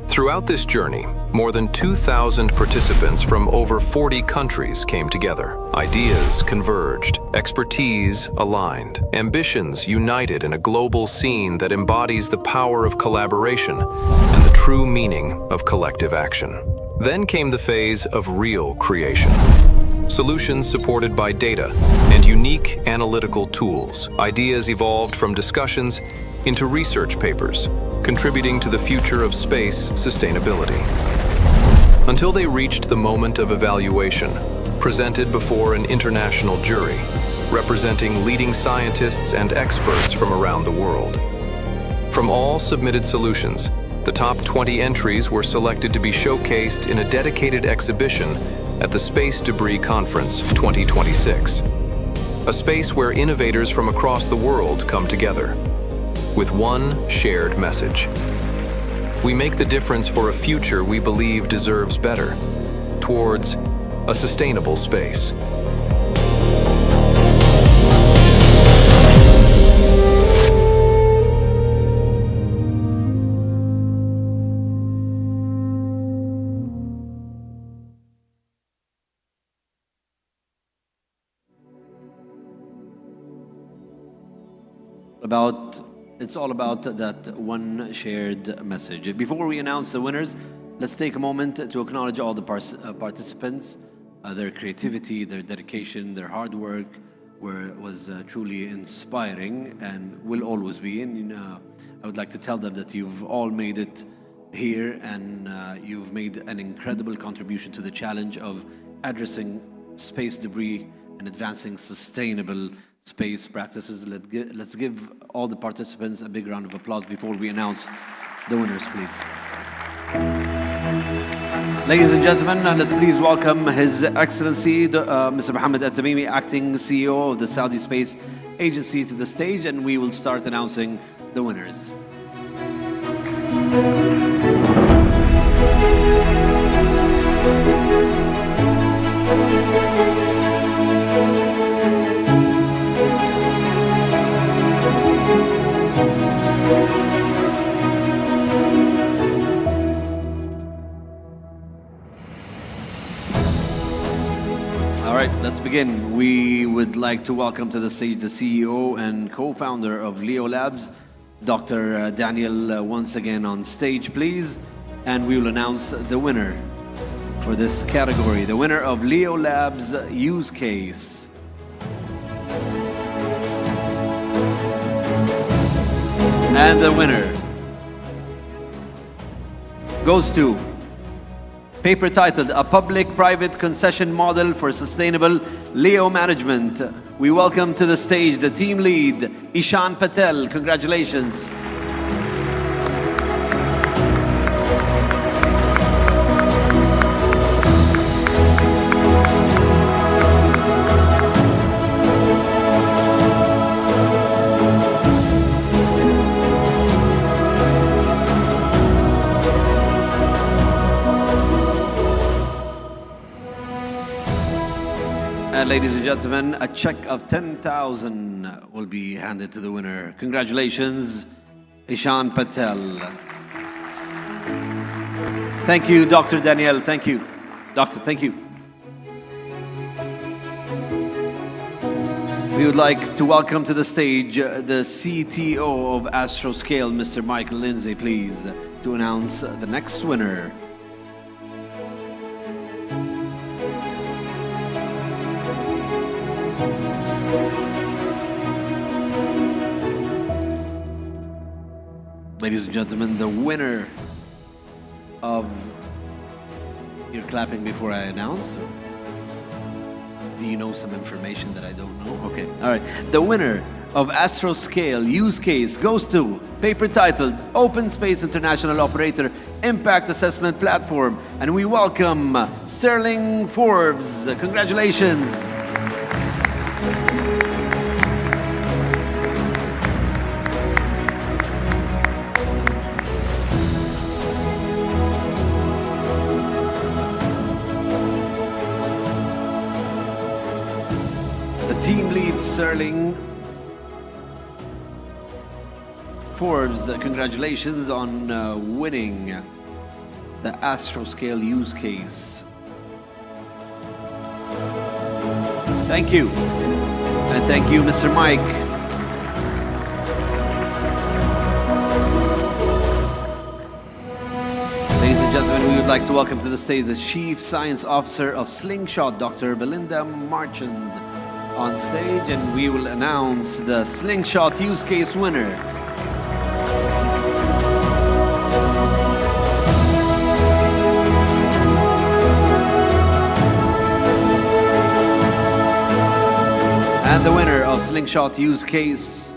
Throughout this journey, more than 2,000 participants from over 40 countries came together. Ideas converged, expertise aligned, ambitions united in a global scene that embodies the power of collaboration and the true meaning of collective action. Then came the phase of real creation. Solutions supported by data and unique analytical tools. Ideas evolved from discussions into research papers, contributing to the future of space sustainability. Until they reached the moment of evaluation, presented before an international jury, representing leading scientists and experts from around the world. From all submitted solutions, the top 20 entries were selected to be showcased in a dedicated exhibition at the Space Debris Conference 2026. a space where innovators from across the world come together with one shared message. We make the difference for a future we believe deserves better, towards a sustainable space. It's all about that one shared message. Before we announce the winners, let's take a moment to acknowledge all the participants, their creativity, their dedication, their hard work, where it was truly inspiring and will always be. And I would like to tell them that you've all made it here, and you've made an incredible contribution to the challenge of addressing space debris and advancing sustainable space practices. Let's give all the participants a big round of applause before we announce the winners, please. Ladies and gentlemen, let's please welcome His Excellency Mr. Mohammed Al-Tamimi, Acting CEO of the Saudi Space Agency, to the stage, and we will start announcing the winners. All right, let's begin. We would like to welcome to the stage the CEO and co-founder of Leo Labs, Dr. Daniel, once again on stage, please. And we will announce the winner for this category, the winner of Leo Labs use case. And the winner goes to paper titled A Public-Private Concession Model for Sustainable LEO Management. We welcome to the stage the team lead, Ishan Patel. Congratulations. Ladies and gentlemen, a check of 10,000 will be handed to the winner. Congratulations, Ishan Patel. Thank you, Dr. Daniel. Thank you. Doctor, thank you. We would like to welcome to the stage the CTO of Astroscale, Mr. Michael Lindsay, please, to announce the next winner. Ladies and gentlemen, the winner of... You're clapping before I announce? Do you know some information that I don't know? Okay, all right. The winner of Astroscale use case goes to paper titled Open Space International Operator Impact Assessment Platform. And we welcome Sterling Forbes. Congratulations. Team lead Sterling Forbes, congratulations on winning the Astroscale use case. Thank you. And thank you, Mr. Mike. Ladies and gentlemen, we would like to welcome to the stage the Chief Science Officer of Slingshot, Dr. Belinda Marchand, on stage, and we will announce the Slingshot use case winner. And the winner of Slingshot use case,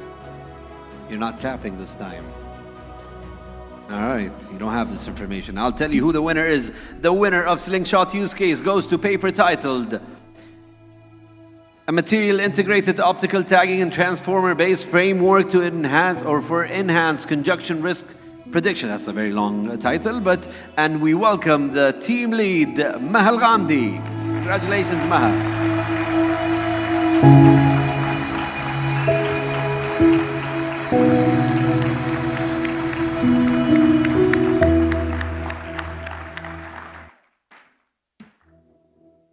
you're not clapping this time. All right, you don't have this information. I'll tell you who the winner is. The winner of Slingshot use case goes to paper titled a material integrated optical tagging and transformer-based framework to enhance or for enhanced conjunction risk prediction. That's a very long title, and we welcome the team lead, Maha Al-Ghamdi. Congratulations, Maha.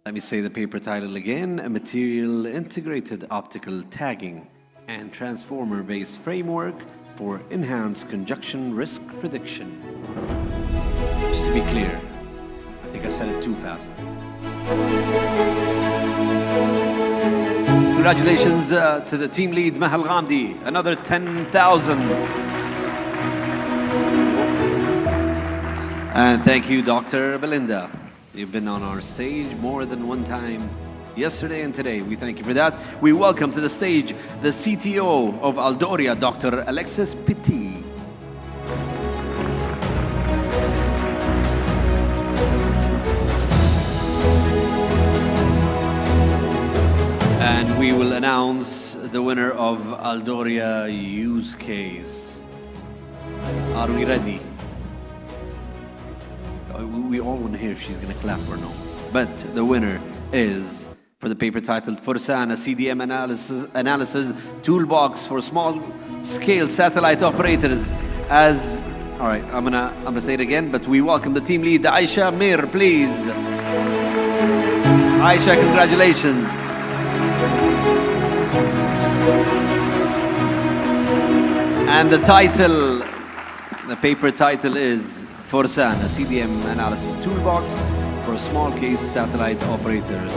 Let me say the paper title again, a material integrated optical tagging and transformer-based framework for enhanced conjunction risk prediction. Just to be clear, I think I said it too fast. Congratulations to the team lead, Maha Al-Ghamdi, another 10,000. And thank you, Dr. Belinda. You've been on our stage more than one time, yesterday and today. We thank you for that. We welcome to the stage the CTO of Aldoria, Dr. Alexis Pitti. And we will announce the winner of Aldoria use case. Are we ready? We all want to hear if she's going to clap or no. But the winner is, for the paper titled Rosanna CDM analysis toolbox for small-scale satellite operators. All right, I'm gonna say it again, but we welcome the team lead, Aisha Mir, please. Aisha, congratulations. And the title, the paper title is Rosanna CDM analysis toolbox for small case satellite operators.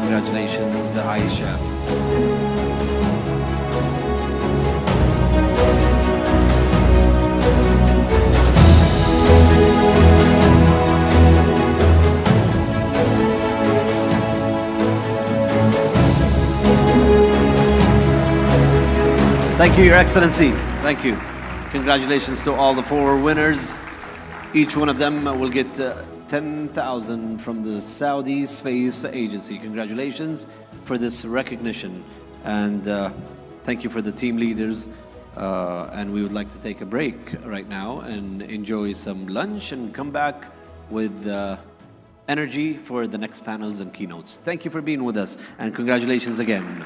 Congratulations, Aisha. Thank you, Your Excellency. Thank you. Congratulations to all the 4 winners. Each one of them will get 10,000 from the Saudi Space Agency. Congratulations for this recognition. And thank you for the team leaders. And we would like to take a break right now and enjoy some lunch and come back with energy for the next panels and keynotes. Thank you for being with us, and congratulations again.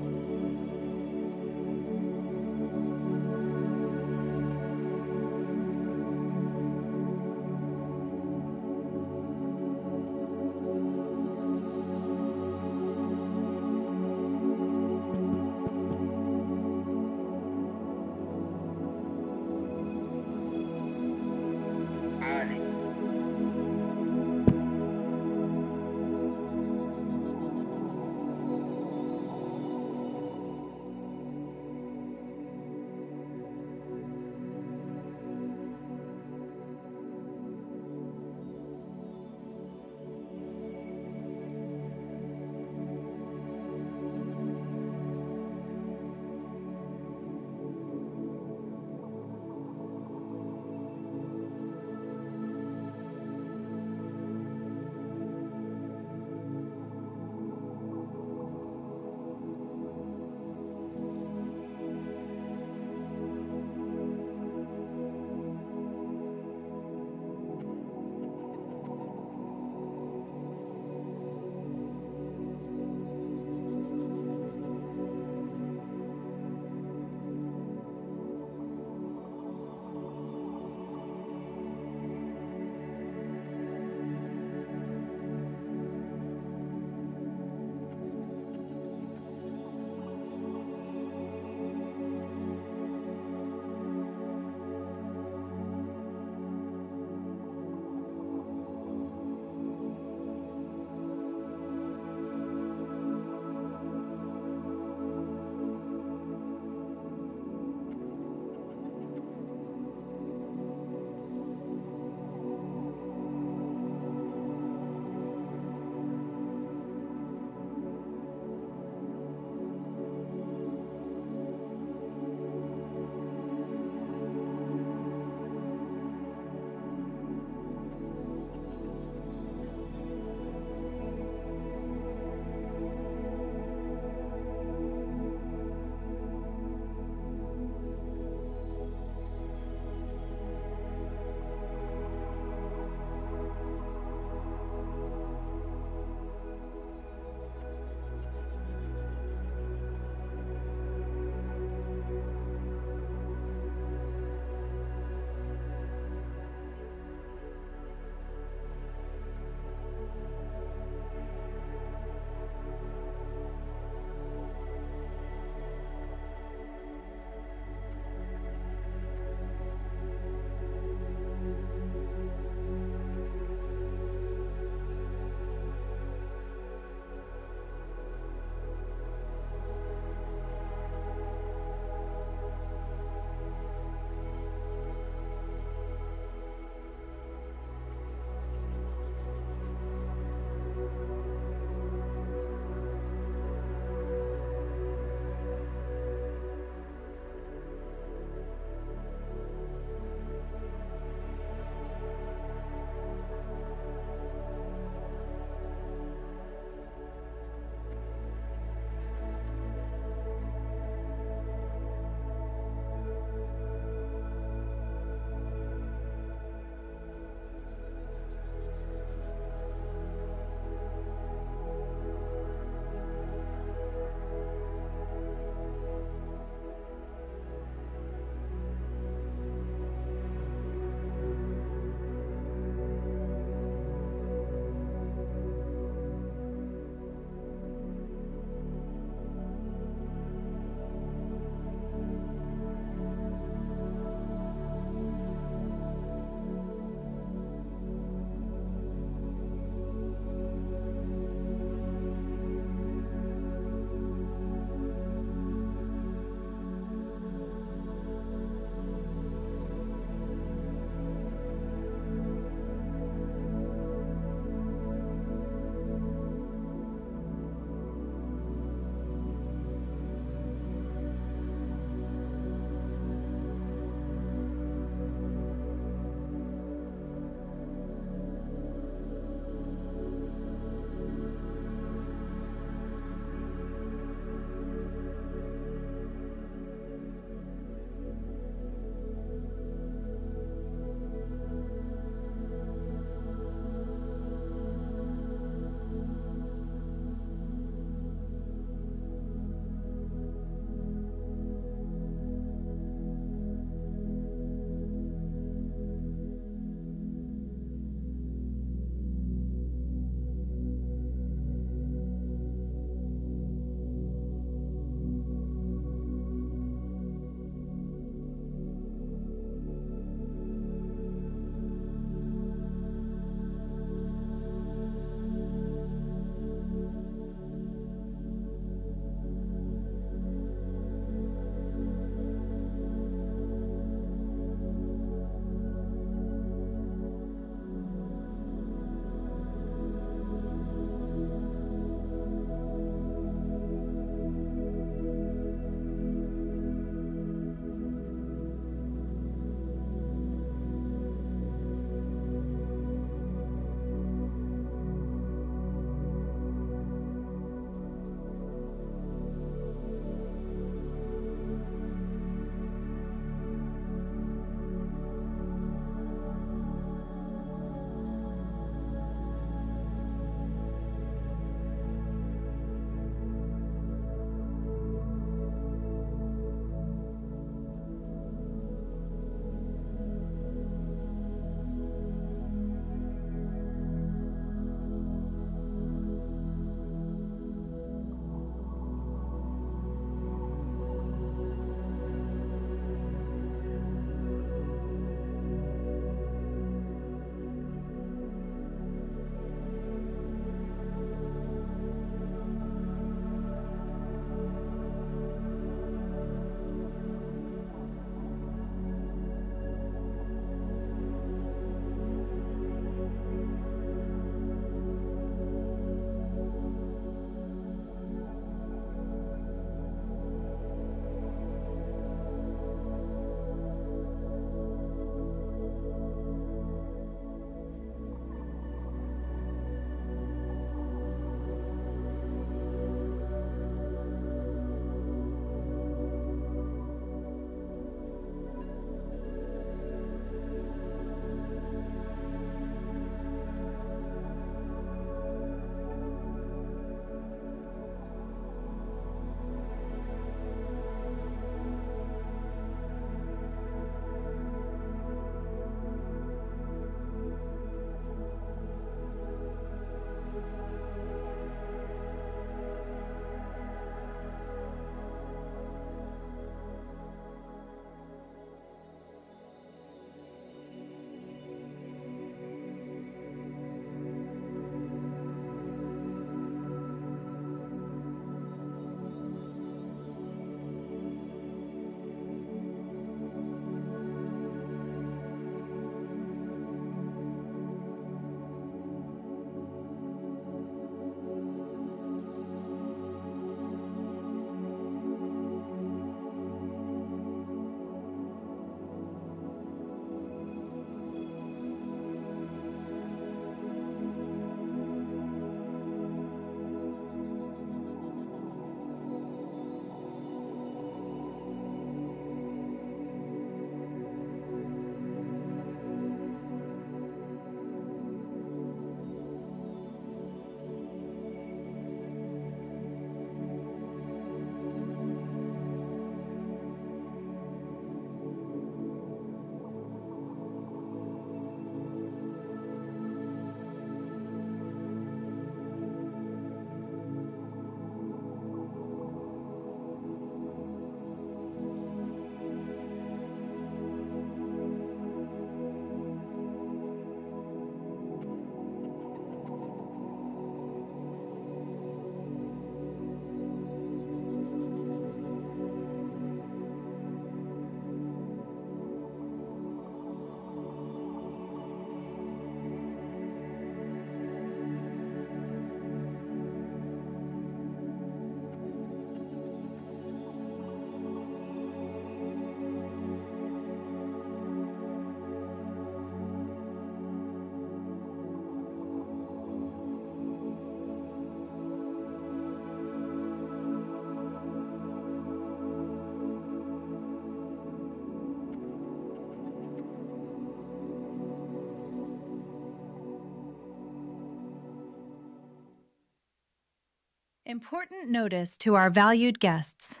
Important notice to our valued guests.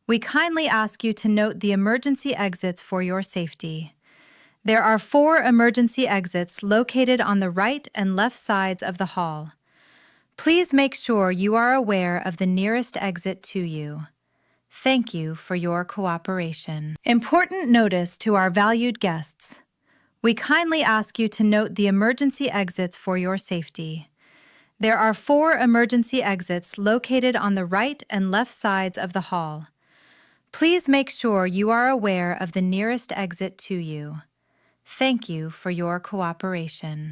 We kindly ask you to note the emergency exits for your safety. There are 4 emergency exits located on the right and left sides of the hall. Please make sure you are aware of the nearest exit to you. Thank you for your cooperation. Important notice to our valued guests. We kindly ask you to note the emergency exits for your safety. There are 4 emergency exits located on the right and left sides of the hall. Please make sure you are aware of the nearest exit to you. Thank you for your cooperation.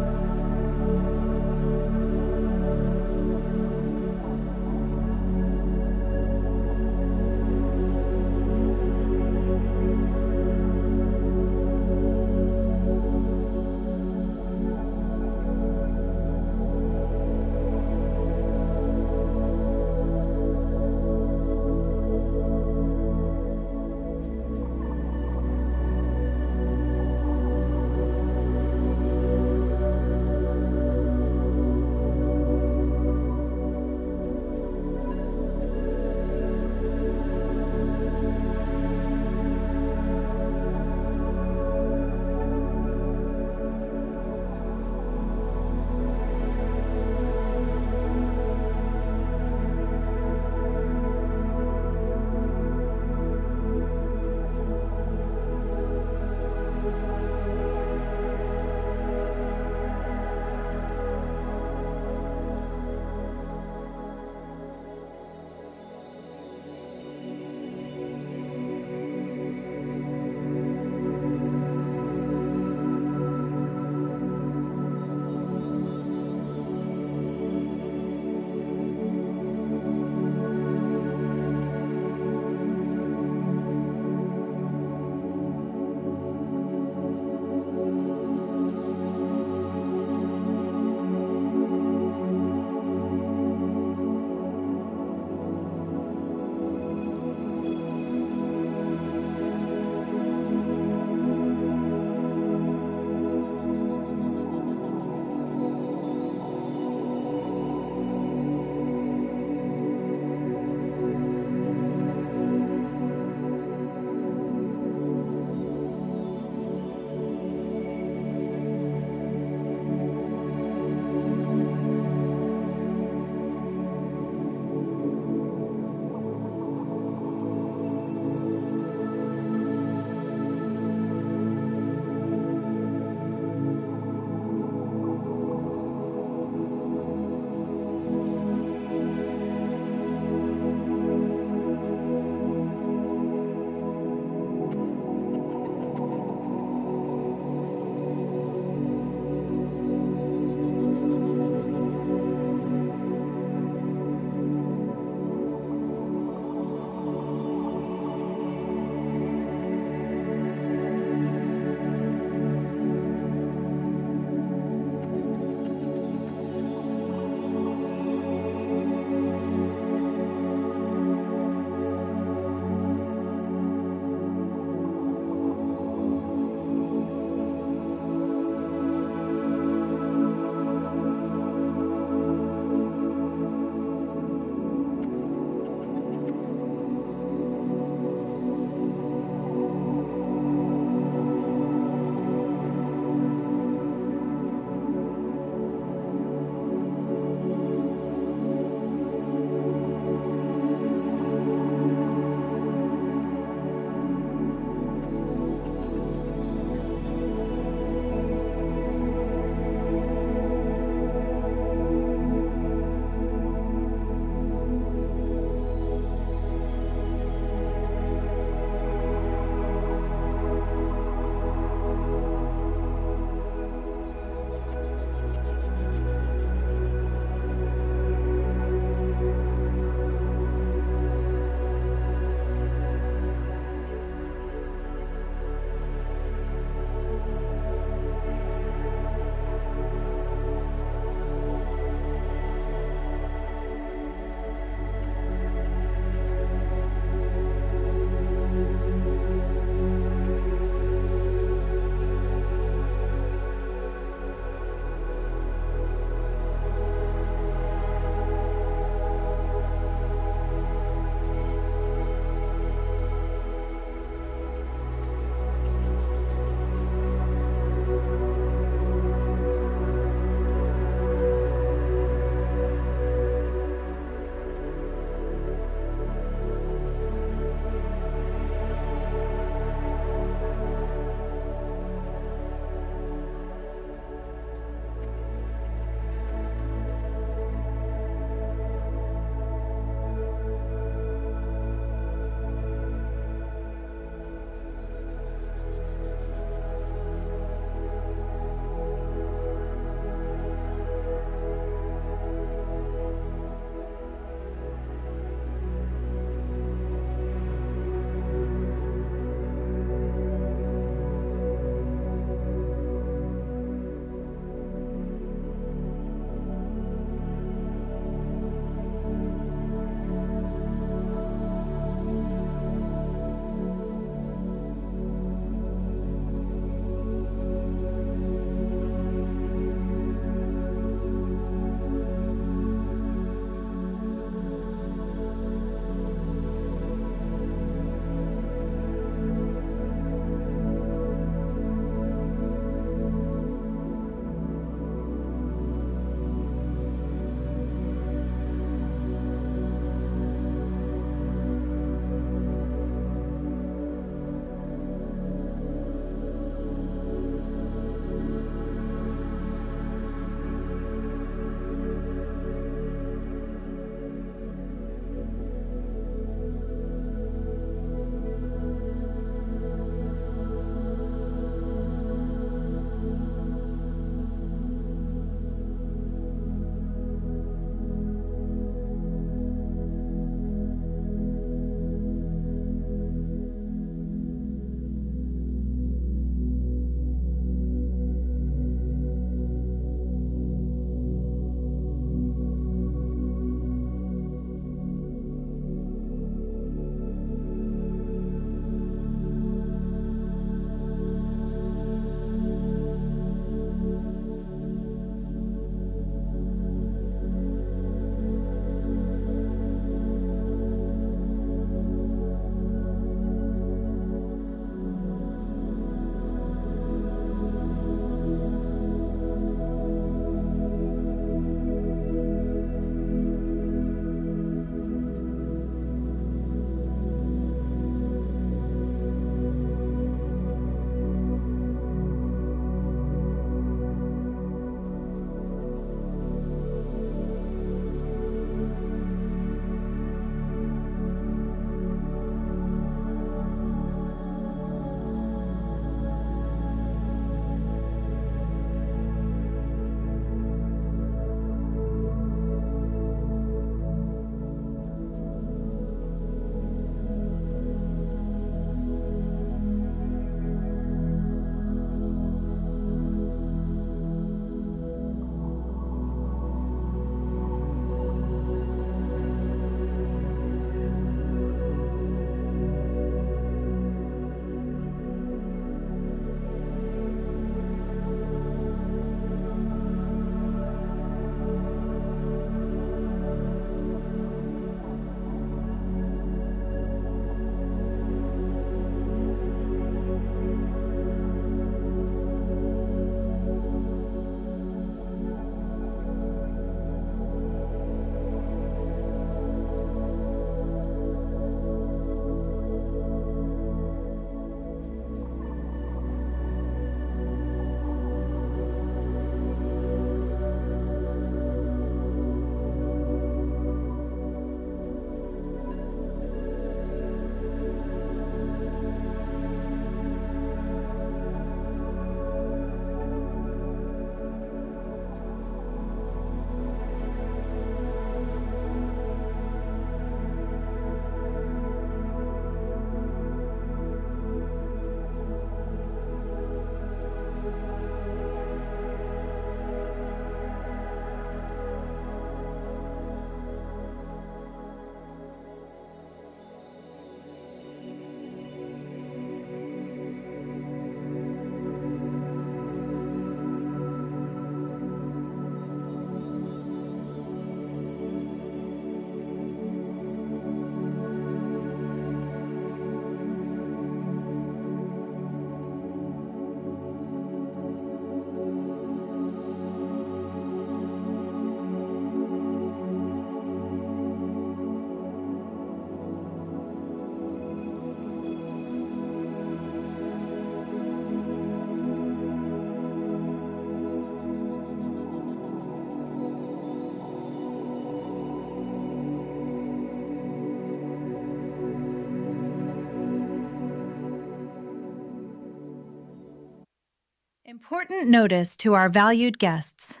Important notice to our valued guests.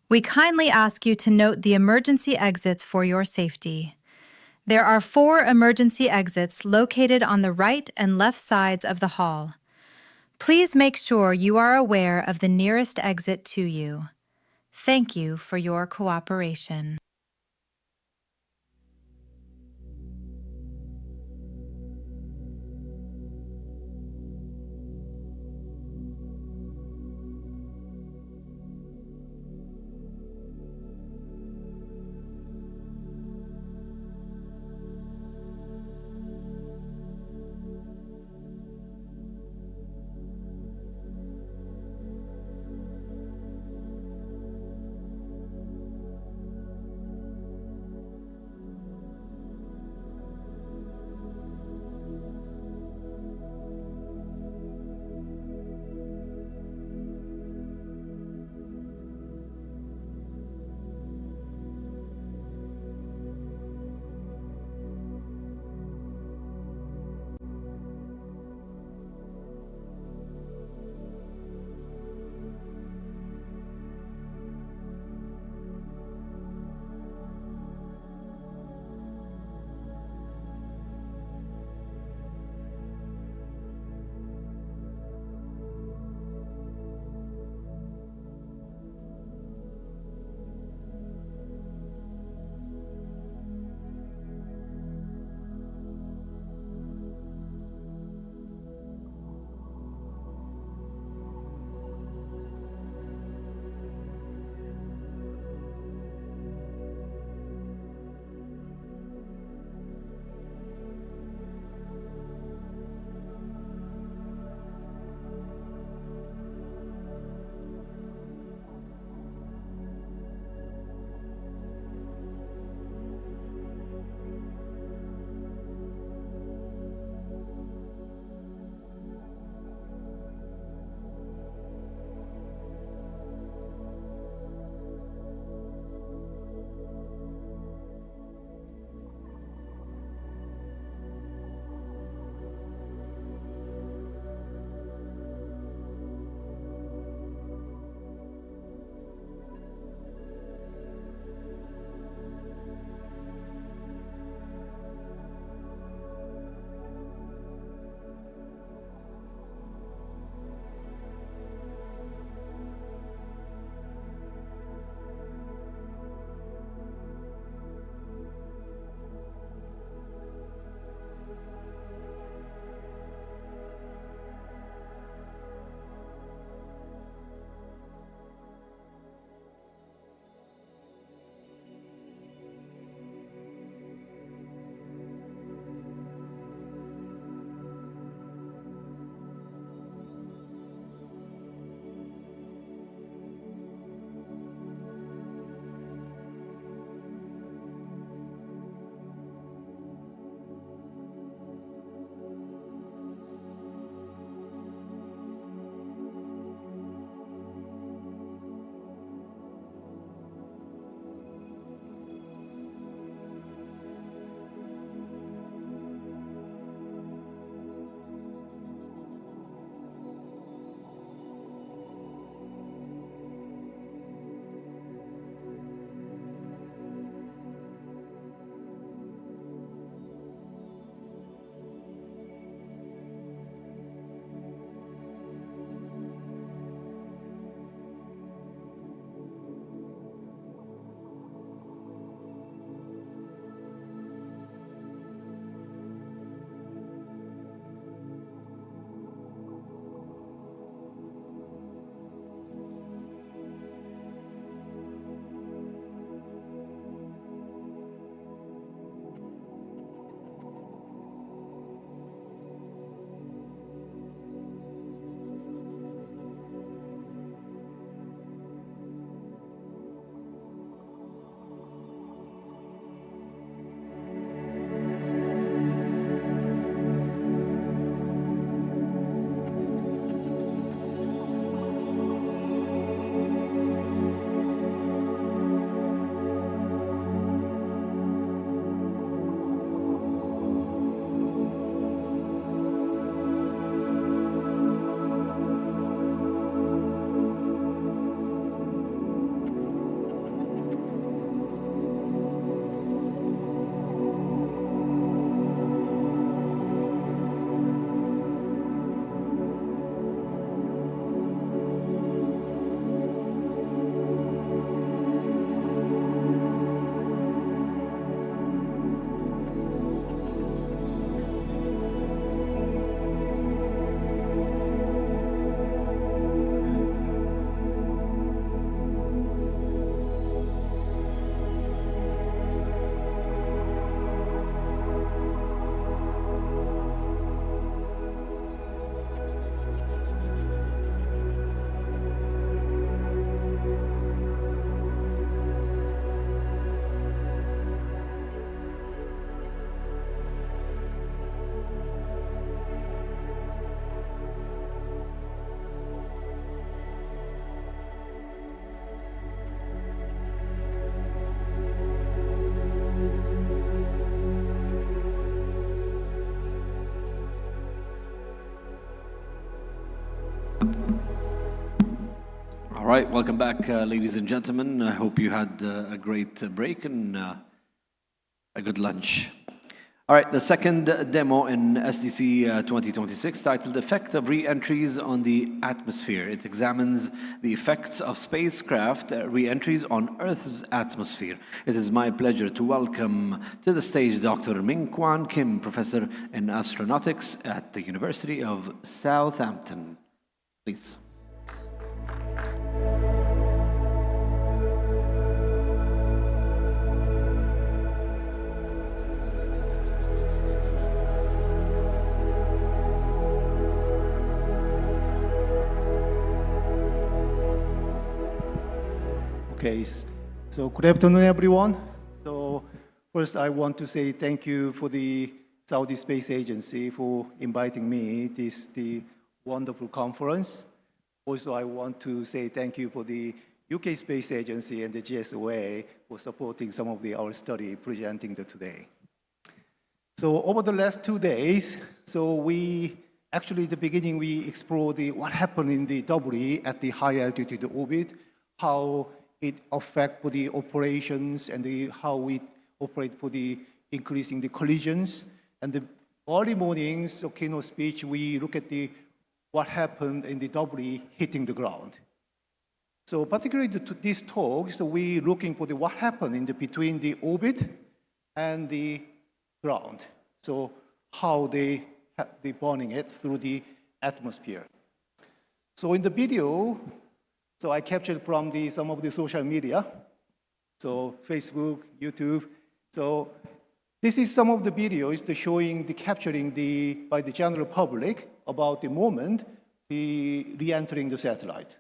We kindly ask you to note the emergency exits for your safety. There are 4 emergency exits located on the right and left sides of the hall. Please make sure you are aware of the nearest exit to you. Thank you for your cooperation. All right, welcome back, ladies and gentlemen. I hope you had a great break and a good lunch. All right, the second demo in SDC 2026, titled Effect of Re-entries on the Atmosphere. It examines the effects of spacecraft re-entries on Earth's atmosphere. It is my pleasure to welcome to the stage Dr. Ming Kuan Kim, Professor in Astronautics at the University of Southampton. Please. Okay, so good afternoon, everyone. So first, I want to say thank you for the Saudi Space Agency for inviting me to the wonderful conference. Also, I want to say thank you for the UK Space Agency and the GSOA for supporting some of our study presenting today. So over the last 2 days, so we actually at the beginning we explored what happened in the debris at the high altitude orbit, how it affects the operations and how we operate for the increasing the collisions. And the early mornings, so keynote speech, we look at what happened in the debris hitting the ground. So particularly to this talk, so we're looking for what happened in between the orbit and the ground. So how they burning it through the atmosphere. So in the video, so I captured from some of the social media, so Facebook, YouTube. So this is some of the videos showing capturing by the general public about the moment re-entering the satellite.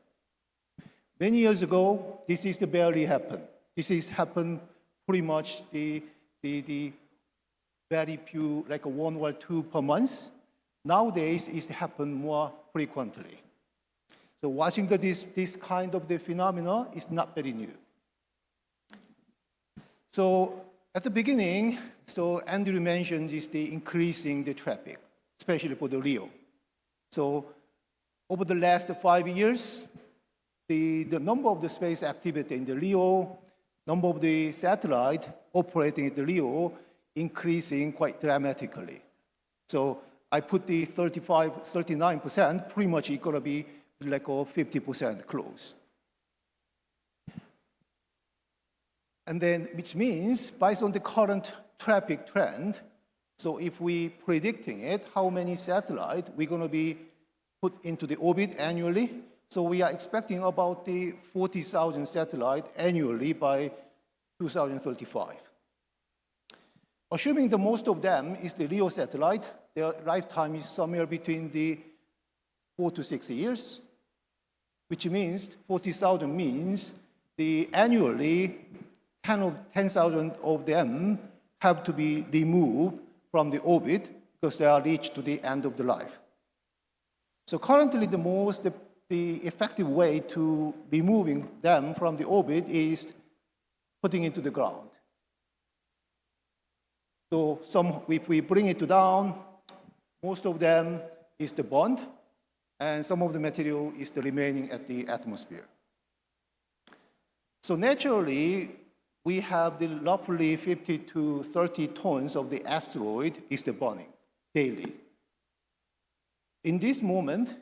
Many years ago, this is barely happened. This is happened pretty much the very few, like 1 or 2 per month. Nowadays, it happens more frequently. So watching this kind of the phenomena is not very new. So at the beginning, so Andrew mentioned the increasing the traffic, especially for the LEO. So over the last 5 years, the number of the space activity in the LEO, number of the satellite operating at the LEO increasing quite dramatically. So I put the 39%, pretty much it's going to be like 50% close. And then, which means, based on the current traffic trend, so if we predicting it, how many satellites we're going to be put into the orbit annually, so we are expecting about the 40,000 satellites annually by 2035. Assuming the most of them is the LEO satellite, their lifetime is somewhere between the 4 to 6 years, which means 40,000 means annually 10,000 of them have to be removed from the orbit because they are reached to the end of the life. So currently the effective way to removing them from the orbit is putting into the ground. So if we bring it down, most of them is the bond, and some of the material is the remaining at the atmosphere. So naturally, we have the roughly 50 to 30 tons of the asteroid is the burning daily. In this moment,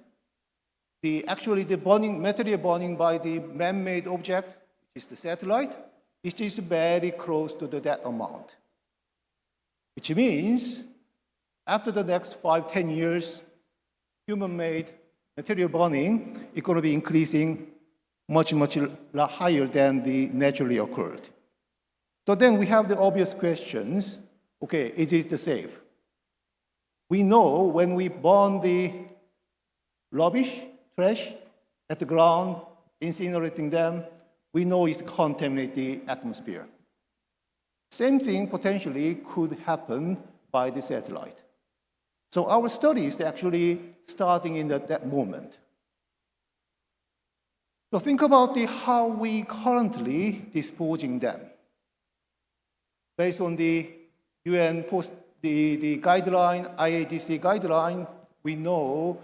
actually the material burning by the man-made object, which is the satellite, is just very close to that amount. Which means after the next 5-10 years, human-made material burning is going to be increasing much higher than the naturally occurred. So then we have the obvious questions. Okay, is it safe? We know when we burn the rubbish, trash at the ground, incinerating them, we know it's contaminate the atmosphere. Same thing potentially could happen by the satellite. So our study is actually starting in that moment. So think about how we currently disposing them. Based on the UN the guideline, IADC guideline, we know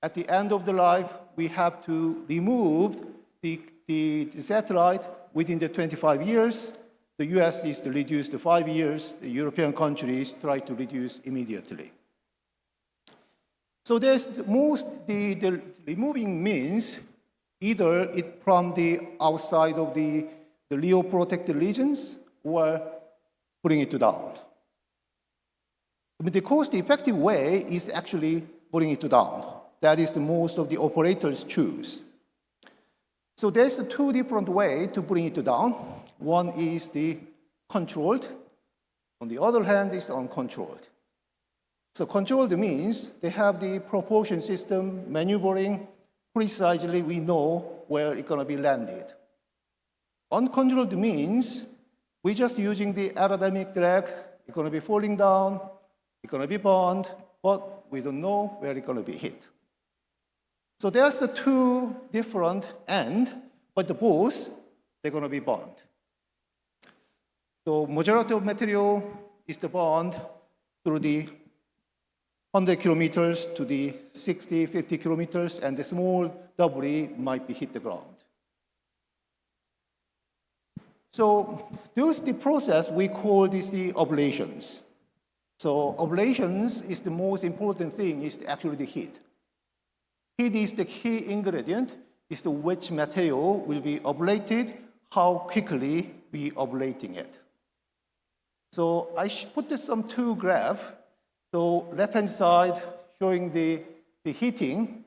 at the end of the life we have to remove the satellite within the 25 years. The US is to reduce to 5 years. The European countries try to reduce immediately. So there's the removing means either it from the outside of the LEO protected regions or putting it down. But the cost-effective way is actually putting it down. That is the most of the operators choose. So there's two different ways to bring it down. One is the controlled. On the other hand, is uncontrolled. So controlled means they have the propulsion system maneuvering precisely. We know where it's going to be landed. Uncontrolled means we're just using the aerodynamic drag. It's going to be falling down. It's going to be burned, but we don't know where it's going to be hit. So there's the two different ends, but the both, they're going to be burned. So majority of material is the bond through the 100 kilometers to the 60, 50 kilometers, and the small debris might be hit the ground. So this is the process we call this the ablations. So ablations is the most important thing, is actually the heat. Heat is the key ingredient, is the which material will be ablated, how quickly we ablating it. So I put some two graphs. So left-hand side showing the heating,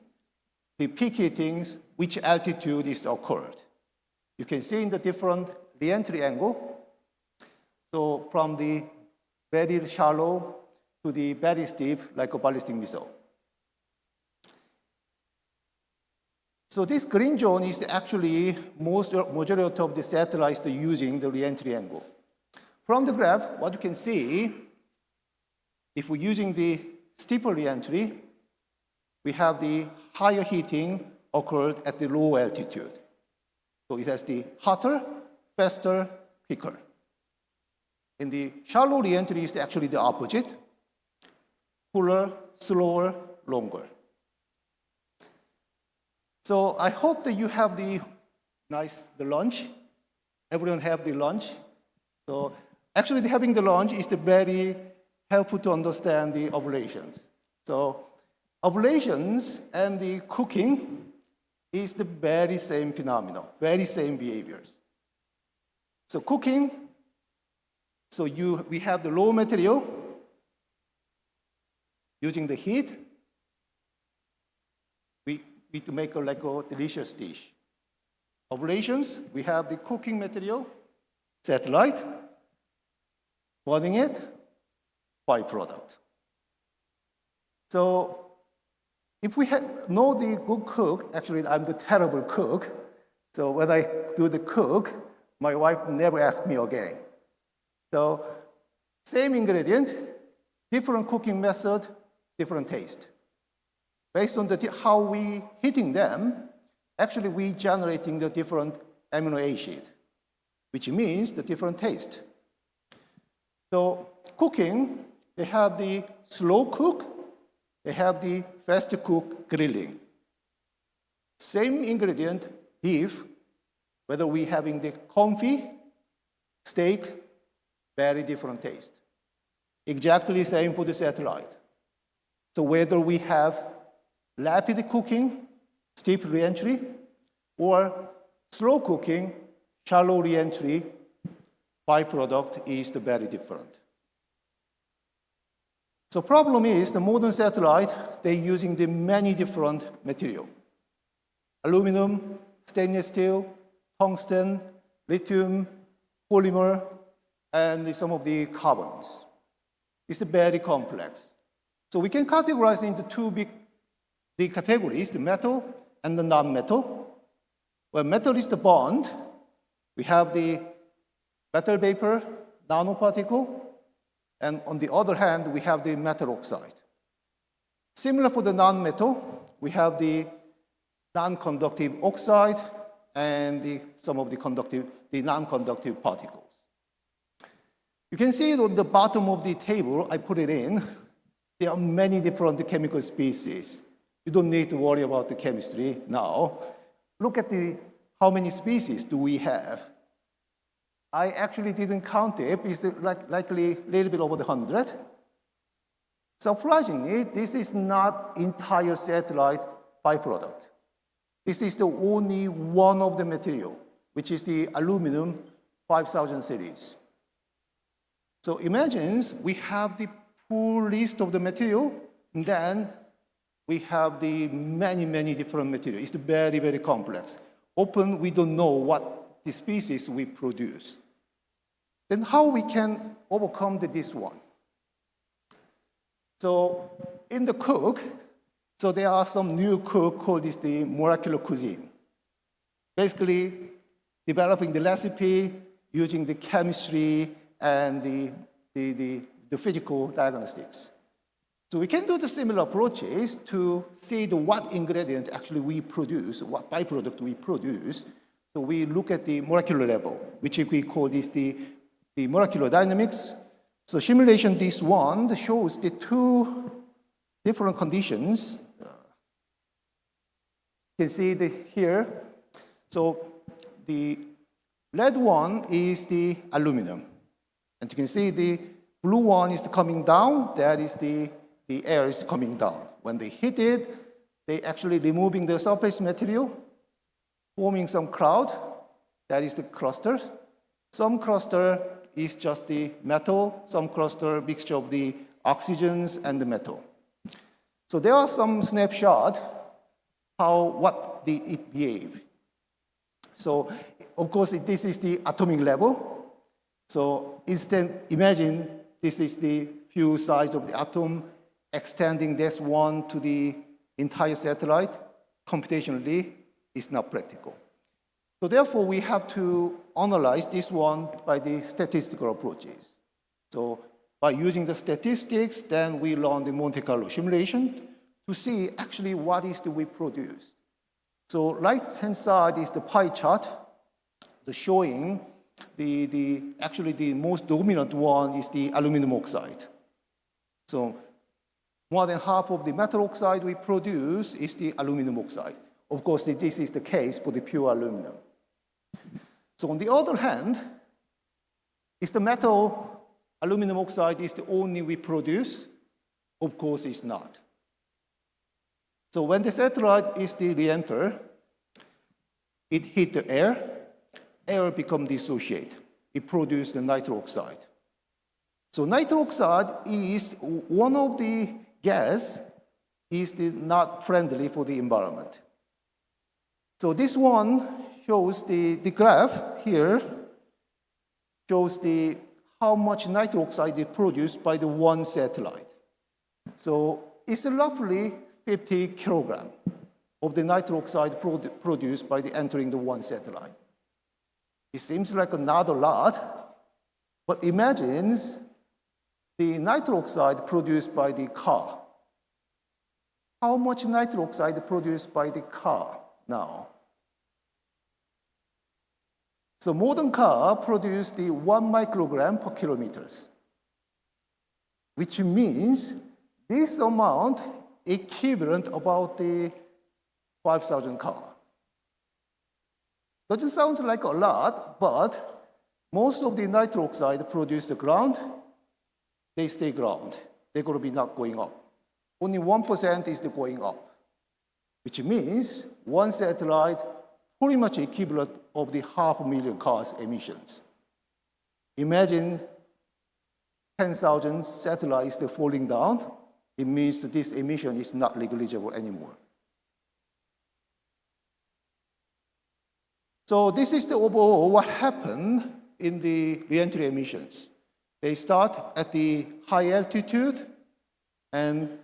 the peak heatings, which altitude is occurred. You can see in the different re-entry angle. So from the very shallow to the very steep, like a ballistic missile. So this green zone is actually majority of the satellites using the re-entry angle. From the graph, what you can see, if we're using the steeper re-entry, we have the higher heating occurred at the low altitude. So it has the hotter, faster, quicker. In the shallow re-entry is actually the opposite, cooler, slower, longer. So I hope that you have the lunch. Everyone have the lunch. So actually having the lunch is very helpful to understand the ablations. So ablations and the cooking is the very same phenomenon, very same behaviors. So cooking, so we have the raw material using the heat. We to make like a delicious dish. Ablations, we have the cooking material, satellite, burning it, byproduct. So if we know the good cook, actually I'm the terrible cook, so when I do the cook, my wife never asks me again. So same ingredient, different cooking method, different taste. Based on how we heating them, actually we generating the different amino acid, which means the different taste. So cooking, they have the slow cook, they have the fast cook grilling. Same ingredient, beef, whether we having the confit, steak, very different taste. Exactly same for the satellite. So whether we have rapid cooking, steep re-entry, or slow cooking, shallow re-entry, byproduct is very different. So problem is the modern satellite, they're using the many different material. Aluminum, stainless steel, tungsten, lithium, polymer, and some of the carbons. It's very complex. So we can categorize into two big categories, the metal and the non-metal. Where metal is the bond, we have the metal vapor, nanoparticle, and on the other hand, we have the metal oxide. Similar for the non-metal, we have the non-conductive oxide and some of the non-conductive particles. You can see it on the bottom of the table, I put it in. There are many different chemical species. You don't need to worry about the chemistry now. Look at the how many species do we have? I actually didn't count it. It's likely a little bit over 100. Surprisingly, this is not entire satellite byproduct. This is the only one of the material, which is the aluminum 5000 series. So imagine we have the full list of the material, and then we have the many different materials. It's very, very complex. Often we don't know what the species we produce. Then how we can overcome this one? So in the cook, so there are some new cook called this the molecular cuisine. Basically, developing the recipe using the chemistry and the physical diagnostics. So we can do the similar approaches to see what ingredient actually we produce, what byproduct we produce. So we look at the molecular level, which we call this the molecular dynamics. So simulation, this one shows the two different conditions. You can see here. So the red one is the aluminum. And you can see the blue one is coming down. That is the air is coming down. When they hit it, they actually removing the surface material, forming some cloud. That is the clusters. Some cluster is just the metal. Some cluster mixture of the oxygens and the metal. So there are some snapshot what it behave. So of course this is the atomic level. So instead, imagine this is the few size of the atom extending this one to the entire satellite. Computationally, it's not practical. So therefore, we have to analyze this one by the statistical approaches. So by using the statistics, then we run the Monte Carlo simulation to see actually what is we produce. So right-hand side is the pie chart, showing actually the most dominant one is the aluminum oxide. So more than half of the metal oxide we produce is the aluminum oxide. Of course, this is the case for the pure aluminum. So on the other hand, is the metal aluminum oxide is the only we produce? Of course, it's not. So when the satellite is the re-enter, it hit the air become dissociate. It produces the nitric oxide. So nitric oxide is one of the gas is not friendly for the environment. So this one shows the graph here, shows how much nitric oxide is produced by the one satellite. So it's roughly 50 kilogram of the nitric oxide produced by entering the one satellite. It seems like not a lot, but imagine the nitric oxide produced by the car. How much nitric oxide produced by the car now? So modern car produce the 1 microgram per kilometers, which means this amount equivalent about the 5,000 car. Doesn't sound like a lot, but most of the nitric oxide produced the ground, they stay ground. They're going to be not going up. Only 1% is going up, which means one satellite pretty much equivalent of the 500,000 cars emissions. Imagine 10,000 satellites falling down. It means that this emission is not negligible anymore. So this is the overall what happened in the re-entry emissions. They start at the high altitude and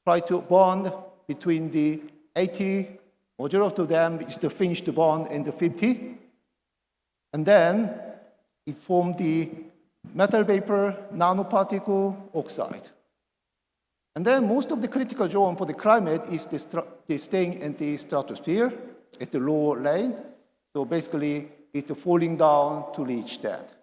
try to bond between the 80, majority of them is the finished bond in the 50, and then it formed the metal vapor nanoparticle oxide. And then most of the critical zone for the climate is the staying in the stratosphere at the lower range. So basically, it's falling down to reach that.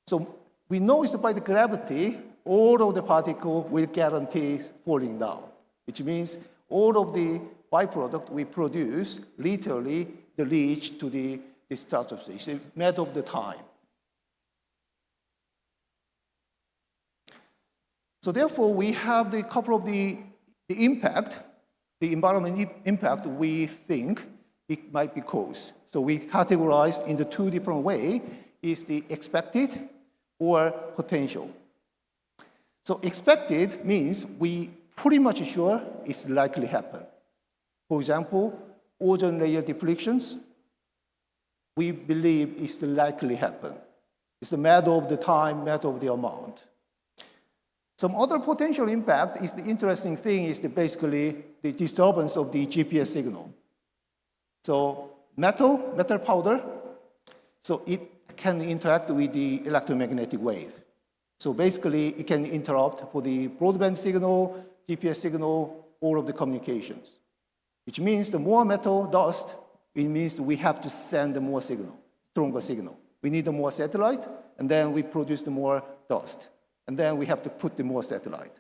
So we know it's by the gravity, all of the particles will guarantee falling down, which means all of the byproduct, we produce literally the leach to the stratosphere. It's a matter of the time. So therefore, we have the couple of the impact, the environment impact we think it might be caused. So we categorize into two different ways, is the expected or potential. So expected means we pretty much sure it's likely happen. For example, ozone layer depletions, we believe it's likely happen. It's a matter of the time, matter of the amount. Some other potential impact is the interesting thing is basically the disturbance of the GPS signal. So metal powder, so it can interact with the electromagnetic wave. So basically, it can interrupt for the broadband signal, GPS signal, all of the communications. Which means the more metal dust, it means we have to send more signal, stronger signal. We need more satellite, and then we produce the more dust. And then we have to put the more satellite.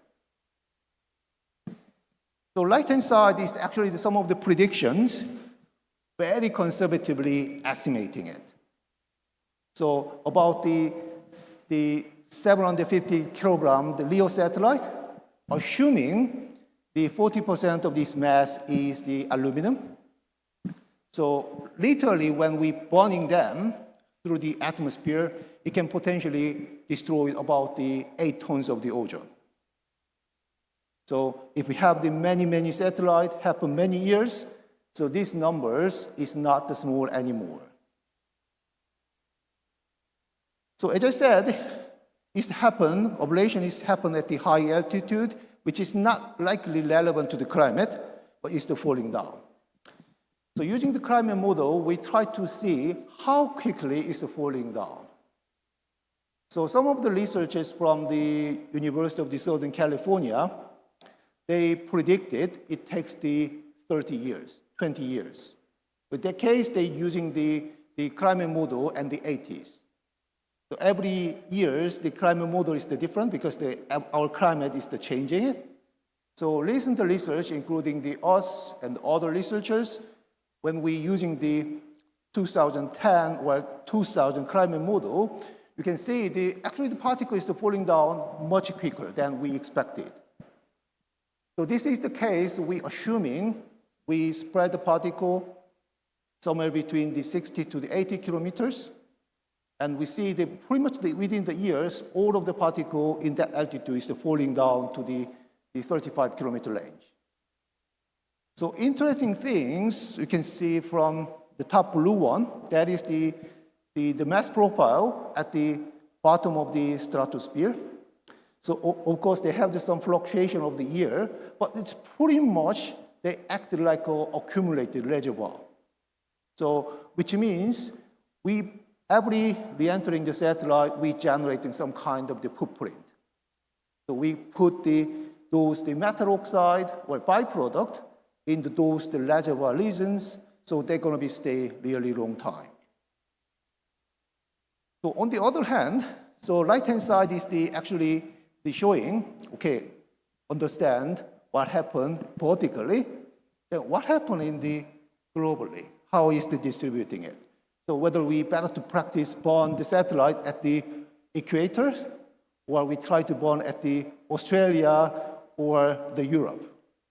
So right-hand side is actually some of the predictions, very conservatively estimating it. So about the 750 kilogram, the LEO satellite, assuming the 40% of this mass is the aluminum. So literally, when we burning them through the atmosphere, it can potentially destroy about the 8 tons of the ozone. So if we have the many satellites happen many years, so these numbers is not small anymore. So as I said, ablation is happen at the high altitude, which is not likely relevant to the climate, but is the falling down. So using the climate model, we try to see how quickly is the falling down. So some of the researchers from the University of Southern California, they predicted it takes the 30 years, 20 years. With that case, they're using the climate model and the 80s. So every year, the climate model is different because our climate is changing it. So recent research, including us and other researchers, when we're using the 2010 or 2000 climate model, you can see actually the particle is falling down much quicker than we expected. So this is the case, we assuming we spread the particle somewhere between the 60 to the 80 kilometers, and we see pretty much within the years, all of the particle in that altitude is falling down to the 35 kilometer range. So interesting things you can see from the top blue one, that is the mass profile at the bottom of the stratosphere. So of course they have some fluctuation of the year, but it's pretty much they act like an accumulated reservoir. So which means every re-entering the satellite, we generating some kind of the footprint. So we put the metal oxide or byproduct into the reservoir regions, so they're going to stay really long time. So on the other hand, so right-hand side is actually showing, okay, understand what happened vertically, then what happened globally, how is distributing it. So whether we better to practice burn the satellite at the equator, or we try to burn at the Australia or the Europe,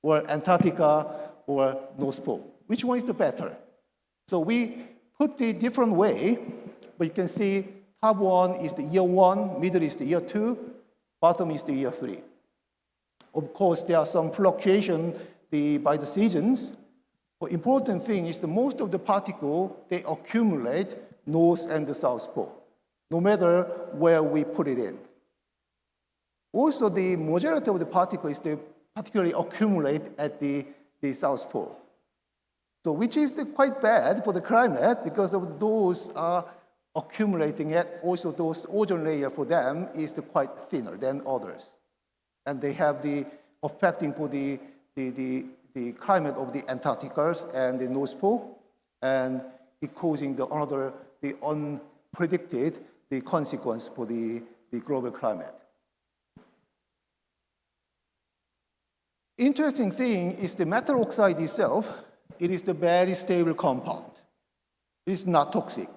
or Antarctica or North Pole. Which one is the better? So we put the different way, but you can see top one is the year 1, middle is the year 2, bottom is the year 3. Of course, there are some fluctuation by the seasons. But important thing is most of the particle, they accumulate north and the south pole, no matter where we put it in. Also, the majority of the particle is particularly accumulate at the south pole. So which is quite bad for the climate because of those are accumulating it. Also, those ozone layer for them is quite thinner than others. And they have the affecting for the climate of the Antarctica and the North Pole, and it causing the unpredicted consequence for the global climate. Interesting thing is the metal oxide itself, it is the very stable compound. It's not toxic.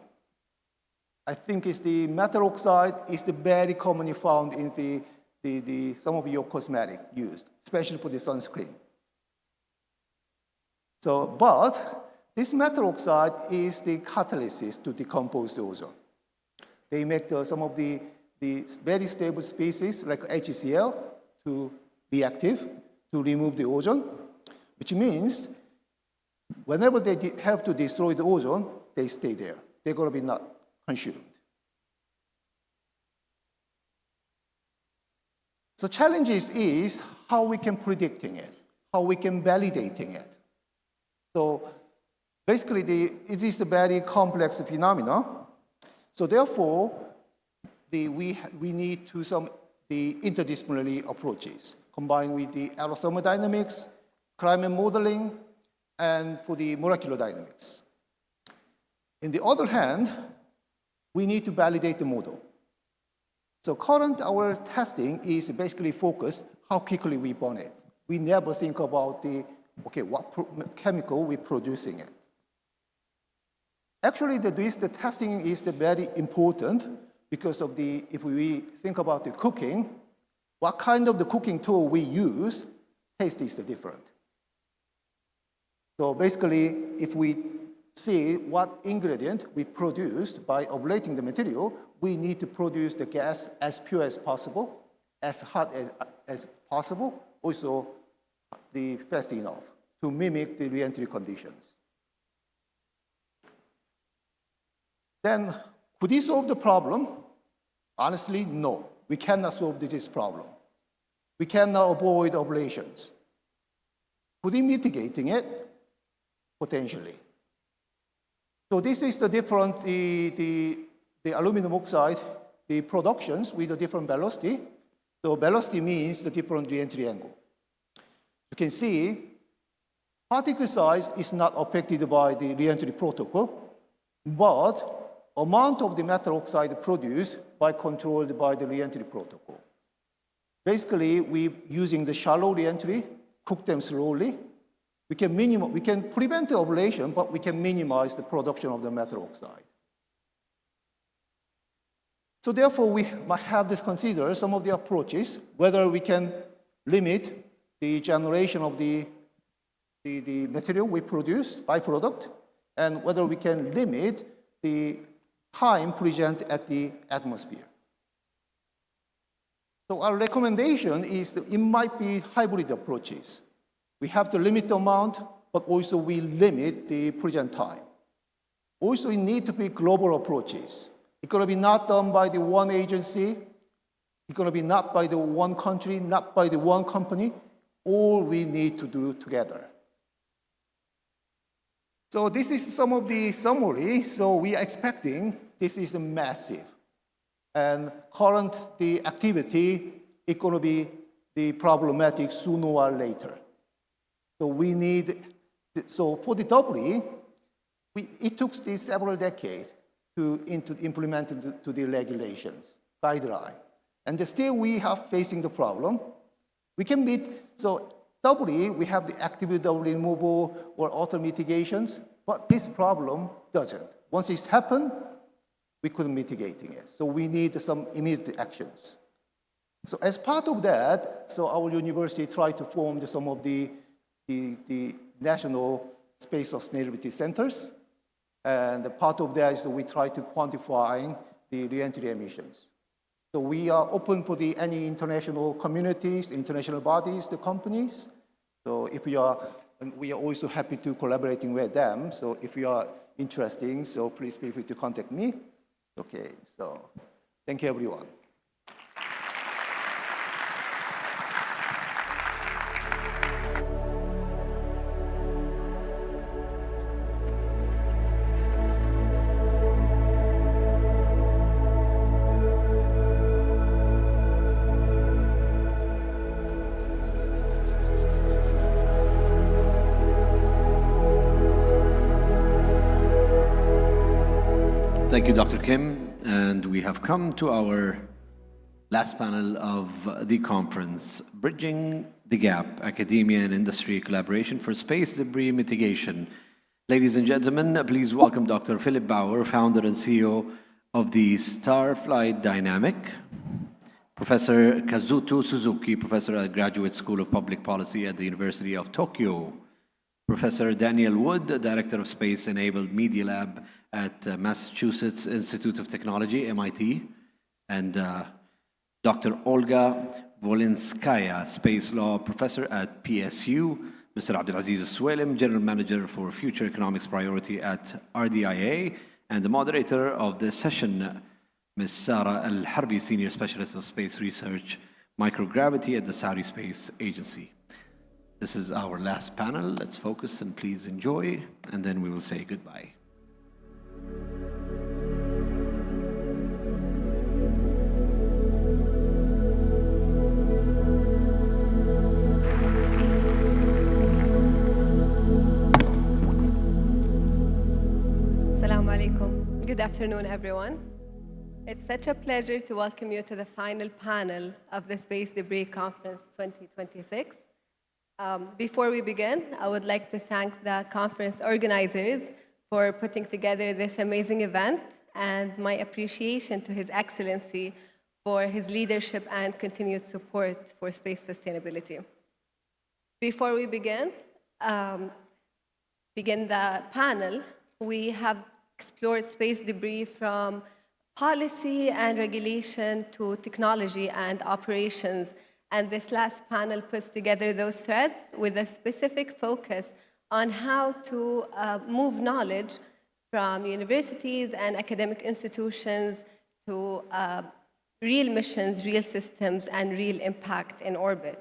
I think it's the metal oxide is the very commonly found in some of your cosmetic used, especially for the sunscreen. So, but this metal oxide is the catalyst to decompose the ozone. They make some of the very stable species like HCl to be active, to remove the ozone, which means whenever they have to destroy the ozone, they stay there. They're going to be not consumed. So challenges is how we can predicting it, how we can validating it. So basically, it is a very complex phenomenon. So therefore, we need some interdisciplinary approaches, combined with the aerothermodynamics, climate modeling, and for the molecular dynamics. On the other hand, we need to validate the model. So current our testing is basically focused how quickly we burn it. We never think about what chemical we're producing it. Actually, the testing is very important because of if we think about the cooking, what kind of the cooking tool we use, taste is different. So basically, if we see what ingredient we produced by ablating the material, we need to produce the gas as pure as possible, as hot as possible, also fast enough to mimic the re-entry conditions. Then, could this solve the problem? Honestly, no. We cannot solve this problem. We cannot avoid ablations. Could we mitigating it? Potentially. So this is the different, the aluminum oxide, the productions with a different velocity. So velocity means the different re-entry angle. You can see particle size is not affected by the re-entry protocol, but amount of the metal oxide produced controlled by the re-entry protocol. Basically, we're using the shallow re-entry, cook them slowly. We can prevent the ablation, but we can minimize the production of the metal oxide. So therefore, we might have to consider some of the approaches, whether we can limit the generation of the material we produce, byproduct, and whether we can limit the time present at the atmosphere. So our recommendation is that it might be hybrid approaches. We have to limit the amount, but also we limit the present time. Also, it needs to be global approaches. It's going to be not done by the one agency. It's going to be not by the one country, not by the one company. All we need to do together. So this is some of the summary. So we are expecting this is massive. And current the activity is going to be problematic sooner or later. So we need, so for the doubly, it took several decades to implement into the regulations, guideline. And still we are facing the problem. We can meet, so doubly, we have the active double removal or auto mitigations, but this problem doesn't. Once it's happened, we couldn't mitigating it. So we need some immediate actions. So as part of that, so our university tried to form some of the national space sustainability centers. And part of that is that we try to quantify the re-entry emissions. So we are open for any international communities, international bodies, the companies. So if we are also happy to collaborating with them. So if you are interested, so please feel free to contact me. Okay, so thank you, everyone. Thank you, Dr. Kim. And we have come to our last panel of the conference, Bridging the gap, academia and industry collaboration for space debris mitigation. Ladies and gentlemen, please welcome Dr. Philip Bauer, founder and CEO of the Starflight Dynamic, Professor Kazuto Suzuki, professor at Graduate School of Public Policy at the University of Tokyo, Professor Daniel Wood, Director of Space Enabled Media Lab at Massachusetts Institute of Technology, MIT, and Dr. Olga Volinskaya, Space Law Professor at PSU, Mr. Abdulaziz Suelim, General Manager for Future Economics Priority at RDIA, and the moderator of the session, Ms. Sara Al-Harbi, Senior Specialist of Space Research, Microgravity at the Saudi Space Agency. This is our last panel. Let's focus and please enjoy, and then we will say goodbye. Assalamu alaikum. Good afternoon, everyone. It's such a pleasure to welcome you to the final panel of the Space Debris Conference 2026. Before we begin, I would like to thank the conference organizers for putting together this amazing event and my appreciation to His Excellency for his leadership and continued support for space sustainability. Before we begin the panel, we have explored space debris from policy and regulation to technology and operations. And this last panel puts together those threads with a specific focus on how to move knowledge from universities and academic institutions to real missions, real systems, and real impact in orbit.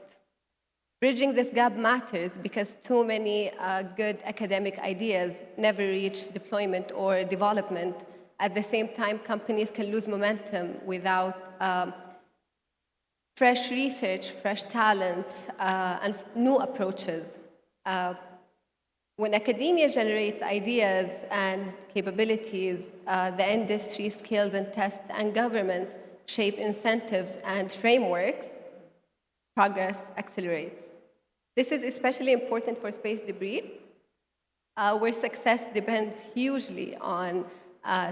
Bridging this gap matters because too many good academic ideas never reach deployment or development. At the same time, companies can lose momentum without fresh research, fresh talents, and new approaches. When academia generates ideas and capabilities, the industry scales and tests, and governments shape incentives and frameworks, progress accelerates. This is especially important for space debris, where success depends hugely on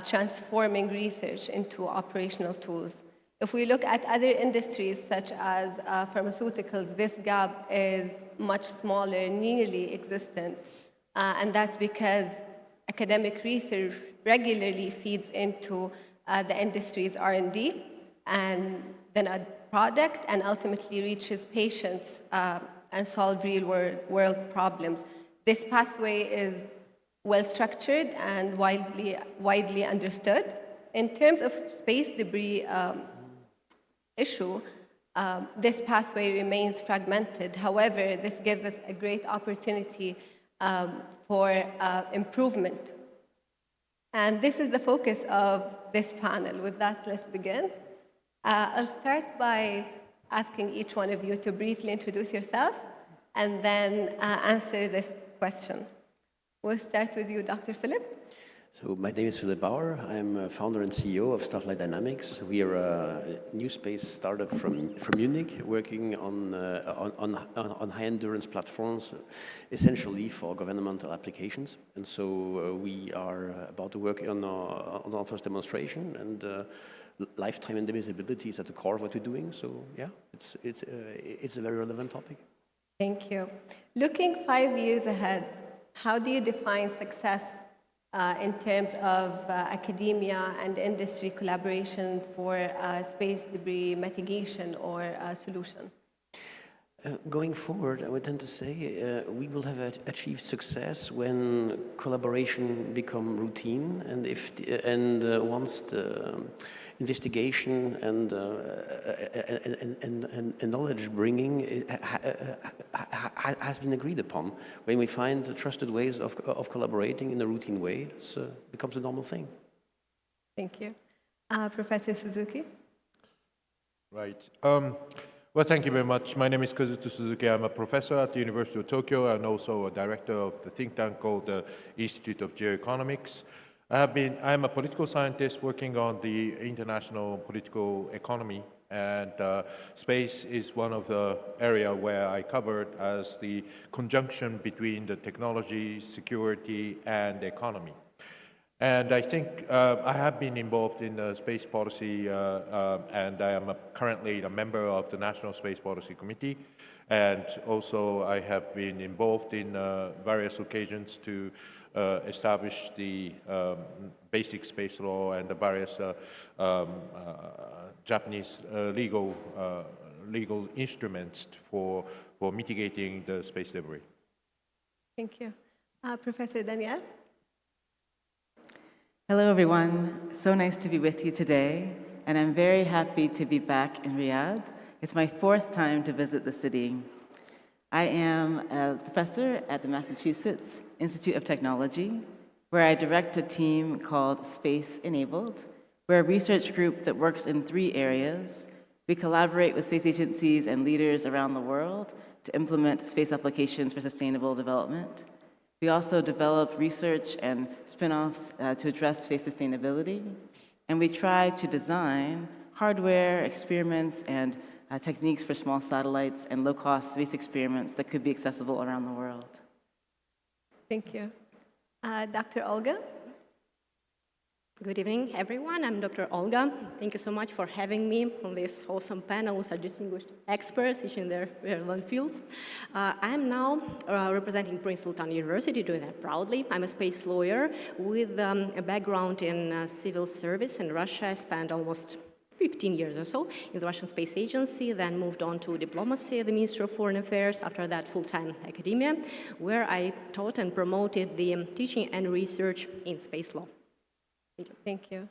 transforming research into operational tools. If we look at other industries such as pharmaceuticals, this gap is much smaller, nearly existent, and that's because academic research regularly feeds into the industry's R&D, and then a product, and ultimately reaches patients and solve real-world problems. This pathway is well-structured and widely understood. In terms of space debris issue, this pathway remains fragmented. However, this gives us a great opportunity for improvement. And this is the focus of this panel. With that, let's begin. I'll start by asking each one of you to briefly introduce yourself and then answer this question. We'll start with you, Dr. Philip. So my name is Philip Bauer. I'm founder and CEO of Starflight Dynamics. We are a new space startup from Munich, working on high-endurance platforms, essentially for governmental applications. And so we are about to work on our first demonstration, and lifetime indivisibility is at the core of what we're doing. So yeah, it's a very relevant topic. Thank you. Looking 5 years ahead, how do you define success in terms of academia and industry collaboration for space debris mitigation or solution? Going forward, I would tend to say we will have achieved success when collaboration become routine, and once the investigation and knowledge bringing has been agreed upon. When we find trusted ways of collaborating in a routine way, it becomes a normal thing. Thank you. Professor Suzuki? Right. Well, thank you very much. My name is Kazuto Suzuki. I'm a professor at the University of Tokyo and also a director of the think tank called the Institute of Geoeconomics. I'm a political scientist working on the international political economy And space is one of the area where I covered as the conjunction between the technology, security, and the economy. And I think I have been involved in space policy, and I am currently a member of the National Space Policy Committee. And also I have been involved in various occasions to establish the basic space law and the various Japanese legal instruments for mitigating the space debris. Thank you. Professor Daniel? Hello, everyone. So nice to be with you today, and I'm very happy to be back in Riyadh. It's my 4th time to visit the city. I am a professor at the Massachusetts Institute of Technology, where I direct a team called Space Enabled. We're a research group that works in 3 areas. We collaborate with space agencies and leaders around the world to implement space applications for sustainable development. We also develop research and spin-offs to address space sustainability. And we try to design hardware, experiments, and techniques for small satellites and low-cost space experiments that could be accessible around the world. Thank you. Dr. Olga? Good evening, everyone. I'm Dr. Olga. Thank you so much for having me on this awesome panel with our distinguished experts, each in their relevant fields. I am now representing Prince Sultan University, doing that proudly. I'm a space lawyer with a background in civil service in Russia. I spent almost 15 years or so in the Russian Space Agency, then moved on to diplomacy at the Ministry of Foreign Affairs, after that full-time academia, where I taught and promoted the teaching and research in space law. Thank you.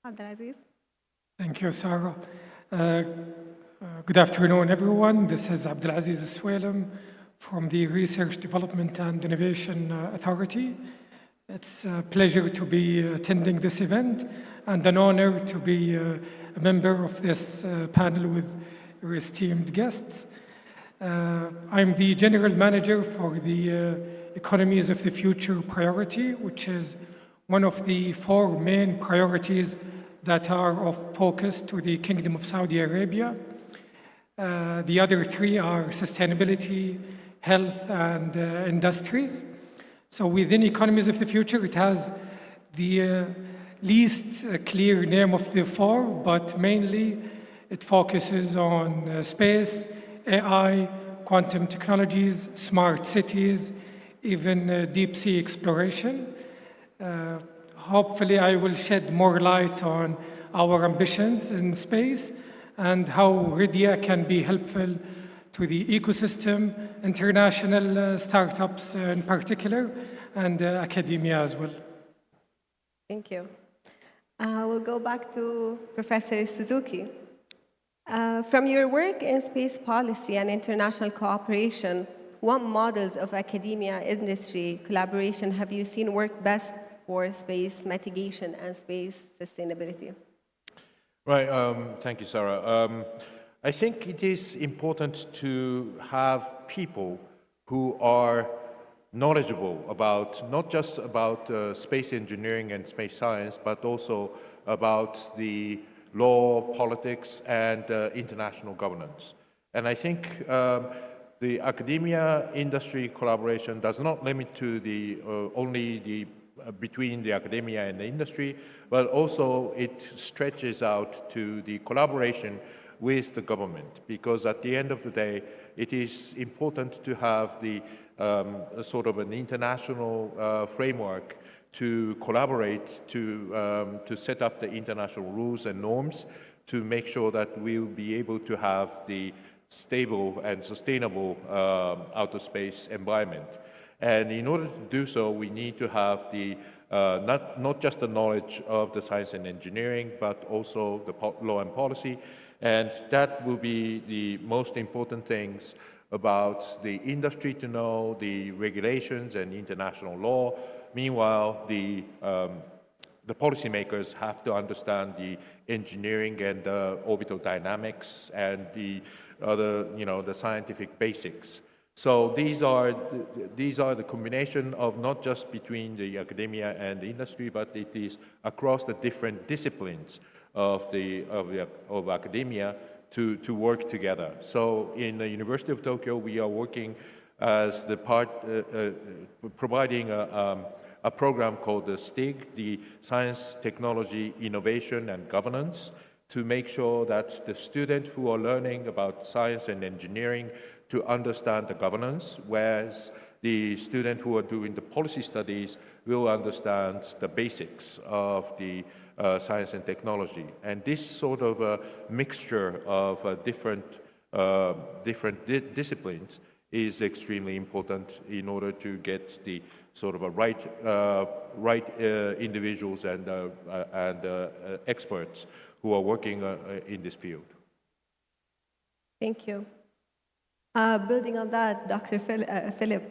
Abdulaziz? Thank you, Sarah. Good afternoon, everyone. This is Abdulaziz Swelem from the Research, Development and Innovation Authority. It's a pleasure to be attending this event and an honor to be a member of this panel with your esteemed guests. I'm the General Manager for the Economies of the Future priority, which is one of the 4 main priorities that are of focus to the Kingdom of Saudi Arabia. The other 3 are sustainability, health, and industries. So within Economies of the Future, it has the least clear name of the 4, but mainly it focuses on space, AI, quantum technologies, smart cities, even deep sea exploration. Hopefully, I will shed more light on our ambitions in space and how RIDIA can be helpful to the ecosystem, international startups in particular, and academia as well. Thank you. We'll go back to Professor Suzuki. From your work in space policy and international cooperation, what models of academia industry collaboration have you seen work best for space mitigation and space sustainability? Right, thank you, Sarah. I think it is important to have people who are knowledgeable about, not just about space engineering and space science, but also about the law, politics, and international governance. And I think the academia industry collaboration does not limit to the only the between the academia and the industry, but also it stretches out to the collaboration with the government, because at the end of the day, it is important to have the sort of an international framework to collaborate to set up the international rules and norms to make sure that we will be able to have the stable and sustainable outer space environment. And in order to do so, we need to have the not just the knowledge of the science and engineering, but also the law and policy. And that will be the most important things about the industry to know, the regulations and international law. Meanwhile, the policymakers have to understand the engineering and orbital dynamics and the other, the scientific basics. So these are the combination of not just between the academia and the industry, but it is across the different disciplines of academia to work together. So in the University of Tokyo, we are working as the part, providing a program called the STIG, the Science, Technology, Innovation and Governance, to make sure that the students who are learning about science and engineering to understand the governance, whereas the students who are doing the policy studies will understand the basics of the science and technology. And this sort of a mixture of different disciplines is extremely important in order to get the sort of a right individuals and experts who are working in this field. Thank you. Building on that, Dr. Philip,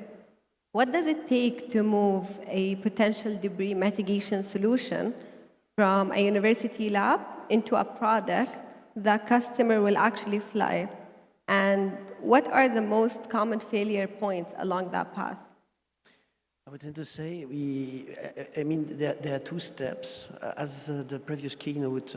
what does it take to move a potential debris mitigation solution from a university lab into a product that customer will actually fly? And what are the most common failure points along that path? I would tend to say there are two steps. As the previous keynote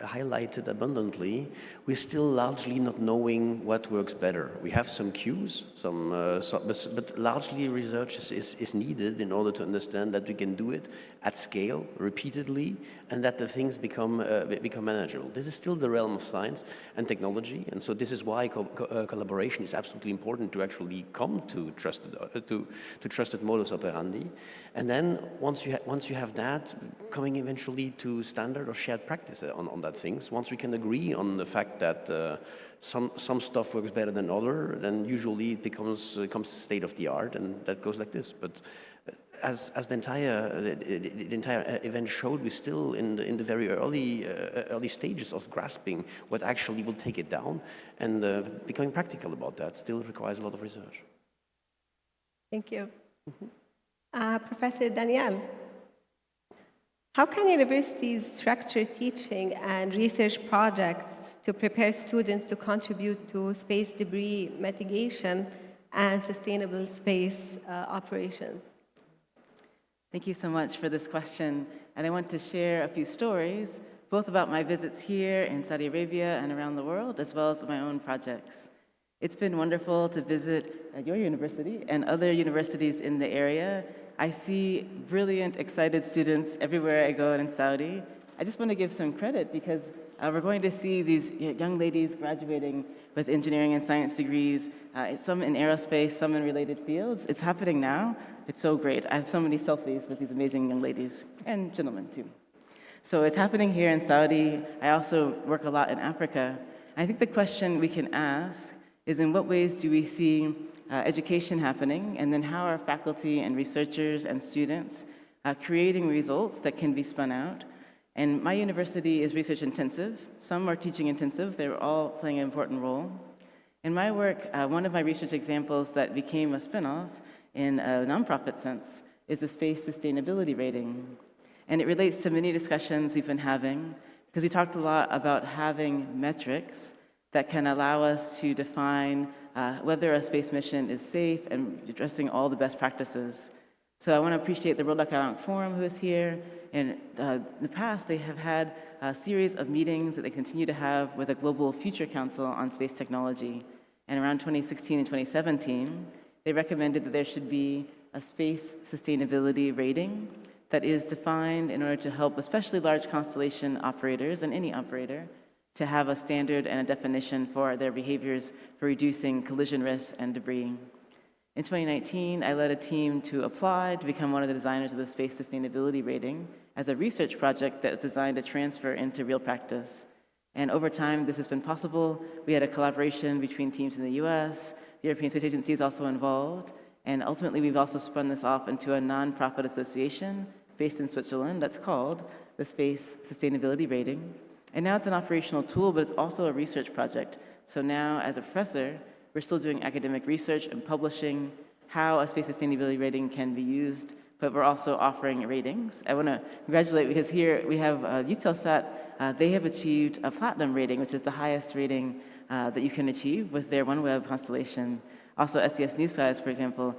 highlighted abundantly, we're still largely not knowing what works better. We have some cues, but largely research is needed in order to understand that we can do it at scale, repeatedly, and that the things become manageable. This is still the realm of science and technology, and so this is why collaboration is absolutely important to actually come to trusted modus operandi. And then once you have that, coming eventually to standard or shared practice on that things. Once we can agree on the fact that some stuff works better than other, then usually it becomes state of the art, and that goes like this. But as the entire event showed, we're still in the very early stages of grasping what actually will take it down, and becoming practical about that still requires a lot of research. Thank you. Professor Daniel, how can universities structure teaching and research projects to prepare students to contribute to space debris mitigation and sustainable space operations? Thank you so much for this question. And I want to share a few stories, both about my visits here in Saudi Arabia and around the world, as well as my own projects. It's been wonderful to visit your university and other universities in the area. I see brilliant, excited students everywhere I go in Saudi. I just want to give some credit because we're going to see these young ladies graduating with engineering and science degrees, some in aerospace, some in related fields. It's happening now. It's so great. I have so many selfies with these amazing young ladies and gentlemen too. So it's happening here in Saudi. I also work a lot in Africa. I think the question we can ask is, in what ways do we see education happening, and then how are faculty and researchers and students creating results that can be spun out? And my university is research intensive. Some are teaching intensive. They're all playing an important role. In my work, one of my research examples that became a spinoff in a nonprofit sense is the space sustainability rating. And it relates to many discussions we've been having, because we talked a lot about having metrics that can allow us to define whether a space mission is safe and addressing all the best practices. So I want to appreciate the World Economic Forum who is here. In the past, they have had a series of meetings that they continue to have with a Global Future Council on Space Technology. And around 2016 and 2017, they recommended that there should be a space sustainability rating that is defined in order to help especially large constellation operators and any operator to have a standard and a definition for their behaviors for reducing collision risks and debris. In 2019, I led a team to apply to become one of the designers of the Space Sustainability Rating as a research project that was designed to transfer into real practice. And over time, this has been possible. We had a collaboration between teams in the US, the European Space Agency is also involved, and ultimately we've also spun this off into a nonprofit association based in Switzerland that's called the Space Sustainability Rating. And now it's an operational tool, but it's also a research project. So now, as a professor, we're still doing academic research and publishing how a space sustainability rating can be used, but we're also offering ratings. I want to congratulate, because here we have Eutelsat. They have achieved a platinum rating, which is the highest rating that you can achieve with their OneWeb constellation. Also, SES New Skies, for example,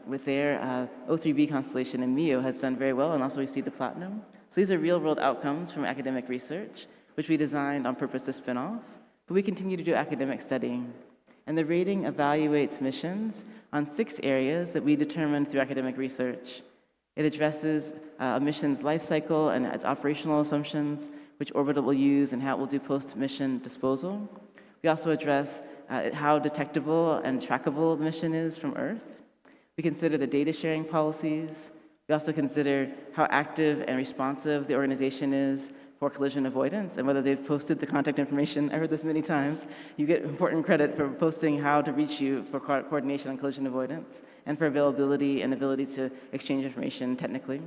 with their O3b constellation in MEO has done very well and also received a platinum. So these are real-world outcomes from academic research, which we designed on purpose to spin off, but we continue to do academic studying. And the rating evaluates missions on 6 areas that we determined through academic research. It addresses a mission's life cycle and its operational assumptions, which orbit it will use and how it will do post-mission disposal. We also address how detectable and trackable the mission is from Earth. We consider the data sharing policies. We also consider how active and responsive the organization is for collision avoidance and whether they've posted the contact information. I heard this many times. You get important credit for posting how to reach you for coordination on collision avoidance and for availability and ability to exchange information technically.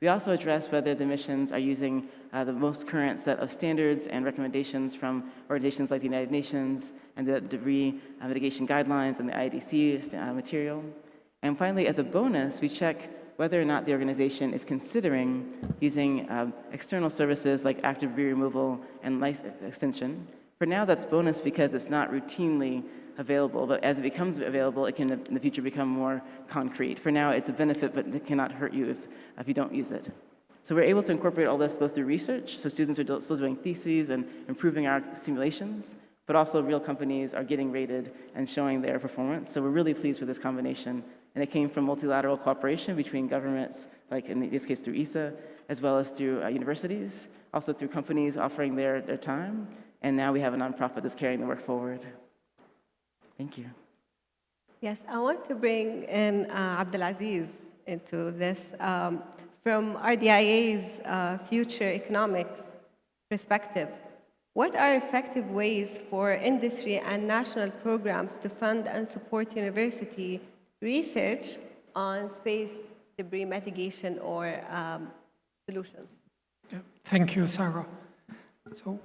We also address whether the missions are using the most current set of standards and recommendations from organizations like the United Nations and the debris mitigation guidelines and the IDC material. And finally, as a bonus, we check whether or not the organization is considering using external services like active debris removal and life extension. For now, that's bonus because it's not routinely available, but as it becomes available, it can in the future become more concrete. For now, it's a benefit, but it cannot hurt you if you don't use it. So we're able to incorporate all this both through research, so students are still doing theses and improving our simulations, but also real companies are getting rated and showing their performance. So we're really pleased with this combination. And it came from multilateral cooperation between governments, like in this case through ESA, as well as through universities, also through companies offering their time. And now we have a nonprofit that's carrying the work forward. Thank you. Yes, I want to bring in Abdulaziz into this. From RDIA's future economics perspective, what are effective ways for industry and national programs to fund and support university research on space debris mitigation or solutions? Yeah, thank you, Sarah. So,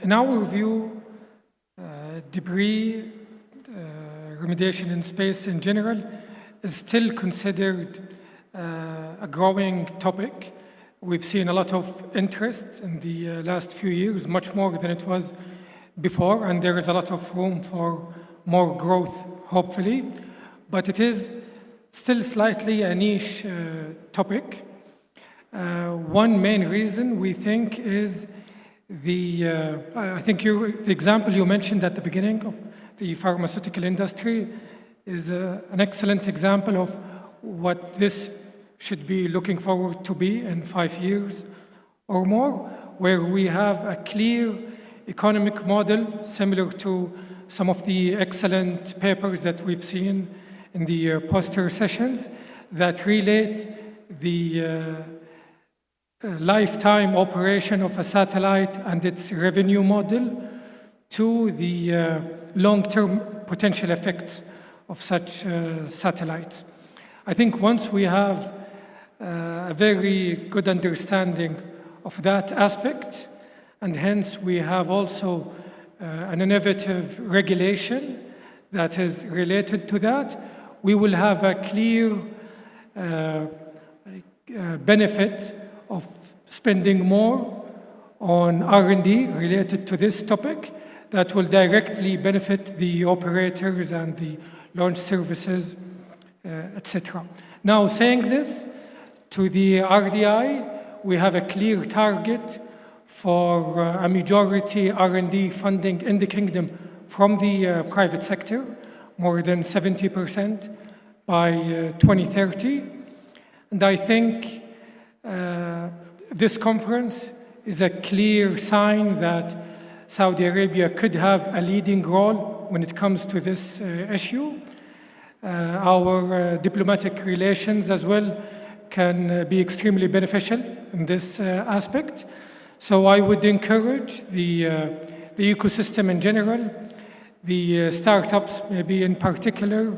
in our view, debris remediation in space in general is still considered a growing topic. We've seen a lot of interest in the last few years, much more than it was before, and there is a lot of room for more growth, hopefully. But it is still slightly a niche topic. One main reason we think is I think the example you mentioned at the beginning of the pharmaceutical industry is an excellent example of what this should be looking forward to be in 5 years or more, where we have a clear economic model similar to some of the excellent papers that we've seen in the poster sessions that relate the lifetime operation of a satellite and its revenue model to the long-term potential effects of such satellites. I think once we have a very good understanding of that aspect, and hence we have also an innovative regulation that is related to that, we will have a clear benefit of spending more on R&D related to this topic that will directly benefit the operators and the launch services, etc. Now, saying this, to the RDI, we have a clear target for a majority R&D funding in the kingdom from the private sector, more than 70% by 2030. And I think this conference is a clear sign that Saudi Arabia could have a leading role when it comes to this issue. Our diplomatic relations as well can be extremely beneficial in this aspect. So I would encourage the ecosystem in general, the startups maybe in particular,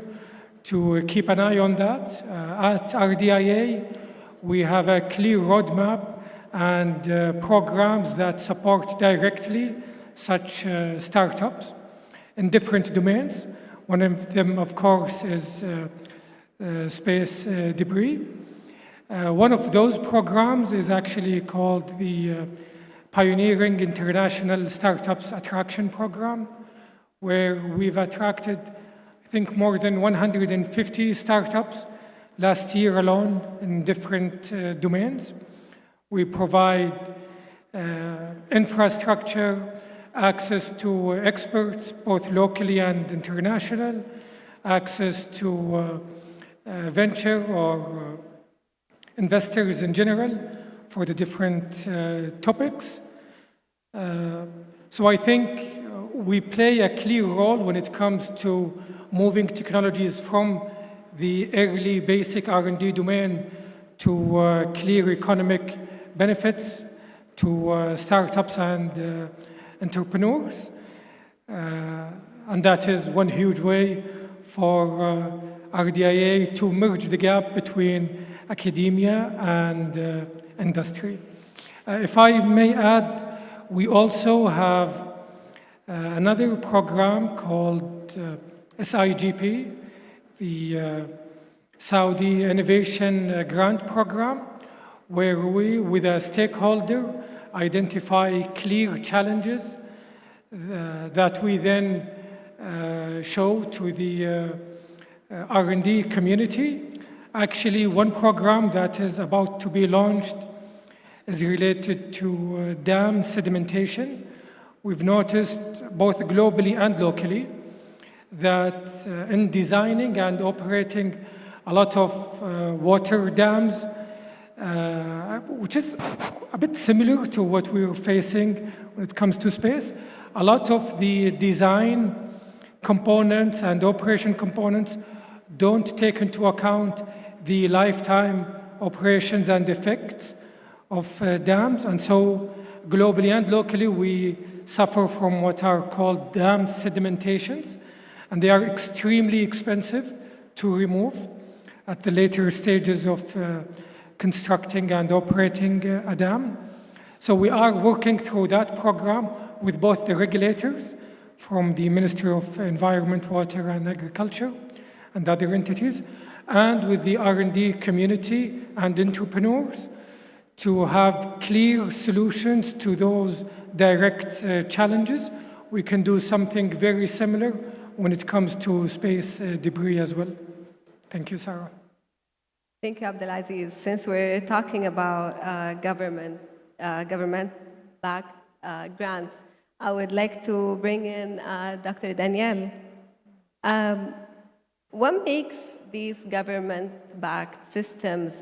to keep an eye on that. At RDIA, we have a clear roadmap and programs that support directly such startups in different domains. One of them, of course, is space debris. One of those programs is actually called the Pioneering International Startups Attraction Program, where we've attracted, I think, more than 150 startups last year alone in different domains. We provide infrastructure, access to experts, both locally and international, access to venture or investors in general for the different topics. So I think we play a clear role when it comes to moving technologies from the early basic R&D domain to clear economic benefits to startups and entrepreneurs. And that is one huge way for RDIA to merge the gap between academia and industry. If I may add, we also have another program called SIGP, the Saudi Innovation Grant Program, where we, with a stakeholder, identify clear challenges that we then show to the R&D community. Actually, one program that is about to be launched is related to dam sedimentation. We've noticed both globally and locally that in designing and operating a lot of water dams, which is a bit similar to what we're facing when it comes to space, a lot of the design components and operation components don't take into account the lifetime operations and effects of dams. And so globally and locally, we suffer from what are called dam sedimentations, and they are extremely expensive to remove at the later stages of constructing and operating a dam. So we are working through that program with both the regulators from the Ministry of Environment, Water and Agriculture and other entities, and with the R&D community and entrepreneurs to have clear solutions to those direct challenges. We can do something very similar when it comes to space debris as well. Thank you, Sarah. Thank you, Abdulaziz. Since we're talking about government-backed grants, I would like to bring in Dr. Danielle. What makes these government-backed systems,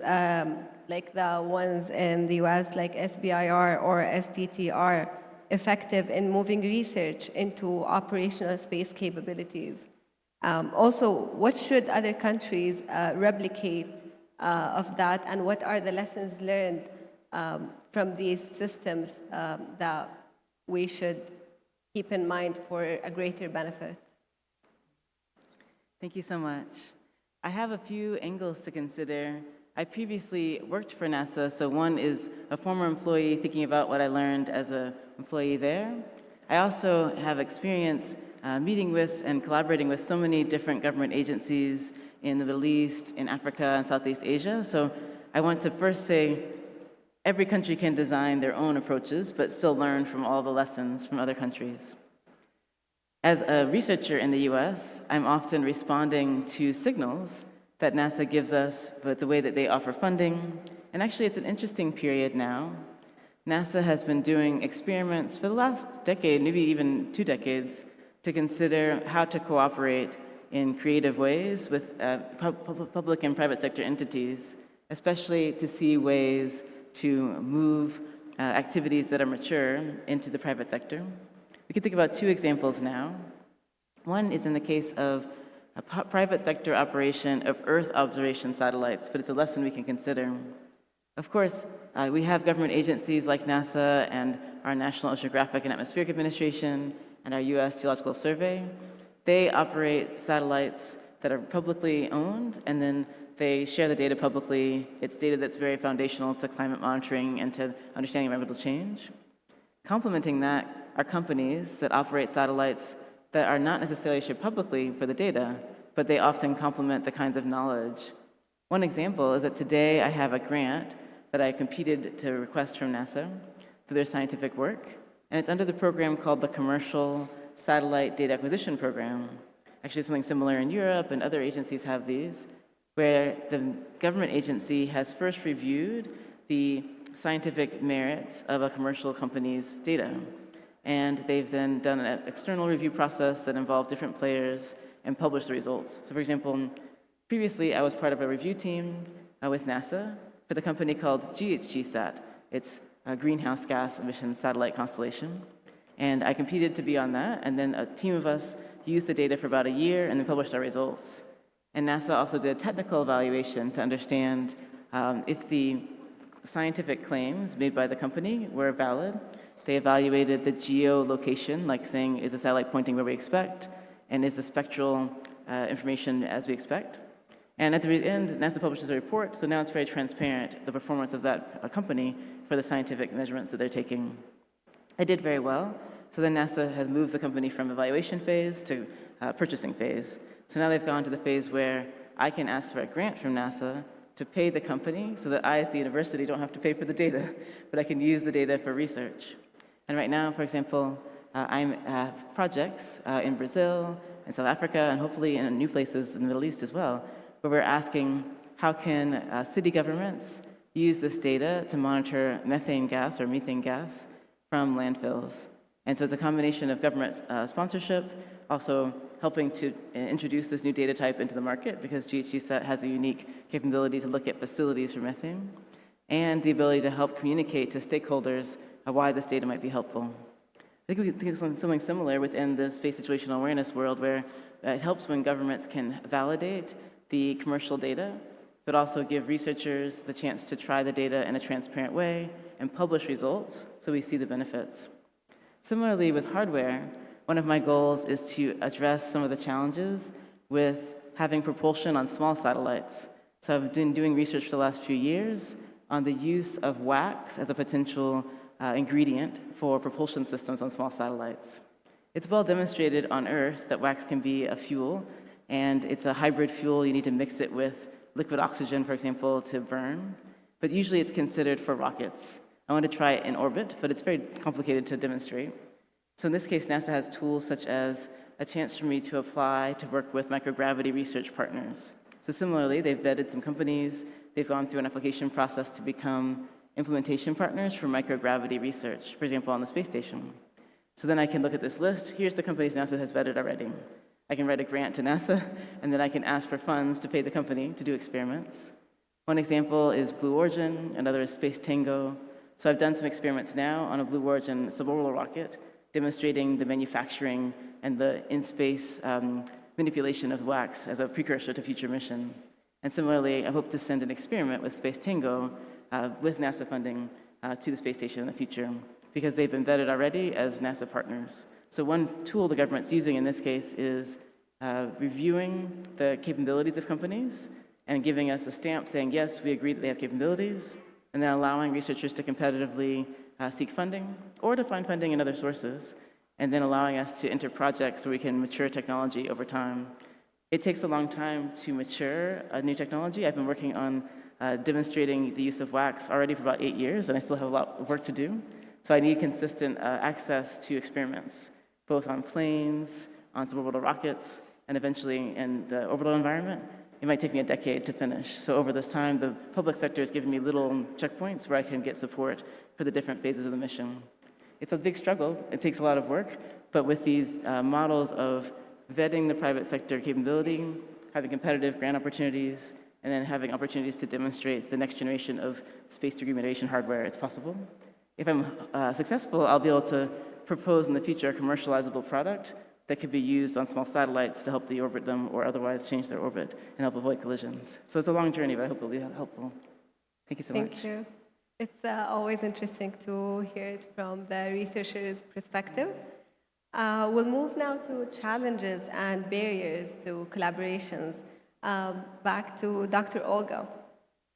like the ones in the US, like SBIR or STTR, effective in moving research into operational space capabilities? Also, what should other countries replicate of that, and what are the lessons learned from these systems that we should keep in mind for a greater benefit? Thank you so much. I have a few angles to consider. I previously worked for NASA, so one is a former employee thinking about what I learned as an employee there. I also have experience meeting with and collaborating with so many different government agencies in the Middle East, in Africa, and Southeast Asia. So I want to first say every country can design their own approaches, but still learn from all the lessons from other countries. As a researcher in the US, I'm often responding to signals that NASA gives us with the way that they offer funding. And actually, it's an interesting period now. NASA has been doing experiments for the last decade, maybe even 2 decades, to consider how to cooperate in creative ways with public and private sector entities, especially to see ways to move activities that are mature into the private sector. We can think about 2 examples now. One is in the case of a private sector operation of Earth observation satellites, but it's a lesson we can consider. Of course, we have government agencies like NASA and our National Oceanographic and Atmospheric Administration and our US Geological Survey. They operate satellites that are publicly owned, and then they share the data publicly. It's data that's very foundational to climate monitoring and to understanding environmental change. Complementing that are companies that operate satellites that are not necessarily shared publicly for the data, but they often complement the kinds of knowledge. One example is that today I have a grant that I competed to request from NASA for their scientific work, and it's under the program called the Commercial Satellite Data Acquisition Program. actually something similar in Europe, and other agencies have these, where the government agency has first reviewed the scientific merits of a commercial company's data. And they've then done an external review process that involved different players and published the results. So for example, previously I was part of a review team with NASA for the company called GHGSat. It's a greenhouse gas emission satellite constellation. And I competed to be on that, and then a team of us used the data for about a year and then published our results. And NASA also did a technical evaluation to understand if the scientific claims made by the company were valid. They evaluated the geolocation, like saying, is the satellite pointing where we expect? And is the spectral information as we expect? And at the end, NASA publishes a report, so now it's very transparent, the performance of that company for the scientific measurements that they're taking. It did very well, so then NASA has moved the company from evaluation phase to purchasing phase. So now they've gone to the phase where I can ask for a grant from NASA to pay the company so that I, as the university, don't have to pay for the data, but I can use the data for research. And right now, for example, I have projects in Brazil, in South Africa, and hopefully in new places in the Middle East as well, where we're asking how can city governments use this data to monitor methane gas or methane gas from landfills. And so it's a combination of government sponsorship, also helping to introduce this new data type into the market, because GHGSat has a unique capability to look at facilities for methane, and the ability to help communicate to stakeholders why this data might be helpful. I think we can think of something similar within the space situational awareness world, where it helps when governments can validate the commercial data, but also give researchers the chance to try the data in a transparent way and publish results so we see the benefits. Similarly, with hardware, one of my goals is to address some of the challenges with having propulsion on small satellites. So I've been doing research for the last few years on the use of wax as a potential ingredient for propulsion systems on small satellites. It's well demonstrated on Earth that wax can be a fuel, and it's a hybrid fuel. You need to mix it with liquid oxygen, for example, to burn. But usually it's considered for rockets. I want to try it in orbit, but it's very complicated to demonstrate. So in this case, NASA has tools such as a chance for me to apply to work with microgravity research partners. So similarly, they've vetted some companies. They've gone through an application process to become implementation partners for microgravity research, for example, on the space station. So then I can look at this list. Here's the companies NASA has vetted already. I can write a grant to NASA, and then I can ask for funds to pay the company to do experiments. One example is Blue Origin, another is Space Tango. So I've done some experiments now on a Blue Origin suborbital rocket, demonstrating the manufacturing and the in-space manipulation of wax as a precursor to future mission. And similarly, I hope to send an experiment with Space Tango with NASA funding to the space station in the future, because they've been vetted already as NASA partners. So one tool the government's using in this case is reviewing the capabilities of companies and giving us a stamp saying, yes, we agree that they have capabilities, and then allowing researchers to competitively seek funding or to find funding in other sources, and then allowing us to enter projects where we can mature technology over time. It takes a long time to mature a new technology. I've been working on demonstrating the use of wax already for about 8 years, and I still have a lot of work to do. So I need consistent access to experiments, both on planes, on suborbital rockets, and eventually in the orbital environment. It might take me a decade to finish. So over this time, the public sector has given me little checkpoints where I can get support for the different phases of the mission. It's a big struggle. It takes a lot of work, but with these models of vetting the private sector capability, having competitive grant opportunities, and then having opportunities to demonstrate the next generation of space degree mitigation hardware, it's possible. If I'm successful, I'll be able to propose in the future a commercializable product that could be used on small satellites to help deorbit them or otherwise change their orbit and help avoid collisions. So it's a long journey, but I hope it'll be helpful. Thank you so much. Thank you. It's always interesting to hear it from the researcher's perspective. We'll move now to challenges and barriers to collaborations. Back to Dr. Olga.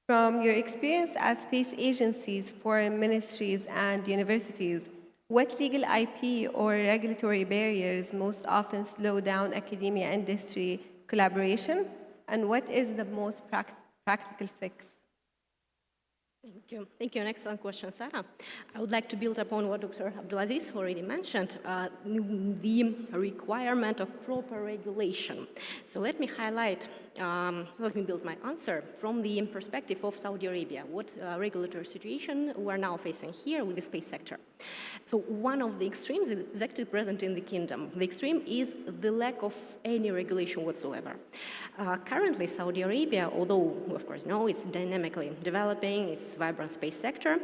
From your experience at space agencies, foreign ministries, and universities, what legal IP or regulatory barriers most often slow down academia-industry collaboration, and what is the most practical fix? Thank you. Thank you. An excellent question, Sarah. I would like to build upon what Dr. Abdulaziz already mentioned, the requirement of proper regulation. So let me highlight, let me build my answer from the perspective of Saudi Arabia, what regulatory situation we are now facing here with the space sector. So one of the extremes is actually present in the kingdom. The extreme is the lack of any regulation whatsoever. Currently, Saudi Arabia, although we of course know it's dynamically developing, its vibrant space sector,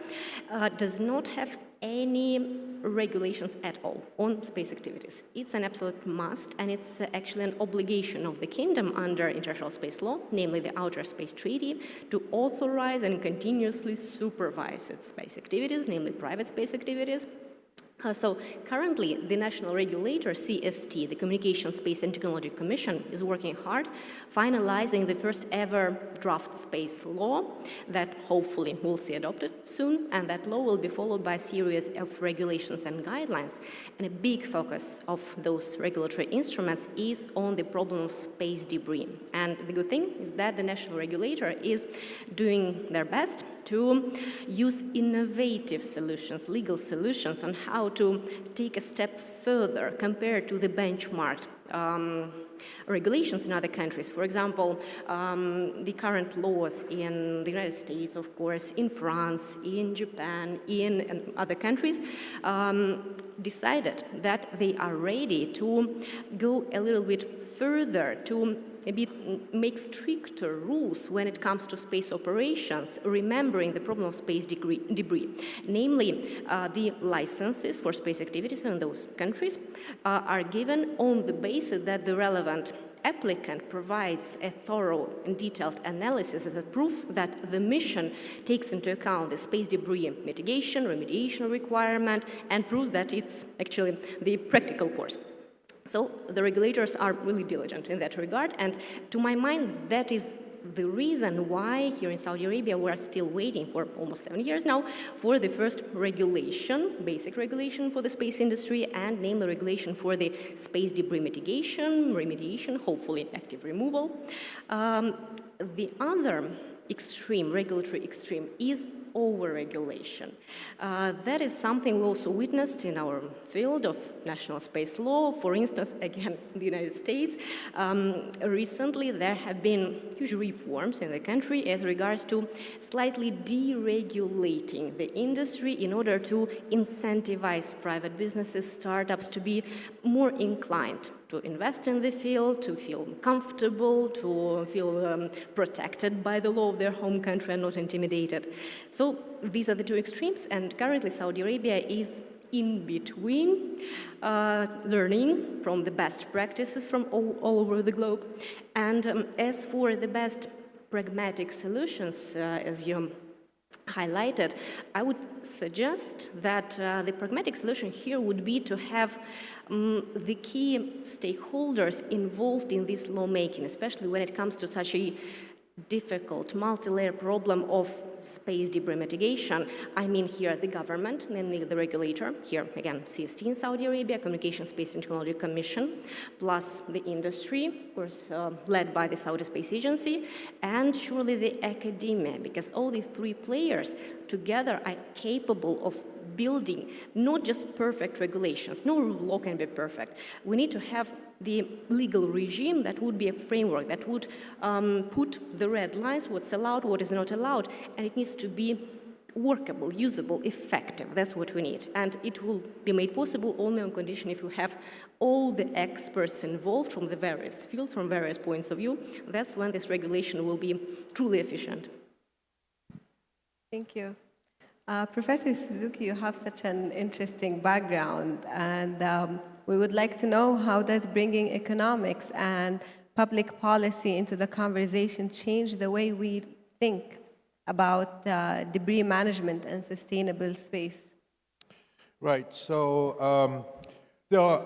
does not have any regulations at all on space activities. It's an absolute must, and it's actually an obligation of the kingdom under international space law, namely the Outer Space Treaty, to authorize and continuously supervise its space activities, namely private space activities. So currently, the national regulator, CST, the Communications, Space and Technology Commission, is working hard, finalizing the first ever draft space law that hopefully we'll see adopted soon, and that law will be followed by a series of regulations and guidelines. And a big focus of those regulatory instruments is on the problem of space debris. And the good thing is that the national regulator is doing their best to use innovative solutions, legal solutions on how to take a step further compared to the benchmarked regulations in other countries. For example, the current laws in the United States, of course, in France, in Japan, in other countries, decided that they are ready to go a little bit further, to make stricter rules when it comes to space operations, remembering the problem of space debris. Namely, the licenses for space activities in those countries are given on the basis that the relevant applicant provides a thorough and detailed analysis as a proof that the mission takes into account the space debris mitigation, remediation requirement, and proves that it's actually the practical course. So the regulators are really diligent in that regard, and to my mind, that is the reason why here in Saudi Arabia we are still waiting for almost 7 years now for the first regulation, basic regulation for the space industry, and namely regulation for the space debris mitigation, remediation, hopefully active removal. The other extreme, regulatory extreme, is over-regulation. That is something we also witnessed in our field of national space law. For instance, again, in the United States, recently there have been huge reforms in the country as regards to slightly deregulating the industry in order to incentivize private businesses, startups to be more inclined to invest in the field, to feel comfortable, to feel protected by the law of their home country and not intimidated. So these are the two extremes, and currently Saudi Arabia is in between, learning from the best practices from all over the globe. And as for the best pragmatic solutions, as you highlighted, I would suggest that the pragmatic solution here would be to have the key stakeholders involved in this lawmaking, especially when it comes to such a difficult multi-layer problem of space debris mitigation. I mean here the government, namely the regulator, here again CST in Saudi Arabia, Communications, Space and Technology Commission, plus the industry, of course led by the Saudi Space Agency, and surely the academia, because all the three players together are capable of building not just perfect regulations. No law can be perfect. We need to have the legal regime that would be a framework that would put the red lines, what's allowed, what is not allowed, and it needs to be workable, usable, effective. That's what we need. And it will be made possible only on condition if you have all the experts involved from the various fields, from various points of view. That's when this regulation will be truly efficient. Thank you. Professor Suzuki, you have such an interesting background, and we would like to know, how does bringing economics and public policy into the conversation change the way we think about debris management and sustainable space? Right. So there are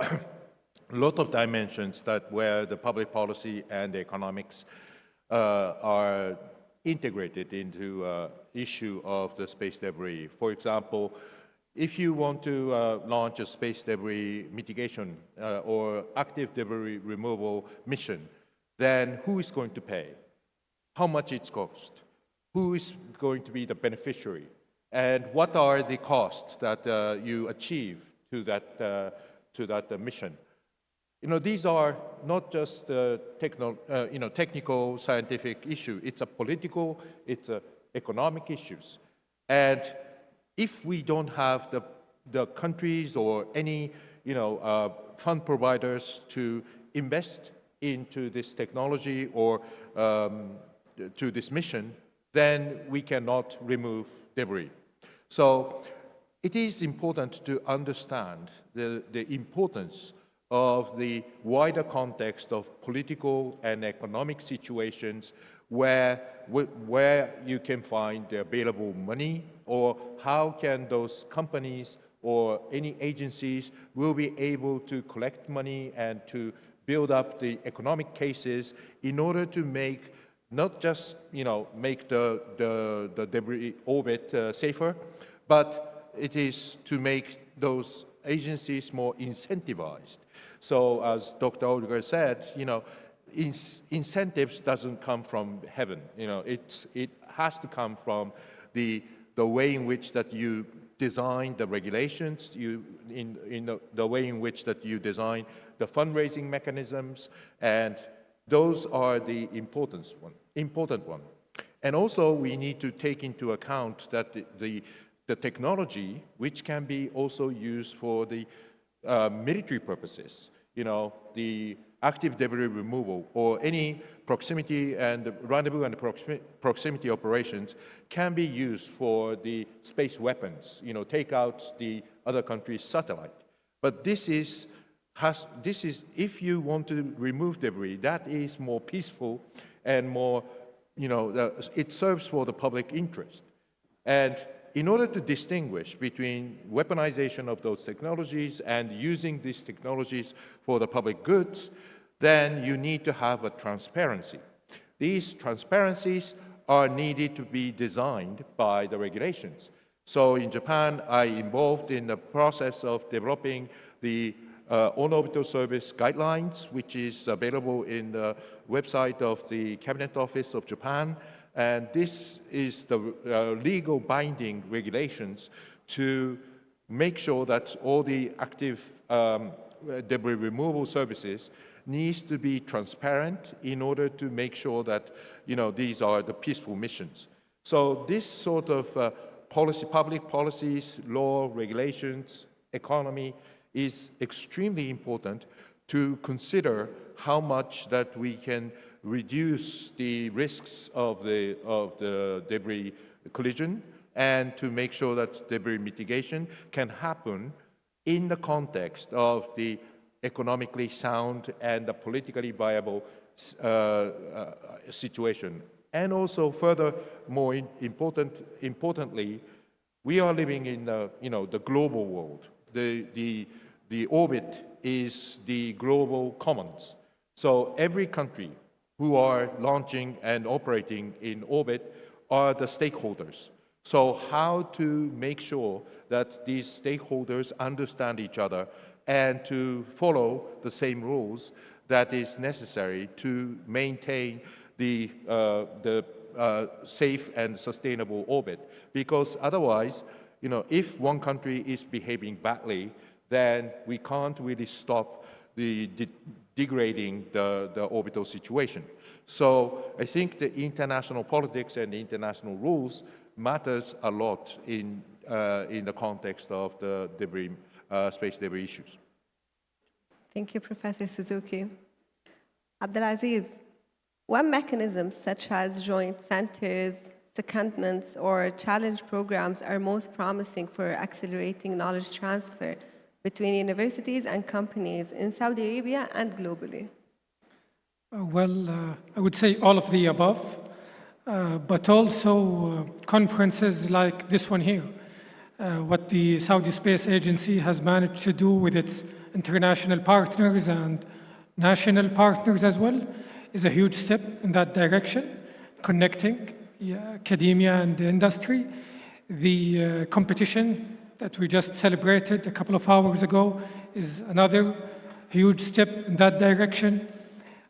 a lot of dimensions that where the public policy and the economics are integrated into issue of the space debris. For example, if you want to launch a space debris mitigation or active debris removal mission, then who is going to pay? How much it's cost? who is going to be the beneficiary, and what are the costs that you achieve to that mission. These are not just technical, scientific issue. It's a political, it's a economic issues. And if we don't have the countries or any, fund providers to invest into this technology or to this mission, then we cannot remove debris. So it is important to understand the importance of the wider context of political and economic situations where you can find the available money, or how can those companies or any agencies will be able to collect money and to build up the economic cases in order to make not just make the debris orbit safer, but it is to make those agencies more incentivized. So as Dr. Olga said, incentives doesn't come from heaven. It has to come from the way in which that you design the regulations, in the way in which that you design the fundraising mechanisms, and those are the important one. And also we need to take into account that the technology, which can be also used for the military purposes, the active debris removal or any proximity and rendezvous and proximity operations can be used for the space weapons, take out the other country's satellite. But this is, if you want to remove debris, that is more peaceful and more, it serves for the public interest. And in order to distinguish between weaponization of those technologies and using these technologies for the public goods, then you need to have a transparency. These transparencies are needed to be designed by the regulations. So in Japan, I involved in the process of developing the on-orbital service guidelines, which is available in the website of the Cabinet Office of Japan. And this is the legal binding regulations to make sure that all the active debris removal services needs to be transparent in order to make sure that, these are the peaceful missions. So this sort of public policies, law, regulations, economy is extremely important to consider how much that we can reduce the risks of the debris collision, and to make sure that debris mitigation can happen in the context of the economically sound and the politically viable situation. And also further, more importantly, we are living in the global world. The orbit is the global commons. So every country who are launching and operating in orbit are the stakeholders. So how to make sure that these stakeholders understand each other and to follow the same rules that is necessary to maintain the safe and sustainable orbit. Because otherwise, if one country is behaving badly, then we can't really stop the degrading the orbital situation. So I think the international politics and the international rules matters a lot in the context of the debris, space debris issues. Thank you, Professor Suzuki. Abdulaziz, what mechanisms such as joint centers, secondments, or challenge programs are most promising for accelerating knowledge transfer between universities and companies in Saudi Arabia and globally? I would say all of the above, but also conferences like this one here. What the Saudi Space Agency has managed to do with its international partners and national partners as well is a huge step in that direction, connecting academia and the industry. The competition that we just celebrated a couple of hours ago is another huge step in that direction.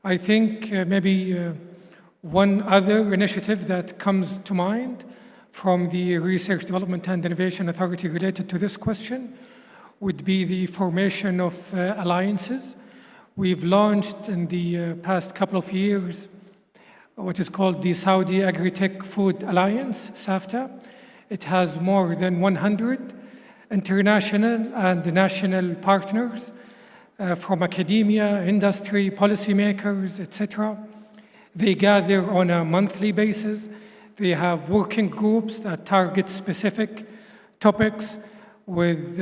I think maybe One other initiative that comes to mind from the Research, Development and Innovation Authority related to this question would be the formation of alliances. We've launched in the past couple of years what is called the Saudi Agri-Tech Food Alliance, SAFTA. It has more than 100 international and national partners from academia, industry, policymakers, etc. They gather on a monthly basis. They have working groups that target specific topics with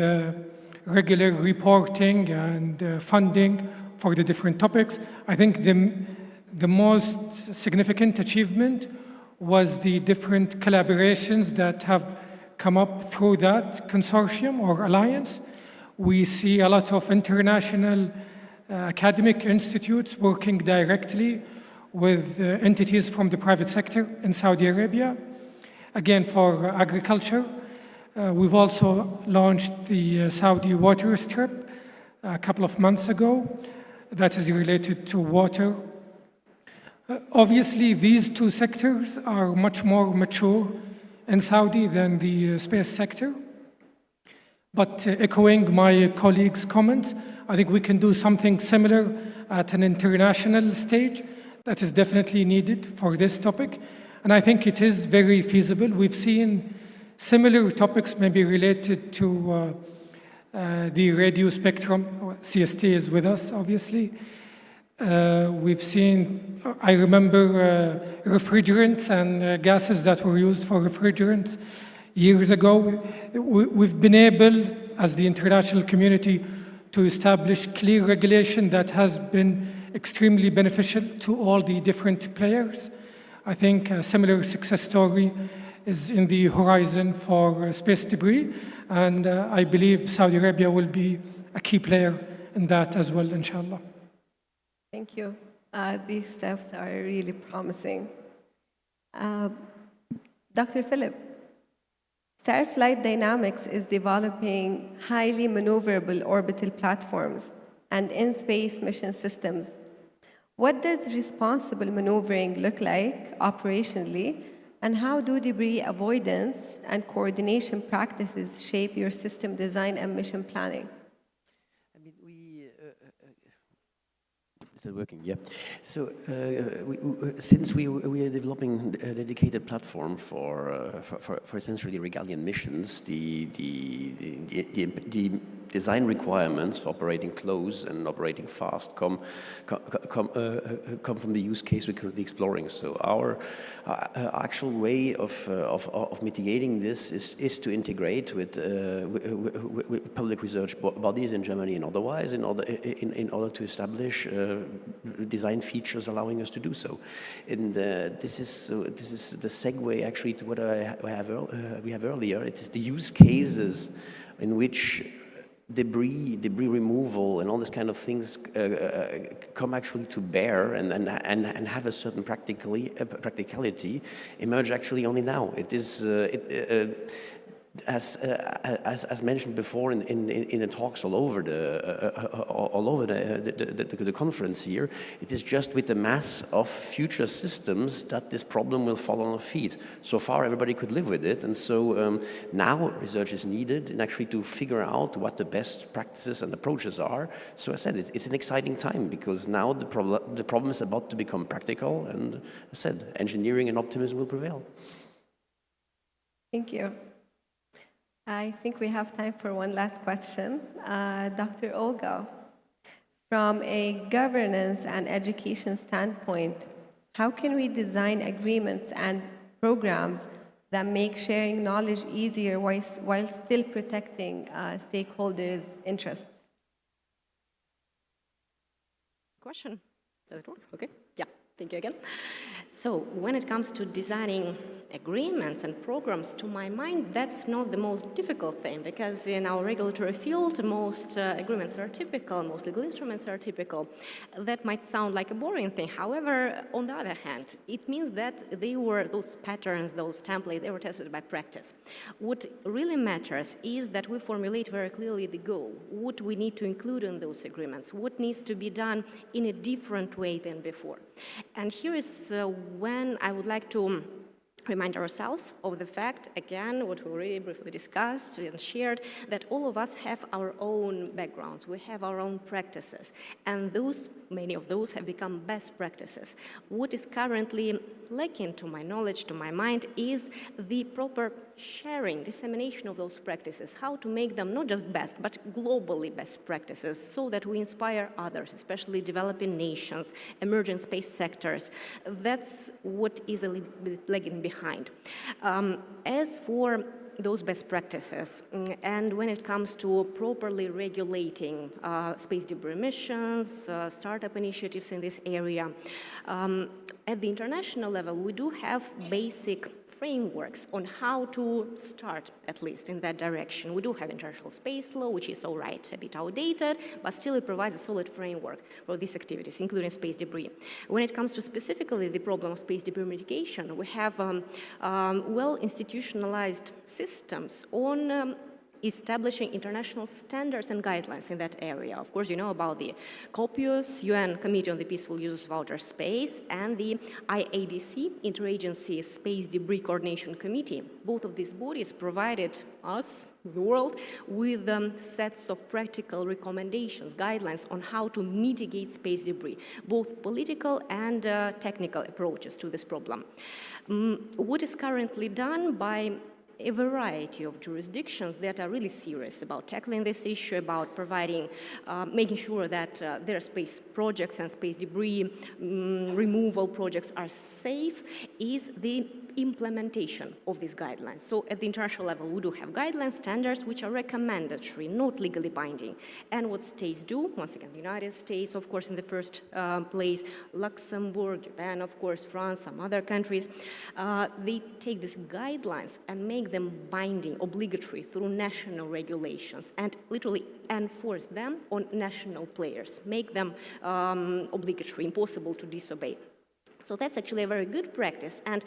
regular reporting and funding for the different topics. I think the most significant achievement was the different collaborations that have come up through that consortium or alliance. We see a lot of international academic institutes working directly with entities from the private sector in Saudi Arabia, again for agriculture. We've also launched the Saudi Water Strip a couple of months ago that is related to water. Obviously, these two sectors are much more mature in Saudi than the space sector. But echoing my colleague's comments, I think we can do something similar at an international stage that is definitely needed for this topic. And I think it is very feasible. We've seen similar topics maybe related to the radio spectrum. CST is with us, obviously. We've seen, I remember refrigerants and gases that were used for refrigerants years ago. We've been able, as the international community, to establish clear regulation that has been extremely beneficial to all the different players. I think a similar success story is in the horizon for space debris, and I believe Saudi Arabia will be a key player in that as well, inshallah. Thank you. These steps are really promising. Dr. Philip, Star Flight Dynamics is developing highly maneuverable orbital platforms and in-space mission systems. What does responsible maneuvering look like operationally, and how do debris avoidance and coordination practices shape your system design and mission planning? Still working, yeah. So since we are developing a dedicated platform for essentially regalian missions, the design requirements for operating close and operating fast come from the use case we're currently exploring. So our actual way of mitigating this is to integrate with public research bodies in Germany and otherwise in order to establish design features allowing us to do so. And this is the segue actually to what we have earlier. It is the use cases in which debris removal and all this kind of things come actually to bear and have a certain practicality emerge actually only now. It is as mentioned before in the talks all over the conference here, it is just with the mass of future systems that this problem will fall on our feet. So far, everybody could live with it, and so now research is needed and actually to figure out what the best practices and approaches are. So I said it's an exciting time because now the problem is about to become practical, and I said engineering and optimism will prevail. Thank you. I think we have time for one last question. Dr. Olga, from a governance and education standpoint, how can we design agreements and programs that make sharing knowledge easier while still protecting stakeholders' interests? Question? Does it work? Okay. Yeah. Thank you again. So when it comes to designing agreements and programs, to my mind, that's not the most difficult thing, because in our regulatory field, most agreements are typical, most legal instruments are typical. That might sound like a boring thing. However, on the other hand, it means that those patterns, those templates, they were tested by practice. What really matters is that we formulate very clearly the goal, what we need to include in those agreements, what needs to be done in a different way than before. And here is when I would like to remind ourselves of the fact, again, what we already briefly discussed and shared, that all of us have our own backgrounds, we have our own practices, and many of those have become best practices. What is currently lacking, to my knowledge, to my mind, is the proper sharing, dissemination of those practices, how to make them not just best, but globally best practices, so that we inspire others, especially developing nations, emerging space sectors. That's what is a little bit lagging behind. As for those best practices, and when it comes to properly regulating space debris emissions, startup initiatives in this area, at the international level, we do have basic frameworks on how to start, at least in that direction. We do have international space law, which is all right, a bit outdated, but still it provides a solid framework for these activities, including space debris. When it comes to specifically the problem of space debris mitigation, we have well institutionalized systems on establishing international standards and guidelines in that area. Of course, you know about the COPUOS, UN Committee on the Peaceful Use of Outer Space, and the IADC, Interagency Space Debris Coordination Committee. Both of these bodies provided us, the world, with sets of practical recommendations, guidelines on how to mitigate space debris, both political and technical approaches to this problem. What is currently done by a variety of jurisdictions that are really serious about tackling this issue, about providing, making sure that their space projects and space debris removal projects are safe, is the implementation of these guidelines. So at the international level, we do have guidelines, standards, which are recommendatory, not legally binding. And what states do, once again, the United States, of course, in the first place, Luxembourg, Japan, of course, France, some other countries, they take these guidelines and make them binding, obligatory through national regulations, and literally enforce them on national players, make them obligatory, impossible to disobey. So that's actually a very good practice, and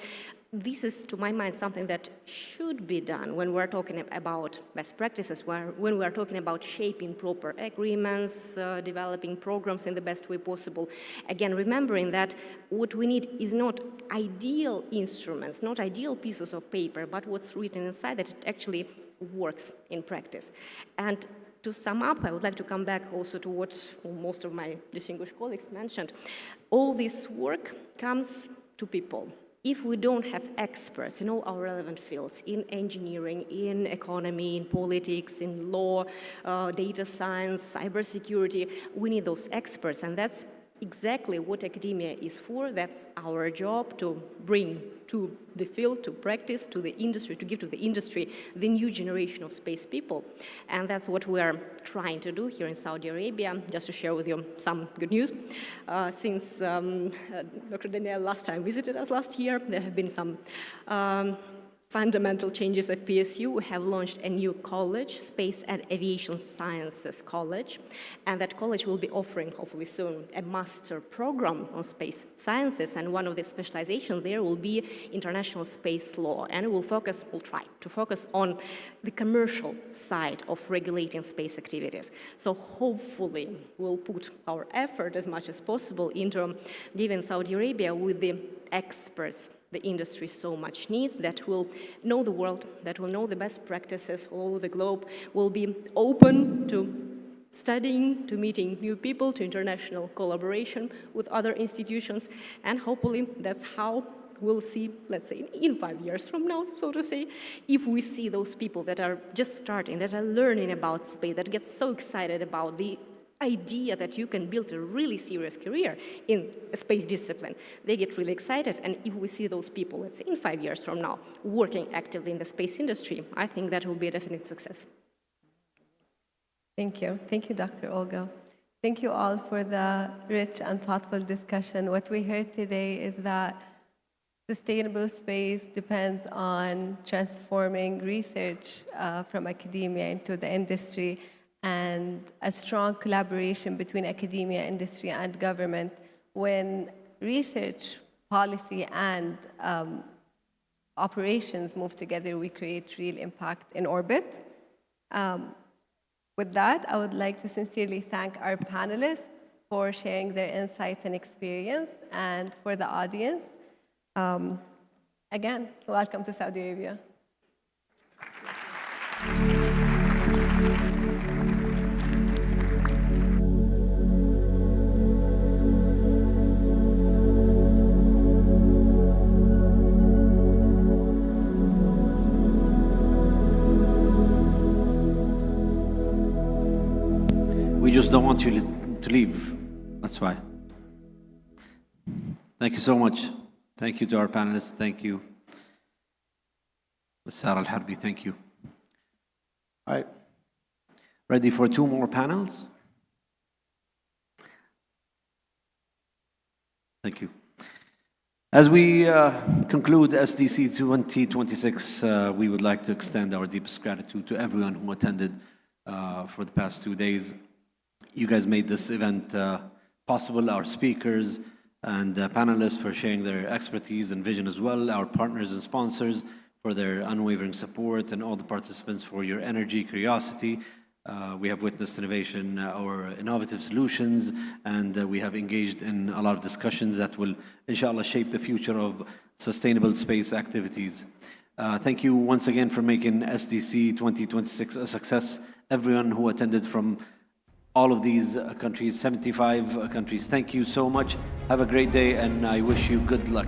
this is, to my mind, something that should be done when we're talking about best practices, when we're talking about shaping proper agreements, developing programs in the best way possible. Again, remembering that what we need is not ideal instruments, not ideal pieces of paper, but what's written inside, that it actually works in practice. And to sum up, I would like to come back also to what most of my distinguished colleagues mentioned. All this work comes to people. If we don't have experts in all our relevant fields, in engineering, in economy, in politics, in law, data science, cybersecurity, we need those experts, and that's exactly what academia is for. That's our job, to bring to the field, to practice, to the industry, to give to the industry the new generation of space people. And that's what we are trying to do here in Saudi Arabia. Just to share with you some good news. Since Dr. Danielle last time visited us last year, there have been some fundamental changes at PSU. We have launched a new college, Space and Aviation Sciences College, and that college will be offering, hopefully soon, a master program on space sciences, and one of the specializations there will be international space law, and we'll try to focus on the commercial side of regulating space activities. So hopefully we'll put our effort as much as possible into giving Saudi Arabia with the experts the industry so much needs, that will know the world, that will know the best practices all over the globe, will be open to studying, to meeting new people, to international collaboration with other institutions, and hopefully that's how we'll see, let's say, in 5 years from now, so to say, if we see those people that are just starting, that are learning about space, that get so excited about the idea that you can build a really serious career in a space discipline. They get really excited, and if we see those people, let's say in 5 years from now, working actively in the space industry, I think that will be a definite success. Thank you. Thank you, Dr. Olga. Thank you all for the rich and thoughtful discussion. What we heard today is that sustainable space depends on transforming research from academia into the industry, and a strong collaboration between academia, industry, and government. When research, policy, and operations move together, we create real impact in orbit. With that, I would like to sincerely thank our panelists for sharing their insights and experience, and for the audience Again, welcome to Saudi Arabia. We just don't want you to leave. That's why. Thank you so much. Thank you to our panelists. Thank you. Ms. Sarah Al-Harbi, thank you. All right. Ready for 2 more panels? Thank you. As we conclude SDC 2026, we would like to extend our deepest gratitude to everyone who attended for the past 2 days. You guys made this event possible, our speakers and panelists for sharing their expertise and vision as well, our partners and sponsors for their unwavering support, and all the participants for your energy, curiosity. We have witnessed innovation or innovative solutions, and we have engaged in a lot of discussions that will, inshallah, shape the future of sustainable space activities. Thank you once again for making SDC 2026 a success. Everyone who attended from all of these countries, 75 countries, thank you so much. Have a great day, and I wish you good luck.